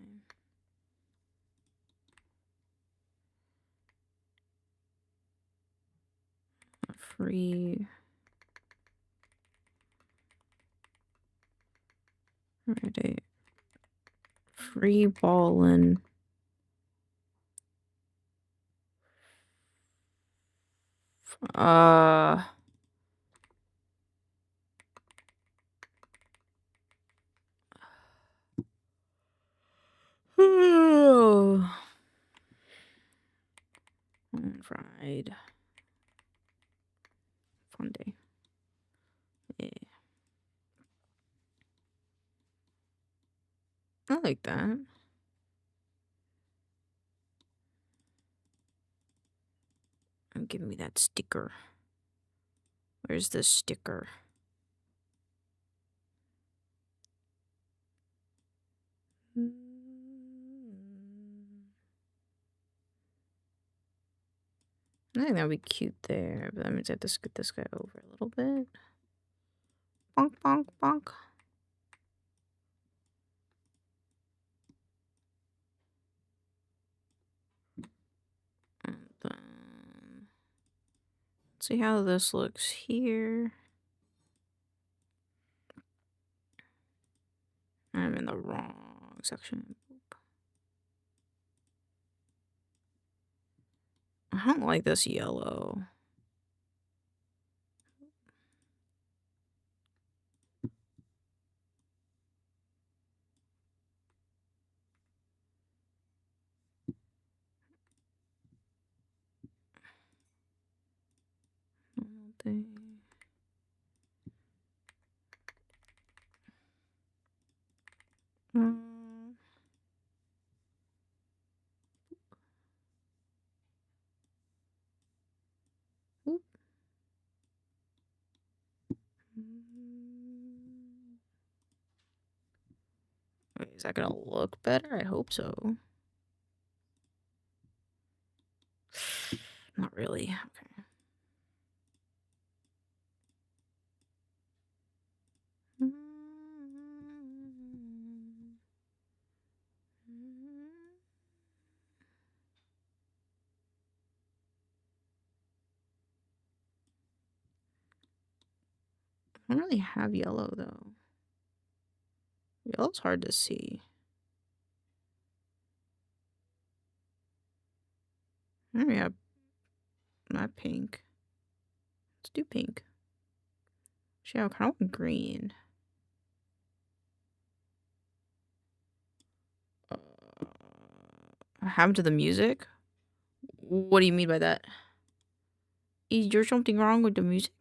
Free. Friday. Free ballin'. Uh. Fried. Fun day. Yeah. I like that. Give me that sticker. Where's the sticker? I think that would be cute there, but that means I have to scoot this guy over a little bit. Bonk, bonk, bonk. And then, see how this looks here. I'm in the wrong section. I don't like this yellow. Oop. Wait, is that gonna look better? I hope so. Not really. Okay. I don't really have yellow though. Yellow's hard to see. Maybe I have not pink. Let's do pink. Actually, I kind of want green. What happened to the music? What do you mean by that? Is there something wrong with the music?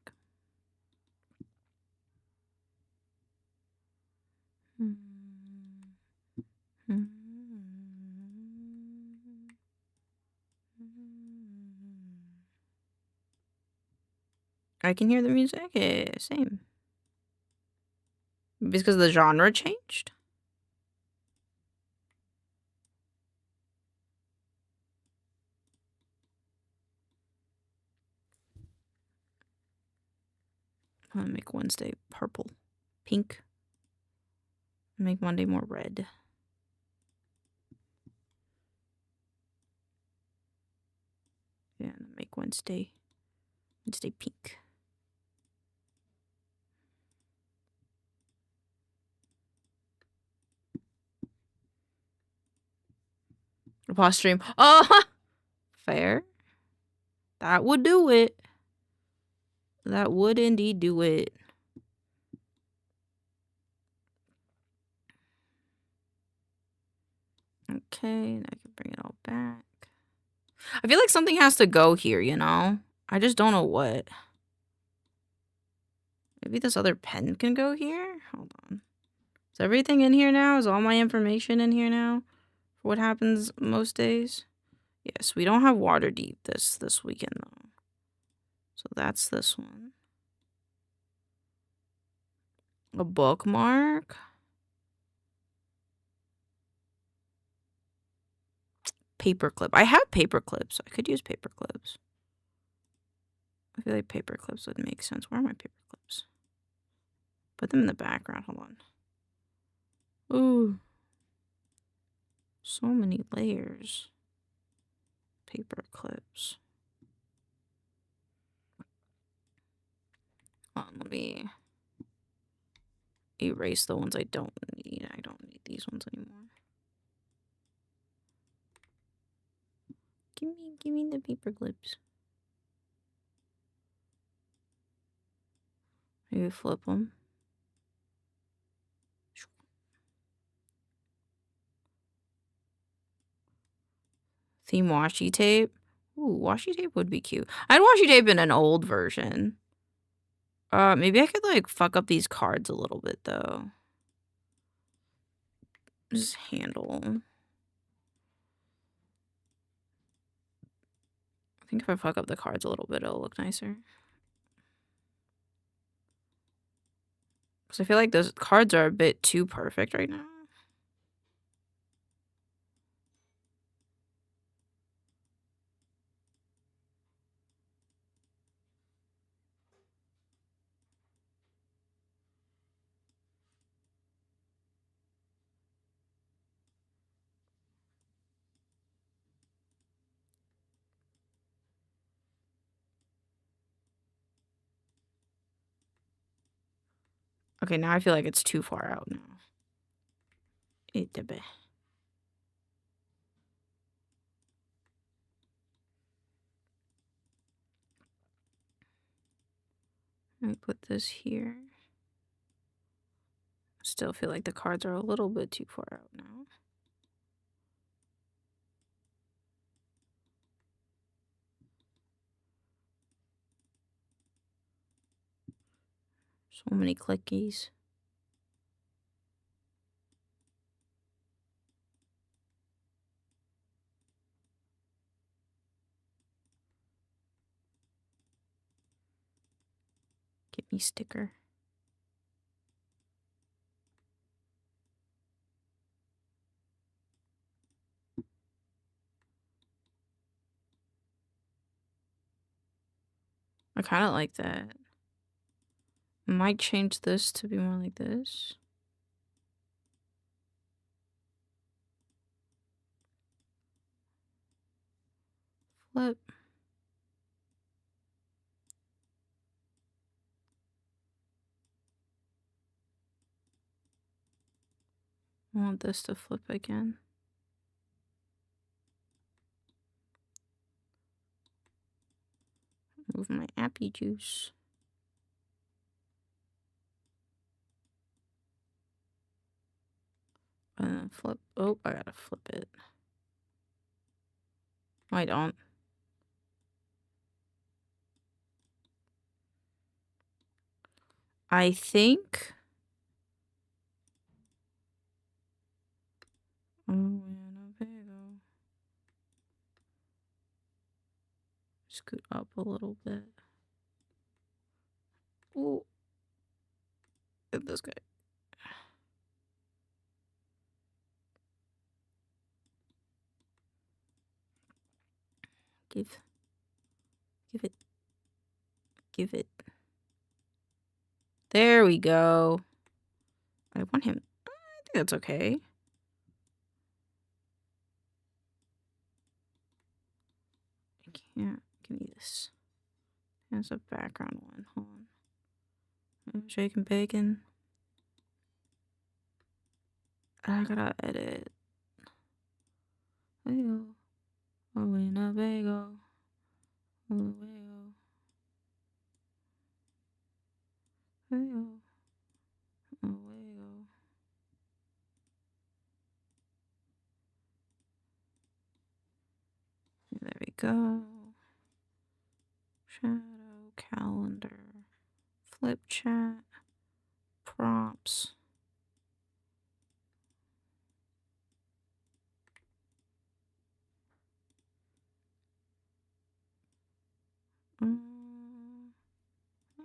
I can hear the music. Yeah, same. Because the genre changed? I'm gonna make Wednesday purple. Pink. Make Monday more red. Yeah, and make Wednesday pink. Pause stream. Oh, fair. That would do it. That would indeed do it. Okay, and I can bring it all back. I feel like something has to go here, you know? I just don't know what. Maybe this other pen can go here? Hold on. Is everything in here now? Is all my information in here now? For what happens most days? Yes, we don't have water deep this weekend though. So that's this one. A bookmark. Paperclip. I have paper clips. I could use paper clips. I feel like paper clips would make sense. Where are my paper clips? Put them in the background. Hold on. Ooh. So many layers. Paper clips. Hold on, let me erase the ones I don't need. I don't need these ones anymore. Give me the paper clips. Maybe flip them. Theme washi tape. Ooh, washi tape would be cute. I had washi tape in an old version. Maybe I could like fuck up these cards a little bit though. Just handle. I think if I fuck up the cards a little bit, it'll look nicer. Because I feel like those cards are a bit too perfect right now. Okay, now I feel like it's too far out now. Let me put this here. Still feel like the cards are a little bit too far out now. So many clickies. Get me sticker. I kind of like that. Might change this to be more like this. Flip. I want this to flip again. Move my appy juice. And then flip. Oh, I gotta flip it. I don't. I think. Scoot up a little bit. Ooh. Hit this guy. Give it. There we go. I want him. I think that's okay. I can't. Give me this. There's a background one. Hold on. Shaking bacon. I gotta edit. Hey-o. Oh, Winnebago. Oh, hey-o. Hey-o. Oh, hey-o. There we go. Shadow, calendar, flip chat, props.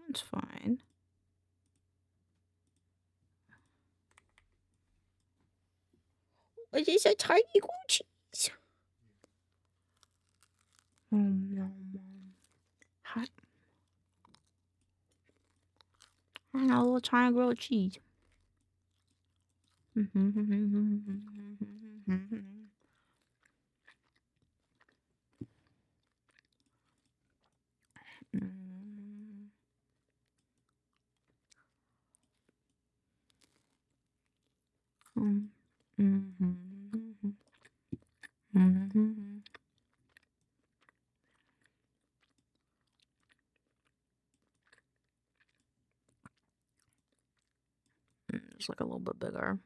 That's fine. Is this a tiny goat cheese? Hot. And a little tiny grilled cheese. Just like a little bit bigger.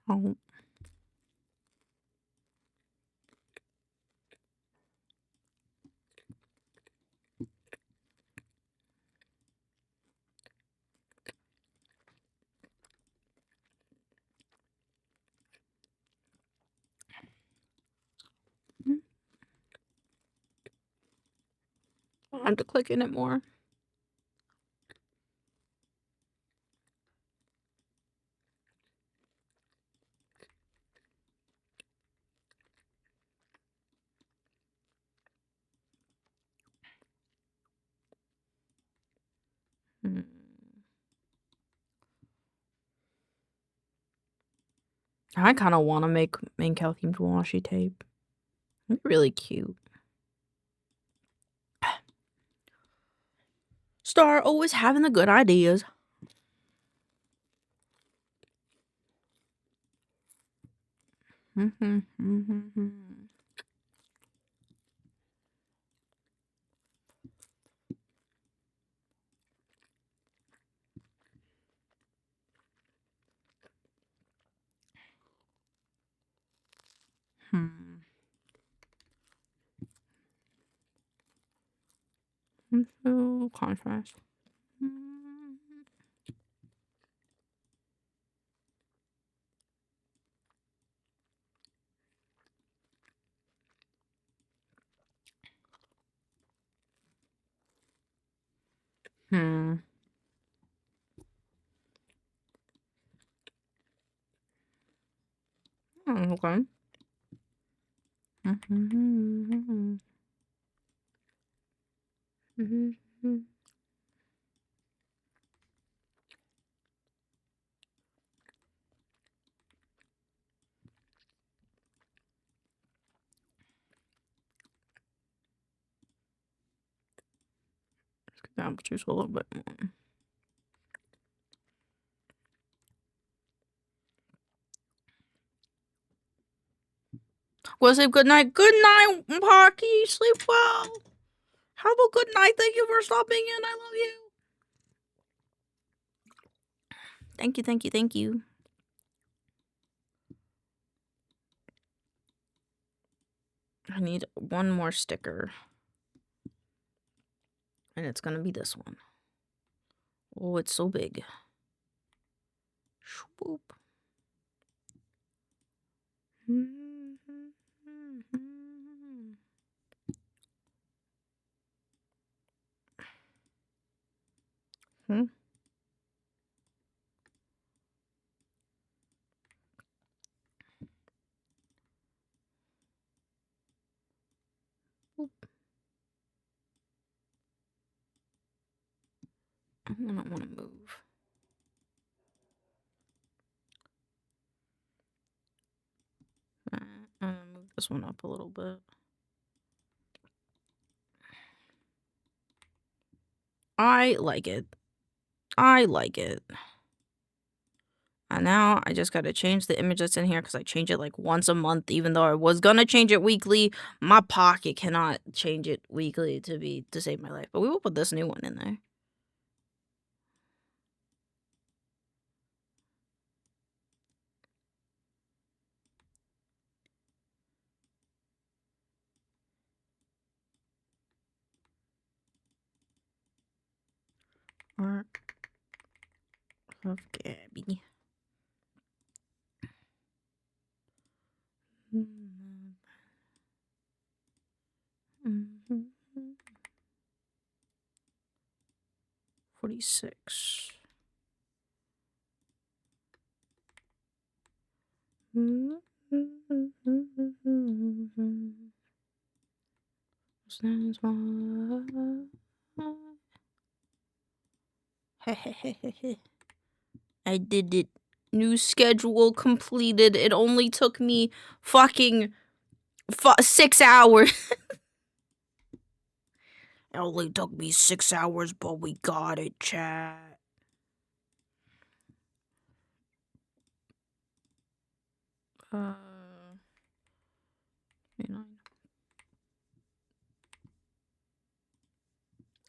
Oh. I have to click in it more. I kind of want to make maincoow themed washi tape. It's really cute. Star always having the good ideas. Contrast. Okay. Let's choose a little bit more. Well, say good night. Good night, Parky. Sleep well. Have a good night. Thank you for stopping in. I love you. Thank you, thank you, thank you. I need one more sticker. And it's gonna be this one. Oh, it's so big. Swoop. I don't want to move. I'm gonna move this one up a little bit. I like it. I like it. And now I just gotta change the image that's in here because I change it like once a month, even though I was gonna change it weekly. My pocket cannot change it weekly to save my life. But we will put this new one in there. Art of Gabby. Mm-hmm. 46. I did it. New schedule completed. It only took me fucking 6 hours. It only took me 6 hours, but we got it, chat.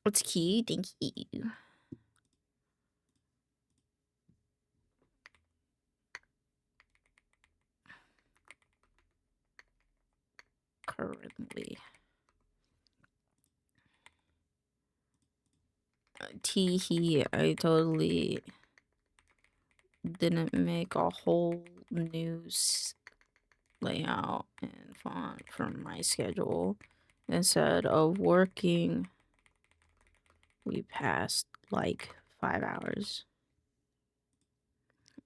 What's key? Thank you. Currently. Teehee, I totally didn't make a whole new layout and font for my schedule. Instead of working, we passed like 5 hours.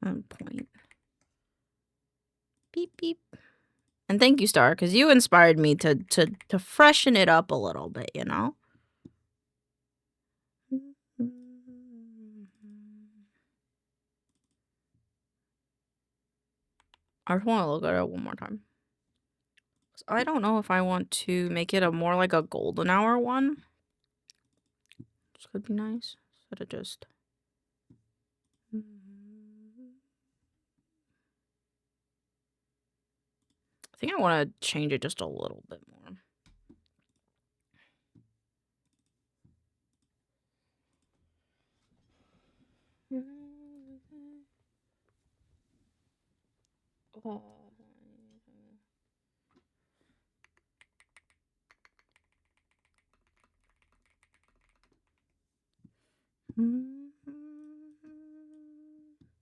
On point. Beep beep. And thank you, Star, because you inspired me to freshen it up a little bit, you know? I just want to look at it one more time. I don't know if I want to make it a more like a golden hour one. This could be nice. Instead of just... I think I want to change it just a little bit more.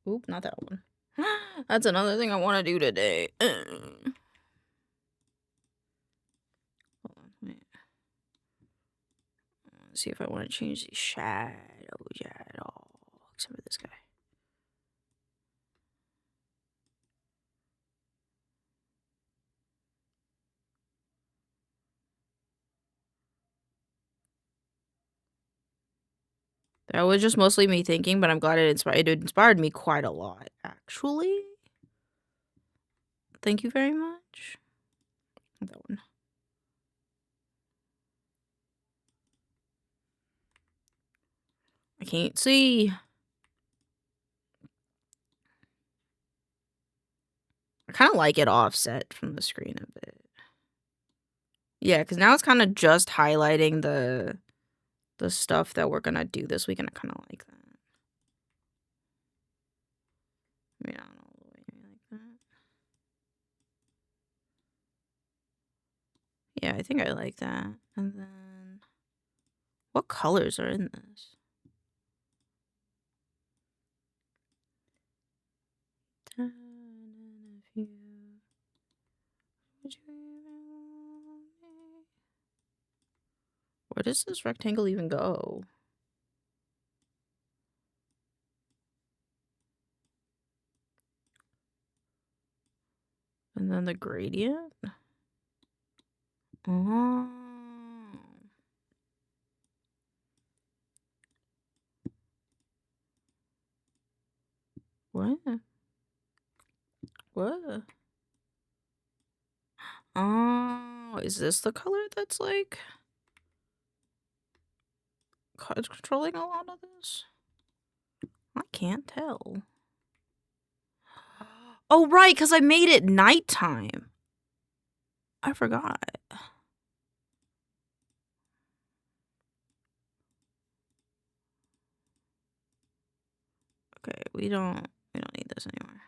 Oop, not that one. That's another thing I want to do today. Hold on, wait. Let's see if I want to change the shadows at all. Except for this guy. That was just mostly me thinking, but I'm glad it inspired me quite a lot, actually. Thank you very much. That one. I can't see. I kind of like it offset from the screen a bit. Yeah, because now it's kind of just highlighting the stuff that we're gonna do this week, and I kind of like that. Maybe not all the way like that. Yeah, I think I like that. And then, what colors are in this? Where does this rectangle even go? And then the gradient? Oh. What? What? Oh, is this the color that's like controlling a lot of this? I can't tell. Oh, right, because I made it nighttime. I forgot. Okay, we don't need this anymore.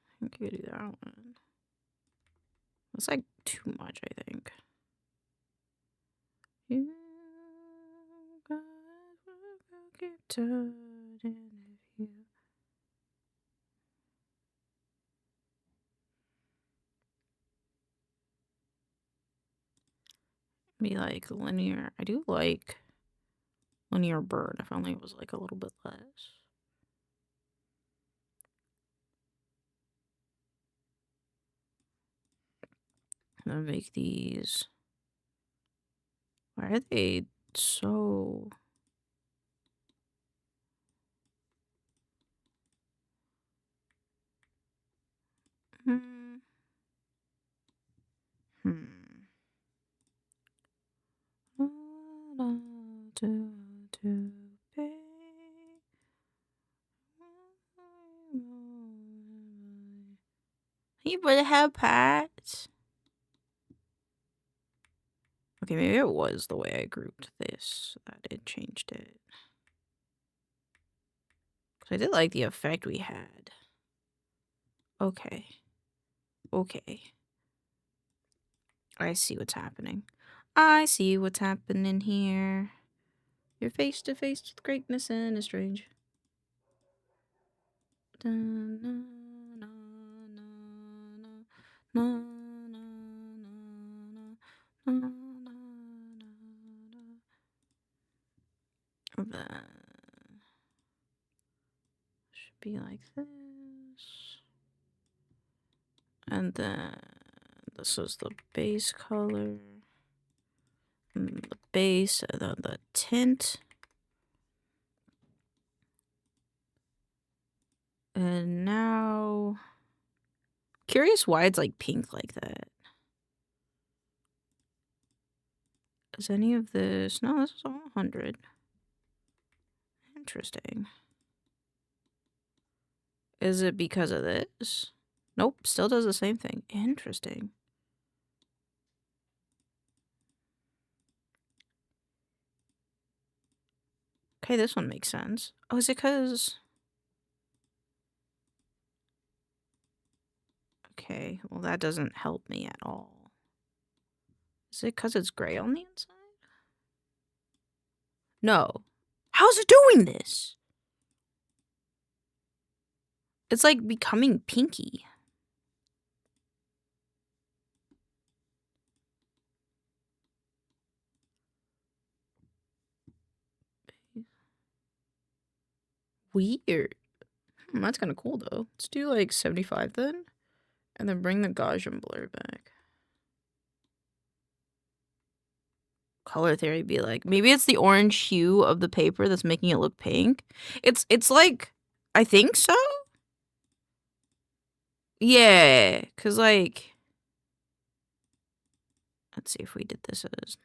I think we could do that one. That's like too much, I think. You guys will keep turning if you... Be like linear. I do like linear burn, if only it was like a little bit less. And then make these. Why are they so... Hmm. What I'll do. He would have parts. Okay, maybe it was the way I grouped this that it changed it. Because I did like the effect we had. Okay. Okay. I see what's happening. I see what's happening here. You're face to face with greatness and it's strange. That should be like this. And then this is the base color. And the base, and then the tint. And now, curious why it's like pink like that. Is any of this? No, this is all 100. Interesting. Is it because of this? Nope, still does the same thing. Interesting. Okay, this one makes sense. Oh, is it because... Okay, well that doesn't help me at all. Is it because it's gray on the inside? No. How's it doing this? It's like becoming pinky. Weird. That's kind of cool though. Let's do like 75 then. And then bring the Gaussian blur back. Color theory be like, maybe it's the orange hue of the paper that's making it look pink. It's like, I think so. Yeah, cause like, let's see if we did this as.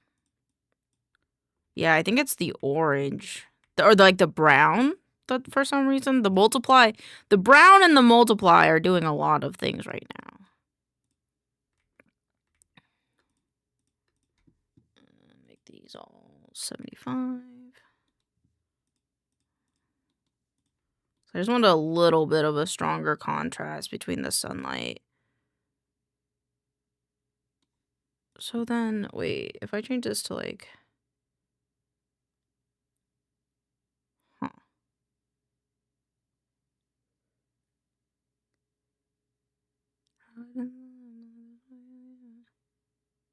Yeah, I think it's the orange or like the brown. That for some reason the brown and the multiply are doing a lot of things right now. Make these all 75. So I just want a little bit of a stronger contrast between the sunlight. So then, wait, if I change this to like,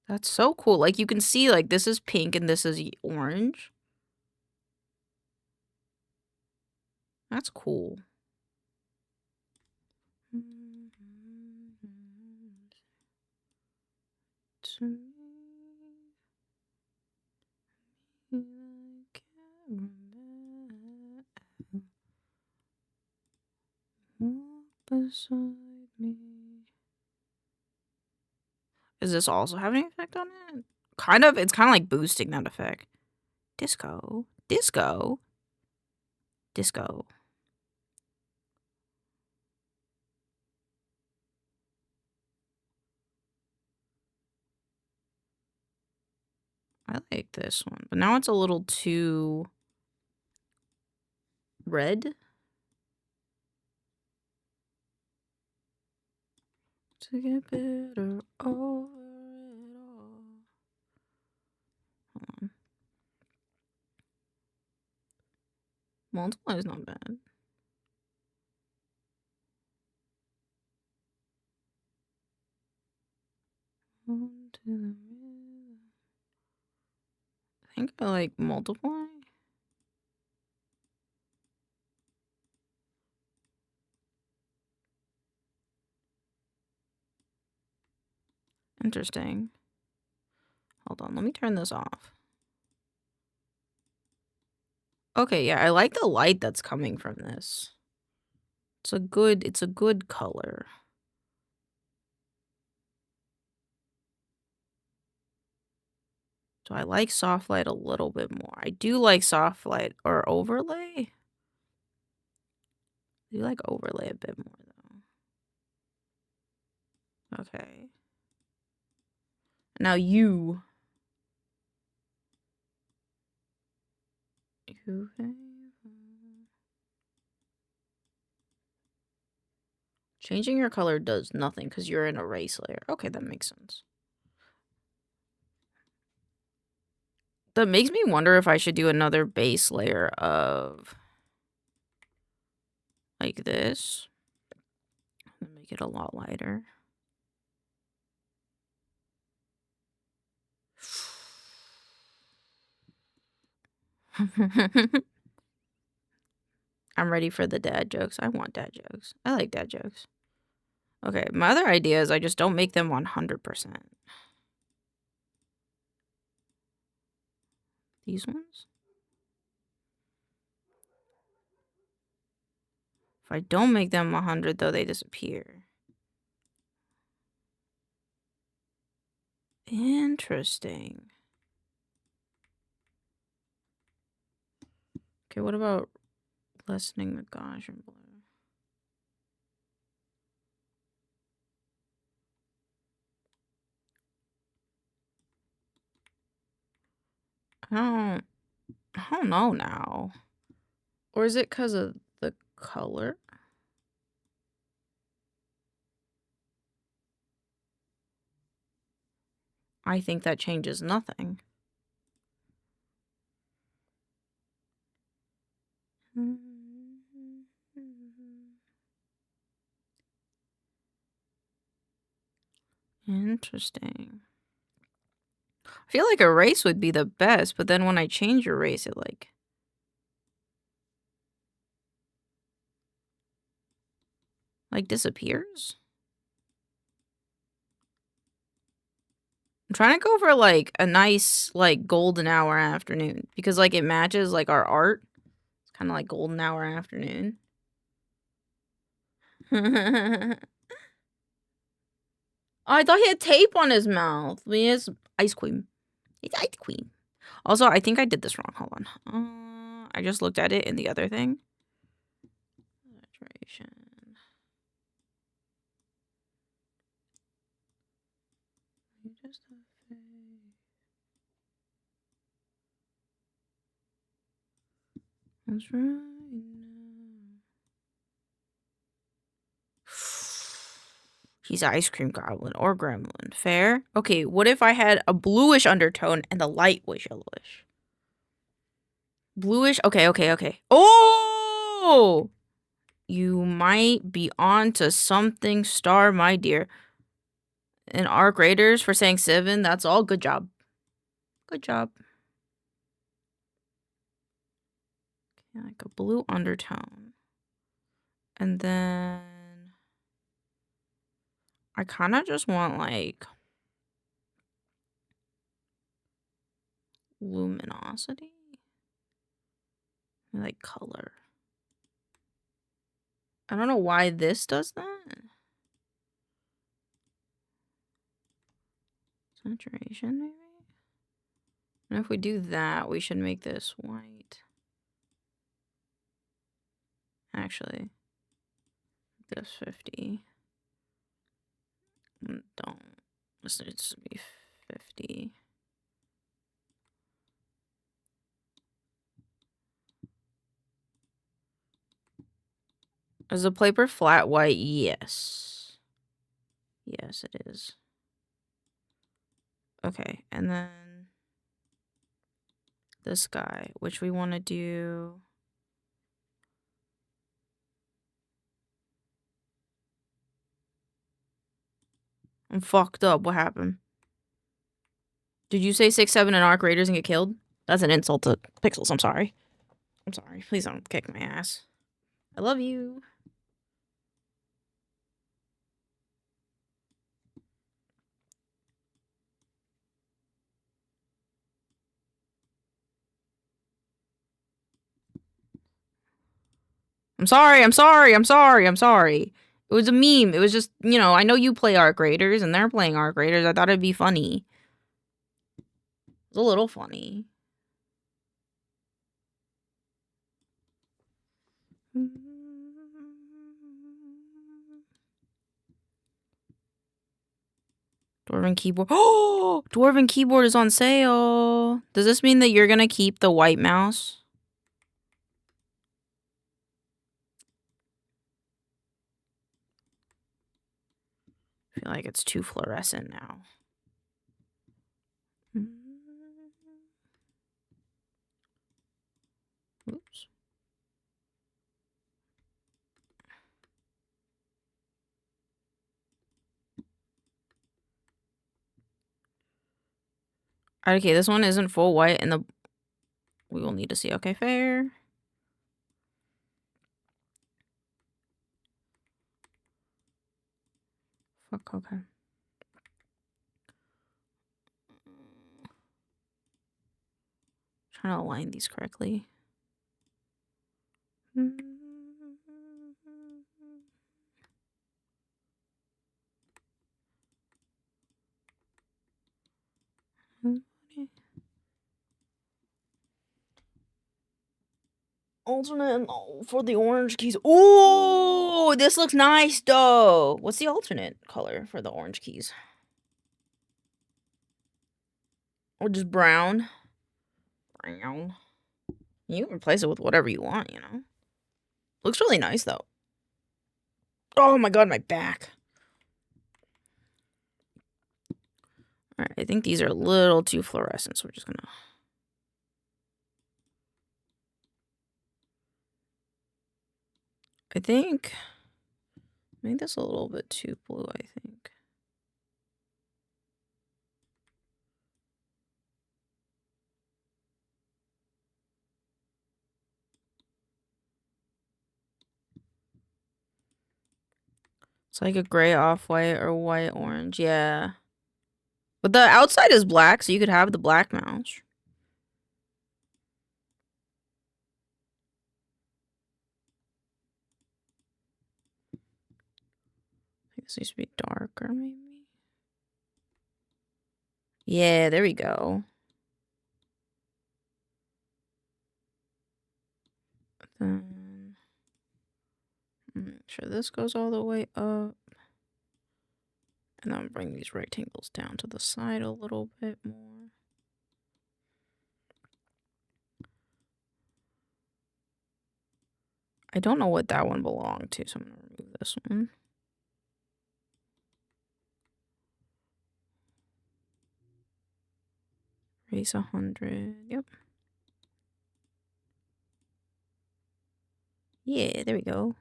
That's so cool. Like you can see like this is pink and this is orange. That's cool. Beside me. Is this also having an effect on it? Kind of. It's kind of like boosting that effect. Disco. Disco. Disco. I like this one, but now it's a little too red. To get better over it all. Hold on. Multiply is not bad. On to the rhythm. I think I like multiply. Interesting. Hold on, let me turn this off. Okay, yeah, I like the light that's coming from this. It's a good color. So I like soft light a little bit more. I do like soft light or overlay. I do like overlay a bit more though. Okay. Now you. Changing your color does nothing because you're in a race layer. Okay, that makes sense. That makes me wonder if I should do another base layer of like this. And make it a lot lighter. I'm ready for the dad jokes. I want dad jokes. I like dad jokes. Okay, my other idea is I just don't make them 100%. These ones? If I don't make them 100, though, they disappear. Interesting. Okay, what about lessening the Gaussian blur? I don't know now. Or is it because of the color? I think that changes nothing. Interesting. I feel like a race would be the best, but then when I change your race, it like disappears. I'm trying to go for like a nice like golden hour afternoon because like it matches like our art. It's kind of like golden hour afternoon. Oh, I thought he had tape on his mouth. He has ice cream. It's ice cream. Also, I think I did this wrong. Hold on. I just looked at it in the other thing. Saturation. That's right now. He's an ice cream goblin or gremlin. Fair? Okay, what if I had a bluish undertone and the light was yellowish? Bluish? Okay. Oh! You might be on to something, Star, my dear. And our graders for saying 7, that's all. Good job. Good job. Okay, like a blue undertone. And then I kind of just want like luminosity. Like color. I don't know why this does that. Saturation, maybe? And if we do that, we should make this white. Actually, this 50. Don't. This needs to be 50. Is the paper flat white? Yes. Yes, it is. Okay, and then this guy, which we want to do. I'm fucked up. What happened? Did you say 6, 7 and arc raiders and get killed? That's an insult to Pixels. I'm sorry. I'm sorry. Please don't kick my ass. I love you. I'm sorry. It was a meme. It was just, you know, I know you play arc raiders and they're playing arc raiders. I thought it'd be funny. It was a little funny. Dwarven keyboard. Oh, Dwarven keyboard is on sale. Does this mean that you're gonna keep the white mouse? I feel like it's too fluorescent now. Oops. Okay, this one isn't full white, and we will need to see. Okay, fair. Fuck, okay. Trying to align these correctly. Alternate for the orange keys. Oh, this looks nice though. What's the alternate color for the orange keys? Or just brown? Brown. You can replace it with whatever you want, you know? Looks really nice though. Oh my god, my back. Alright, I think these are a little too fluorescent, so we're just gonna... I think... Make this a little bit too blue, I think. It's like a gray off-white or white-orange, yeah. But the outside is black, so you could have the black mouse. I think this needs to be darker, maybe. Yeah, there we go. Then make sure this goes all the way up. And then bring these rectangles down to the side a little bit more. I don't know what that one belonged to, so I'm going to remove this one. Raise 100. Yep. Yeah, there we go.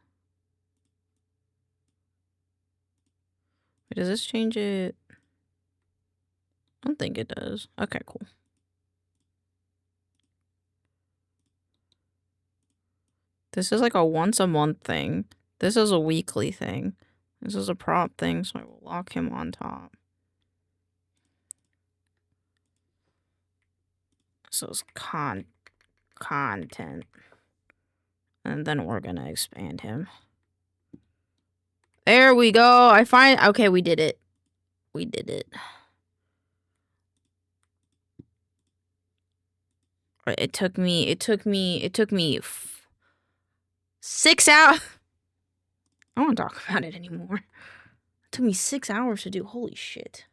Wait, does this change it? I don't think it does. Okay, cool. This is like a once a month thing. This is a weekly thing. This is a prop thing, so I will lock him on top. So it's content. And then we're gonna expand him. There we go. Okay, we did it. We did it. It took me 6 hours. I don't want to talk about it anymore. It took me 6 hours to do. Holy shit.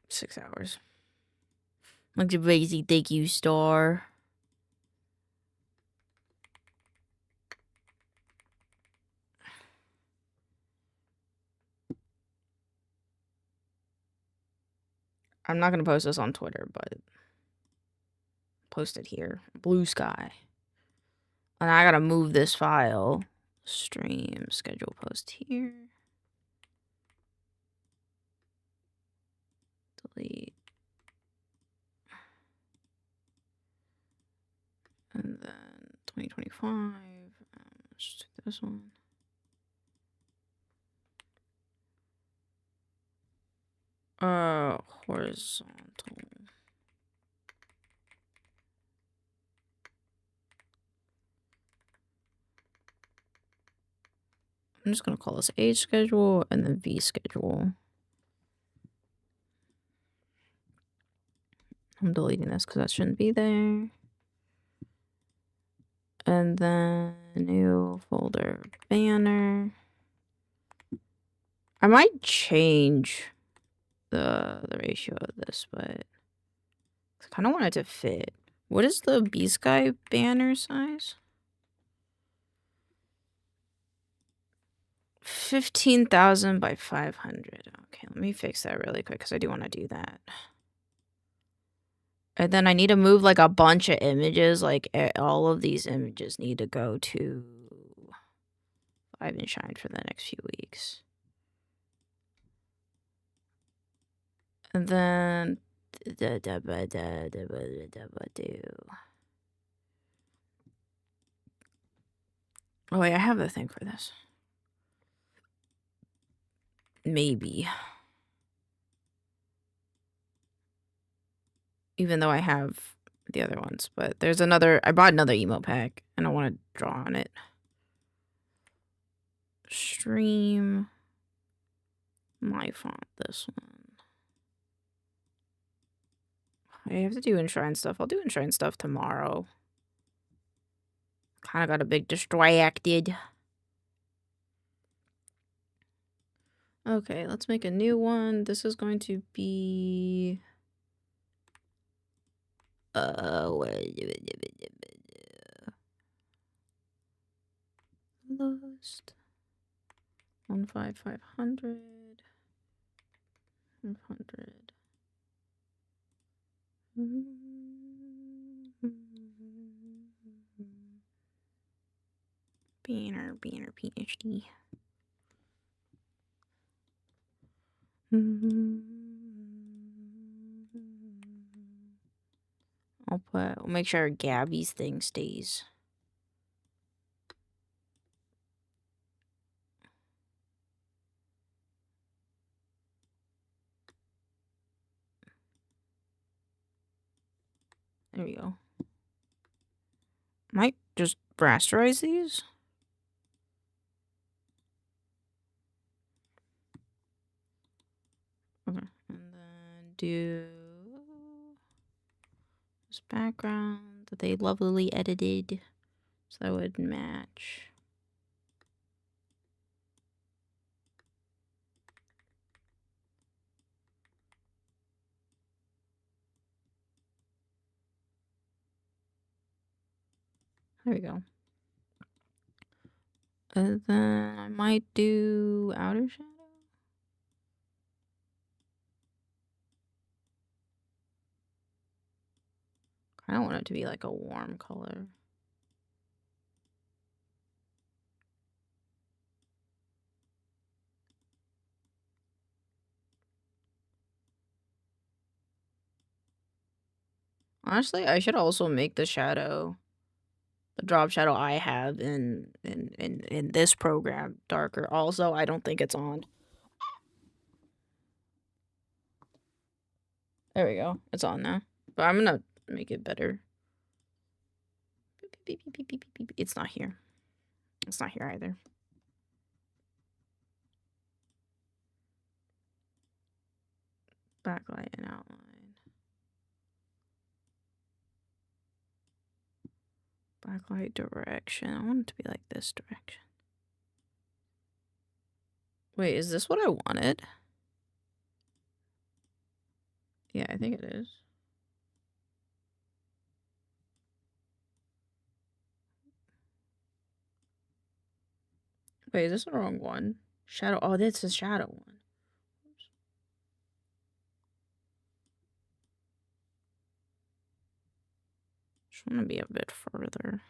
$6. Like the basic thank you star. I'm not gonna post this on Twitter, but post it here. Blue Sky. And I gotta move this file. Stream schedule post here. Delete. And then 2025. Let's just take this one. Horizontal. I'm just gonna call this age schedule and then V schedule. I'm deleting this because that shouldn't be there. And then new folder banner. I might change the ratio of this, but I kind of want it to fit. What is the B-Sky banner size? 15,000 by 500. Okay, let me fix that really quick because I do want to do that. And then I need to move like a bunch of images. Like all of these images need to go to ENSHRINED for the next few weeks. And then oh wait, I have the thing for this. Maybe. Even though I have the other ones, but there's another. I bought another emo pack and I want to draw on it. Stream my font, this one. I have to do Enshrine stuff. I'll do Enshrine stuff tomorrow. Kind of got a big distracted. Okay, let's make a new one. This is going to be Lost 15500 500. Banner PhD. We'll make sure Gabby's thing stays. There we go. Might just rasterize these. Okay, and then do this background that they lovely edited so that would match. There we go. And then I might do outer shadow. I don't want it to be like a warm color. Honestly, I should also make the shadow, the drop shadow I have in this program darker. Also, I don't think it's on. There we go. It's on now. But I'm gonna make it better. It's not here. It's not here either. Backlight and outline. Backlight direction. I want it to be like this direction. Wait, is this what I wanted? Yeah, I think it is. Wait, is this the wrong one? Shadow. Oh, this is shadow one. Oops. Just want to be a bit further.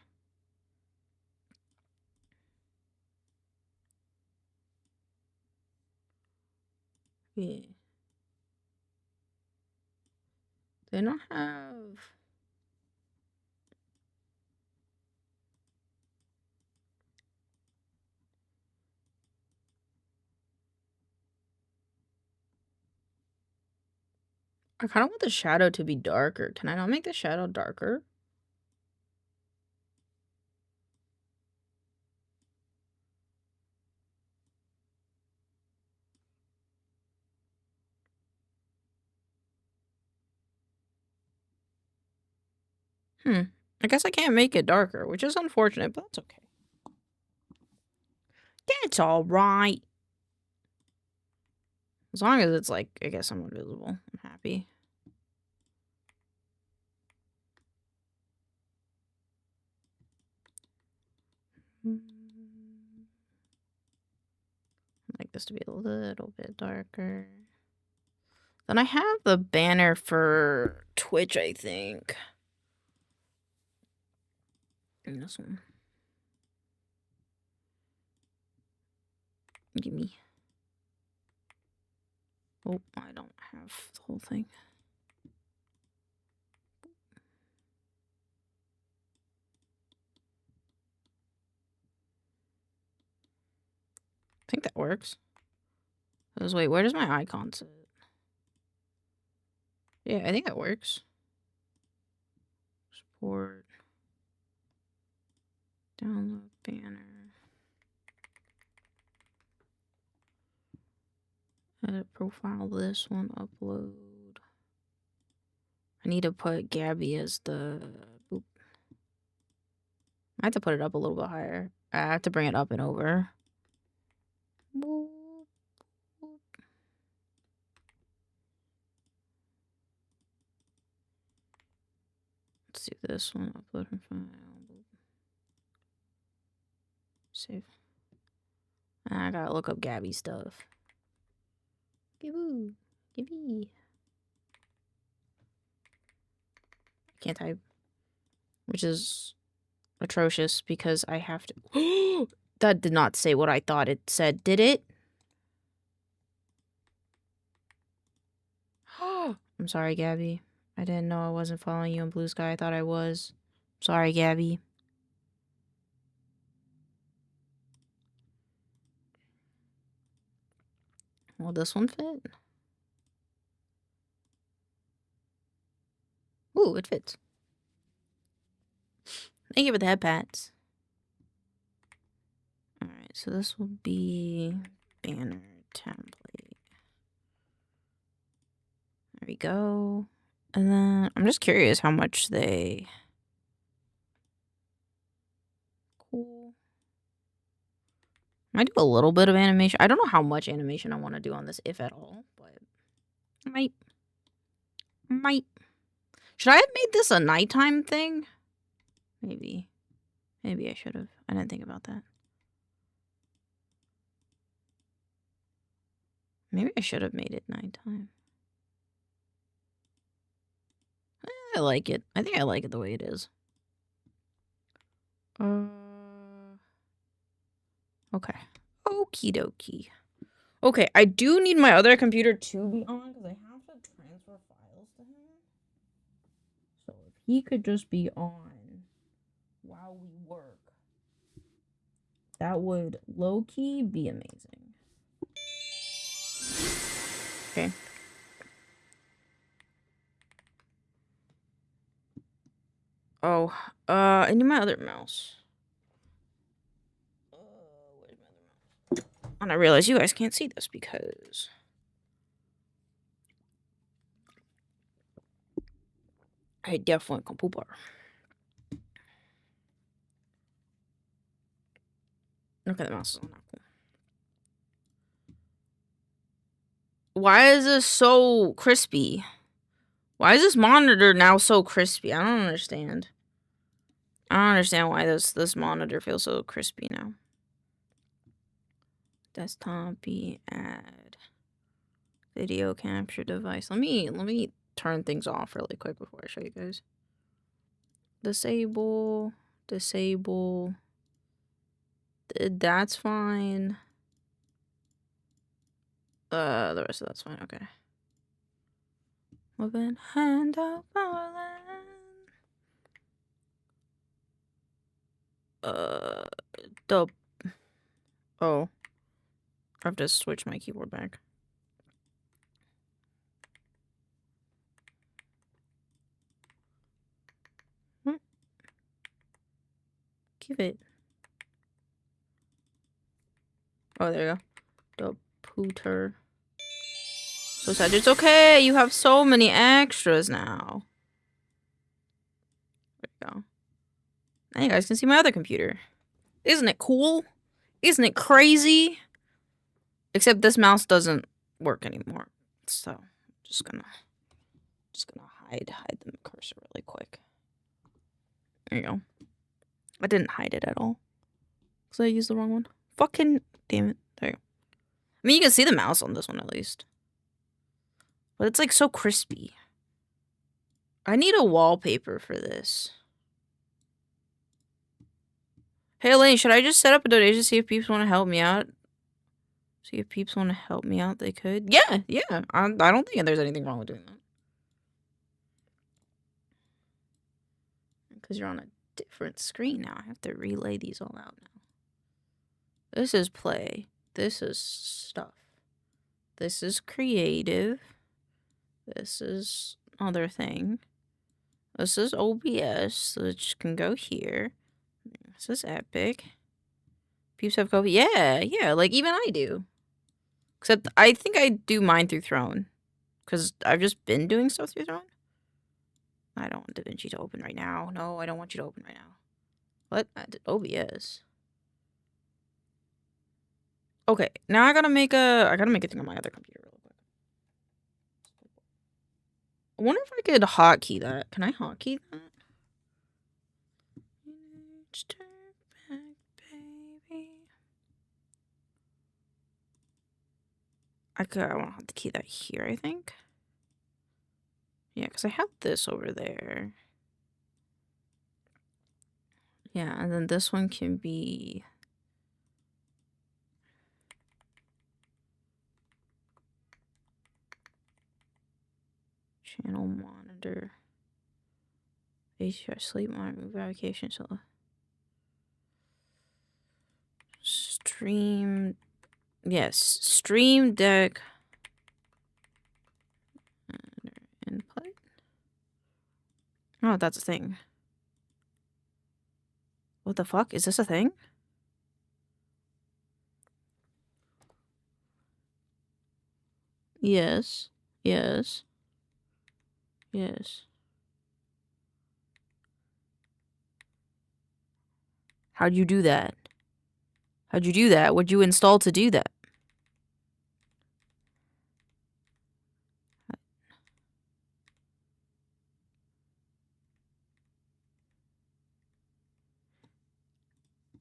Yeah. They don't have. I kind of want the shadow to be darker. Can I not make the shadow darker? I guess I can't make it darker, which is unfortunate, but that's okay. That's all right. As long as it's like, I guess, somewhat visible, I'm happy. I'd like this to be a little bit darker. Then I have the banner for Twitch, I think. And this one. Give me. Oh, I don't have the whole thing. I think that works. Wait, where does my icon sit? Yeah, I think that works. Support. Download banner. Edit profile, this one, upload. I need to put Gabby as the... Boop. I have to put it up a little bit higher. I have to bring it up and over. Boop. Let's do this one. Upload and file. Save. I gotta look up Gabby stuff. Giboo. Gibby. Can't type. Which is atrocious because I have to. That did not say what I thought it said, did it? I'm sorry, Gabby. I didn't know I wasn't following you in Blue Sky. I thought I was. Sorry, Gabby. Will this one fit? Ooh, it fits. Thank you for the head pats. Alright, so this will be banner template. There we go. And then I'm just curious how much they... Cool. I might do a little bit of animation. I don't know how much animation I want to do on this, if at all, but I might. Should I have made this a nighttime thing? Maybe I should have. I didn't think about that. Maybe I should have made it nighttime. I like it. I think I like it the way it is. Okay. Okie dokie. Okay, I do need my other computer to be on because I have to transfer files to him. So if he could just be on while we work, that would low-key be amazing. Okay. Oh, I need my other mouse. Where's my other mouse? And I realize you guys can't see this because I definitely can pooper. Okay, the mouse is not cool. Why is this so crispy? Why is this monitor now so crispy? I don't understand. I don't understand why this monitor feels so crispy now. Desktop add video capture device. Let me turn things off really quick before I show you guys. Disable. That's fine. The rest of that's fine. Okay. Open hand up our land. Oh. I have to switch my keyboard back. Give it. Oh, there you go. The pooter. So sad. It's okay. You have so many extras now. There you go. Now you guys can see my other computer. Isn't it cool? Isn't it crazy? Except this mouse doesn't work anymore. So I'm just gonna hide the cursor really quick. There you go. I didn't hide it at all. Because I used the wrong one. Fucking damn it. There you go. I mean, you can see the mouse on this one at least. But it's like so crispy. I need a wallpaper for this. Hey Elaine, should I just set up a donation to see if peeps want to help me out? See if peeps want to help me out, they could. Yeah. I don't think there's anything wrong with doing that. Because you're on a different screen now. I have to relay these all out now. This is play. This is stuff. This is creative. This is other thing. This is OBS, which can go here. This is epic. Peeps have Kofi. Yeah, like even I do. Except I think I do mine through Throne. Because I've just been doing stuff through Throne. I don't want DaVinci to open right now. No, I don't want you to open right now. What? I did OBS. Okay, now I gotta make a thing on my other computer real quick. I wonder if I could hotkey that. Can I hotkey that? I want to have to key that here, I think. Yeah, because I have this over there. Yeah, and then this one can be... Channel monitor. HDR sleep monitor, move application, so... Stream... Yes, Stream Deck... Input? Oh, that's a thing. What the fuck? Is this a thing? Yes. Yes. Yes. How'd you do that? How'd you do that? What'd you install to do that?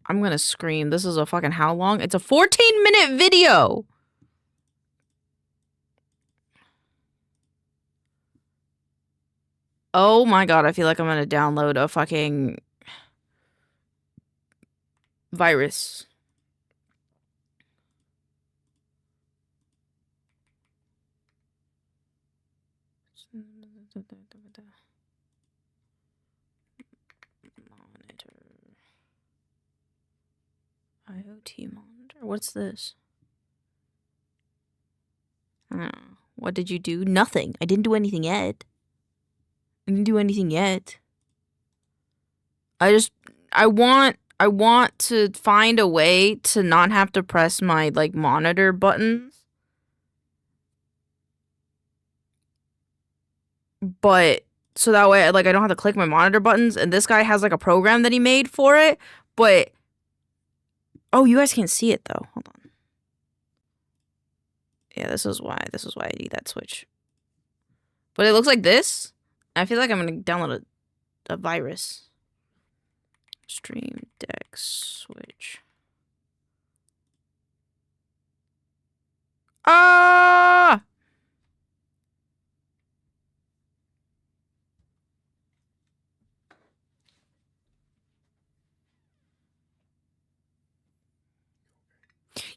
I'm gonna scream. This is a fucking how long? It's a 14-minute video! Oh my god, I feel like I'm gonna download a fucking virus. Monitor. IoT monitor? What's this? What did you do? Nothing. I didn't do anything yet. I didn't do anything yet. I want to find a way to not have to press my like monitor buttons. But so that way like I don't have to click my monitor buttons, and this guy has like a program that he made for it, but oh, you guys can't see it though. Hold on. Yeah, this is why I need that switch. But it looks like this. I feel like I'm gonna download a virus. Stream Deck switch. Ah!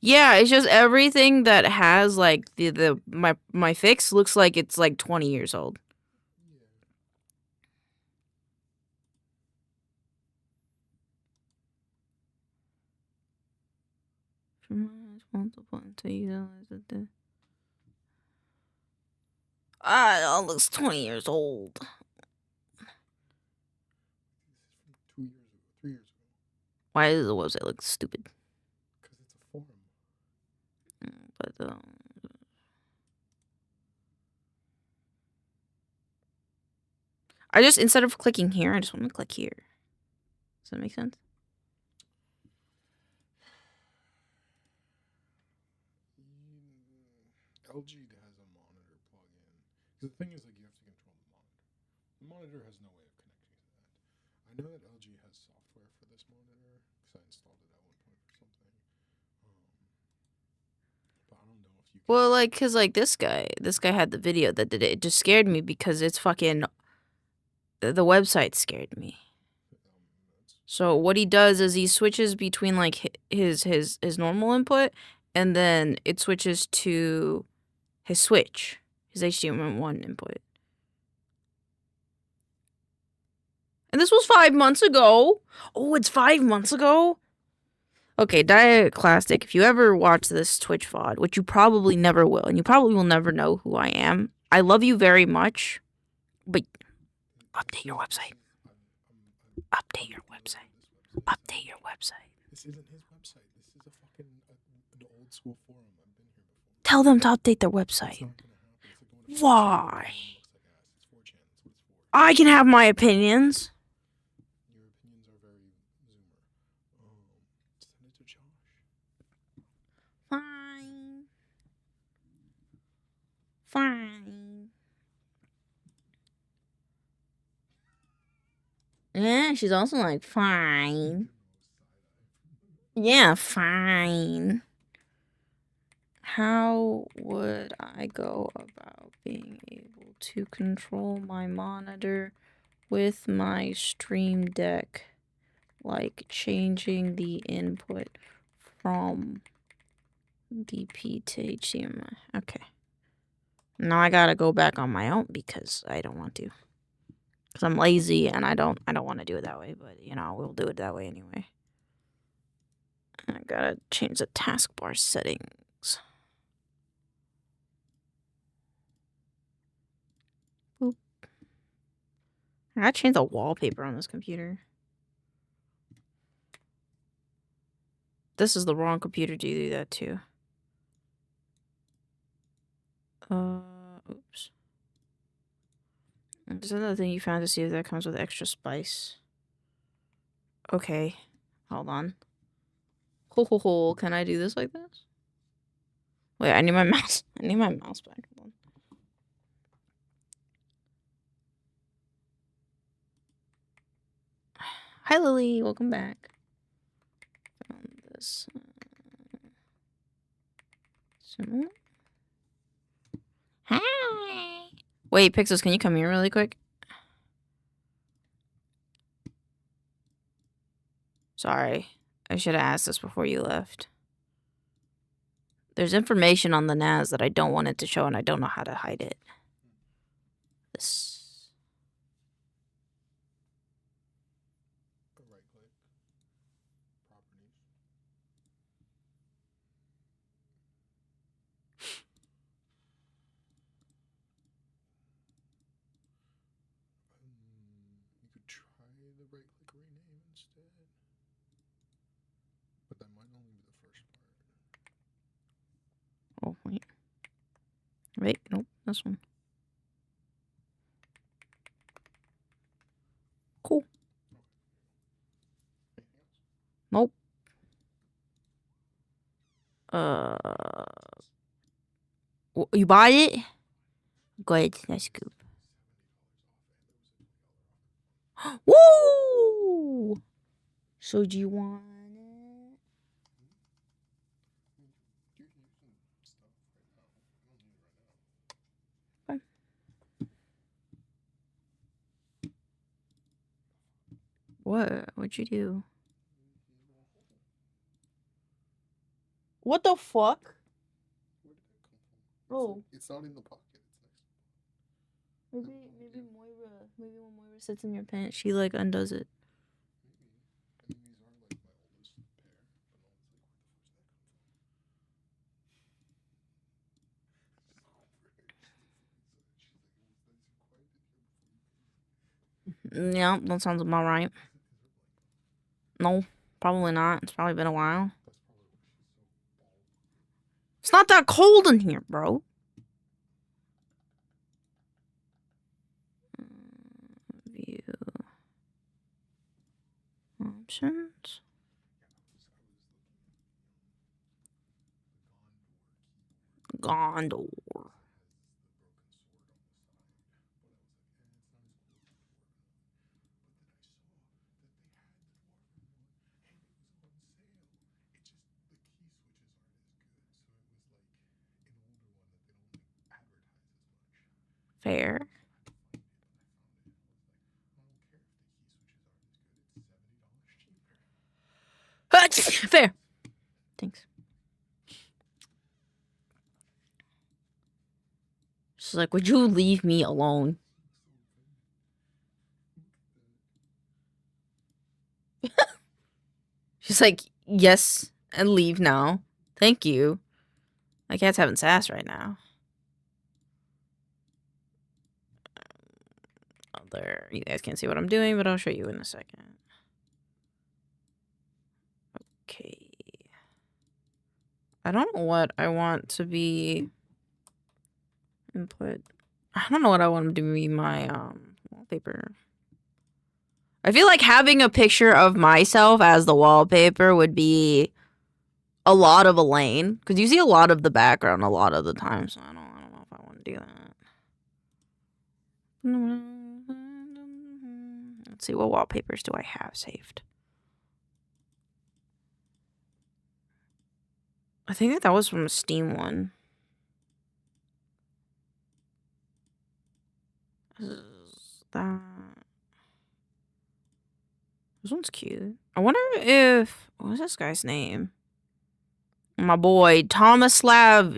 Yeah, it's just everything that has like my fix looks like it's like 20 years old. Ah, it looks 20 years old. 2 years ago, 3 years ago. Why does the website look stupid? Because it's a forum. But I just, instead of clicking here, I just want to click here. Does that make sense? LG has a monitor plug-in. The thing is, like, you have to control the monitor. The monitor has no way of connecting to that. I know that LG has software for this monitor because I installed it at one point or something. But I don't know if you can. Well, like, cause like this guy had the video that did it. It just scared me because it's fucking. The website scared me. So what he does is he switches between like his normal input, and then it switches to his switch, his HDMI1 input. And this was 5 months ago. Oh, it's 5 months ago? Okay, Diaclastic, if you ever watch this Twitch VOD, which you probably never will, and you probably will never know who I am, I love you very much, but update your website. Update your website. Update your website. This isn't his website. This is a fucking an old school forum. I've been here before. Tell them to update their It's website. not gonna happen. It's like going to Why? 4chan. It's like ass. It's 4chan. It's what it's for. I can have my opinions. Your opinions are very zoomer. Send it to Josh. Fine. Fine. Yeah, she's also like, fine. Yeah, fine. How would I go about being able to control my monitor with my Stream Deck? Like changing the input from DP to HDMI. Okay. Now I gotta go back on my own because I don't want to. Because I'm lazy and I don't want to do it that way, but you know, we'll do it that way anyway. I gotta change the taskbar settings. Boop. I gotta change the wallpaper on this computer. This is the wrong computer to do that too. Oops. There's another thing you found to see if that comes with extra spice. Okay, hold on. Ho, can I do this like this? Wait, I need my mouse. I need my mouse back. Hold on. Hi, Lily. Welcome back. Found this. Similar. Hi. Wait, Pixels, can you come here really quick? Sorry. I should have asked this before you left. There's information on the NAS that I don't want it to show, and I don't know how to hide it. This. Right click. Properties. You could try the right click rename instead. But that might only be the first part. Oh, wait. Wait, nope, this one. Cool. Anything else? Nope. You bought it? Good, that's good. Woo! So do you want it? You're using stuff right now. I don't need it right now. What? What'd you do? What the fuck? Where did that come from? Oh. It's not in the pocket. It's next to Maybe when Moira sits in your pants, she like undoes it. maybe. I mean, these are like my oldest pair, but no one's like, where the fuck's that come from? She's like, it was quite a bit here before you came. Yeah, that sounds about right. No, probably not. It's probably been a while. That's probably why she's so bald. It's not that cold in here, bro. Options. Gondor. Fair. Fair. Thanks. She's like, would you leave me alone? She's like, yes, and leave now. Thank you. My cat's having sass right now. Oh, there. You guys can't see what I'm doing, but I'll show you in a second. Okay. I don't know what I want to be input. I don't know what I want to be my wallpaper. I feel like having a picture of myself as the wallpaper would be a lot of Elaine, because you see a lot of the background a lot of the time, so I don't know if I want to do that. Let's see, what wallpapers do I have saved? I think that was from a Steam one. That this one's cute. I wonder if what's this guy's name? My boy Thomas Lav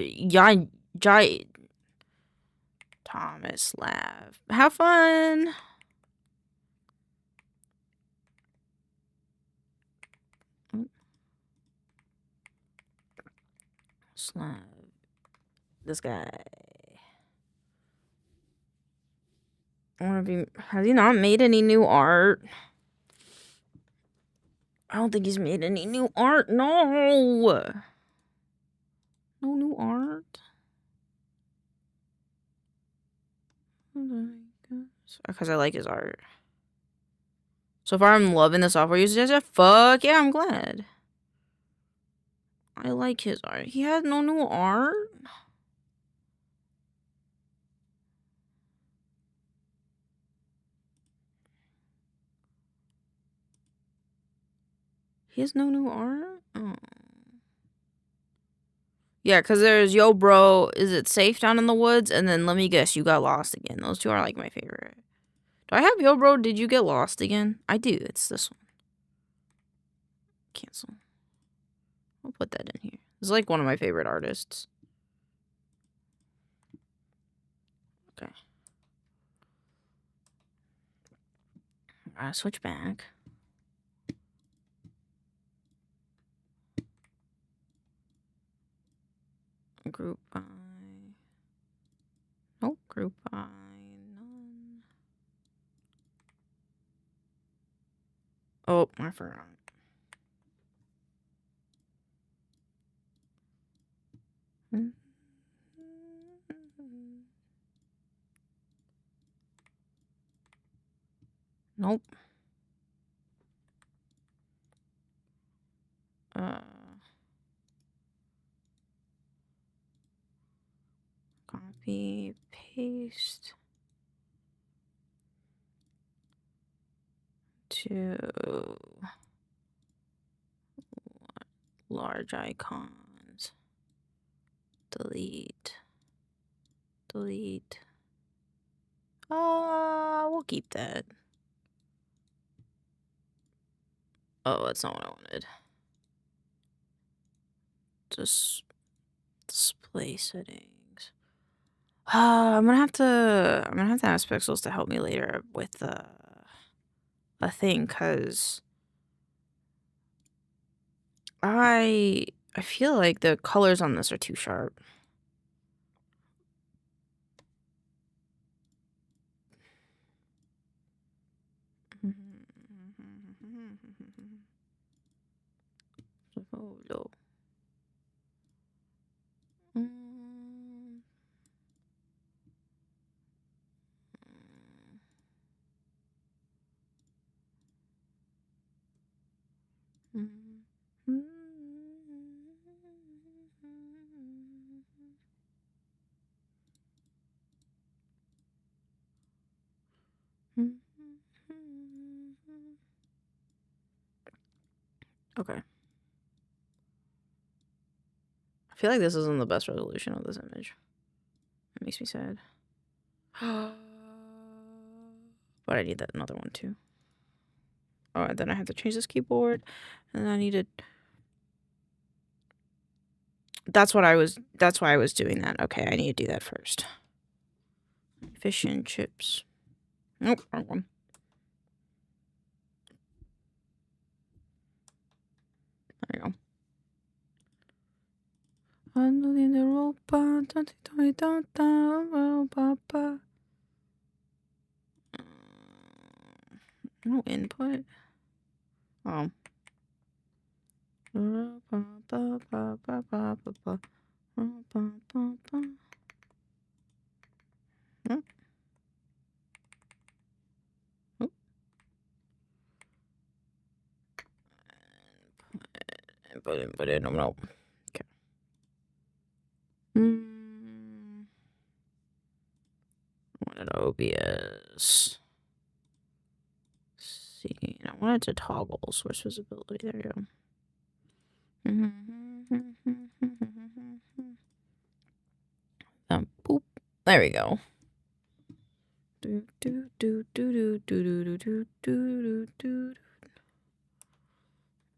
Thomas Lav. Have fun. Slav. This guy. I want to be. Has he not made any new art? I don't think he's made any new art. No. No new art. Because I like his art. So far, I'm loving the software usage. Fuck yeah, I'm glad. I like his art. He has no new art. He has no new art? Oh. Yeah, because there's Yo Bro, is it safe down in the woods? And then let me guess, you got lost again. Those two are like my favorite. Do I have Yo Bro, did you get lost again? I do. It's this one. Cancel. I'll put that in here. This is like one of my favorite artists. Okay. Switch back. Group by. Nope, group by none. Oh, I forgot. Nope. Copy, paste to large icons. Delete. Delete. We'll keep that. Oh, that's not what I wanted. Just display settings. I'm gonna have to ask Pixels to help me later with a thing, cause I feel like the colors on this are too sharp. Okay. I feel like this isn't the best resolution of this image. It makes me sad. But I need that another one too. Oh, and then I have to change this keyboard. And then I need to... That's why I was doing that. Okay, I need to do that first. Fish and chips. Nope, wrong one. There you go. No input. Oh. Put in. No. Okay. I wanted OBS. See, I wanted to toggle source visibility. There you go. Boop. There we go.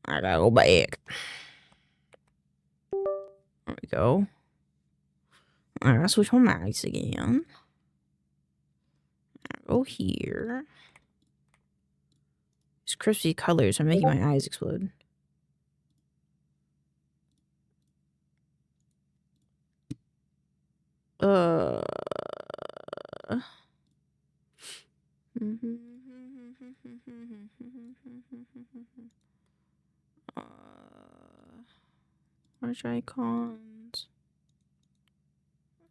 I gotta go back. There we go. I gotta switch my mics again. Go here. These crispy colors are making my eyes explode. Large icons.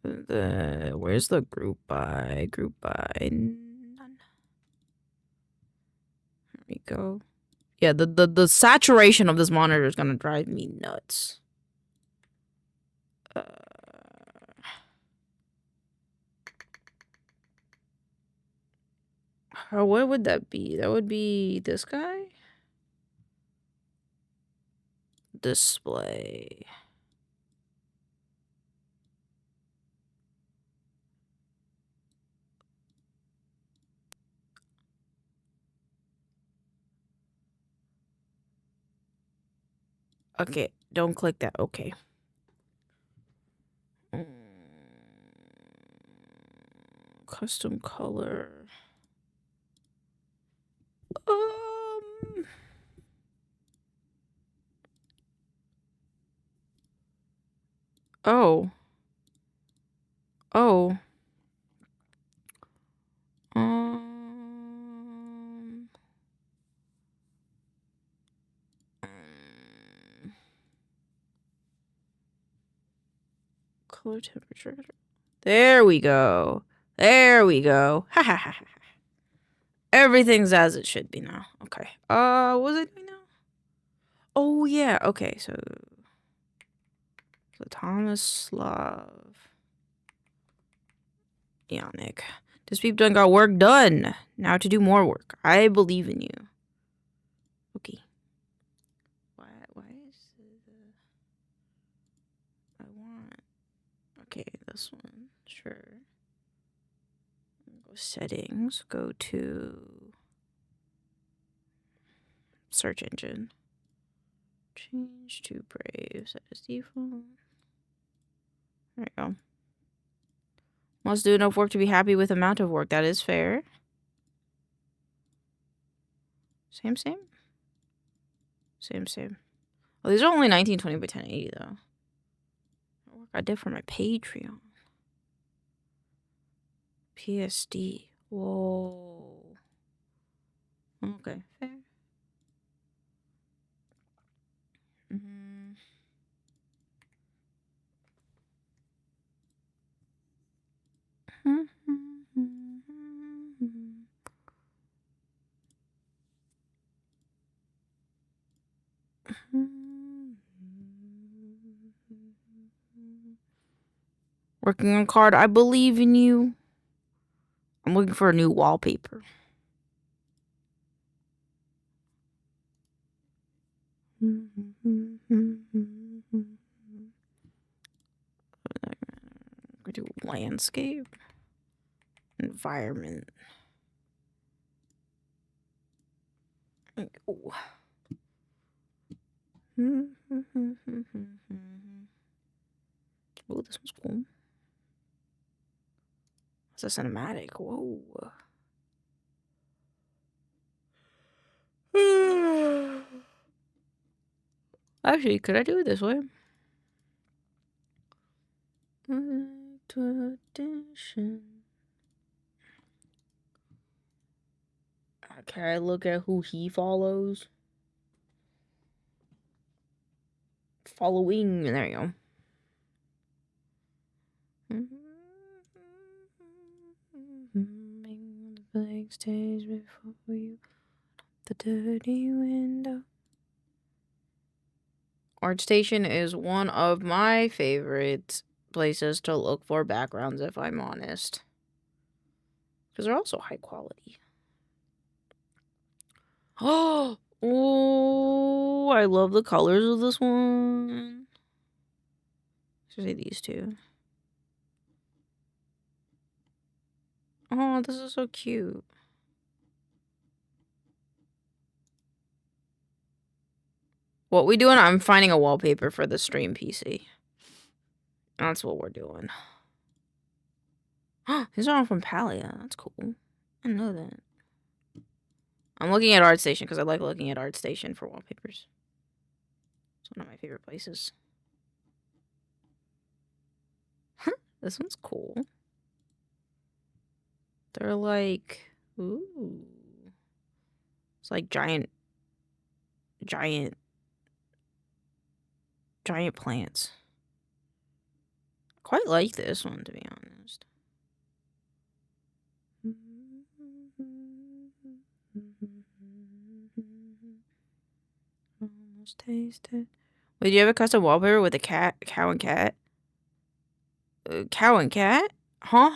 Where's the group by? Group by none. There we go. Yeah, the saturation of this monitor is gonna drive me nuts. What would that be? That would be this guy? Display. Okay, don't click that. Okay. Custom color. Oh. Oh. Color temperature. There we go. There we go. Ha ha ha. Everything's as it should be now. Okay. What was I doing now? Oh yeah. Okay. So Thomas Slav. Yannick. This people done got work done. Now to do more work. I believe in you. Okay. Why is I want... Okay, this one. Sure. Go settings. Go to search engine. Change to Brave. Set as default. There you go. Must do enough work to be happy with amount of work. That is fair. Same. Oh, these are only 1920 by 1080 though. What work I did for my Patreon. PSD. Whoa. Okay, fair. Working on card. I believe in you. I'm looking for a new wallpaper. We do landscape, environment. Ooh. Oh, this one's cool. It's a cinematic. Whoa. Actually, could I do it this way? Can I look at who he follows? Following. There you go. The blank stage before you. The dirty window. ArtStation is one of my favorite places to look for backgrounds, if I'm honest. Because they're also high quality. Oh, I love the colors of this one. Especially these two. Oh, this is so cute. What we doing? I'm finding a wallpaper for the stream PC. That's what we're doing. These are all from Palia. That's cool. I didn't know that. I'm looking at ArtStation because I like looking at ArtStation for wallpapers. It's one of my favorite places. This one's cool. They're like, ooh. It's like giant plants. Quite like this one, to be honest. Almost tasted. Wait, do you have a custom wallpaper with a cat, cow and cat? Cow and cat? Huh?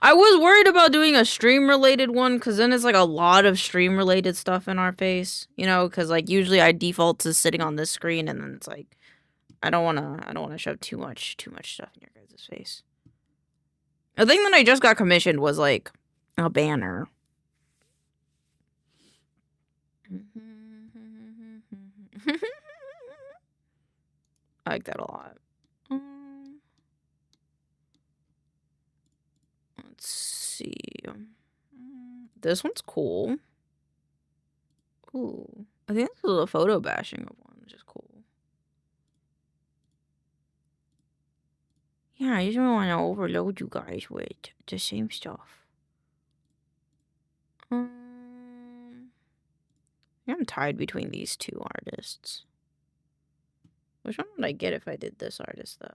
I was worried about doing a stream related one because then it's like a lot of stream related stuff in our face, you know, because like usually I default to sitting on this screen and then it's like I don't want to shove too much stuff in your guys' face. The thing that I just got commissioned was like a banner. I like that a lot. Let's see. This one's cool. Ooh. I think this is a photo bashing of one, which is cool. Yeah, I just don't want to overload you guys with the same stuff. I'm tied between these two artists. Which one would I get if I did this artist, though?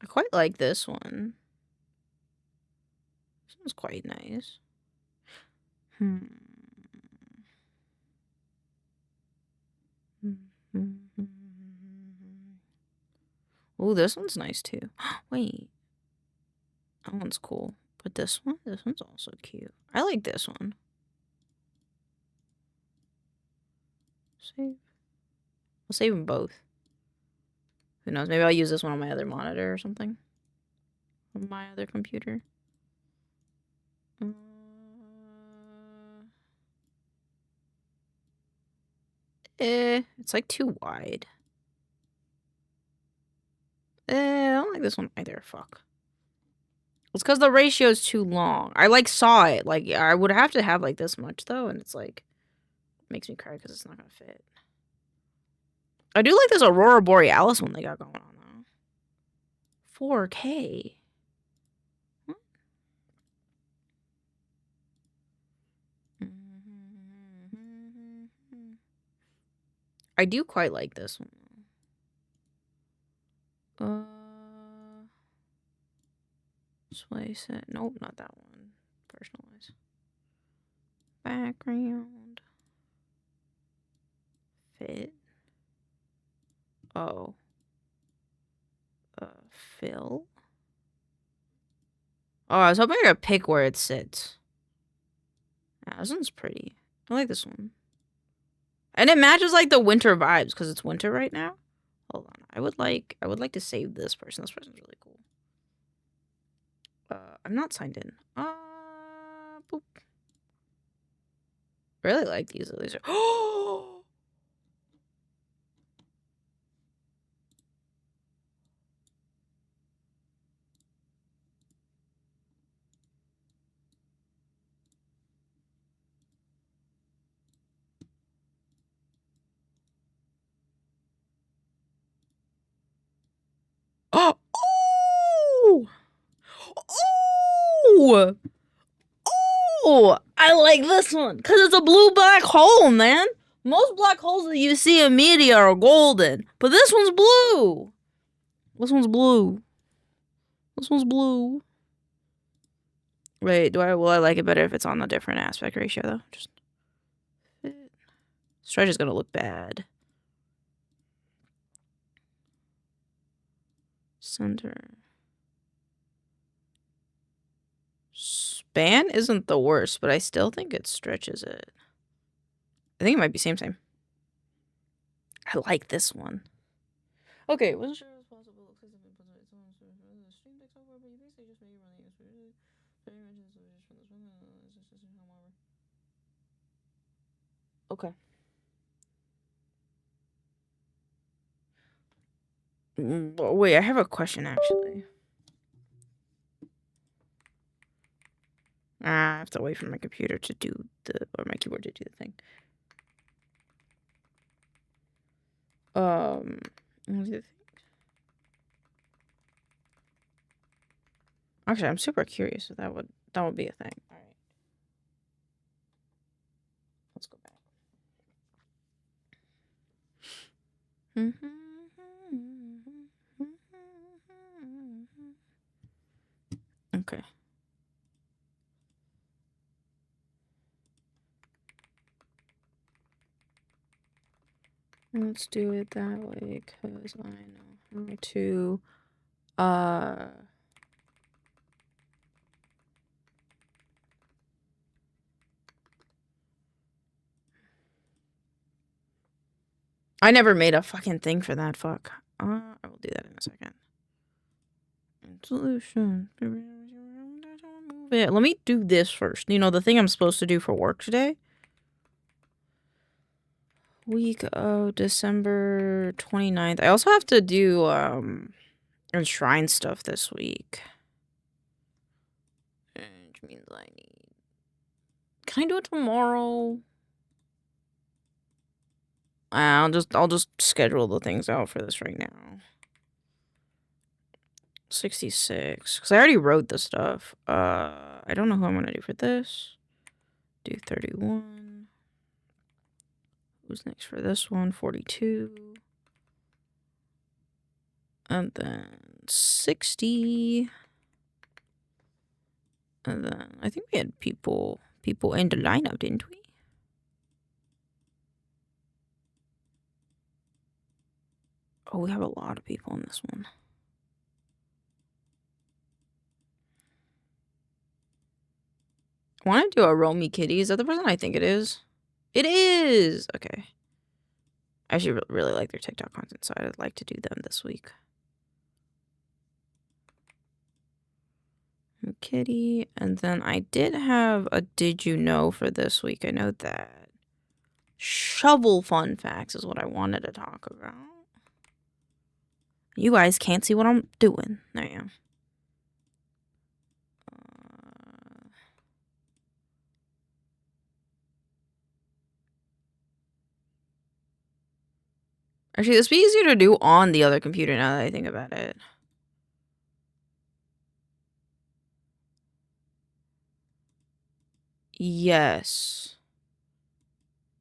I quite like this one. This one's quite nice. Oh, this one's nice too. Wait. That one's cool. But this one's also cute. I like this one. Save. I'll save them both. Who knows? Maybe I'll use this one on my other monitor or something. On my other computer. It's like too wide. I don't like this one either. Fuck. It's because the ratio is too long. I like saw it. Like I would have to have like this much though, and it's like makes me cry because it's not gonna fit. I do like this Aurora Borealis one they got going on though. 4K. What? I do quite like this one. Display set. Nope, not that one. Personalize. Background. Fit. Oh. Fill. Oh, I was hoping I could pick where it sits. Ah, this one's pretty. I like this one. And it matches like the winter vibes because it's winter right now. Hold on. I would like to save this person. This person's really cool. I'm not signed in. Boop. Really like these. These are oh! Oh! Oh! I like this one because it's a blue black hole, man. Most black holes that you see in media are golden, but this one's blue. This one's blue. This one's blue. Wait, will I like it better if it's on a different aspect ratio though? Just stretch is gonna look bad. Center. Span isn't the worst, but I still think it stretches it. I think it might be same. I like this one. Okay, wasn't sure it was possible. Okay. Wait, I have a question actually. I have to wait for my computer to do or my keyboard to do the thing. What was the thing? Actually, I'm super curious if that would be a thing. All right. Let's go back. Okay. Let's do it that way because I know how to I never made a fucking thing for that. Fuck. I will do that in a second. Solution. Let me do this first. You know, the thing I'm supposed to do for work today. Week of December 29th. I also have to do Enshrined stuff this week. Which means I need... Can I do it tomorrow? I'll just schedule the things out for this right now. 66. Because I already wrote the stuff. I don't know who I'm gonna do for this. Do 31. Who's next for this one? 42. And then 60. And then I think we had people in the lineup, didn't we? Oh, we have a lot of people in this one. I want to do a Romy Kitty. Is that the person I think it is? It is! Okay. I actually really like their TikTok content, so I'd like to do them this week. Kitty. And then I did have a Did You Know for this week. I know that. Shovel fun facts is what I wanted to talk about. You guys can't see what I'm doing. There you go. Actually, this would be easier to do on the other computer now that I think about it. Yes.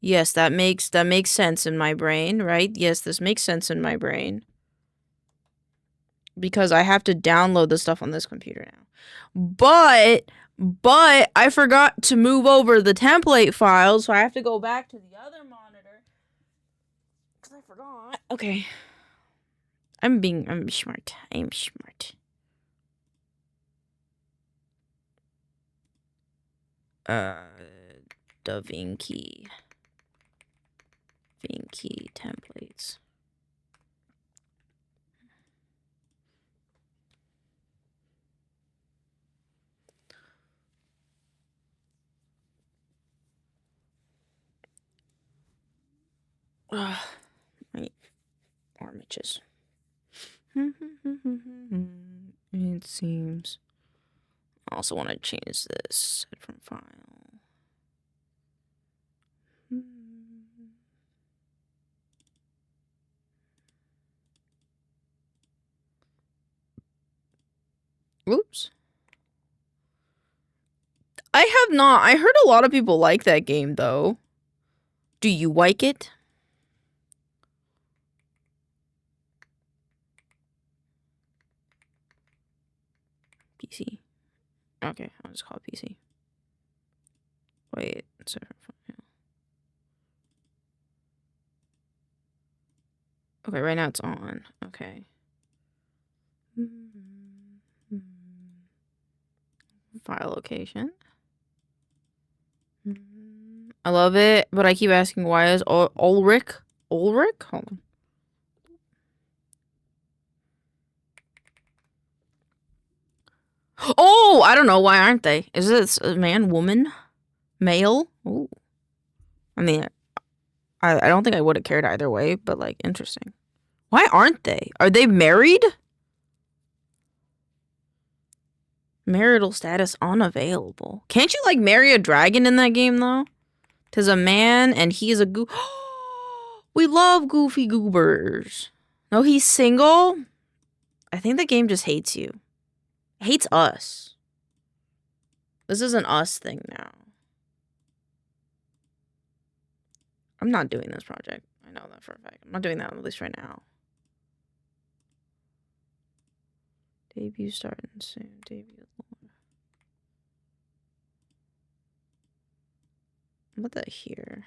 Yes, that makes sense in my brain, right? Yes, this makes sense in my brain. Because I have to download the stuff on this computer now. But I forgot to move over the template file, so I have to go back to the other monitor. Because I forgot. Okay. I'm smart. I'm smart. DaVinci templates. My arm itches. It seems. I also want to change this set from file. Oops. I have not. I heard a lot of people like that game, though. Do you like it? PC. Okay, I'll just call it PC. Wait, sorry. Okay, right now it's on. Okay. File location. I love it, but I keep asking why is Ulrich? Hold on. Oh, I don't know. Why aren't they? Is it a man, woman, male? Ooh. I mean, I don't think I would have cared either way, but like, interesting. Why aren't they? Are they married? Marital status unavailable. Can't you like marry a dragon in that game though? 'Tis a man and he's a We love goofy goobers. No, he's single? I think the game just hates you. It hates us. This is an us thing now. I'm not doing this project. I know that for a fact. I'm not doing that at least right now. Debut starting soon. Debut. What the here?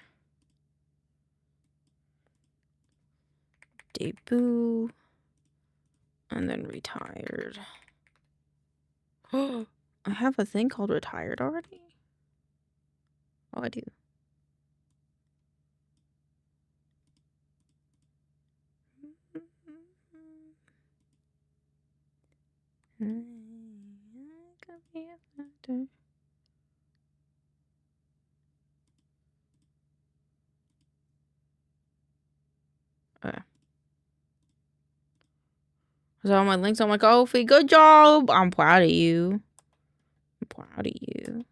Debut. And then retired. Oh, I have a thing called retired already? Oh, I do. Okay. So all my links, I'm like, oh, Fee, good job. I'm proud of you. I'm proud of you.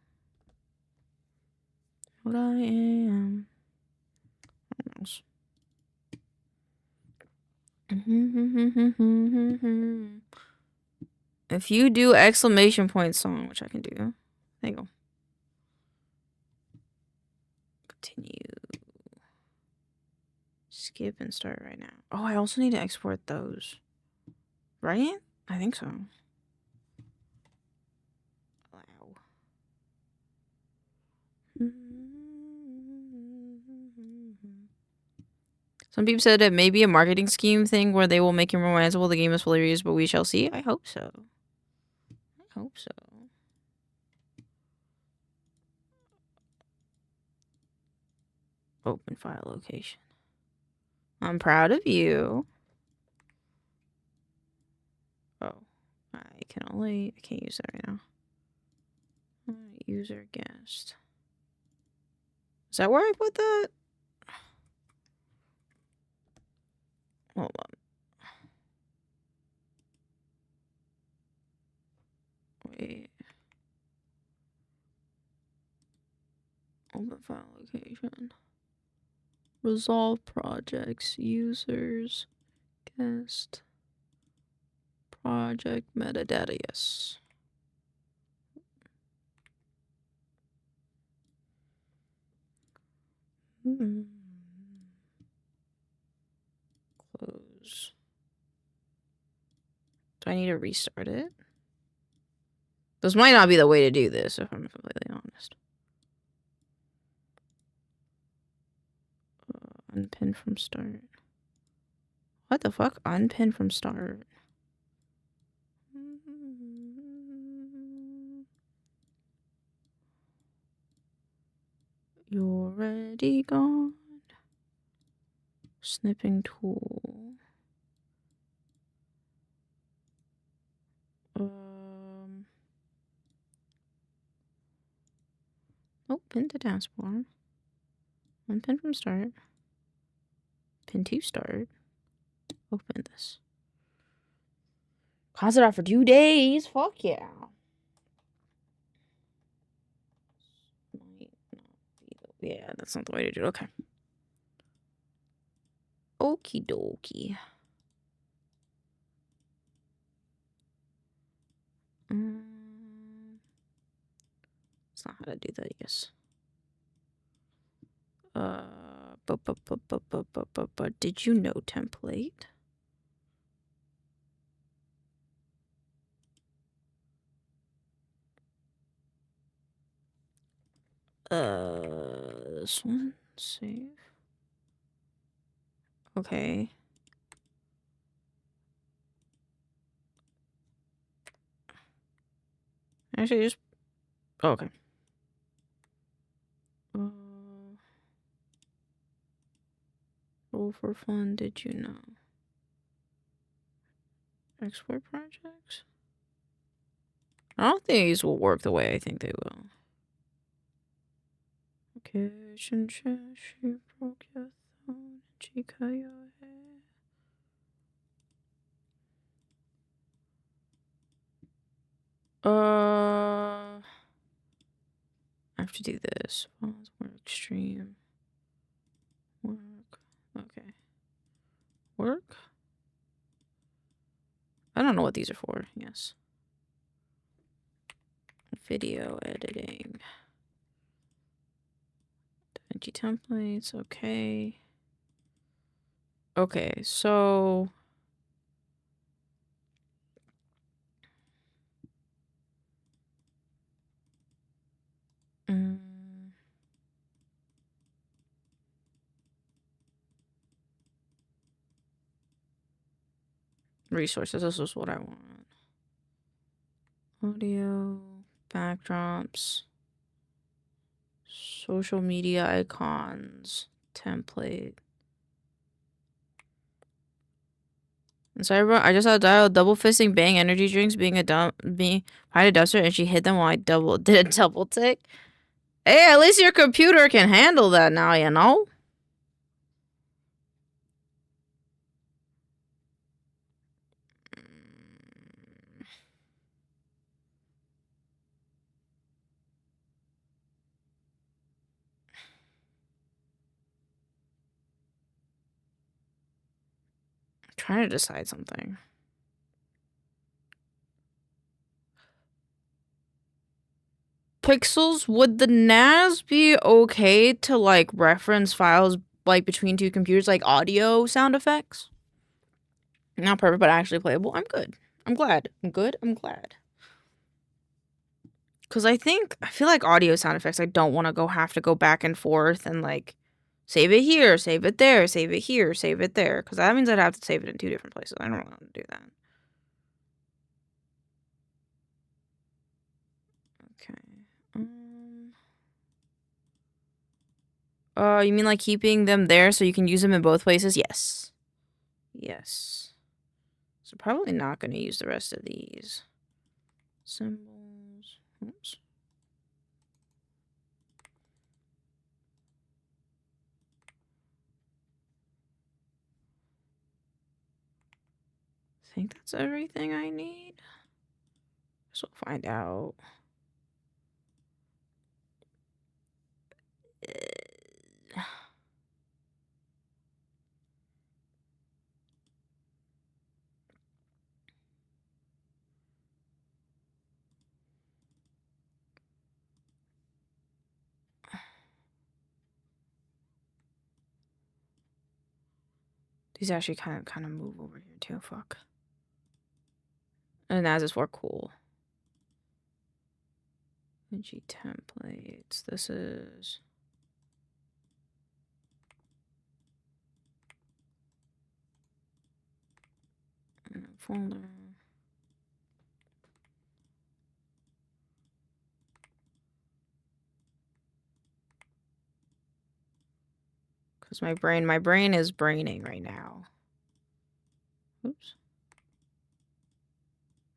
What I am. What else? If you do exclamation point song, which I can do. There you go. Continue. Skip and start right now. Oh, I also need to export those. Right? I think so. Wow. Some people said it may be a marketing scheme thing where they will make him romanceable. The game is fully reused, but we shall see. I hope so. I hope so. Open file location. I'm proud of you. Oh, I can't use that right now. User guest. Is that where I put that? Hold on. Wait. Open file location. Resolve projects, users, guest, project metadata, yes. Close. Do I need to restart it? This might not be the way to do this, if I'm completely honest. Unpin from start. What the fuck? Unpin from start. You're already gone. Snipping tool. Oh, pin to taskbar. One pin from start. Pin to start. Open this. Close it out for 2 days. Fuck yeah. Yeah, that's not the way to do it. Okay. Okie dokie. That's not how to do that, yes. But did you know template? This one, save. Okay. Actually, just okay. Roll for fun, did you know? Export projects? I don't think these will work the way I think they will. Okay, she broke your thumb, she cut your hair. I have to do this. Work stream. Work. Okay. Work? I don't know what these are for. Yes. Video editing. DaVinci templates. Okay. Okay, so resources. This is what I want. Audio, backdrops, social media icons, template. And so I just had dial double fisting bang energy drinks being behind a dumpster, and she hit them while I did a double tick. Hey, at least your computer can handle that now, you know? I'm trying to decide something. Pixels, would the NAS be okay to like reference files like between two computers, like audio sound effects? Not perfect, but actually playable. I'm good. I'm glad. I'm good. I'm glad. Because I feel like audio sound effects, I don't want to have to go back and forth and like save it here, save it there, save it here, save it there. Because that means I'd have to save it in 2 different places. I don't want to do that. Okay. You mean like keeping them there so you can use them in both places? Yes. Yes. So probably not going to use the rest of these. Symbols. Oops. I think that's everything I need. So we'll find out. These actually kind of move over here too. Fuck. And as is for cool. G templates. This is folder. Because my brain is braining right now. Oops.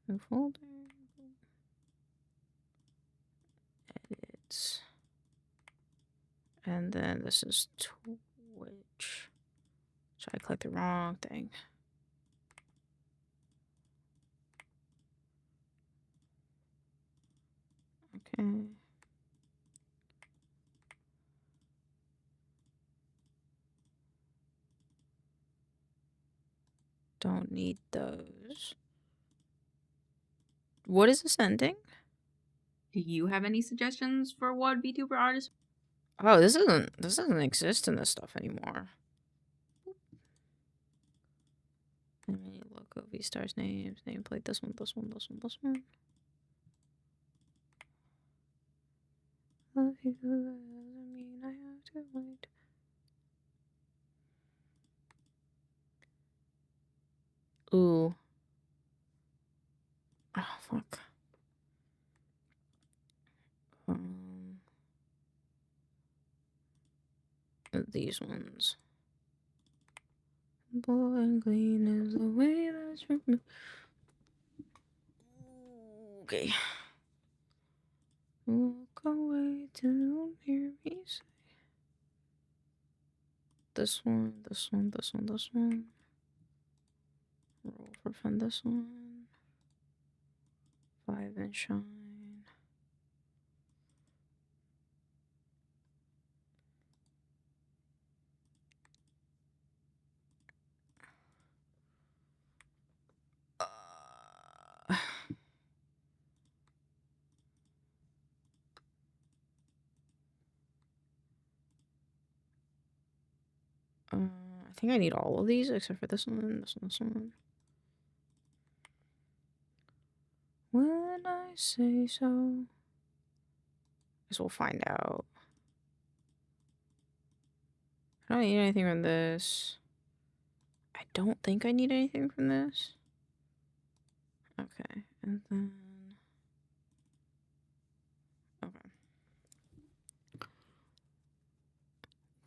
New folder. Edits. And then this is Twitch. So I clicked the wrong thing. Okay. Don't need those. What is this ending? Do you have any suggestions for what VTuber artists? Oh, this doesn't exist in this stuff anymore. Let me look over V stars names, nameplate, this one. Love you, doesn't mean I have to wait. Ooh. Oh, fuck. These ones. Boy and clean is the way that you... Okay. Walk away to hear me say. This one. Roll for fun, this one. 5 and shine. I think I need all of these except for this one, this one. When I say so. Guess we'll find out. I don't need anything from this. I don't think I need anything from this. Okay, and then... Okay.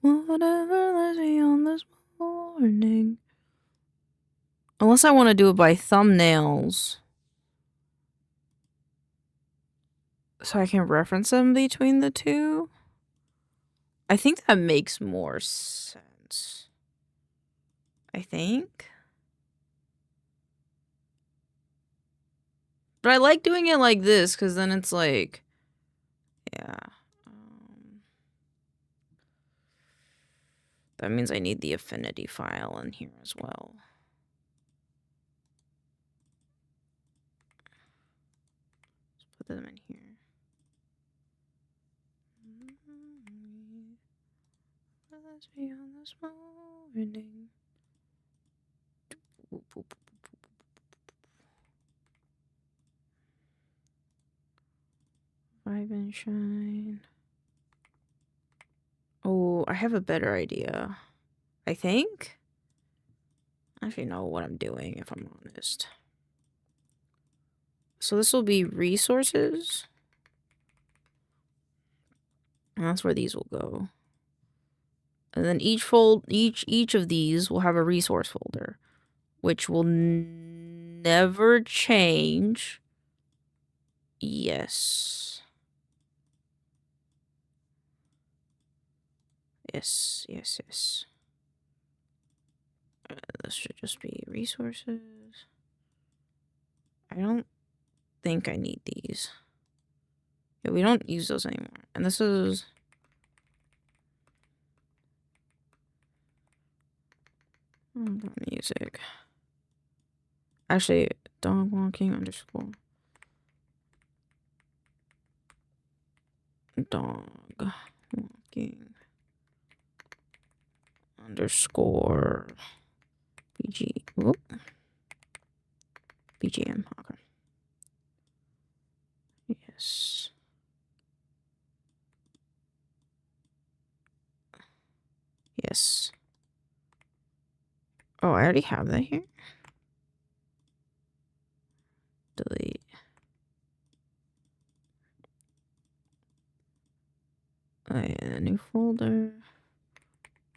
Whatever lets me on this morning. Unless I want to do it by thumbnails. So I can reference them between the two. I think that makes more sense. I think. But I like doing it like this because then it's like, yeah. That means I need the affinity file in here as well. Let's put them in here. Let's be on this morning. Vibe and shine. Oh, I have a better idea. I think. I actually know what I'm doing if I'm honest. So this will be resources. And that's where these will go. And then each of these will have a resource folder, which will never change. Yes. Yes. This should just be resources. I don't think I need these. Yeah, we don't use those anymore. And this is... music. Actually, dog walking underscore. Dog walking underscore BG. Whoop. BGM. Okay. Yes. Yes. Oh, I already have that here. Delete. Oh, yeah, new folder.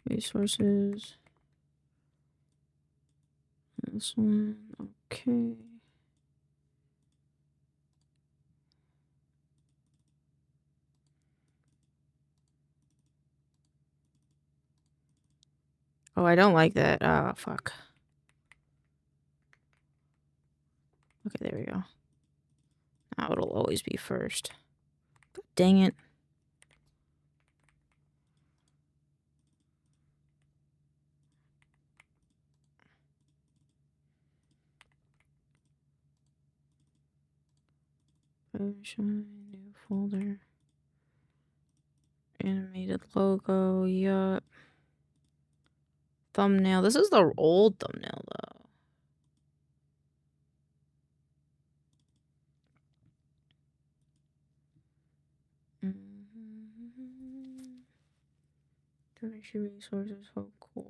Resources. This one. Okay. Oh, I don't like that. Oh, fuck. Okay, there we go. Now it'll always be first. Dang it. New folder. Animated logo. Yup. Thumbnail. This is the old thumbnail, though. Donation resources, whole core.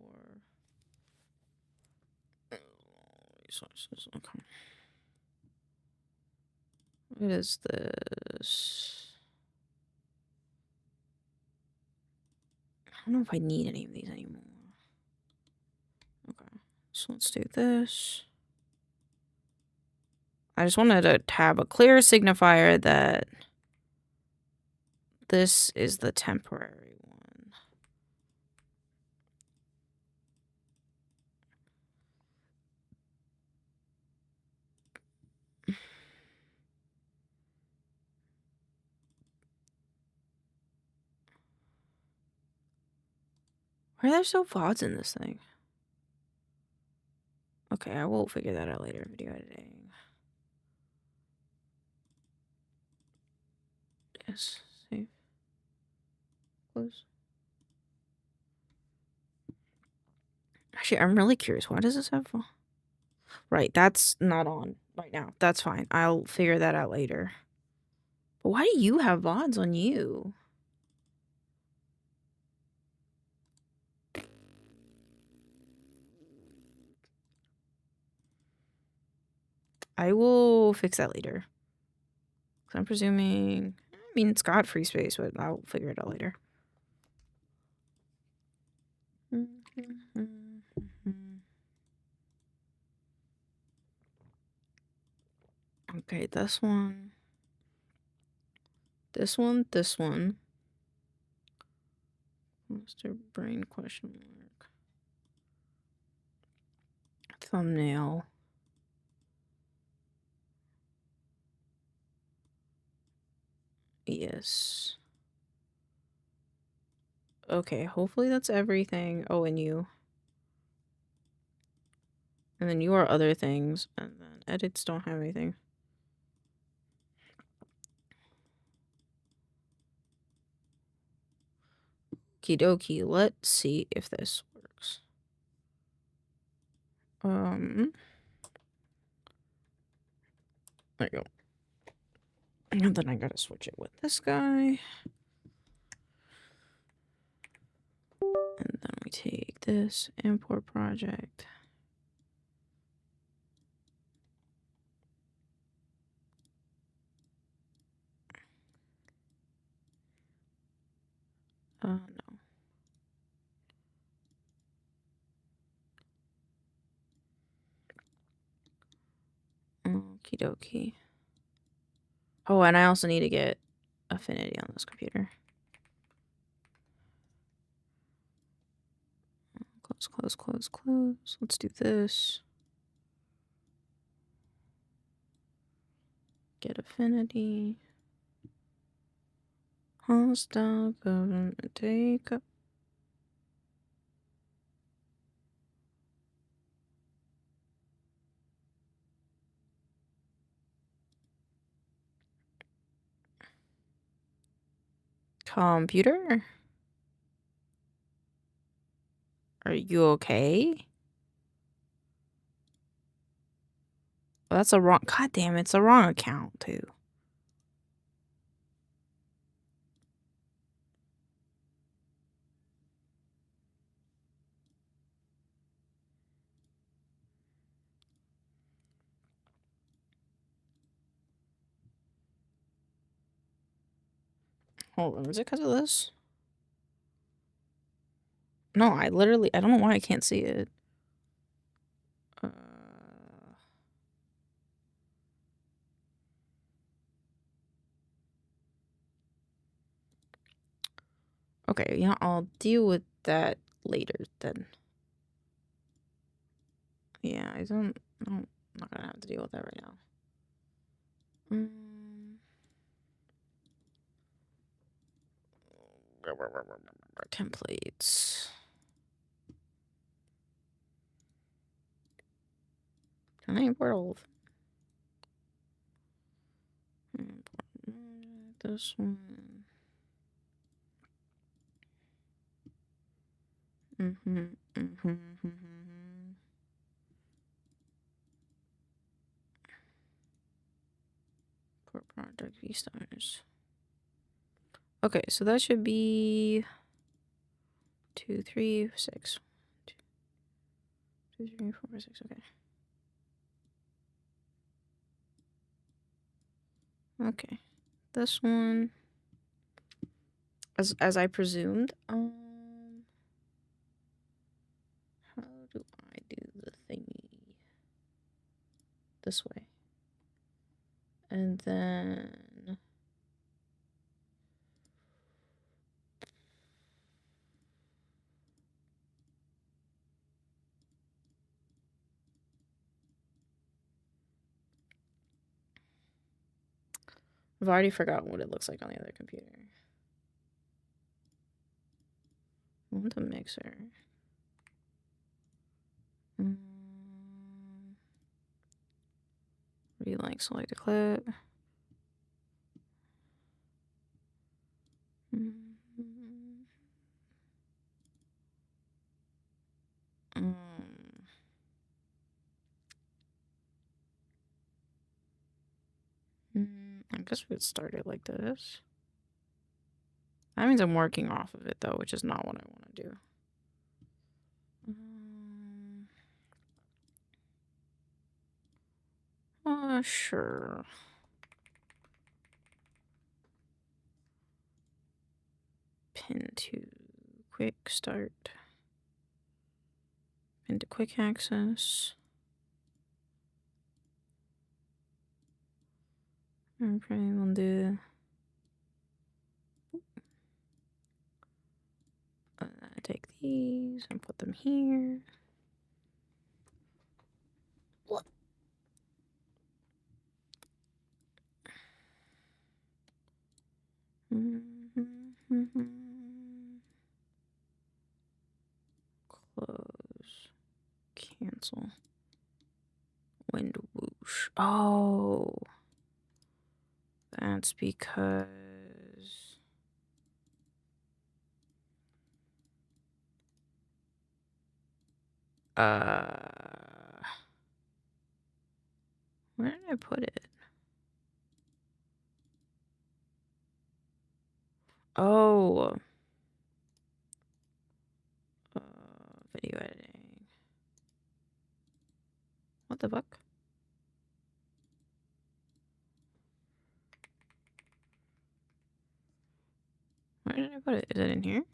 Resources, okay. What is this? I don't know if I need any of these anymore. Okay, so let's do this. I just wanted to have a clear signifier that this is the temporary one. Why are there so VODs in this thing? Okay, I will figure that out later. Video editing. Yes, save. Close. Actually, I'm really curious. Why does this have... Right, that's not on right now. That's fine. I'll figure that out later. But why do you have VODs on you? I will fix that later. 'Cause I'm presuming... I mean, it's got free space, but I'll figure it out later. Okay, this one. This one, this one. Master brain question mark. Thumbnail. Yes. Okay, hopefully that's everything. Oh, and you. And then you are other things. And then edits don't have anything. Okie dokie, let's see if this works. There you go. And then I gotta switch it with this guy. And then we take this import project. No. Okie dokie. Oh, and I also need to get affinity on this computer. Close, close, close, close. Let's do this. Get affinity. Hostile government take up. Computer? Are you okay? Well, that's a wrong... God damn, it's a wrong account, too. Hold on, is it because of this? No, I don't know why I can't see it. Okay, yeah, I'll deal with that later then. Yeah, I'm not gonna have to deal with that right now. Templates. Can I import all of them? This one. For project V-stars. Okay, so that should be 2, 3, 6. 2, 3, 4, 6. Okay. Okay. This one, as I presumed. How do I do the thingy? This way. And then I've already forgotten what it looks like on the other computer. I want the mixer. Relink, select a clip. I guess we could start it like this. That means I'm working off of it though, which is not what I want to do. Sure. Pin to quick start. Pin to quick access. I'm probably gonna do. Take these and put them here. What? Close. Cancel. Wind whoosh. Oh. That's because. Where did I put it? Oh. Video editing. What the fuck? Where did I put it? Is it in here?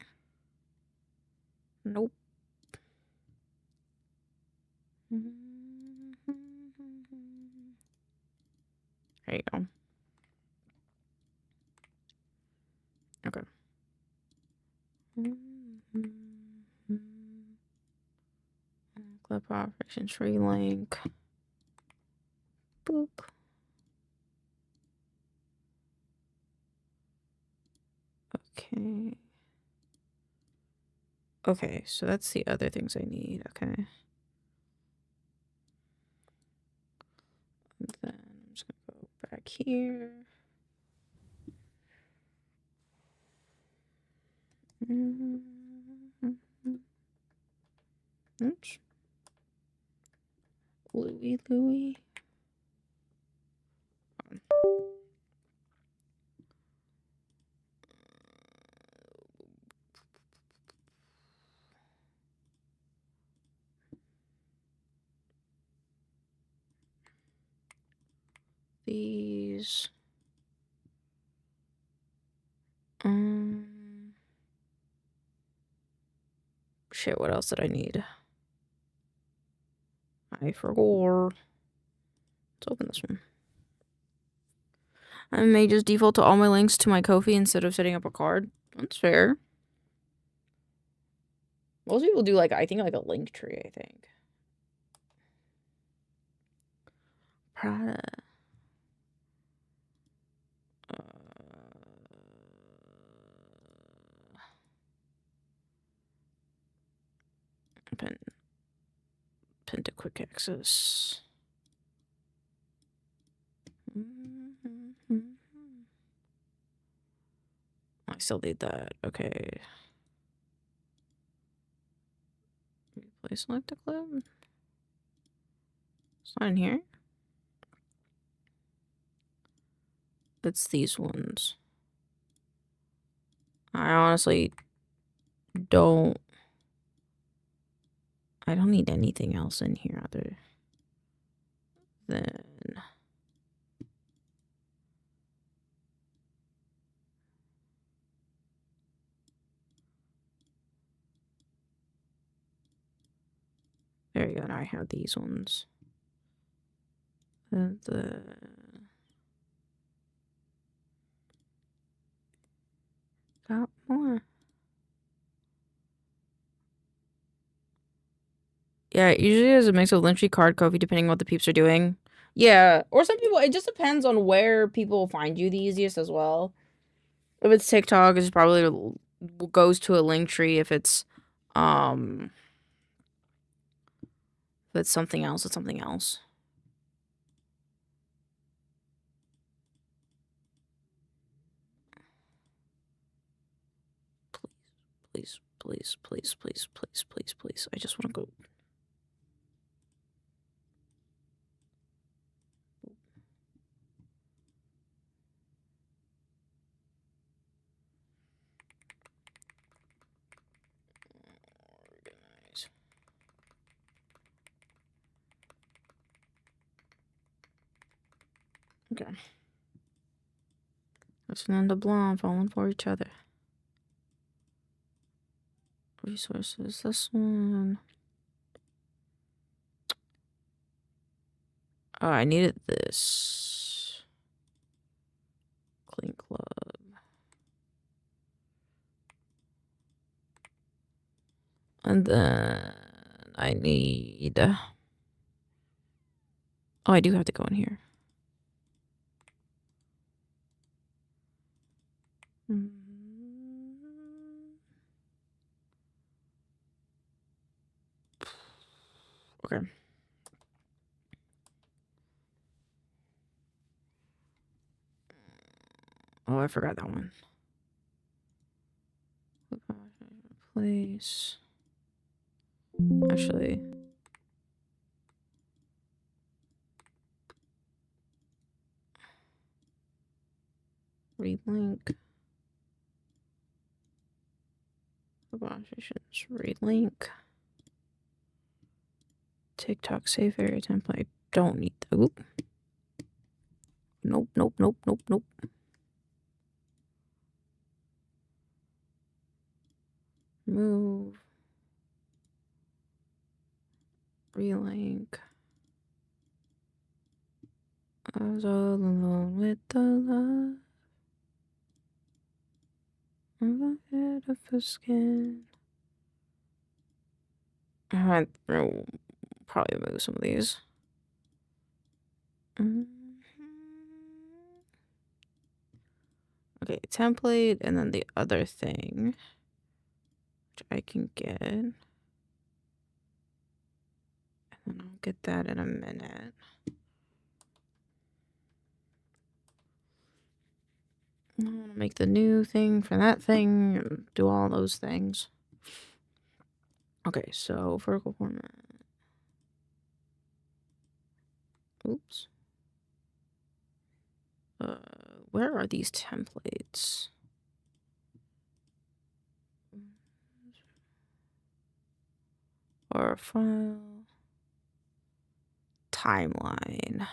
Nope. There you go. Okay. Clip operation tree link. Boop. Okay. Okay, so that's the other things I need. Okay. And then I'm just gonna go back here. Oops. Louie. These. shit, what else did I need? I forgot. Let's open this one. I may just default to all my links to my Ko-fi instead of setting up a card. That's fair. Most people do like, I think like a link tree, I think. Prada. Pin to quick access. I still need that. Okay. Replace select a clip. It's not in here. It's these ones. I honestly don't. I don't need anything else in here other than. There you go. Now I have these ones. And got more. Yeah, it usually is a mix of Linktree, card, Ko-fi, depending on what the peeps are doing. Yeah, or some people, it just depends on where people find you the easiest as well. If it's TikTok, it's probably goes to a Linktree. If it's something else, it's something else. Please, please, please, please, please, please, please. I just want to go. Organize. Okay. Listen on the blonde, falling for each other. Resources, this one. Oh, I needed this. Clean club. And then I need. Oh, I do have to go in here. Okay. Oh, I forgot that one. Place. Actually. Read link. Read link. TikTok save area template. Don't need that. Oop. Nope, nope, nope, nope, nope. Move. Relink. I was all alone with the love. I'm a head of the skin. I'd probably move some of these. Okay, template, and then the other thing, which I can get. And then I'll get that in a minute. I want to make the new thing for that thing and do all those things. Okay, so vertical format. Oops. Where are these templates? Or file. Timeline.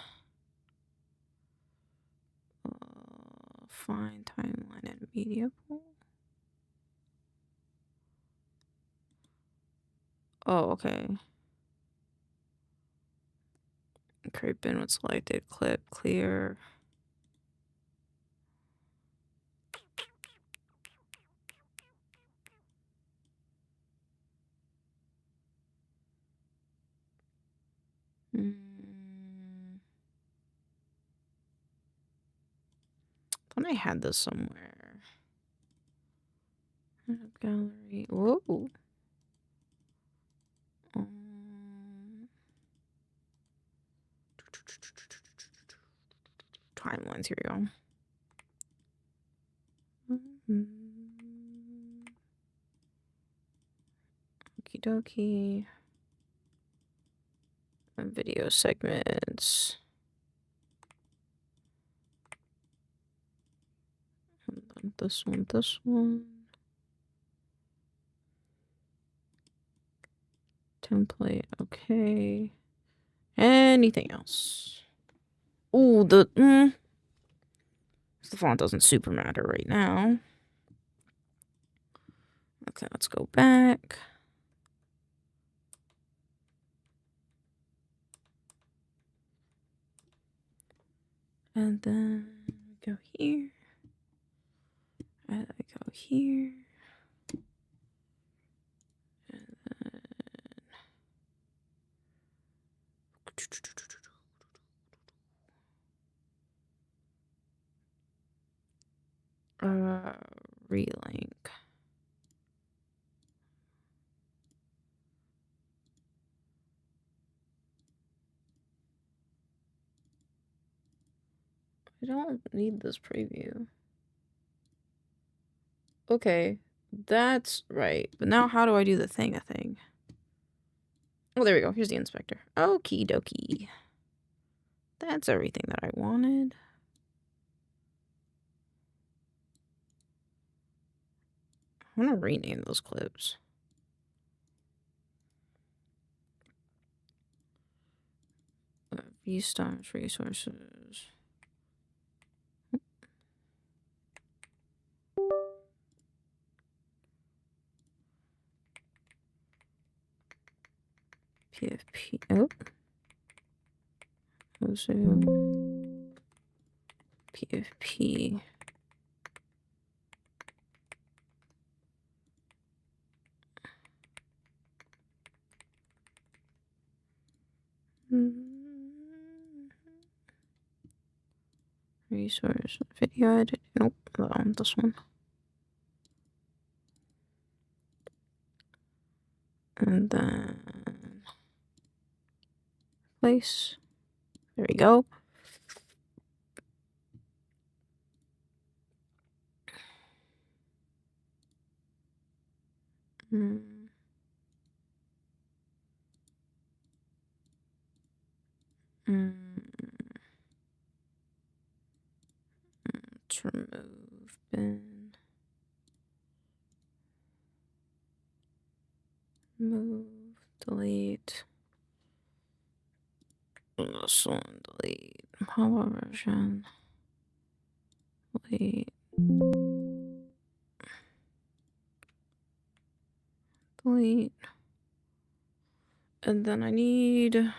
Find timeline and media pool. Oh, okay. Create bin with selected clip, clear. Thought I had this somewhere. Gallery. Whoa. Timelines. Here we go. Okie dokie. And video segments. And then this one, this one. Template, okay. Anything else? Ooh, the font doesn't super matter right now. Okay, let's go back. And then go here. And I go here. And then relink. I don't need this preview. Okay, that's right. But now how do I do the thing? Oh, there we go. Here's the inspector. Okie dokie. That's everything that I wanted. I'm gonna rename those clips. View styles, resources. PFP. Oh. PFP. Resource video edit. Nope, this one. And then place. There we go. Let's remove bin. Move, delete. This one, delete. Power version. Delete. Delete. And then I need.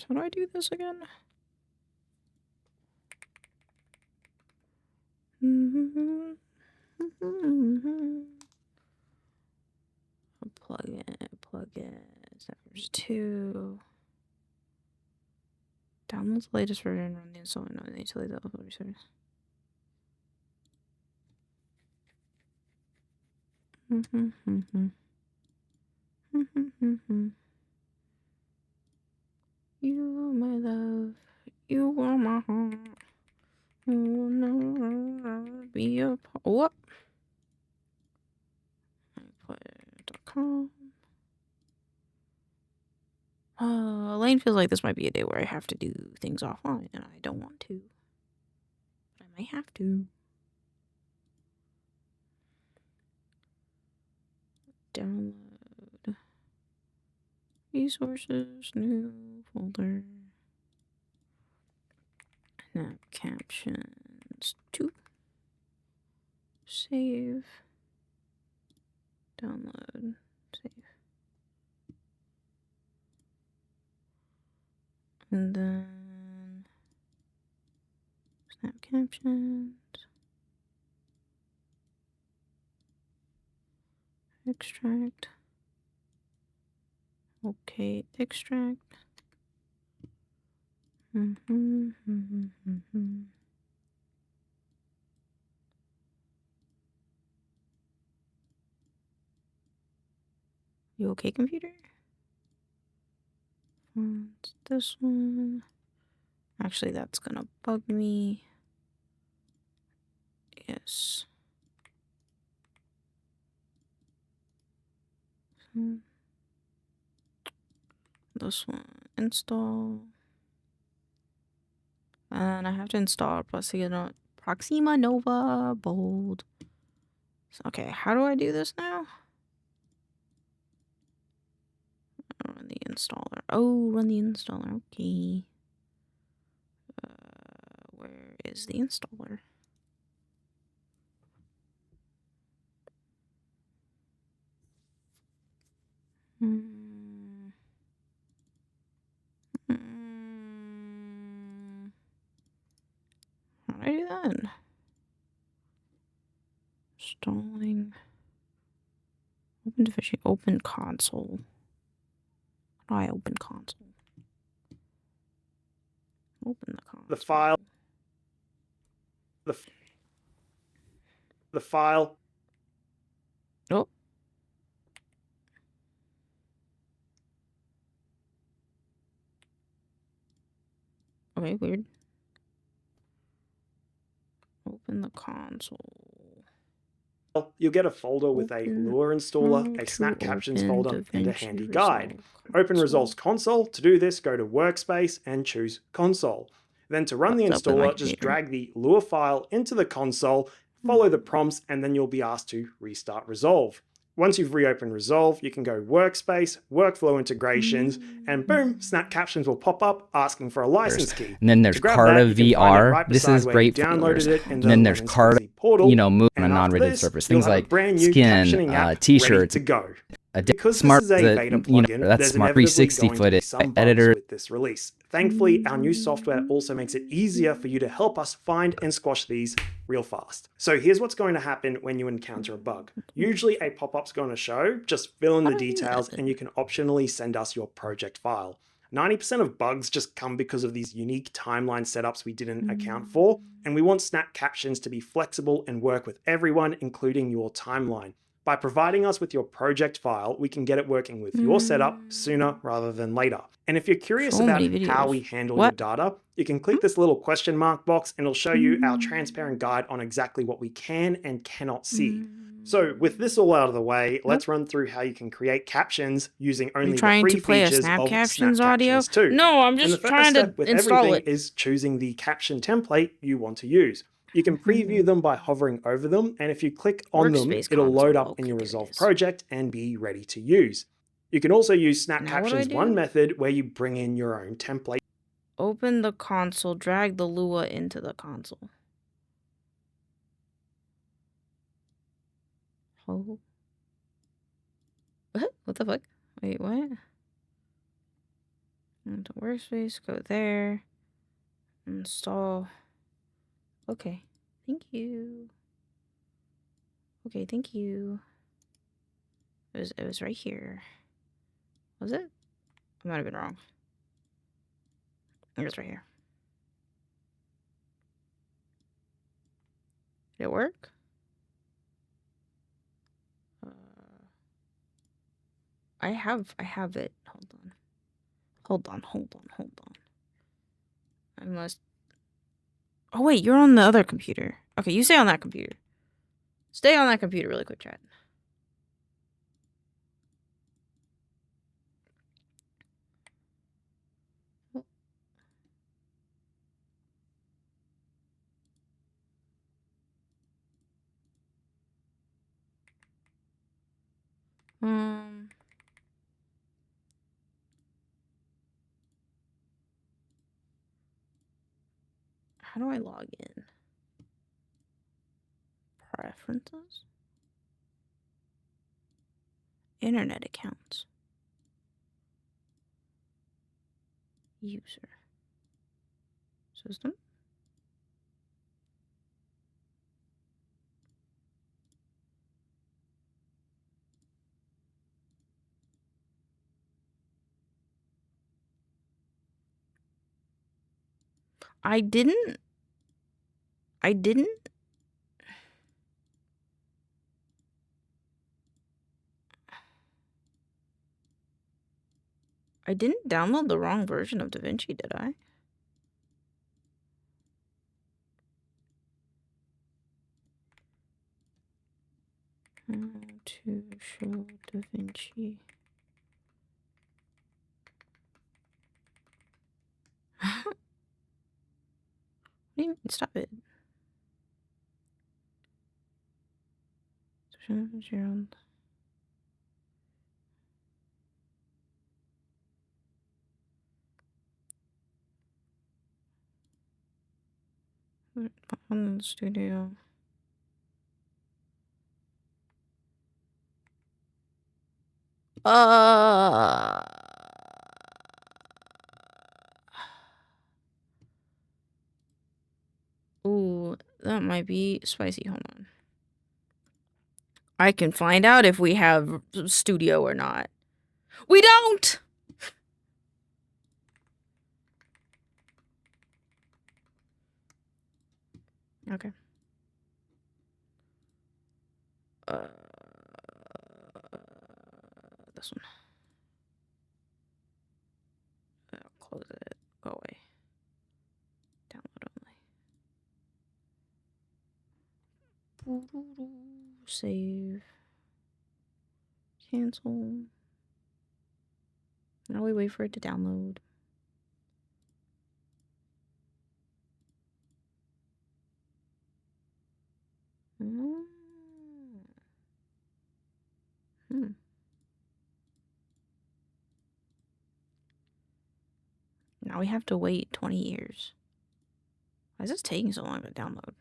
How do I do this again? Plug in. There's 2. Download the latest version, run the install, no need to leave the upload resource. You are my love, you are my heart. You will never be a part. What? Player.com. Lane feels like this might be a day where I have to do things offline, and I don't want to. But I might have to. Download. Resources, new folder. Snap captions 2. Save. Download. Save. And then snap captions. Extract. Okay, extract. You okay, computer? It's this one. Actually, that's gonna bug me. Yes. This one. Install. And I have to install Proxima Nova Bold. Okay, how do I do this now? Run the installer. Oh, run the installer. Okay. Where is the installer? How do I do that? Installing. Open division. Open console. How do I open console? Open the console. The file. The file. Oh. Okay, weird. Open the console. You'll get a folder with a Lua installer, a snap captions folder, and a handy guide. Open Resolve's console. To do this, go to Workspace and choose Console. Then to run the installer, just drag the Lua file into the console, follow the prompts, and then you'll be asked to restart Resolve. Once you've reopened Resolve, you can go Workspace, Workflow Integrations, and boom, Snap Captions will pop up asking for a license key. And then there's Carta VR. This is great for viewers. And then there's Carta, you know, moving on non-rated servers. Things like skin, t-shirts, smart, you know, that's smart 360 footage editor. With this release. Thankfully, our new software also makes it easier for you to help us find and squash these real fast. So here's what's going to happen when you encounter a bug. Usually a pop-up's going to show, just fill in the details and you can optionally send us your project file. 90% of bugs just come because of these unique timeline setups we didn't account for, and we want Snap Captions to be flexible and work with everyone, including your timeline. By providing us with your project file, we can get it working with your setup sooner rather than later. And if you're curious about how we handle your data, you can click this little question mark box and it'll show you our transparent guide on exactly what we can and cannot see. So with this all out of the way, let's run through how you can create captions using only the free features of Snap Captions audio. No, I'm just trying to install it. Is choosing the caption template you want to use. You can preview them by hovering over them, and if you click on them, it'll load up in your Resolve project and be ready to use. You can also use Snap Captions one method where you bring in your own template. Open the console, drag the Lua into the console. Oh. What the fuck? Wait, what? Into Workspace, go there. Install. Okay. Thank you. Okay, thank you. It was right here. Was it? I might have been wrong. I think it's right here. Did it work? I have it. Hold on. I must. Oh wait, you're on the other computer. Okay, you stay on that computer. Stay on that computer really quick, chat. How do I log in? Preferences? Internet accounts. User. System. I didn't download the wrong version of DaVinci, did I? How to show DaVinci. What do you mean? Stop it. On the studio. Ooh, that might be spicy. Hold on. I can find out if we have studio or not. We don't! Okay. This one. Close it. Go away. Download only. Save. Cancel. Now we wait for it to download. Now we have to wait 20 years. Why is this taking so long to download?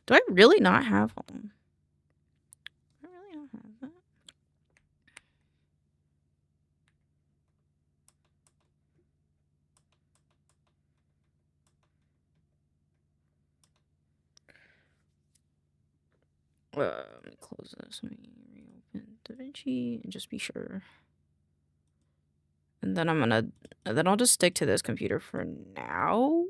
Do I really not have one? I really don't have that. Let me close this. Let me reopen DaVinci and just be sure. And then I'll just stick to this computer for now.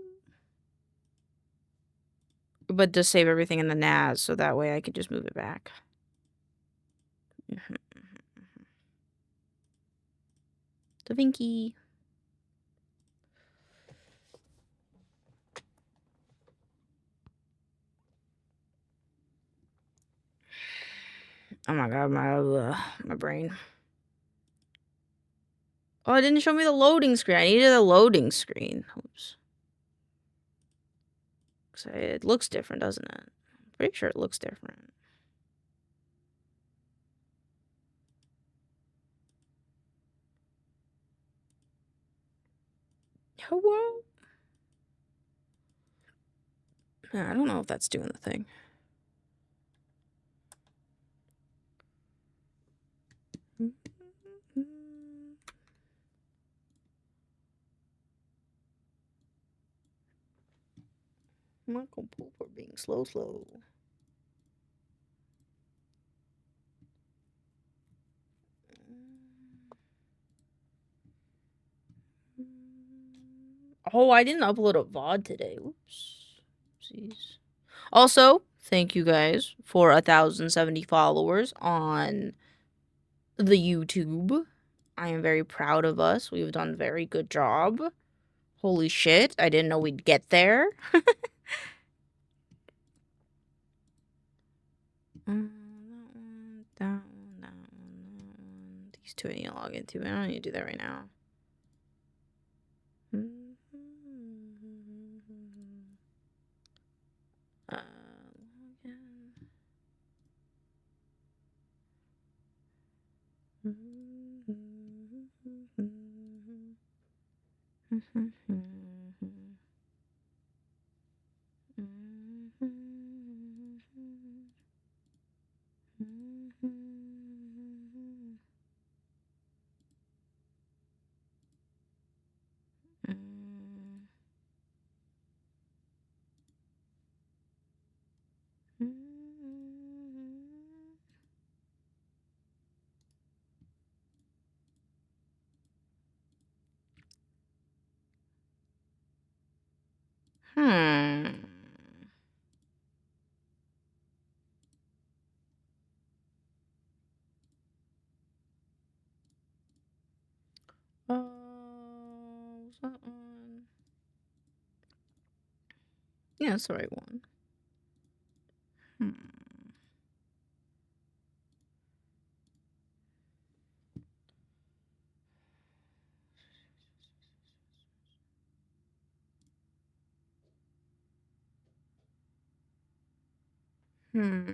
But just save everything in the NAS so that way I can just move it back. DaVinci. Oh my god, my brain. Oh, it didn't show me the loading screen. I needed a loading screen. Oops. It looks different, doesn't it? I'm pretty sure it looks different. Hello? I don't know if that's doing the thing. Michael Pooper being slow. Oh, I didn't upload a VOD today. Whoops. Oopsies. Also, thank you guys for 1,070 followers on the YouTube. I am very proud of us. We've done a very good job. Holy shit, I didn't know we'd get there. That one. These two I need to log into. I don't need to do that right now. Hmm. Was that on? Yeah, that's the right one. Hmm. Hmm.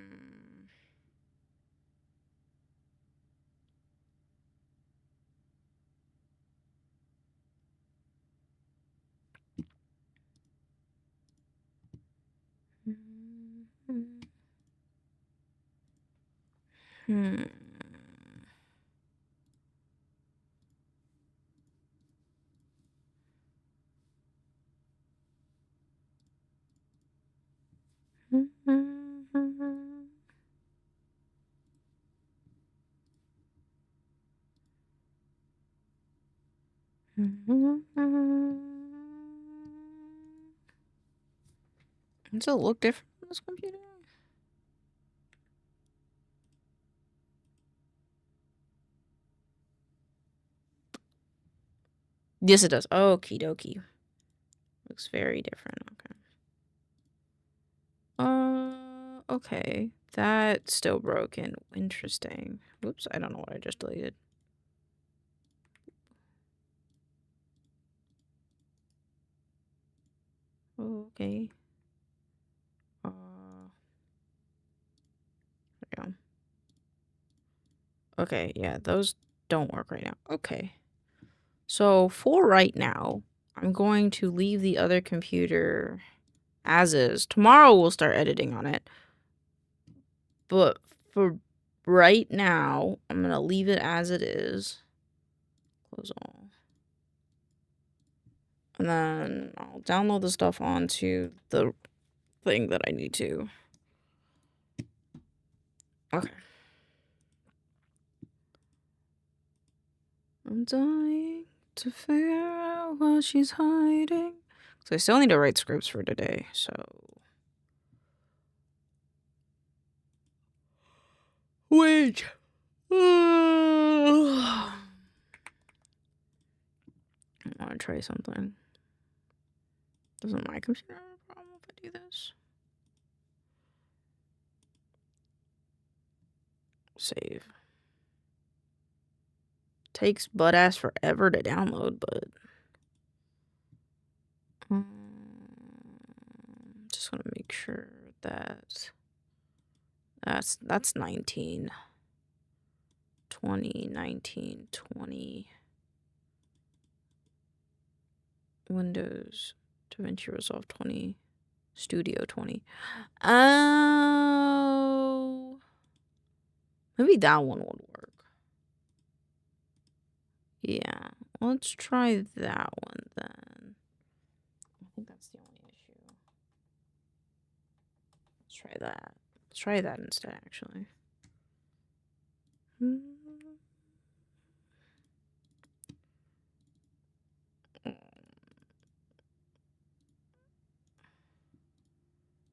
Hmm. Does it look different on this computer? Yes, it does. Okie dokie. Looks very different. Okay. Okay. That's still broken. Interesting. Whoops, I don't know what I just deleted. Okay. There we go. Okay, yeah, those don't work right now. Okay. So for right now, I'm going to leave the other computer as is. Tomorrow we'll start editing on it. But for right now, I'm going to leave it as it is. Close all. And then I'll download the stuff onto the thing that I need to. Okay. I'm dying to figure out what she's hiding. So I still need to write scripts for today, so. Wait. I want to try something. Doesn't my computer have a problem if I do this? Save. Takes butt ass forever to download, but just want to make sure that that's 19, 20, 19, 20. Windows, DaVinci Resolve 20, Studio 20. Oh, maybe that one would work. Yeah, let's try that one then. I think that's the only issue. Let's try that. Let's try that instead, actually.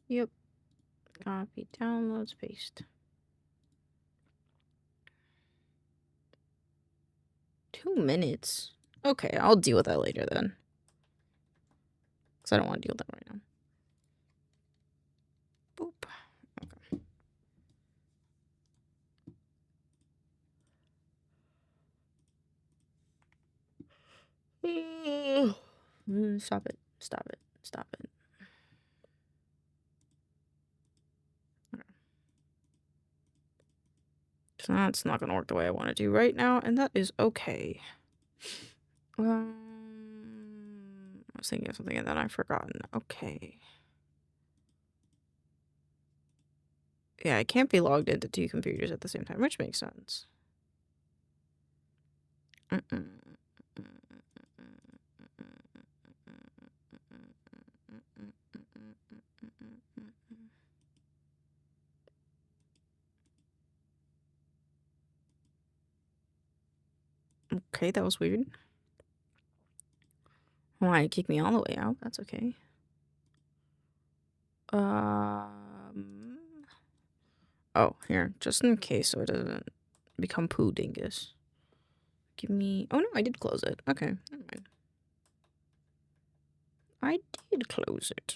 Yep. Copy, downloads, paste. 2 minutes? Okay, I'll deal with that later then. Because I don't want to deal with that right now. Boop. Okay. Stop it. Stop it. Stop it. Okay. So that's not going to work the way I want to do right now, and that is okay. I was thinking of something and then I've forgotten. Okay. Yeah, I can't be logged into 2 computers at the same time, which makes sense. Okay, that was weird. Why, kick me all the way out? That's okay. Oh, here, just in case so it doesn't become poo dingus. Give me. Oh no, I did close it. Okay, never mind. I did close it.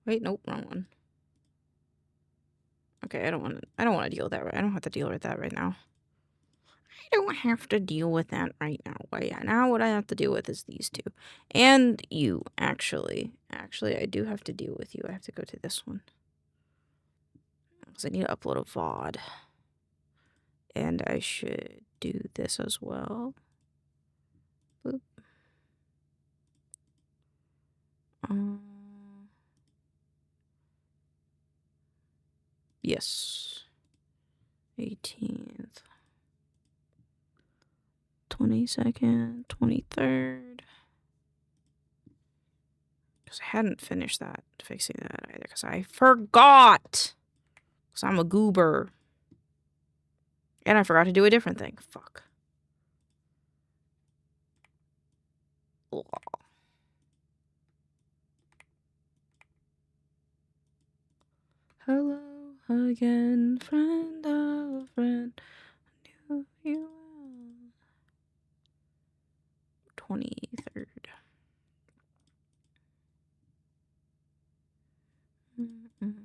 Wait, nope, wrong one. Okay, I don't want to deal with that right. I don't have to deal with that right now. I don't have to deal with that right now. Well, yeah, now what I have to deal with is these two. And you, actually. Actually, I do have to deal with you. I have to go to this one. Because I need to upload a VOD. And I should do this as well. Boop. Yes. 18th. 22nd. 23rd. Because I hadn't finished that, fixing that either. Because I forgot. Because I'm a goober. And I forgot to do a different thing. Fuck. Ugh. Hello again, friend of a friend. I knew you well. 23rd. Mm-mm-mm.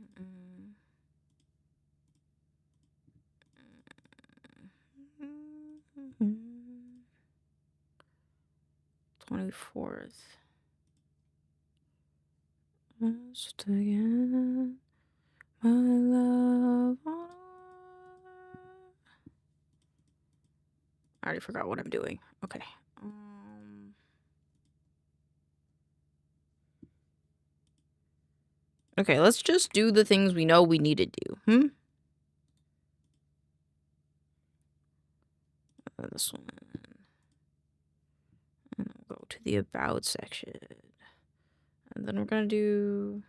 24th. Just again, my love. I already forgot what I'm doing. Okay. Okay, let's just do the things we know we need to do. This one. And we'll go to the about section. And then we're gonna do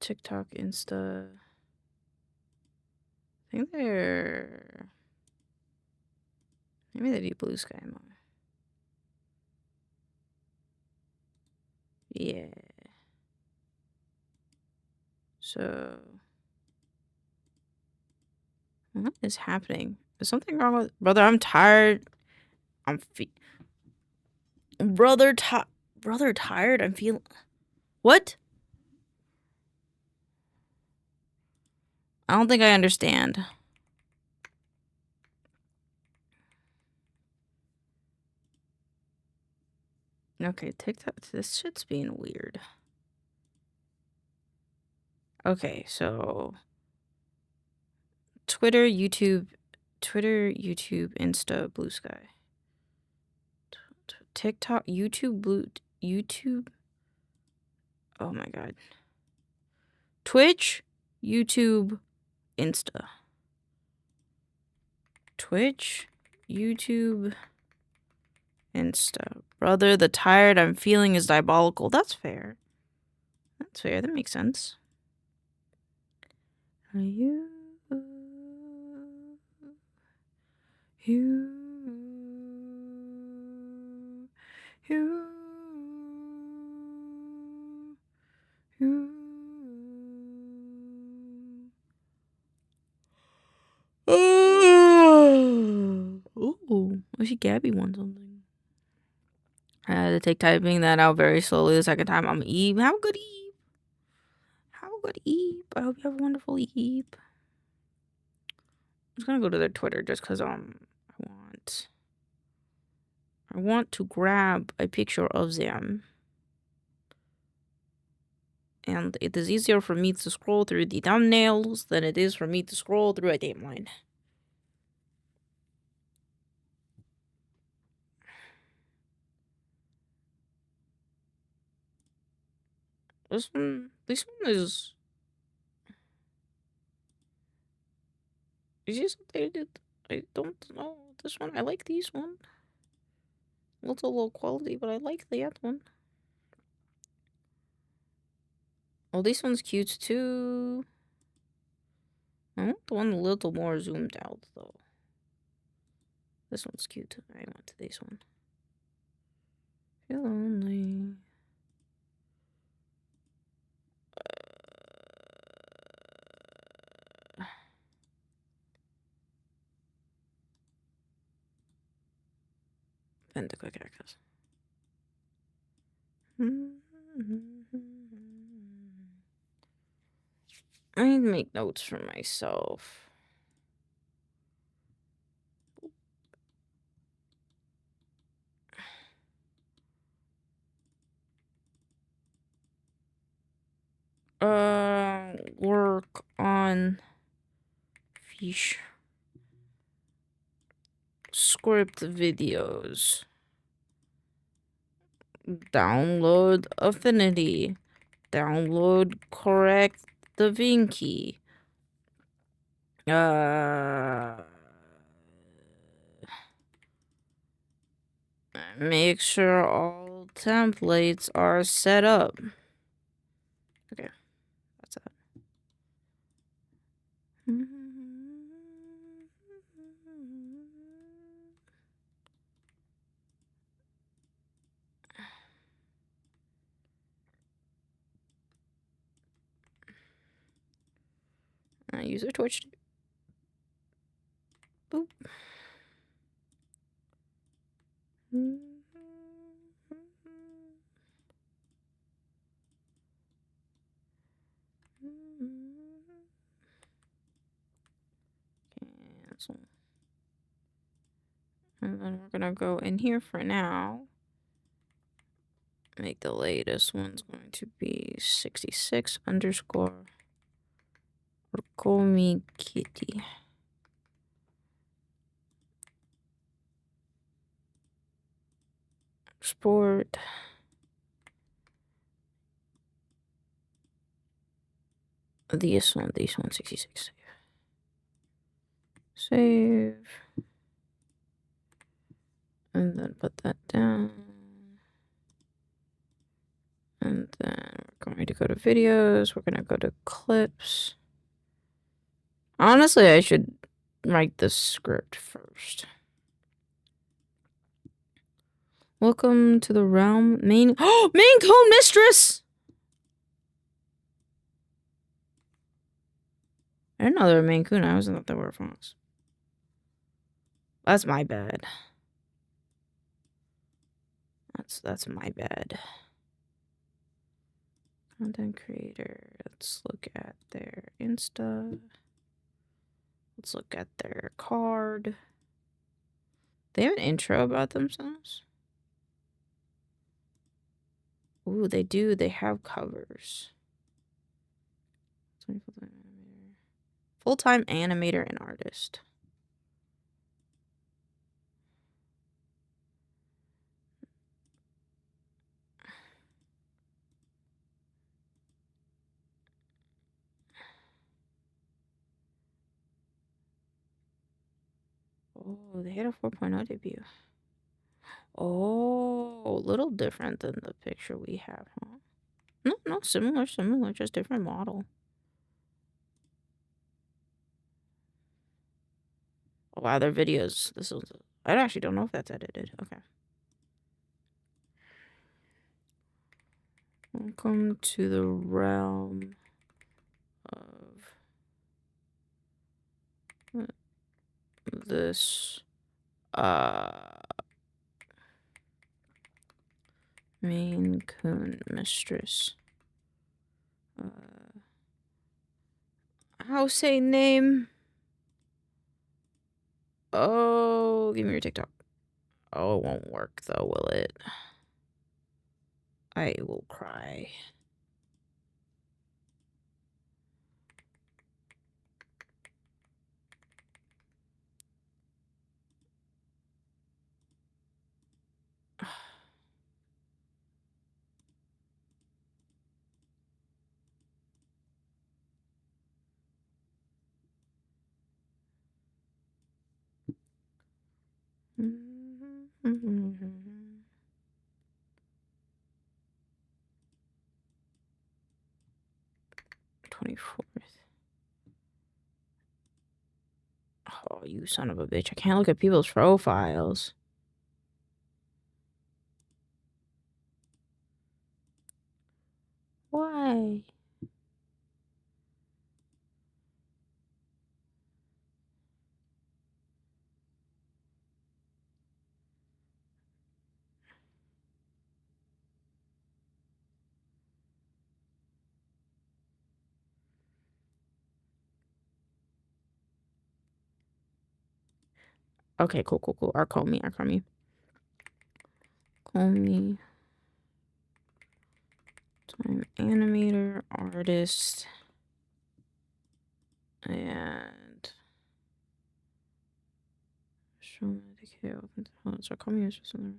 TikTok, Insta. I think they're... Maybe they do Blue Sky more. Yeah. So... What is happening? Is something wrong with... Brother, I'm tired. Brother tired? I'm feeling... What? I don't think I understand. Okay, TikTok. This shit's being weird. Okay, so... Twitter, YouTube, Insta, Blue Sky. TikTok, YouTube. Oh my god. Twitch, YouTube, Insta. Twitch, YouTube, Insta. Brother, the tired I'm feeling is diabolical. That's fair. That's fair. That makes sense. Are you... Ooh, I see Gabby won something. I had to take typing that out very slowly the second time. I'm Eve. Have a good Eve. Have a good Eve. I hope you have a wonderful Eve. I'm just gonna go to their Twitter just because I want to grab a picture of them. And it is easier for me to scroll through the thumbnails than it is for me to scroll through a timeline. This one is... Is this updated? I don't know. This one, I like this one. Little low quality, but I like that one. Oh, this one's cute too. I want the one a little more zoomed out though. This one's cute. I went to this one. Feel lonely. Bend the quick access. I need to make notes for myself. Work on fish. Script videos. Download Affinity. Download correct the Vinky. Make sure all templates are set up. Okay, that's it. User Twitch. Boop. Cancel. And then we're gonna go in here for now. Make the latest one's going to be 66 underscore Orkomi Kitty. Export. This one 66. Save. And then put that down. And then we're going to go to videos. We're going to go to clips. Honestly, I should write the script first. Welcome to the realm. Maincoow mistress! I didn't know they were Maine Coon. I always thought they were Fox. That's my bad. That's my bad. Content creator. Let's look at their Insta. Let's look at their card. They have an intro about themselves? Ooh, they do. They have covers. Full-time animator and artist. Oh, they had a 4.0 debut. Oh, a little different than the picture we have, huh? No, similar, just different model. Oh, wow, their videos. I actually don't know if that's edited. Okay. Welcome to the realm of this Maine Coon mistress. How say name? Oh, give me your TikTok. Oh, it won't work though, will it? I will cry. Mm-hmm. 24th. Oh, you son of a bitch. I can't look at people's profiles. Why? Okay, cool. Arcomi. Comey. Time animator, artist, and show me the so Comey is just another.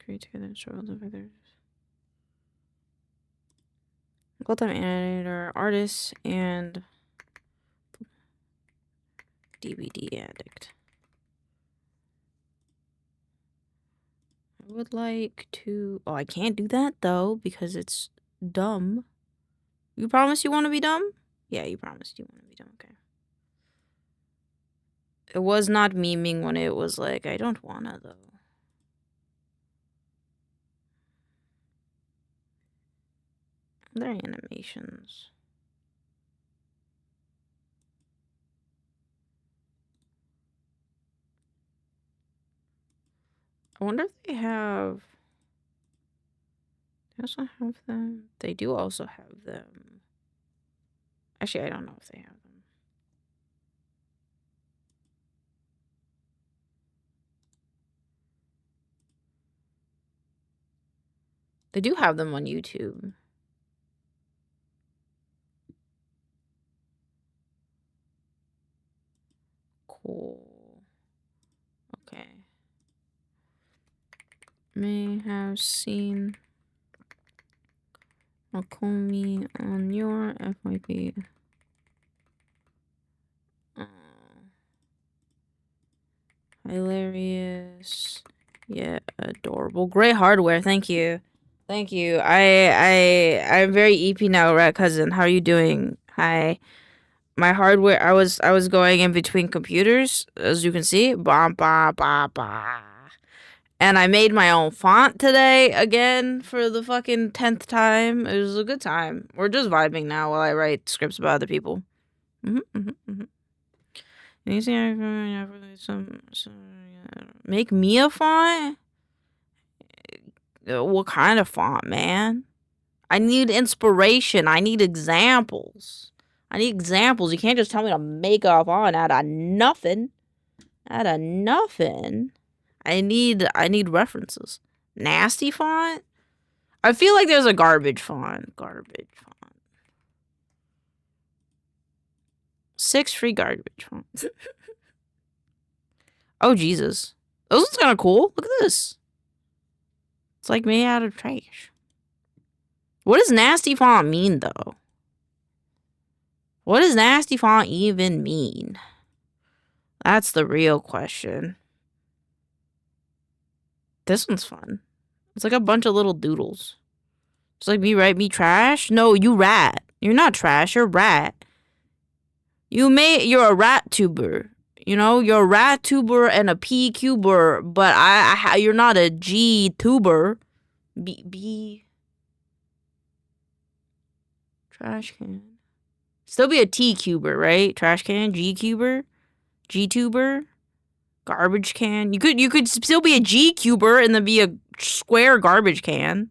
Create together and show the others. Full-time animator, artist, and DVD addict. I would like to... Oh, I can't do that, though, because it's dumb. You promise you want to be dumb? Yeah, you promised you want to be dumb. Okay. It was not memeing when it was like, I don't wanna, though. They're animations. I wonder if they have... They also have them. They do also have them. Actually, I don't know if they have them. They do have them on YouTube. Cool. Okay. May have seen Makomi on your FYP. Hilarious. Yeah, adorable. Great hardware. Thank you. Thank you. I'm very EP now, rat cousin. How are you doing? Hi. My hardware, I was going in between computers, as you can see. Bah, bah, bah, bah. And I made my own font today again for the fucking 10th time. It was a good time. We're just vibing now while I write scripts about other people. Make me a font? What kind of font, man? I need inspiration. I need examples. You can't just tell me to make a font out of nothing. I need references. Nasty font? I feel like there's a garbage font. 6 free garbage fonts. Oh, Jesus. Those ones kind of cool. Look at this. It's like made out of trash. What does nasty font mean, though? What does nasty font even mean? That's the real question. This one's fun. It's like a bunch of little doodles. It's like me, right? Me trash? No, you rat. You're not trash. You're rat. You're a rat tuber. You know, you're a rat tuber and a P cuber, but you're not a G tuber. B trash can. Still be a T cuber, right? Trash can, G cuber, G tuber, garbage can. You could still be a G cuber and then be a square garbage can.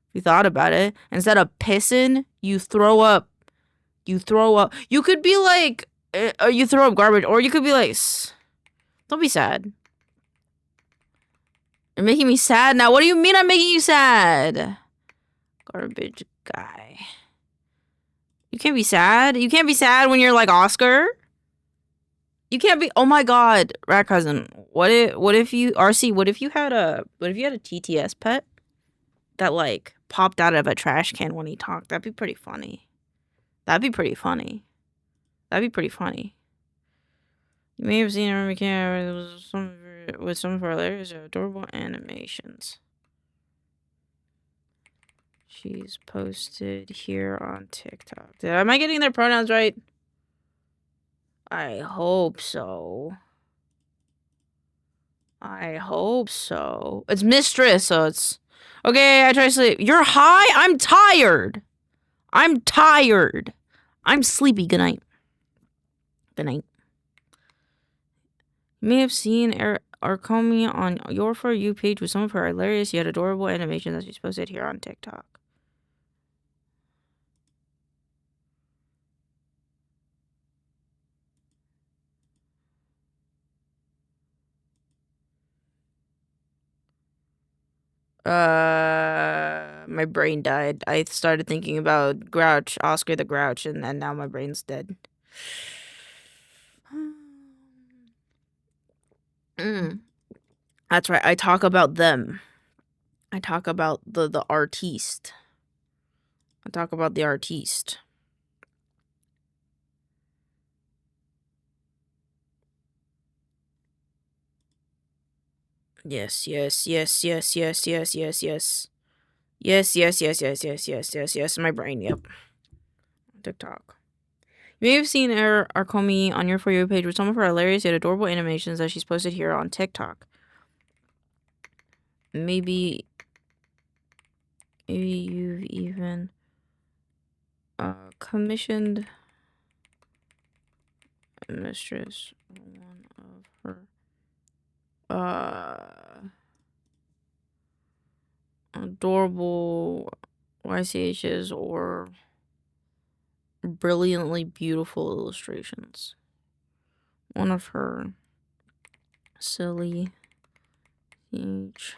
If you thought about it, instead of pissing, you throw up. You could be like, you throw up garbage, or you could be like, don't be sad. You're making me sad now. What do you mean I'm making you sad? Garbage guy. You can't be sad. You can't be sad when you're like Oscar. You can't be. Oh my God, rat cousin. What if you had a TTS pet that like popped out of a trash can when he talked? That'd be pretty funny. You may have seen her with some of her layers of adorable animations. She's posted here on TikTok. Am I getting their pronouns right? I hope so. I hope so. It's mistress, so it's... Okay, I try to sleep. You're high? I'm tired. I'm tired. I'm sleepy. Good night. Good night. You may have seen Arkomi on your For You page with some of her hilarious yet adorable animations that she's posted here on TikTok. My brain died. I started thinking about Grouch, Oscar the Grouch, and now my brain's dead. That's right. I talk about them. I talk about the artiste. I talk about the artiste. Yes. Yes. My brain, yep. TikTok. You may have seen Arkomi on your For You page with some of her hilarious yet adorable animations that she's posted here on TikTok. Maybe you've even commissioned a mistress one of her adorable YCHs or brilliantly beautiful illustrations. One of her silly YCH.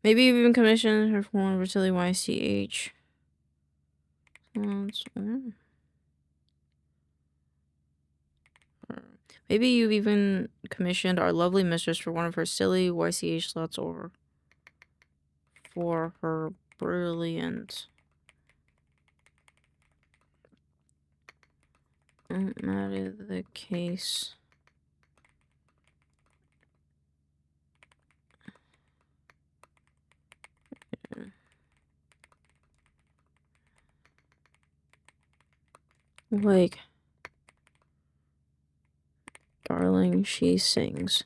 Maybe you've even commissioned her for one of her silly YCH. Maybe you've even commissioned our lovely mistress for one of her silly YCH slots or for her brilliant. That is the case. Like, darling, she sings.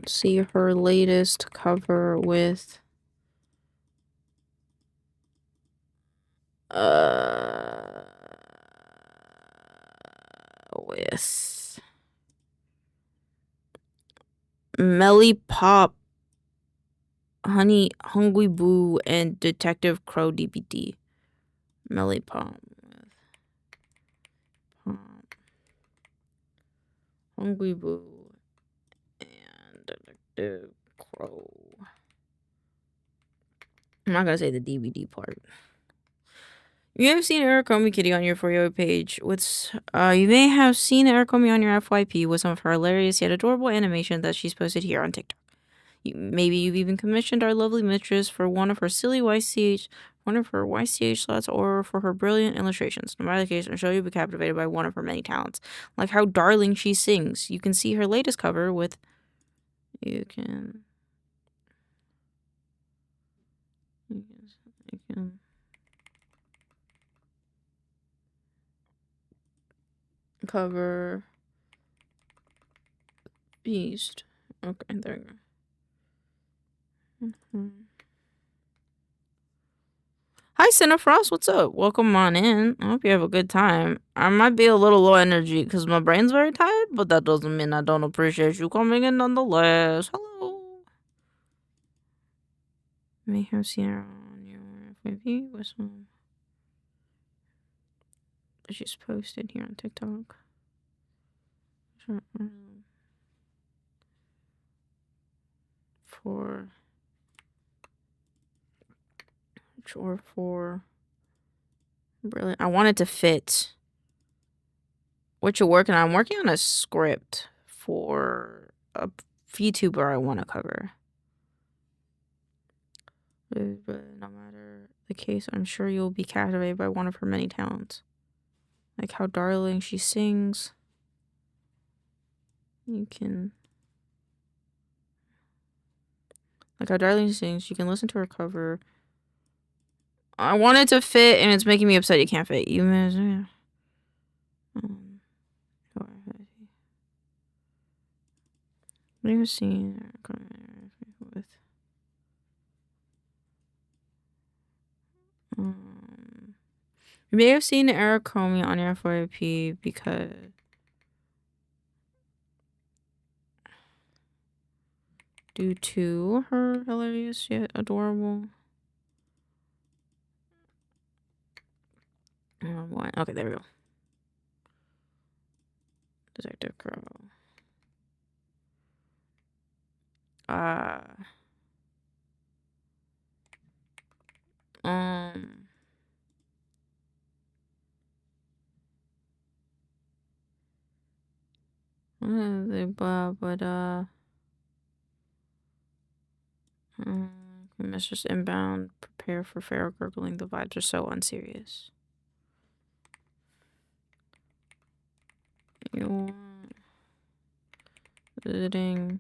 See her latest cover with Melly Pop, Honey, Hungry Boo, and Detective Crow DPD. Melly Pop with Pop, Hungry Boo, and Detective Crow. I'm not gonna say the DVD part. You may have seen Arikomi Kitty on your For You page with you may have seen Arikomi on your FYP with some of her hilarious yet adorable animations that she's posted here on TikTok. Maybe you've even commissioned our lovely mistress for one of her silly YCH slots or for her brilliant illustrations. No matter the case, I'm sure you'll be captivated by one of her many talents. Like how darling she sings. You can see her latest cover with you can cover Beast. Okay, there you go. Hi, Cinefrost. What's up? Welcome on in. I hope you have a good time. I might be a little low energy because my brain's very tired, but that doesn't mean I don't appreciate you coming in nonetheless. Hello. May have seen her on your FYP with some that she's posted here on TikTok. For brilliant. I want it to fit. What you're working on? I'm working on a script for a VTuber I want to cover. But no matter the case, I'm sure you'll be captivated by one of her many talents. Like how darling she sings. You can Like how Darlene sings, you can listen to her cover. I want it to fit, and it's making me upset you can't fit. You may have seen with you may have seen Eric Comey on your FYP because due to her hilarious yet adorable. Okay, there we go. Detective Crow. Message inbound. Prepare for feral gurgling. The vibes are so unserious. You're visiting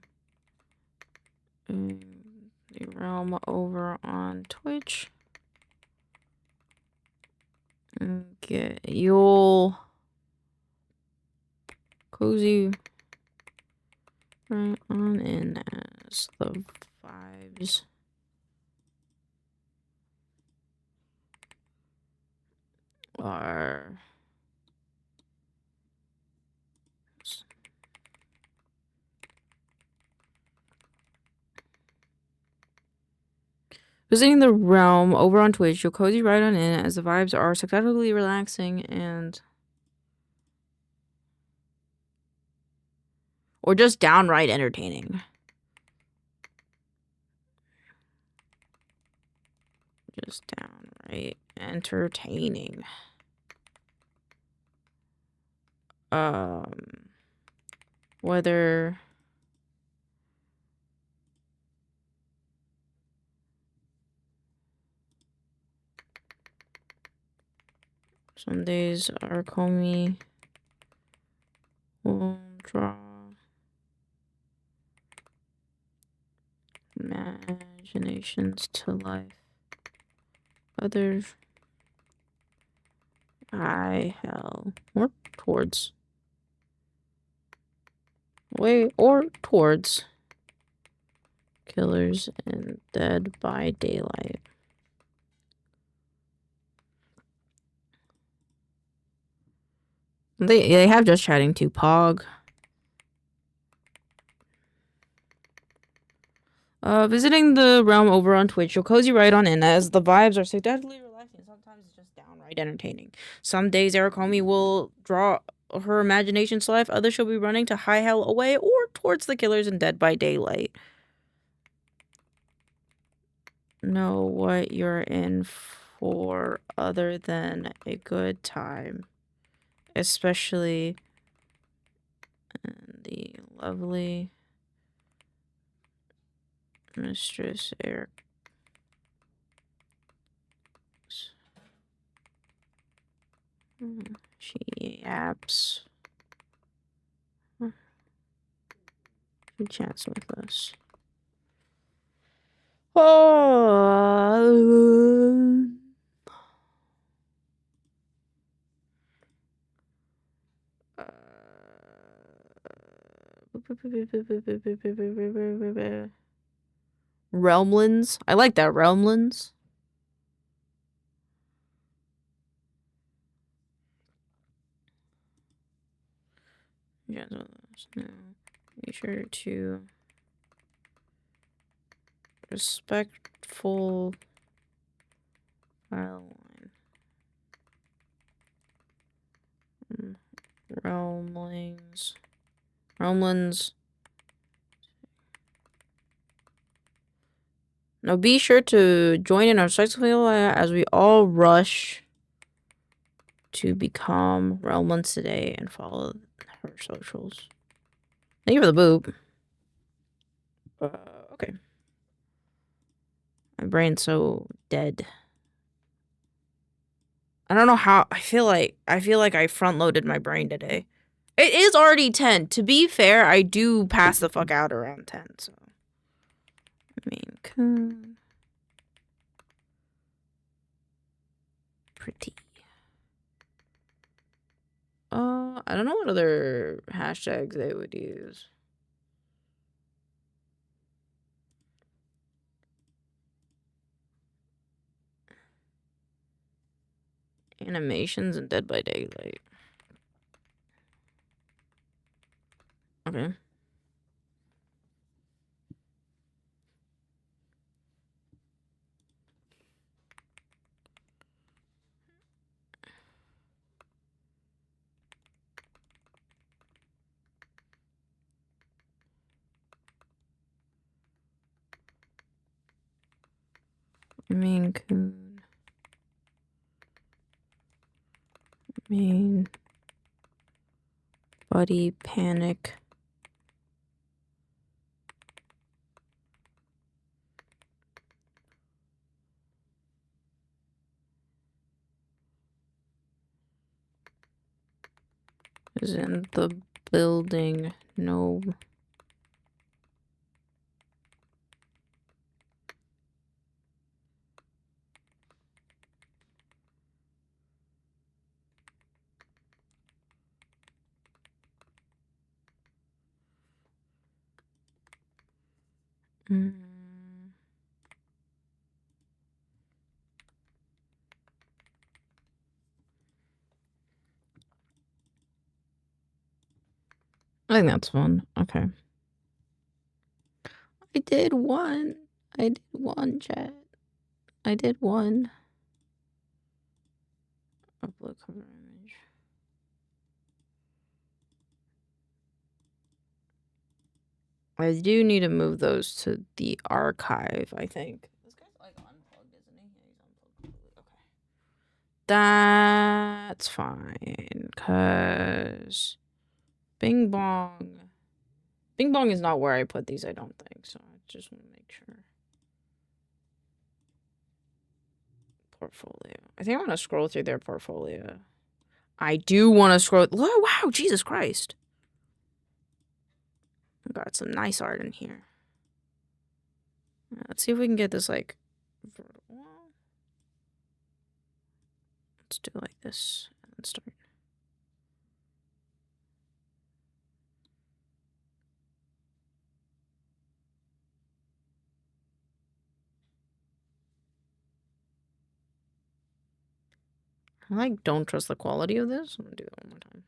the realm over on Twitch. You'll cozy right on in as the vibes are visiting the realm over on Twitch. You'll cozy right on in as the vibes are spectacularly relaxing and or just downright entertaining. Just downright entertaining. Whether some days are Comey will draw imaginations to life. Others hell or towards killers and dead by daylight. They have just chatting to Pog. Visiting the realm over on Twitch, you'll cozy right on in as the vibes are seductively relaxing. Sometimes it's just downright entertaining. Some days Eric Comey will draw her imagination to life. Others she'll be running to high hell away or towards the killers and dead by daylight. Know what you're in for other than a good time. Especially the lovely Mistress Eric. She apps. She chats with us. Oh. Realmlands. I like that. Realmlands. Yeah, no. Be sure to respectful file line. Realmlands. Now be sure to join in our successful as we all rush to become Realmlands today and follow her socials. Thank you for the boop. Okay. My brain's so dead. I don't know how. I feel like I front loaded my brain today. It is already 10. To be fair, I do pass the fuck out around 10. So, I mean, Maincoow. Pretty. I don't know what other hashtags they would use. Animations and Dead by Daylight. Okay. Maincoow. Main. Buddy Panic. Is in the building. No. I think that's fun. Okay. I did one. I did one, chat. I did one. Upload cover image. I do need to move those to the archive, I think. This guy's like unplugged, isn't he? Yeah, he's unplugged. Okay. That's fine, cause Bing Bong. Bing Bong is not where I put these, I don't think, so I just want to make sure. Portfolio. I think I want to scroll through their portfolio. I do want to scroll. Oh, wow, Jesus Christ. Got some nice art in here. Let's see if we can get this, like, vertical. Let's do like this and start. I like don't trust the quality of this. I'm gonna do that one more time.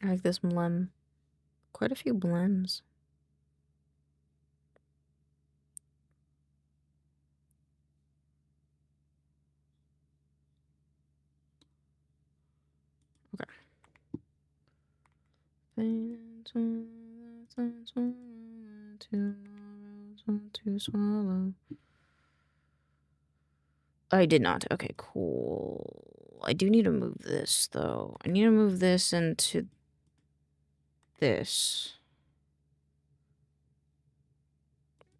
I like this blem. Quite a few blems. Okay. To swallow. I did not. Okay, cool. I do need to move this though. I need to move this into this.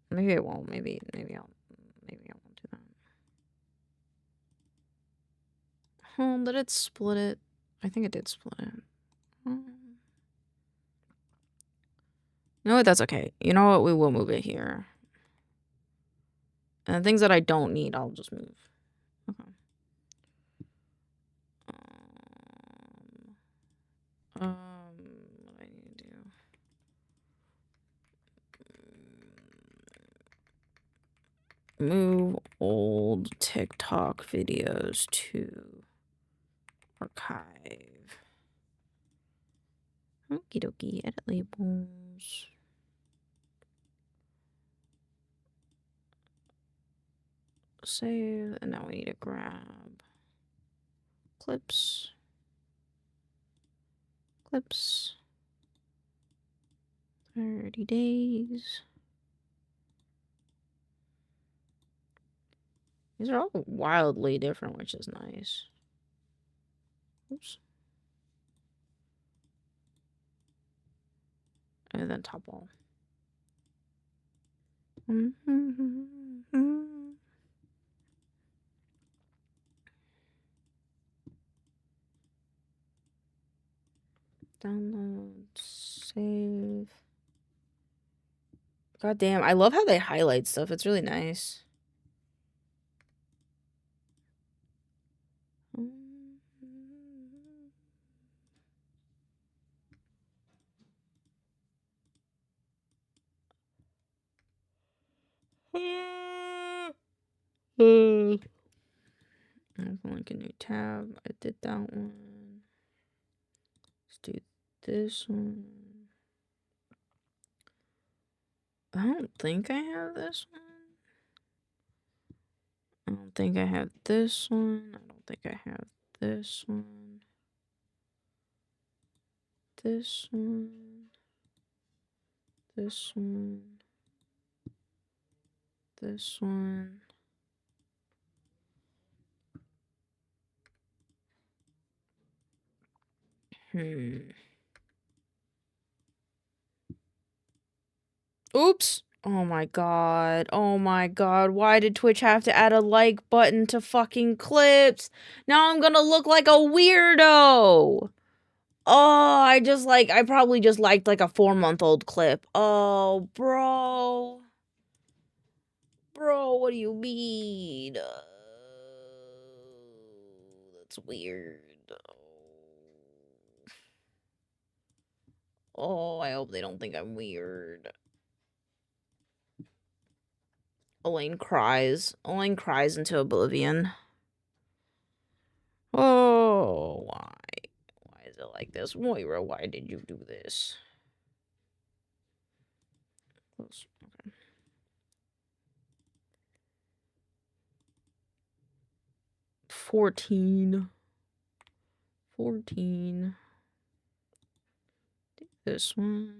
Maybe I won't. Maybe I won't do that. Oh, did it split it? I think it did split it. You know what? That's okay. You know what? We will move it here. And the things that I don't need, I'll just move. Okay. What do I need to do? Move old TikTok videos to archive. Okie dokie, edit labels. Save, and now we need to grab clips. Clips. 30 days. These are all wildly different, which is nice. Oops. And then top wall. Download, save. God damn, I love how they highlight stuff. It's really nice. I'll link a new tab. I did that one. Let's do this one. I don't think I have this one. I don't think I have this one. I don't think I have this one. This one. This one. This one. Oops. Oh my god. Oh my god. Why did Twitch have to add a like button to fucking clips? Now I'm gonna look like a weirdo. Oh, I probably just liked like a 4-month-old clip. Oh, bro. Bro, what do you mean? That's weird. Oh, I hope they don't think I'm weird. Elaine cries. Elaine cries into oblivion. Oh, why? Why is it like this? Moira, why did you do this? Close. Okay. 14. Do this one.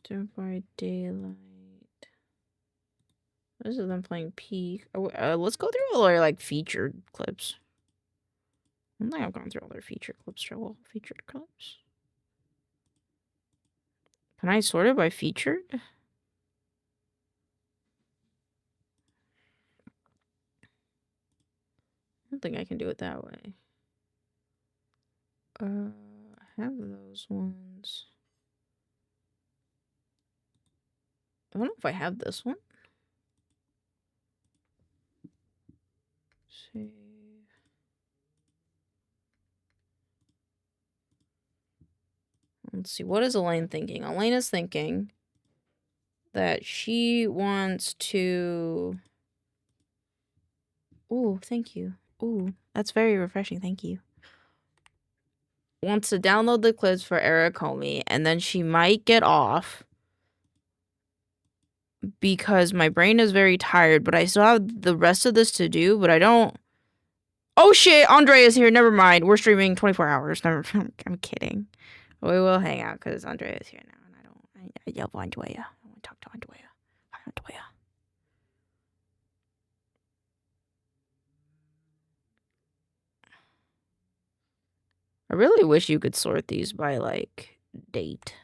Dead by Daylight. This is them playing Peak. Let's go through all our like featured clips. I don't think I've gone through all their featured clips. Featured clips. Can I sort it by featured? I don't think I can do it that way. I have those ones. I don't know if I have this one. Save. Let's see. What is Elaine thinking? Elaine is thinking that she wants to... Ooh, thank you. Ooh, that's very refreshing. Thank you. Wants to download the clips for Eric Comey, and then she might get off because my brain is very tired, but I still have the rest of this to do, but I don't... Oh shit, Andre is here. Never mind. We're streaming 24 hours. Never. I'm kidding. We will hang out because Andre is here now, and I love Andrea. I want to talk to Andrea. Hi, Andrea. I really wish you could sort these by like date.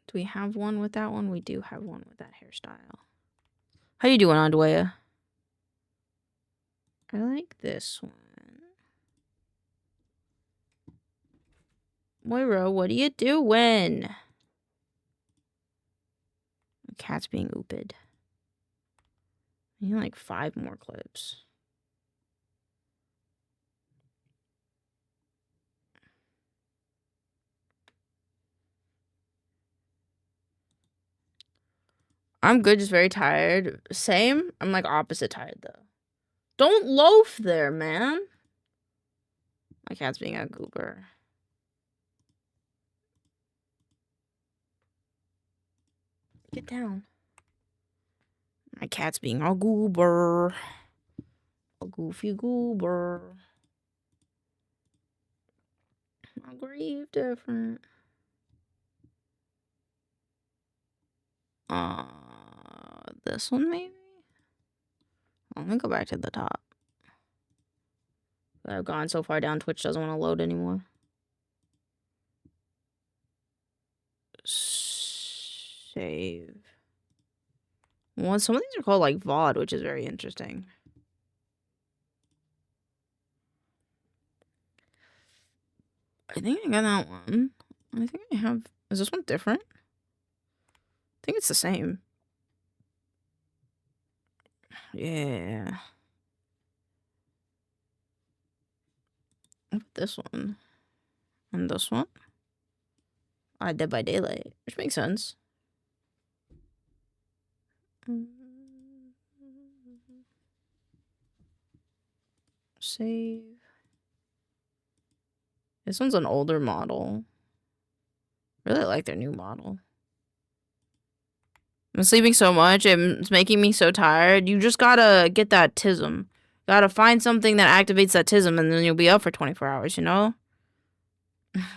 Do we have one with that one? We do have one with that hairstyle. How you doing, Andrea? I like this one. Moira, what are you doing? The cat's being ooped. I need like 5 more clips. I'm good, just very tired. Same. I'm like opposite tired though. Don't loaf there, man. My cat's being a goober. Get down. My cat's being a goober. A goofy goober. I'll grieve different. This one maybe? Let me go back to the top. I've gone so far down, Twitch doesn't want to load anymore. Save. Well, some of these are called like VOD, which is very interesting. I think I got that one. I think I have... Is this one different? I think it's the same. Yeah. What about this one? And this one? Dead by Daylight, which makes sense. Save. This one's an older model. Really like their new model. I'm sleeping so much, it's making me so tired. You just gotta get that tism. Gotta find something that activates that tism, and then you'll be up for 24 hours, you know?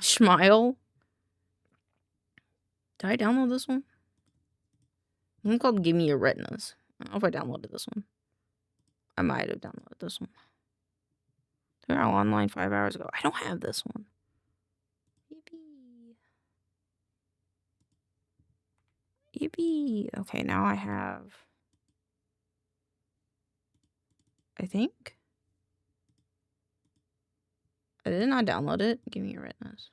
Smile. Did I download this one? One called Give Me Your Retinas. I don't know if I downloaded this one. I might have downloaded this one. They're all online 5 hours ago. I don't have this one. Yippee. Yippee. Okay, now I have... I think. I did not download it. Give me your retinas.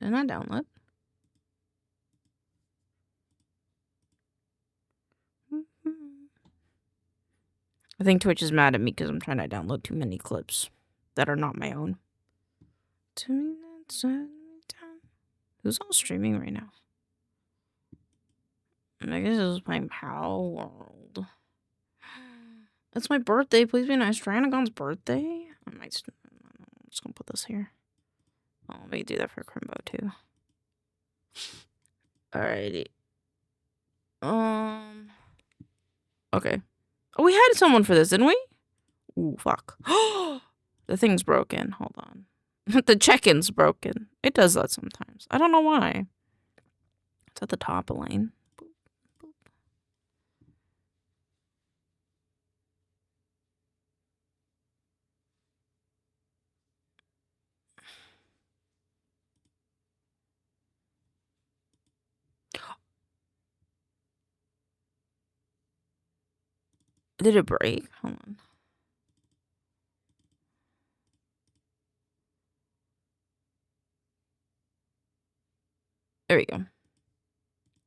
Did not download. I think Twitch is mad at me because I'm trying to download too many clips that are not my own. Who's all streaming right now? I guess this is my pal world. It's my birthday. Please be nice. Stranagon's birthday? I'm just gonna put this here. Oh, let me do that for Crimbo too. Alrighty. Okay. Oh, we had someone for this, didn't we? Ooh, fuck. The thing's broken. Hold on. The check-in's broken. It does that sometimes. I don't know why. It's at the top, Elaine. Boop, boop. Did it break? Hold on. There we go.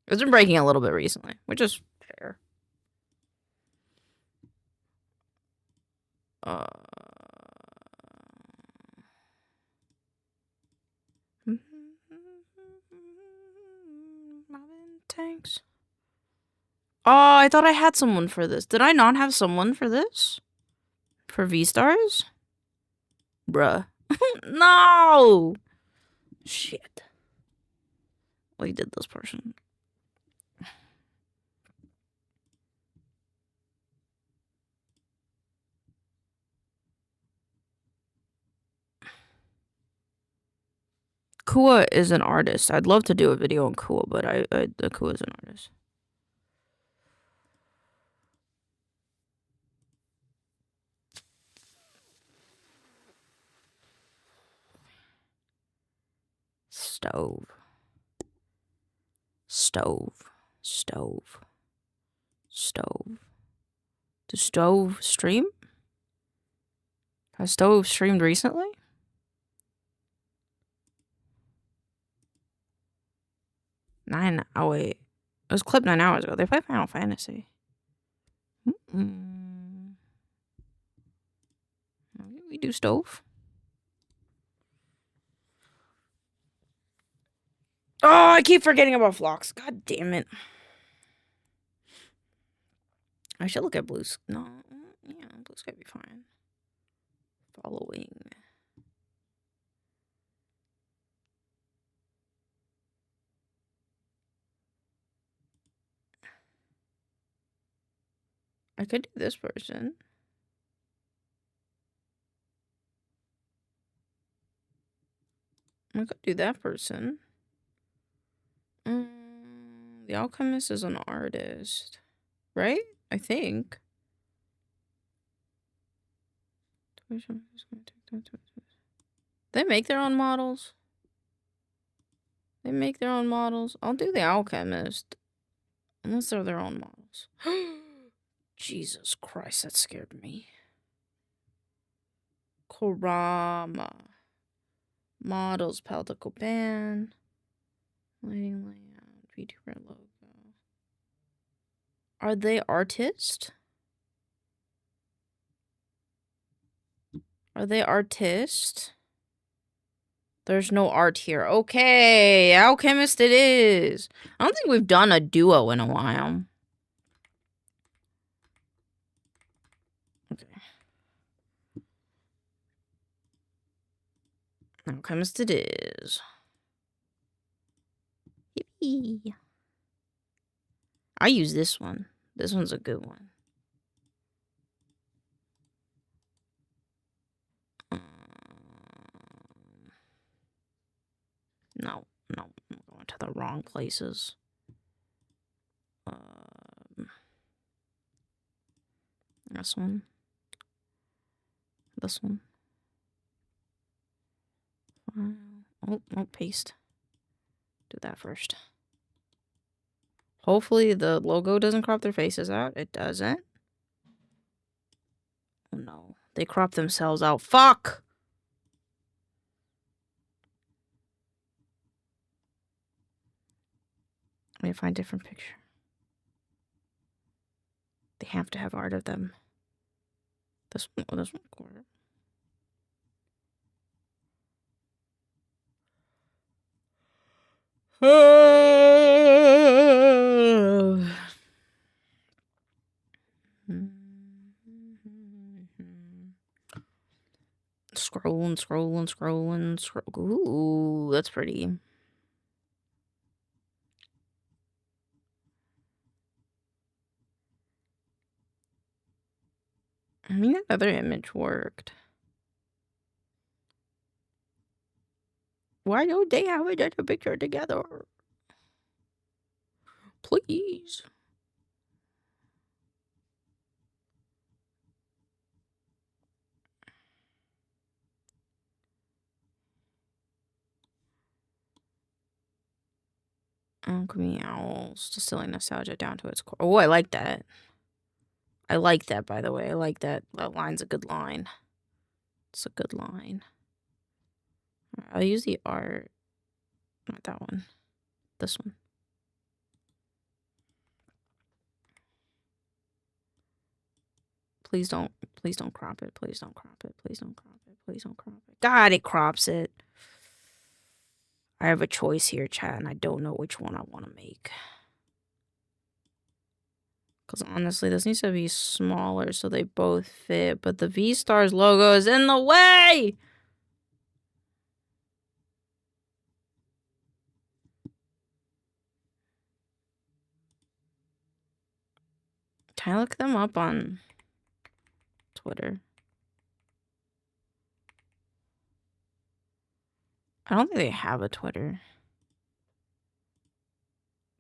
It's been breaking a little bit recently, which is fair. Tanks. Oh, I thought I had someone for this. Did I not have someone for this? For V-Stars? Bruh. No! Shit. We did this person. Kua is an artist. I'd love to do a video on Kua, but Kua is an artist. Stove. Stove. Stove. Stove. Does Stove stream? Has Stove streamed recently? Oh wait. It was clipped 9 hours ago. They play Final Fantasy. We do Stove. Oh, I keep forgetting about Phlox. God damn it. I should look at Blue Sky. No, yeah, Blue Sky be fine. Following. I could do this person. I could do that person. The Alchemist is an artist, right? I think. They make their own models. They make their own models. I'll do the Alchemist. Unless they're their own models. Jesus Christ, that scared me. Kurama. Models, Paldical Band. Lighting layout, VTuber logo. Are they artists? Are they artists? There's no art here. Okay, Alchemist it is. I don't think we've done a duo in a while. Okay. Alchemist it is. Yippee. I use this one. This one's a good one. No, I'm going to the wrong places. This one. This one. Oh, paste. Do that first. Hopefully the logo doesn't crop their faces out. It doesn't. Oh no. They crop themselves out. Fuck! Let me find a different picture. They have to have art of them. This one, oh, this one. Scrolling. Ooh, that's pretty. I mean, that other image worked. Why don't they have a picture together? Please. Alchemy Owls, distilling nostalgia down to its core. Oh, I like that. I like that, by the way. I like that. That line's a good line. It's a good line. I'll use the art. Not that one. This one. Please don't crop it. Please don't crop it. Please don't crop it. Please don't crop it. God, it crops it. I have a choice here, chat, and I don't know which one I want to make. Because honestly, this needs to be smaller so they both fit, but the V-Stars logo is in the way! Can I look them up on Twitter? I don't think they have a Twitter.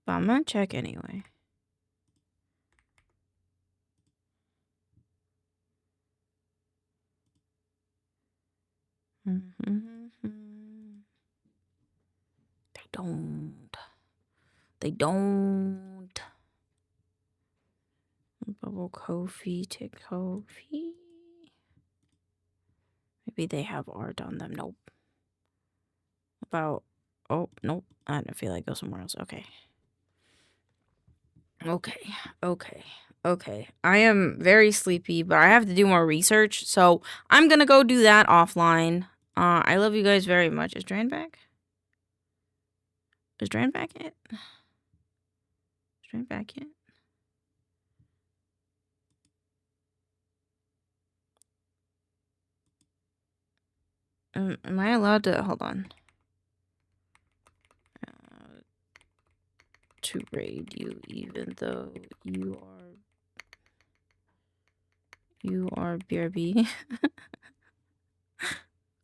But I'm gonna check anyway. They don't. Bubble Kofi, Tick Kofi. Maybe they have art on them. Nope. About. Oh, nope. I don't feel like go somewhere else. Okay. Okay. I am very sleepy, but I have to do more research, so I'm gonna go do that offline. I love you guys very much. Is Dran back? Is Dran back yet? Am I allowed to hold on? To raid you, even though you are BRB.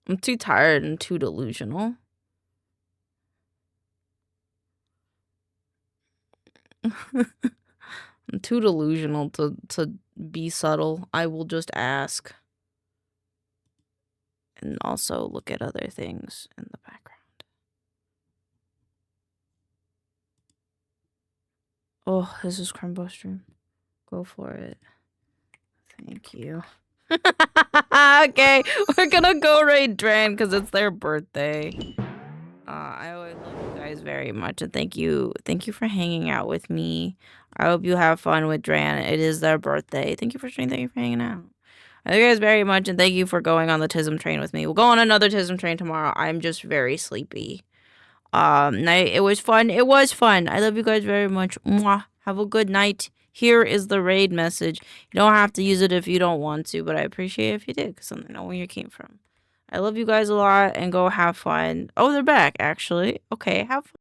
I'm too tired and too delusional. I'm too delusional to be subtle. I will just ask. And also look at other things in the background. Oh, this is Crumbo stream. Go for it. Thank you. Okay, we're gonna go raid Dran because it's their birthday. I always love you guys very much, and thank you for hanging out with me. I hope you have fun with Dran. It is their birthday. Thank you for streaming. Thank you for hanging out. I love you guys very much, and thank you for going on the Tism train with me. We'll go on another Tism train tomorrow. I'm just very sleepy. It was fun. It was fun. I love you guys very much. Mwah. Have a good night. Here is the raid message. You don't have to use it if you don't want to, but I appreciate it if you did, because I know where you came from. I love you guys a lot, and go have fun. Oh, they're back, actually. Okay, have fun.